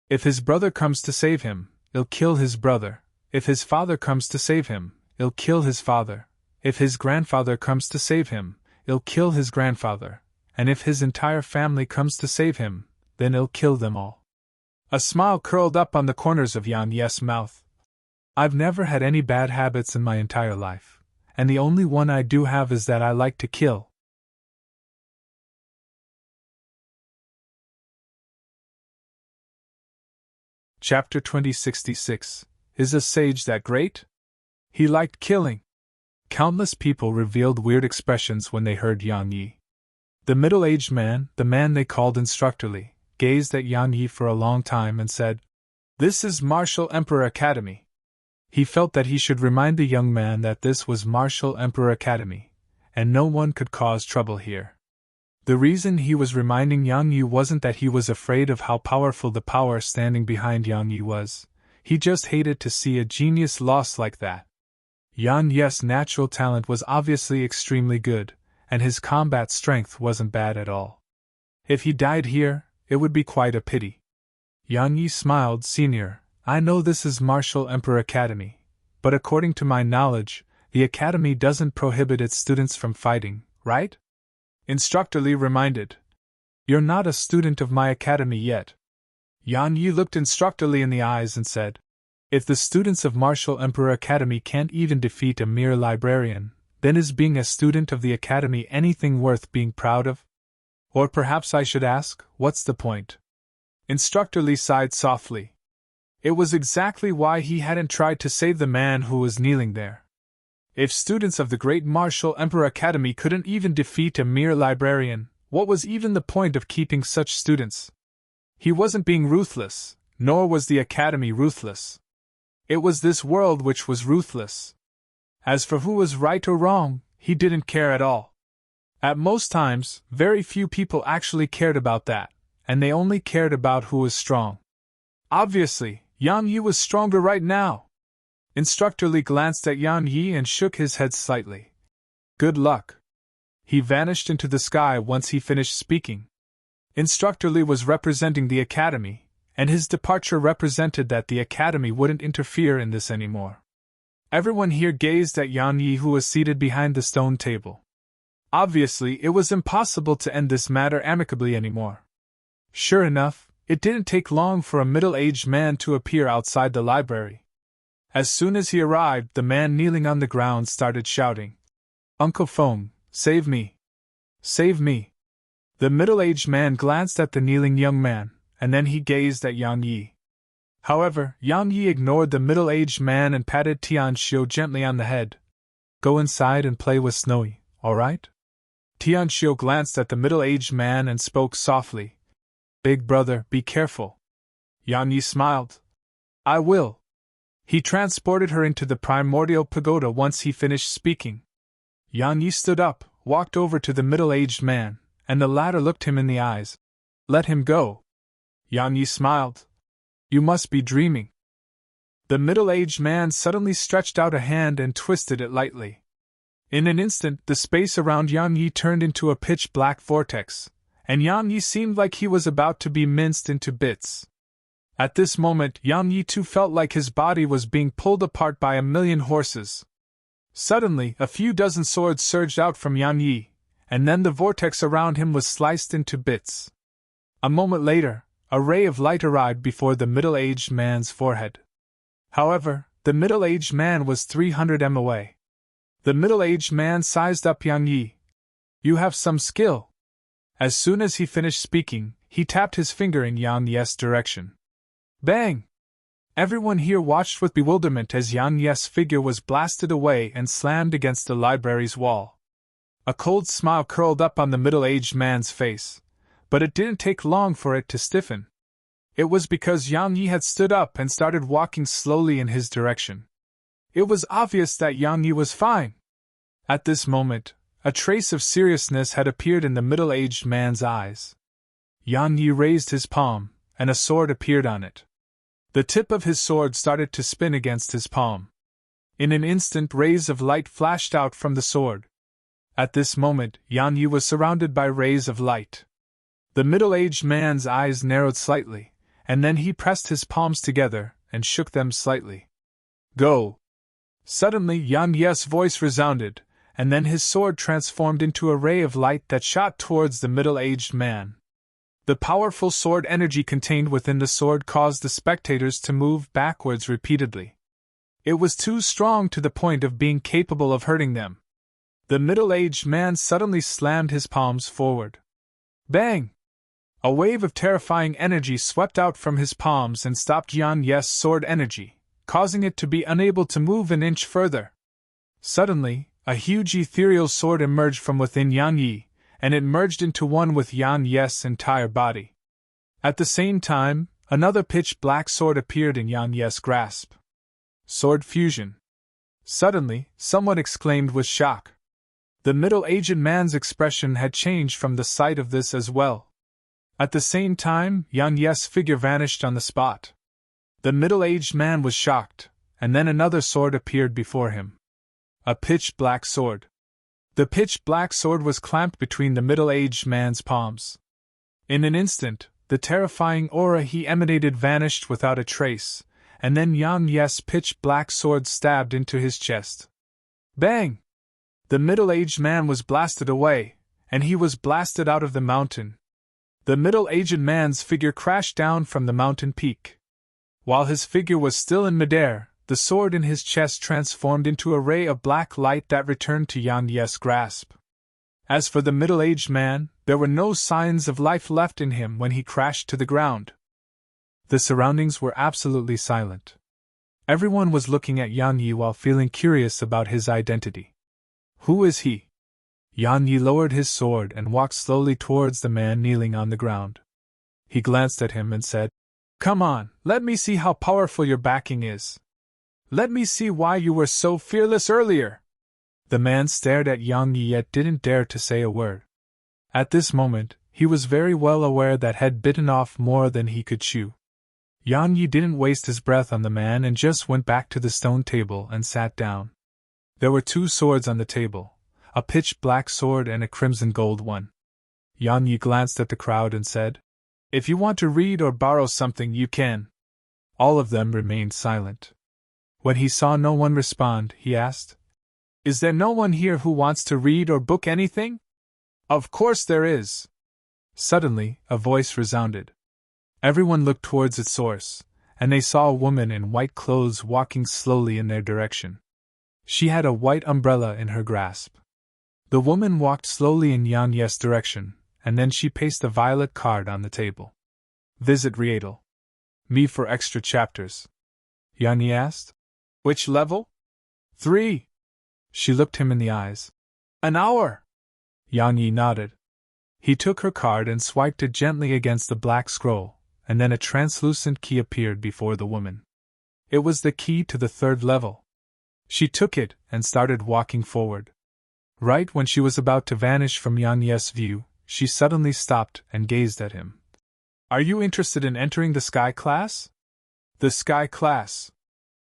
"if his brother comes to save him, he'll kill his brother. If his father comes to save him, he'll kill his father. If his grandfather comes to save him, he'll kill his grandfather. And if his entire family comes to save him, then he'll kill them all." A smile curled up on the corners of Yang Yi's mouth. "I've never had any bad habits in my entire life, and the only one I do have is that I like to kill." Chapter 2066. Is a sage that great? He liked killing. Countless people revealed weird expressions when they heard Yang Yi. The middle-aged man, the man they called Instructor Li, gazed at Yang Yi for a long time and said, "This is Martial Emperor Academy." He felt that he should remind the young man that this was Martial Emperor Academy, and no one could cause trouble here. The reason he was reminding Yang Yi wasn't that he was afraid of how powerful the power standing behind Yang Yi was, he just hated to see a genius lost like that. Yang Yi's natural talent was obviously extremely good, and his combat strength wasn't bad at all. If he died here, it would be quite a pity. Yang Yi smiled. "Senior, I know this is Martial Emperor Academy, but according to my knowledge, the academy doesn't prohibit its students from fighting, right?" Instructor Li reminded. "You're not a student of my academy yet." Yang Yi looked Instructor Li in the eyes and said, "If the students of Martial Emperor Academy can't even defeat a mere librarian, then is being a student of the academy anything worth being proud of? Or perhaps I should ask, what's the point?" Instructor Li sighed softly. It was exactly why he hadn't tried to save the man who was kneeling there. If students of the great Martial Emperor Academy couldn't even defeat a mere librarian, what was even the point of keeping such students? He wasn't being ruthless, nor was the academy ruthless. It was this world which was ruthless. As for who was right or wrong, he didn't care at all. At most times, very few people actually cared about that, and they only cared about who was strong. Obviously, Yang Yi was stronger right now. Instructor Li glanced at Yang Yi and shook his head slightly. "Good luck." He vanished into the sky once he finished speaking. Instructor Li was representing the academy, and his departure represented that the academy wouldn't interfere in this anymore. Everyone here gazed at Yang Yi, who was seated behind the stone table. Obviously, it was impossible to end this matter amicably anymore. Sure enough, it didn't take long for a middle-aged man to appear outside the library. As soon as he arrived, the man kneeling on the ground started shouting, "Uncle Feng, save me! Save me!" The middle-aged man glanced at the kneeling young man, and then he gazed at Yang Yi. However, Yang Yi ignored the middle-aged man and patted Tianxiu gently on the head. "Go inside and play with Snowy, all right?" Tianxiu glanced at the middle-aged man and spoke softly. "Big brother, be careful." Yang Yi smiled. "I will." He transported her into the primordial pagoda once he finished speaking. Yang Yi stood up, walked over to the middle-aged man, and the latter looked him in the eyes. "Let him go." Yang Yi smiled. "You must be dreaming." The middle-aged man suddenly stretched out a hand and twisted it lightly. In an instant, the space around Yang Yi turned into a pitch-black vortex, and Yang Yi seemed like he was about to be minced into bits. At this moment, Yang Yi too felt like his body was being pulled apart by a million horses. Suddenly, a few dozen swords surged out from Yang Yi, and then the vortex around him was sliced into bits. A moment later, a ray of light arrived before the middle-aged man's forehead. However, the middle-aged man was 300 m away. The middle-aged man sized up Yang Yi. "You have some skill." As soon as he finished speaking, he tapped his finger in Yang Yi's direction. Bang! Everyone here watched with bewilderment as Yang Yi's figure was blasted away and slammed against the library's wall. A cold smile curled up on the middle-aged man's face, but it didn't take long for it to stiffen. It was because Yang Yi had stood up and started walking slowly in his direction. It was obvious that Yang Yi was fine. At this moment, a trace of seriousness had appeared in the middle-aged man's eyes. Yang Yi raised his palm, and a sword appeared on it. The tip of his sword started to spin against his palm. In an instant, rays of light flashed out from the sword. At this moment, Yang Yi was surrounded by rays of light. The middle-aged man's eyes narrowed slightly, and then he pressed his palms together and shook them slightly. "Go!" Suddenly, Yang Yi's voice resounded, and then his sword transformed into a ray of light that shot towards the middle-aged man. The powerful sword energy contained within the sword caused the spectators to move backwards repeatedly. It was too strong to the point of being capable of hurting them. The middle-aged man suddenly slammed his palms forward. Bang! A wave of terrifying energy swept out from his palms and stopped Yang Yi's sword energy, causing it to be unable to move an inch further. Suddenly, a huge ethereal sword emerged from within Yang Yi, and it merged into one with Yan Ye's entire body. At the same time, another pitch-black sword appeared in Yan Ye's grasp. Sword fusion. Suddenly, someone exclaimed with shock. The middle-aged man's expression had changed from the sight of this as well. At the same time, Yan Ye's figure vanished on the spot. The middle-aged man was shocked, and then another sword appeared before him. A pitch-black sword. The pitch-black sword was clamped between the middle-aged man's palms. In an instant, the terrifying aura he emanated vanished without a trace, and then Yang Ye's pitch-black sword stabbed into his chest. Bang! The middle-aged man was blasted away, and he was blasted out of the mountain. The middle-aged man's figure crashed down from the mountain peak. While his figure was still in midair, the sword in his chest transformed into a ray of black light that returned to Yang Ye's grasp. As for the middle-aged man, there were no signs of life left in him when he crashed to the ground. The surroundings were absolutely silent. Everyone was looking at Yang Yi while feeling curious about his identity. Who is he? Yang Yi lowered his sword and walked slowly towards the man kneeling on the ground. He glanced at him and said, "Come on, let me see how powerful your backing is. Let me see why you were so fearless earlier." The man stared at Yang Yi yet didn't dare to say a word. At this moment, he was very well aware that had bitten off more than he could chew. Yang Yi didn't waste his breath on the man and just went back to the stone table and sat down. There were two swords on the table, a pitch-black sword and a crimson-gold one. Yang Yi glanced at the crowd and said, "If you want to read or borrow something, you can." All of them remained silent. When he saw no one respond, he asked, "Is there no one here who wants to read or book anything?" "Of course there is." Suddenly, a voice resounded. Everyone looked towards its source, and they saw a woman in white clothes walking slowly in their direction. She had a white umbrella in her grasp. The woman walked slowly in Yang Ye's direction, and then she pasted a violet card on the table. "Visit Rietel. Me for extra chapters." Yang Yi asked. "Which level?" 3. She looked him in the eyes. "An hour." Yang Yi nodded. He took her card and swiped it gently against the black scroll, and then a translucent key appeared before the woman. It was the key to the 3rd level. She took it and started walking forward. Right when she was about to vanish from Yang Ye's view, she suddenly stopped and gazed at him. "Are you interested in entering the Sky class?" "The Sky class!"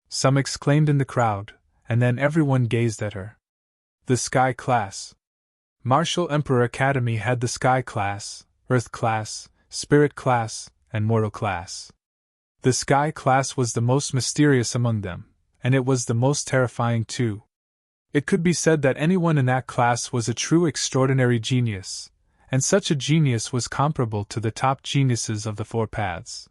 Some exclaimed in the crowd, and then everyone gazed at her. The Sky class. Martial Emperor Academy had the Sky class, Earth class, Spirit class, and Mortal class. The Sky class was the most mysterious among them, and it was the most terrifying too. It could be said that anyone in that class was a true extraordinary genius, and such a genius was comparable to the top geniuses of the 4 paths.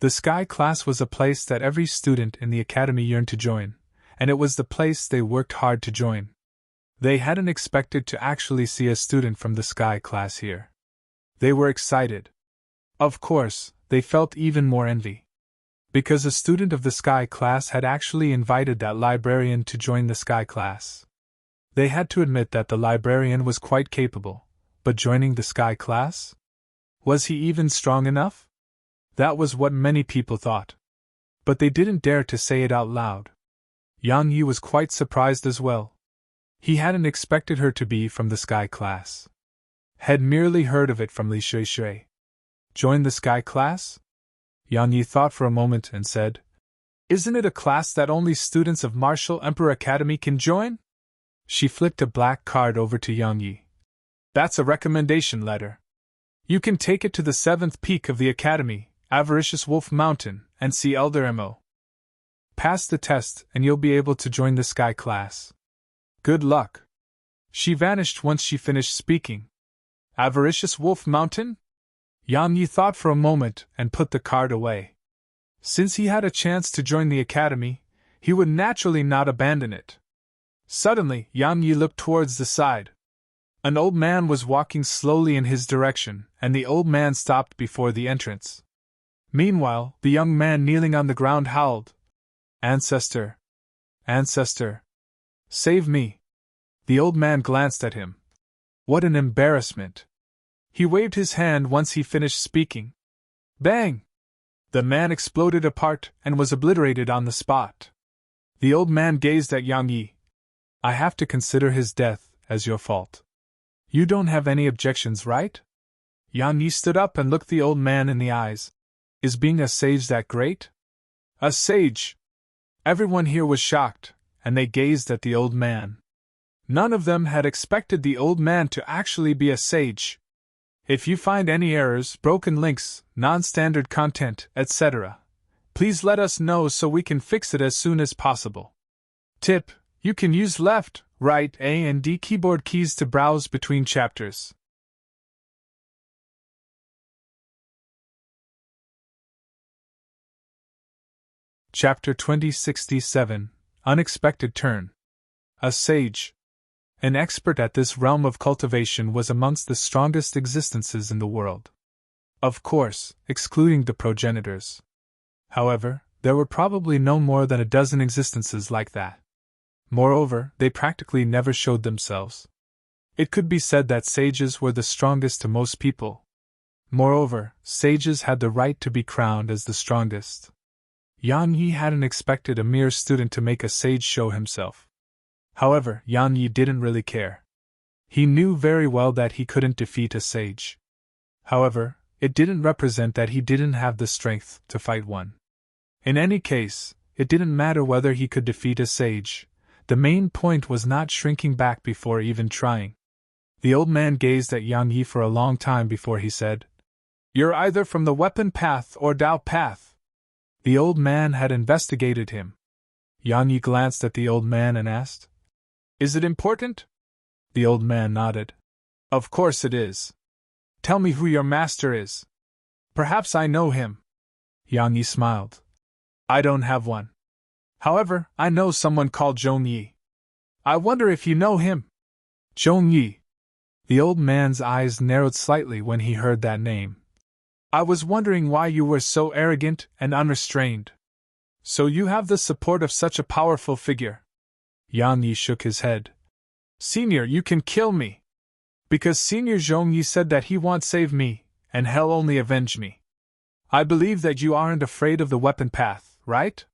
The Sky class was a place that every student in the academy yearned to join, and it was the place they worked hard to join. They hadn't expected to actually see a student from the Sky class here. They were excited. Of course, they felt even more envy. Because a student of the Sky class had actually invited that librarian to join the Sky class. They had to admit that the librarian was quite capable, but joining the Sky class? Was he even strong enough? That was what many people thought. But they didn't dare to say it out loud. Yang Yi was quite surprised as well. He hadn't expected her to be from the Sky class. Had merely heard of it from Li Shui. Join the Sky class? Yang Yi thought for a moment and said, "Isn't it a class that only students of Martial Emperor Academy can join?" She flicked a black card over to Yang Yi. "That's a recommendation letter. You can take it to the 7th peak of the Academy, Avaricious Wolf Mountain, and see Elder Mo. Pass the test and you'll be able to join the Sky class. Good luck." She vanished once she finished speaking. Avaricious Wolf Mountain? Yang Yi thought for a moment and put the card away. Since he had a chance to join the academy, he would naturally not abandon it. Suddenly, Yang Yi looked towards the side. An old man was walking slowly in his direction, and the old man stopped before the entrance. Meanwhile, the young man kneeling on the ground howled, Ancestor! Ancestor! Save me! The old man glanced at him. What an embarrassment! He waved his hand once he finished speaking. Bang! The man exploded apart and was obliterated on the spot. The old man gazed at Yang Yi. I have to consider his death as your fault. You don't have any objections, right? Yang Yi stood up and looked the old man in the eyes. Is being a sage that great? A sage! Everyone here was shocked, and they gazed at the old man. None of them had expected the old man to actually be a sage. If you find any errors, broken links, non-standard content, etc., please let us know so we can fix it as soon as possible. Tip: you can use left, right, A and D keyboard keys to browse between chapters. Chapter 2067 Unexpected Turn. A sage. An expert at this realm of cultivation was amongst the strongest existences in the world. Of course, excluding the progenitors. However, there were probably no more than a dozen existences like that. Moreover, they practically never showed themselves. It could be said that sages were the strongest to most people. Moreover, sages had the right to be crowned as the strongest. Yang Yi hadn't expected a mere student to make a sage show himself. However, Yang Yi didn't really care. He knew very well that he couldn't defeat a sage. However, it didn't represent that he didn't have the strength to fight one. In any case, it didn't matter whether he could defeat a sage. The main point was not shrinking back before even trying. The old man gazed at Yang Yi for a long time before he said, You're either from the weapon path or Dao path. The old man had investigated him. Yang Yi glanced at the old man and asked, Is it important? The old man nodded. Of course it is. Tell me who your master is. Perhaps I know him. Yang Yi smiled. I don't have one. However, I know someone called Zhong Yi. I wonder if you know him. Zhong Yi. The old man's eyes narrowed slightly when he heard that name. I was wondering why you were so arrogant and unrestrained. So you have the support of such a powerful figure. Yang Yi shook his head. Senior, you can kill me. Because Senior Zhong Yi said that he won't save me, and hell only avenge me. I believe that you aren't afraid of the weapon path, right?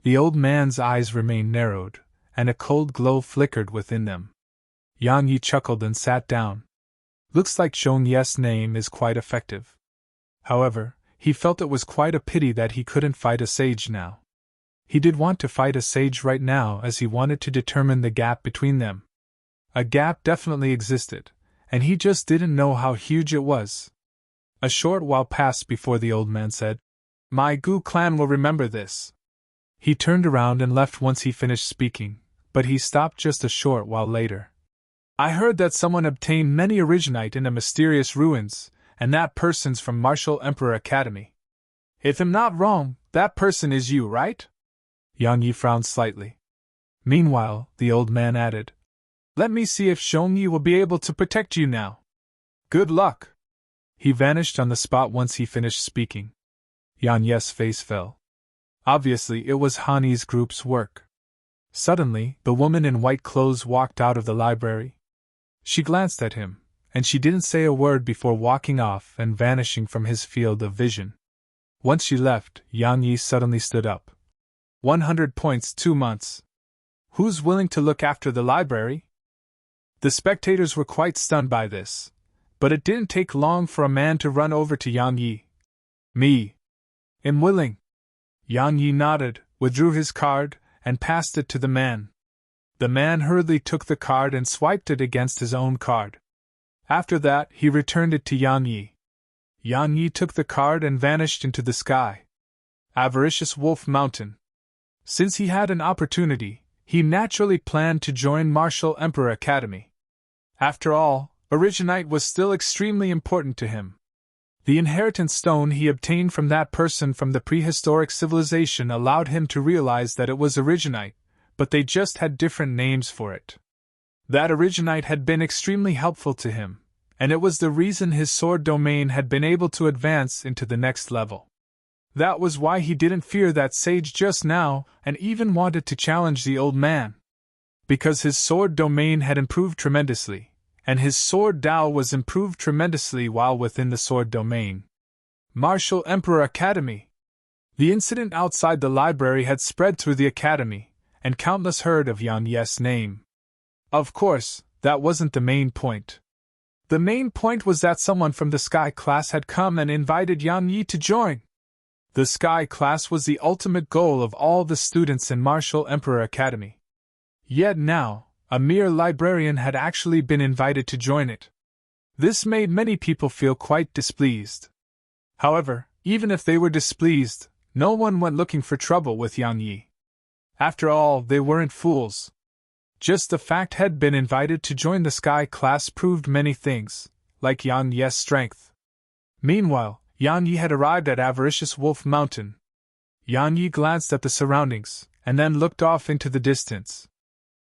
The old man's eyes remained narrowed, and a cold glow flickered within them. Yang Yi chuckled and sat down. Looks like Zhong Yi's name is quite effective. However, he felt it was quite a pity that he couldn't fight a sage now. He did want to fight a sage right now as he wanted to determine the gap between them. A gap definitely existed, and he just didn't know how huge it was. A short while passed before the old man said, My Gu clan will remember this. He turned around and left once he finished speaking, but he stopped just a short while later. I heard that someone obtained many originite in the mysterious ruins, and that person's from Martial Emperor Academy. If I'm not wrong, that person is you, right? Yang Yi frowned slightly. Meanwhile, the old man added, Let me see if Zhong Yi will be able to protect you now. Good luck. He vanished on the spot once he finished speaking. Yang Yi's face fell. Obviously, it was Han Yi's group's work. Suddenly, the woman in white clothes walked out of the library. She glanced at him, and she didn't say a word before walking off and vanishing from his field of vision. Once she left, Yang Yi suddenly stood up. 100 points, 2 months. Who's willing to look after the library? The spectators were quite stunned by this, but it didn't take long for a man to run over to Yang Yi. Me. Am willing. Yang Yi nodded, withdrew his card, and passed it to the man. The man hurriedly took the card and swiped it against his own card. After that, he returned it to Yang Yi. Yang Yi took the card and vanished into the sky. Avaricious Wolf Mountain. Since he had an opportunity, he naturally planned to join Martial Emperor Academy. After all, Originite was still extremely important to him. The inheritance stone he obtained from that person from the prehistoric civilization allowed him to realize that it was Originite, but they just had different names for it. That Originite had been extremely helpful to him, and it was the reason his sword domain had been able to advance into the next level. That was why he didn't fear that sage just now, and even wanted to challenge the old man. Because his sword domain had improved tremendously, and his sword Dao was improved tremendously while within the sword domain. Martial Emperor Academy. The incident outside the library had spread through the academy, and countless heard of Yan Ye's name. Of course, that wasn't the main point. The main point was that someone from the Sky class had come and invited Yan Yi to join. The Sky class was the ultimate goal of all the students in Martial Emperor Academy. Yet now, a mere librarian had actually been invited to join it. This made many people feel quite displeased. However, even if they were displeased, no one went looking for trouble with Yan Yi. After all, they weren't fools. Just the fact had been invited to join the Sky class proved many things, like Yan Ye's strength. Meanwhile, Yan Yi had arrived at Avaricious Wolf Mountain. Yan Yi glanced at the surroundings, and then looked off into the distance.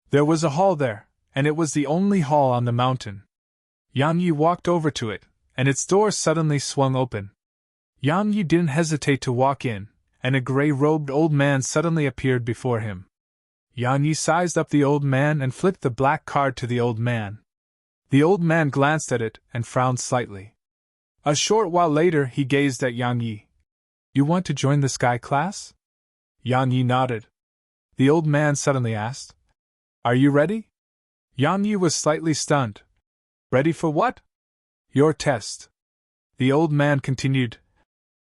There was a hall there, and it was the only hall on the mountain. Yan Yi walked over to it, and its door suddenly swung open. Yan Yi didn't hesitate to walk in, and a gray-robed old man suddenly appeared before him. Yan Yi sized up the old man and flipped the black card to the old man. The old man glanced at it and frowned slightly. A short while later he gazed at Yan Yi. "You want to join the Sky class?" Yan Yi nodded. The old man suddenly asked, "Are you ready?" Yan Yi was slightly stunned. "Ready for what?" "Your test." The old man continued.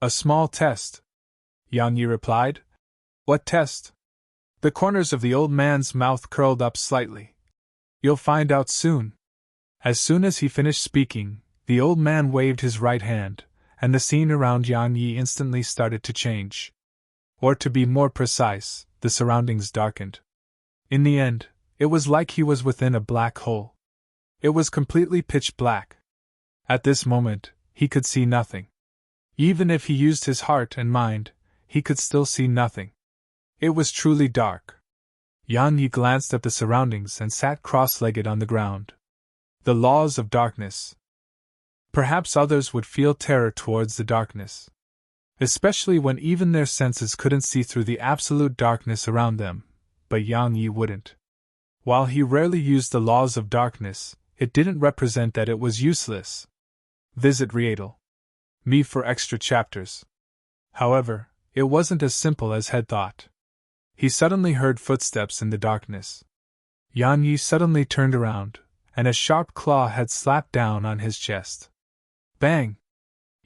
"A small test." Yan Yi replied. "What test?" The corners of the old man's mouth curled up slightly. "You'll find out soon." As soon as he finished speaking, the old man waved his right hand, and the scene around Yan Yi instantly started to change. Or to be more precise, the surroundings darkened. In the end, it was like he was within a black hole. It was completely pitch black. At this moment, he could see nothing. Even if he used his heart and mind, he could still see nothing. It was truly dark. Yan Yi glanced at the surroundings and sat cross-legged on the ground. The laws of darkness. Perhaps others would feel terror towards the darkness, especially when even their senses couldn't see through the absolute darkness around them, but Yan Yi wouldn't. While he rarely used the laws of darkness, it didn't represent that it was useless. Visit Rietel. Me for extra chapters. However, it wasn't as simple as had thought. He suddenly heard footsteps in the darkness. Yan Yi suddenly turned around, and a sharp claw had slapped down on his chest. Bang!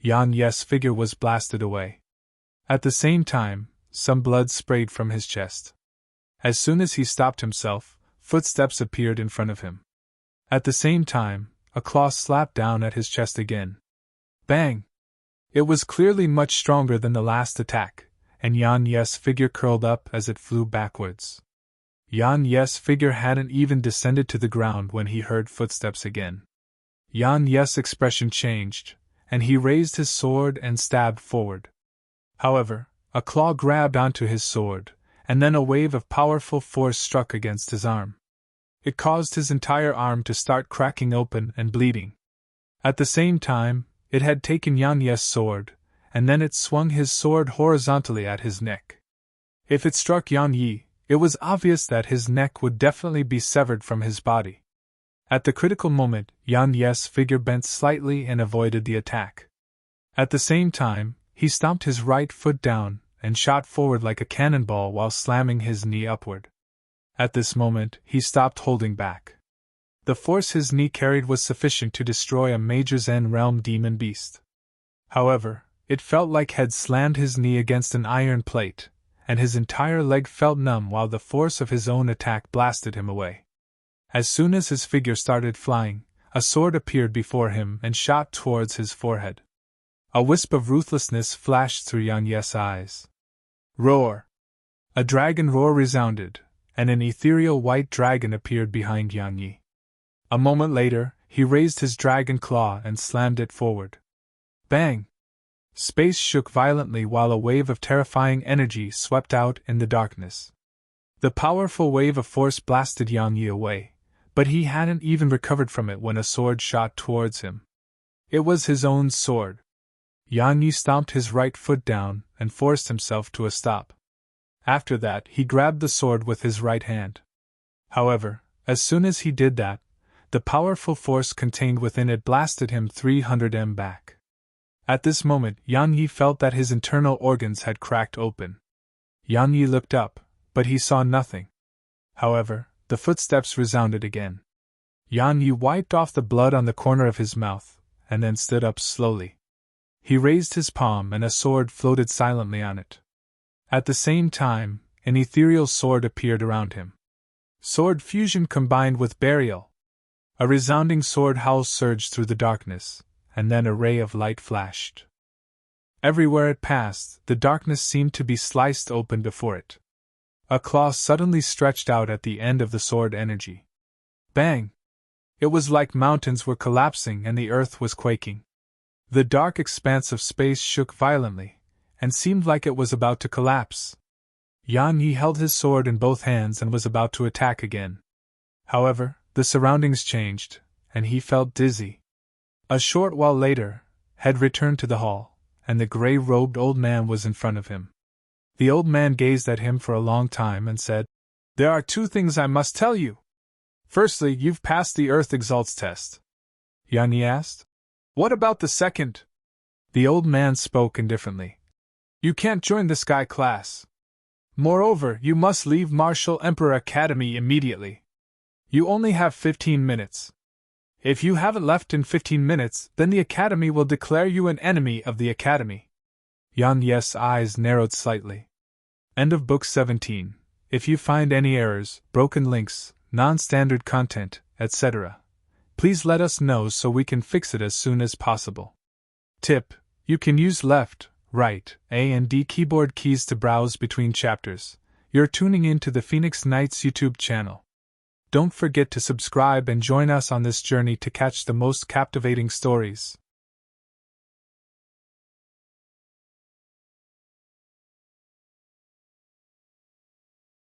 Yan Yi's figure was blasted away. At the same time, some blood sprayed from his chest. As soon as he stopped himself, footsteps appeared in front of him. At the same time, a claw slapped down at his chest again. Bang! It was clearly much stronger than the last attack, and Yan Yi's figure curled up as it flew backwards. Yan Yi's figure hadn't even descended to the ground when he heard footsteps again. Yan Yi's expression changed, and he raised his sword and stabbed forward. However, a claw grabbed onto his sword, and then a wave of powerful force struck against his arm. It caused his entire arm to start cracking open and bleeding. At the same time, it had taken Yan Yi's sword, and then it swung his sword horizontally at his neck. If it struck Yan Yi, it was obvious that his neck would definitely be severed from his body. At the critical moment, Yan Yi's figure bent slightly and avoided the attack. At the same time, he stomped his right foot down and shot forward like a cannonball while slamming his knee upward. At this moment, he stopped holding back. The force his knee carried was sufficient to destroy a major Zen realm demon beast. However, it felt like had slammed his knee against an iron plate, and his entire leg felt numb while the force of his own attack blasted him away. As soon as his figure started flying, a sword appeared before him and shot towards his forehead. A wisp of ruthlessness flashed through Yan Yi's eyes. Roar! A dragon roar resounded, and an ethereal white dragon appeared behind Yan Yi. A moment later, he raised his dragon claw and slammed it forward. Bang! Space shook violently while a wave of terrifying energy swept out in the darkness. The powerful wave of force blasted Yan Yi away, but he hadn't even recovered from it when a sword shot towards him. It was his own sword. Yan Yi stomped his right foot down and forced himself to a stop. After that, he grabbed the sword with his right hand. However, as soon as he did that, the powerful force contained within it blasted him 300 m back. At this moment, Yan Yi felt that his internal organs had cracked open. Yan Yi looked up, but he saw nothing. However, the footsteps resounded again. Yan Yi wiped off the blood on the corner of his mouth, and then stood up slowly. He raised his palm and a sword floated silently on it. At the same time, an ethereal sword appeared around him. Sword fusion combined with burial. A resounding sword howl surged through the darkness, and then a ray of light flashed. Everywhere it passed, the darkness seemed to be sliced open before it. A claw suddenly stretched out at the end of the sword energy. Bang! It was like mountains were collapsing and the earth was quaking. The dark expanse of space shook violently, and seemed like it was about to collapse. Yan Yi held his sword in both hands and was about to attack again. However, the surroundings changed, and he felt dizzy. A short while later, Head returned to the hall, and the gray-robed old man was in front of him. The old man gazed at him for a long time and said, "There are 2 things I must tell you. Firstly, you've passed the Earth Exalts test." Yan Yi asked. "What about the second?" The old man spoke indifferently. "You can't join the Sky class. Moreover, you must leave Martial Emperor Academy immediately. You only have 15 minutes. If you haven't left in 15 minutes, then the Academy will declare you an enemy of the Academy." Yan Yi's eyes narrowed slightly. End of Book 17. If you find any errors, broken links, non-standard content, etc., please let us know so we can fix it as soon as possible. Tip: you can use left, right, A and D keyboard keys to browse between chapters. You're tuning in to the Phoenix Knights YouTube channel. Don't forget to subscribe and join us on this journey to catch the most captivating stories.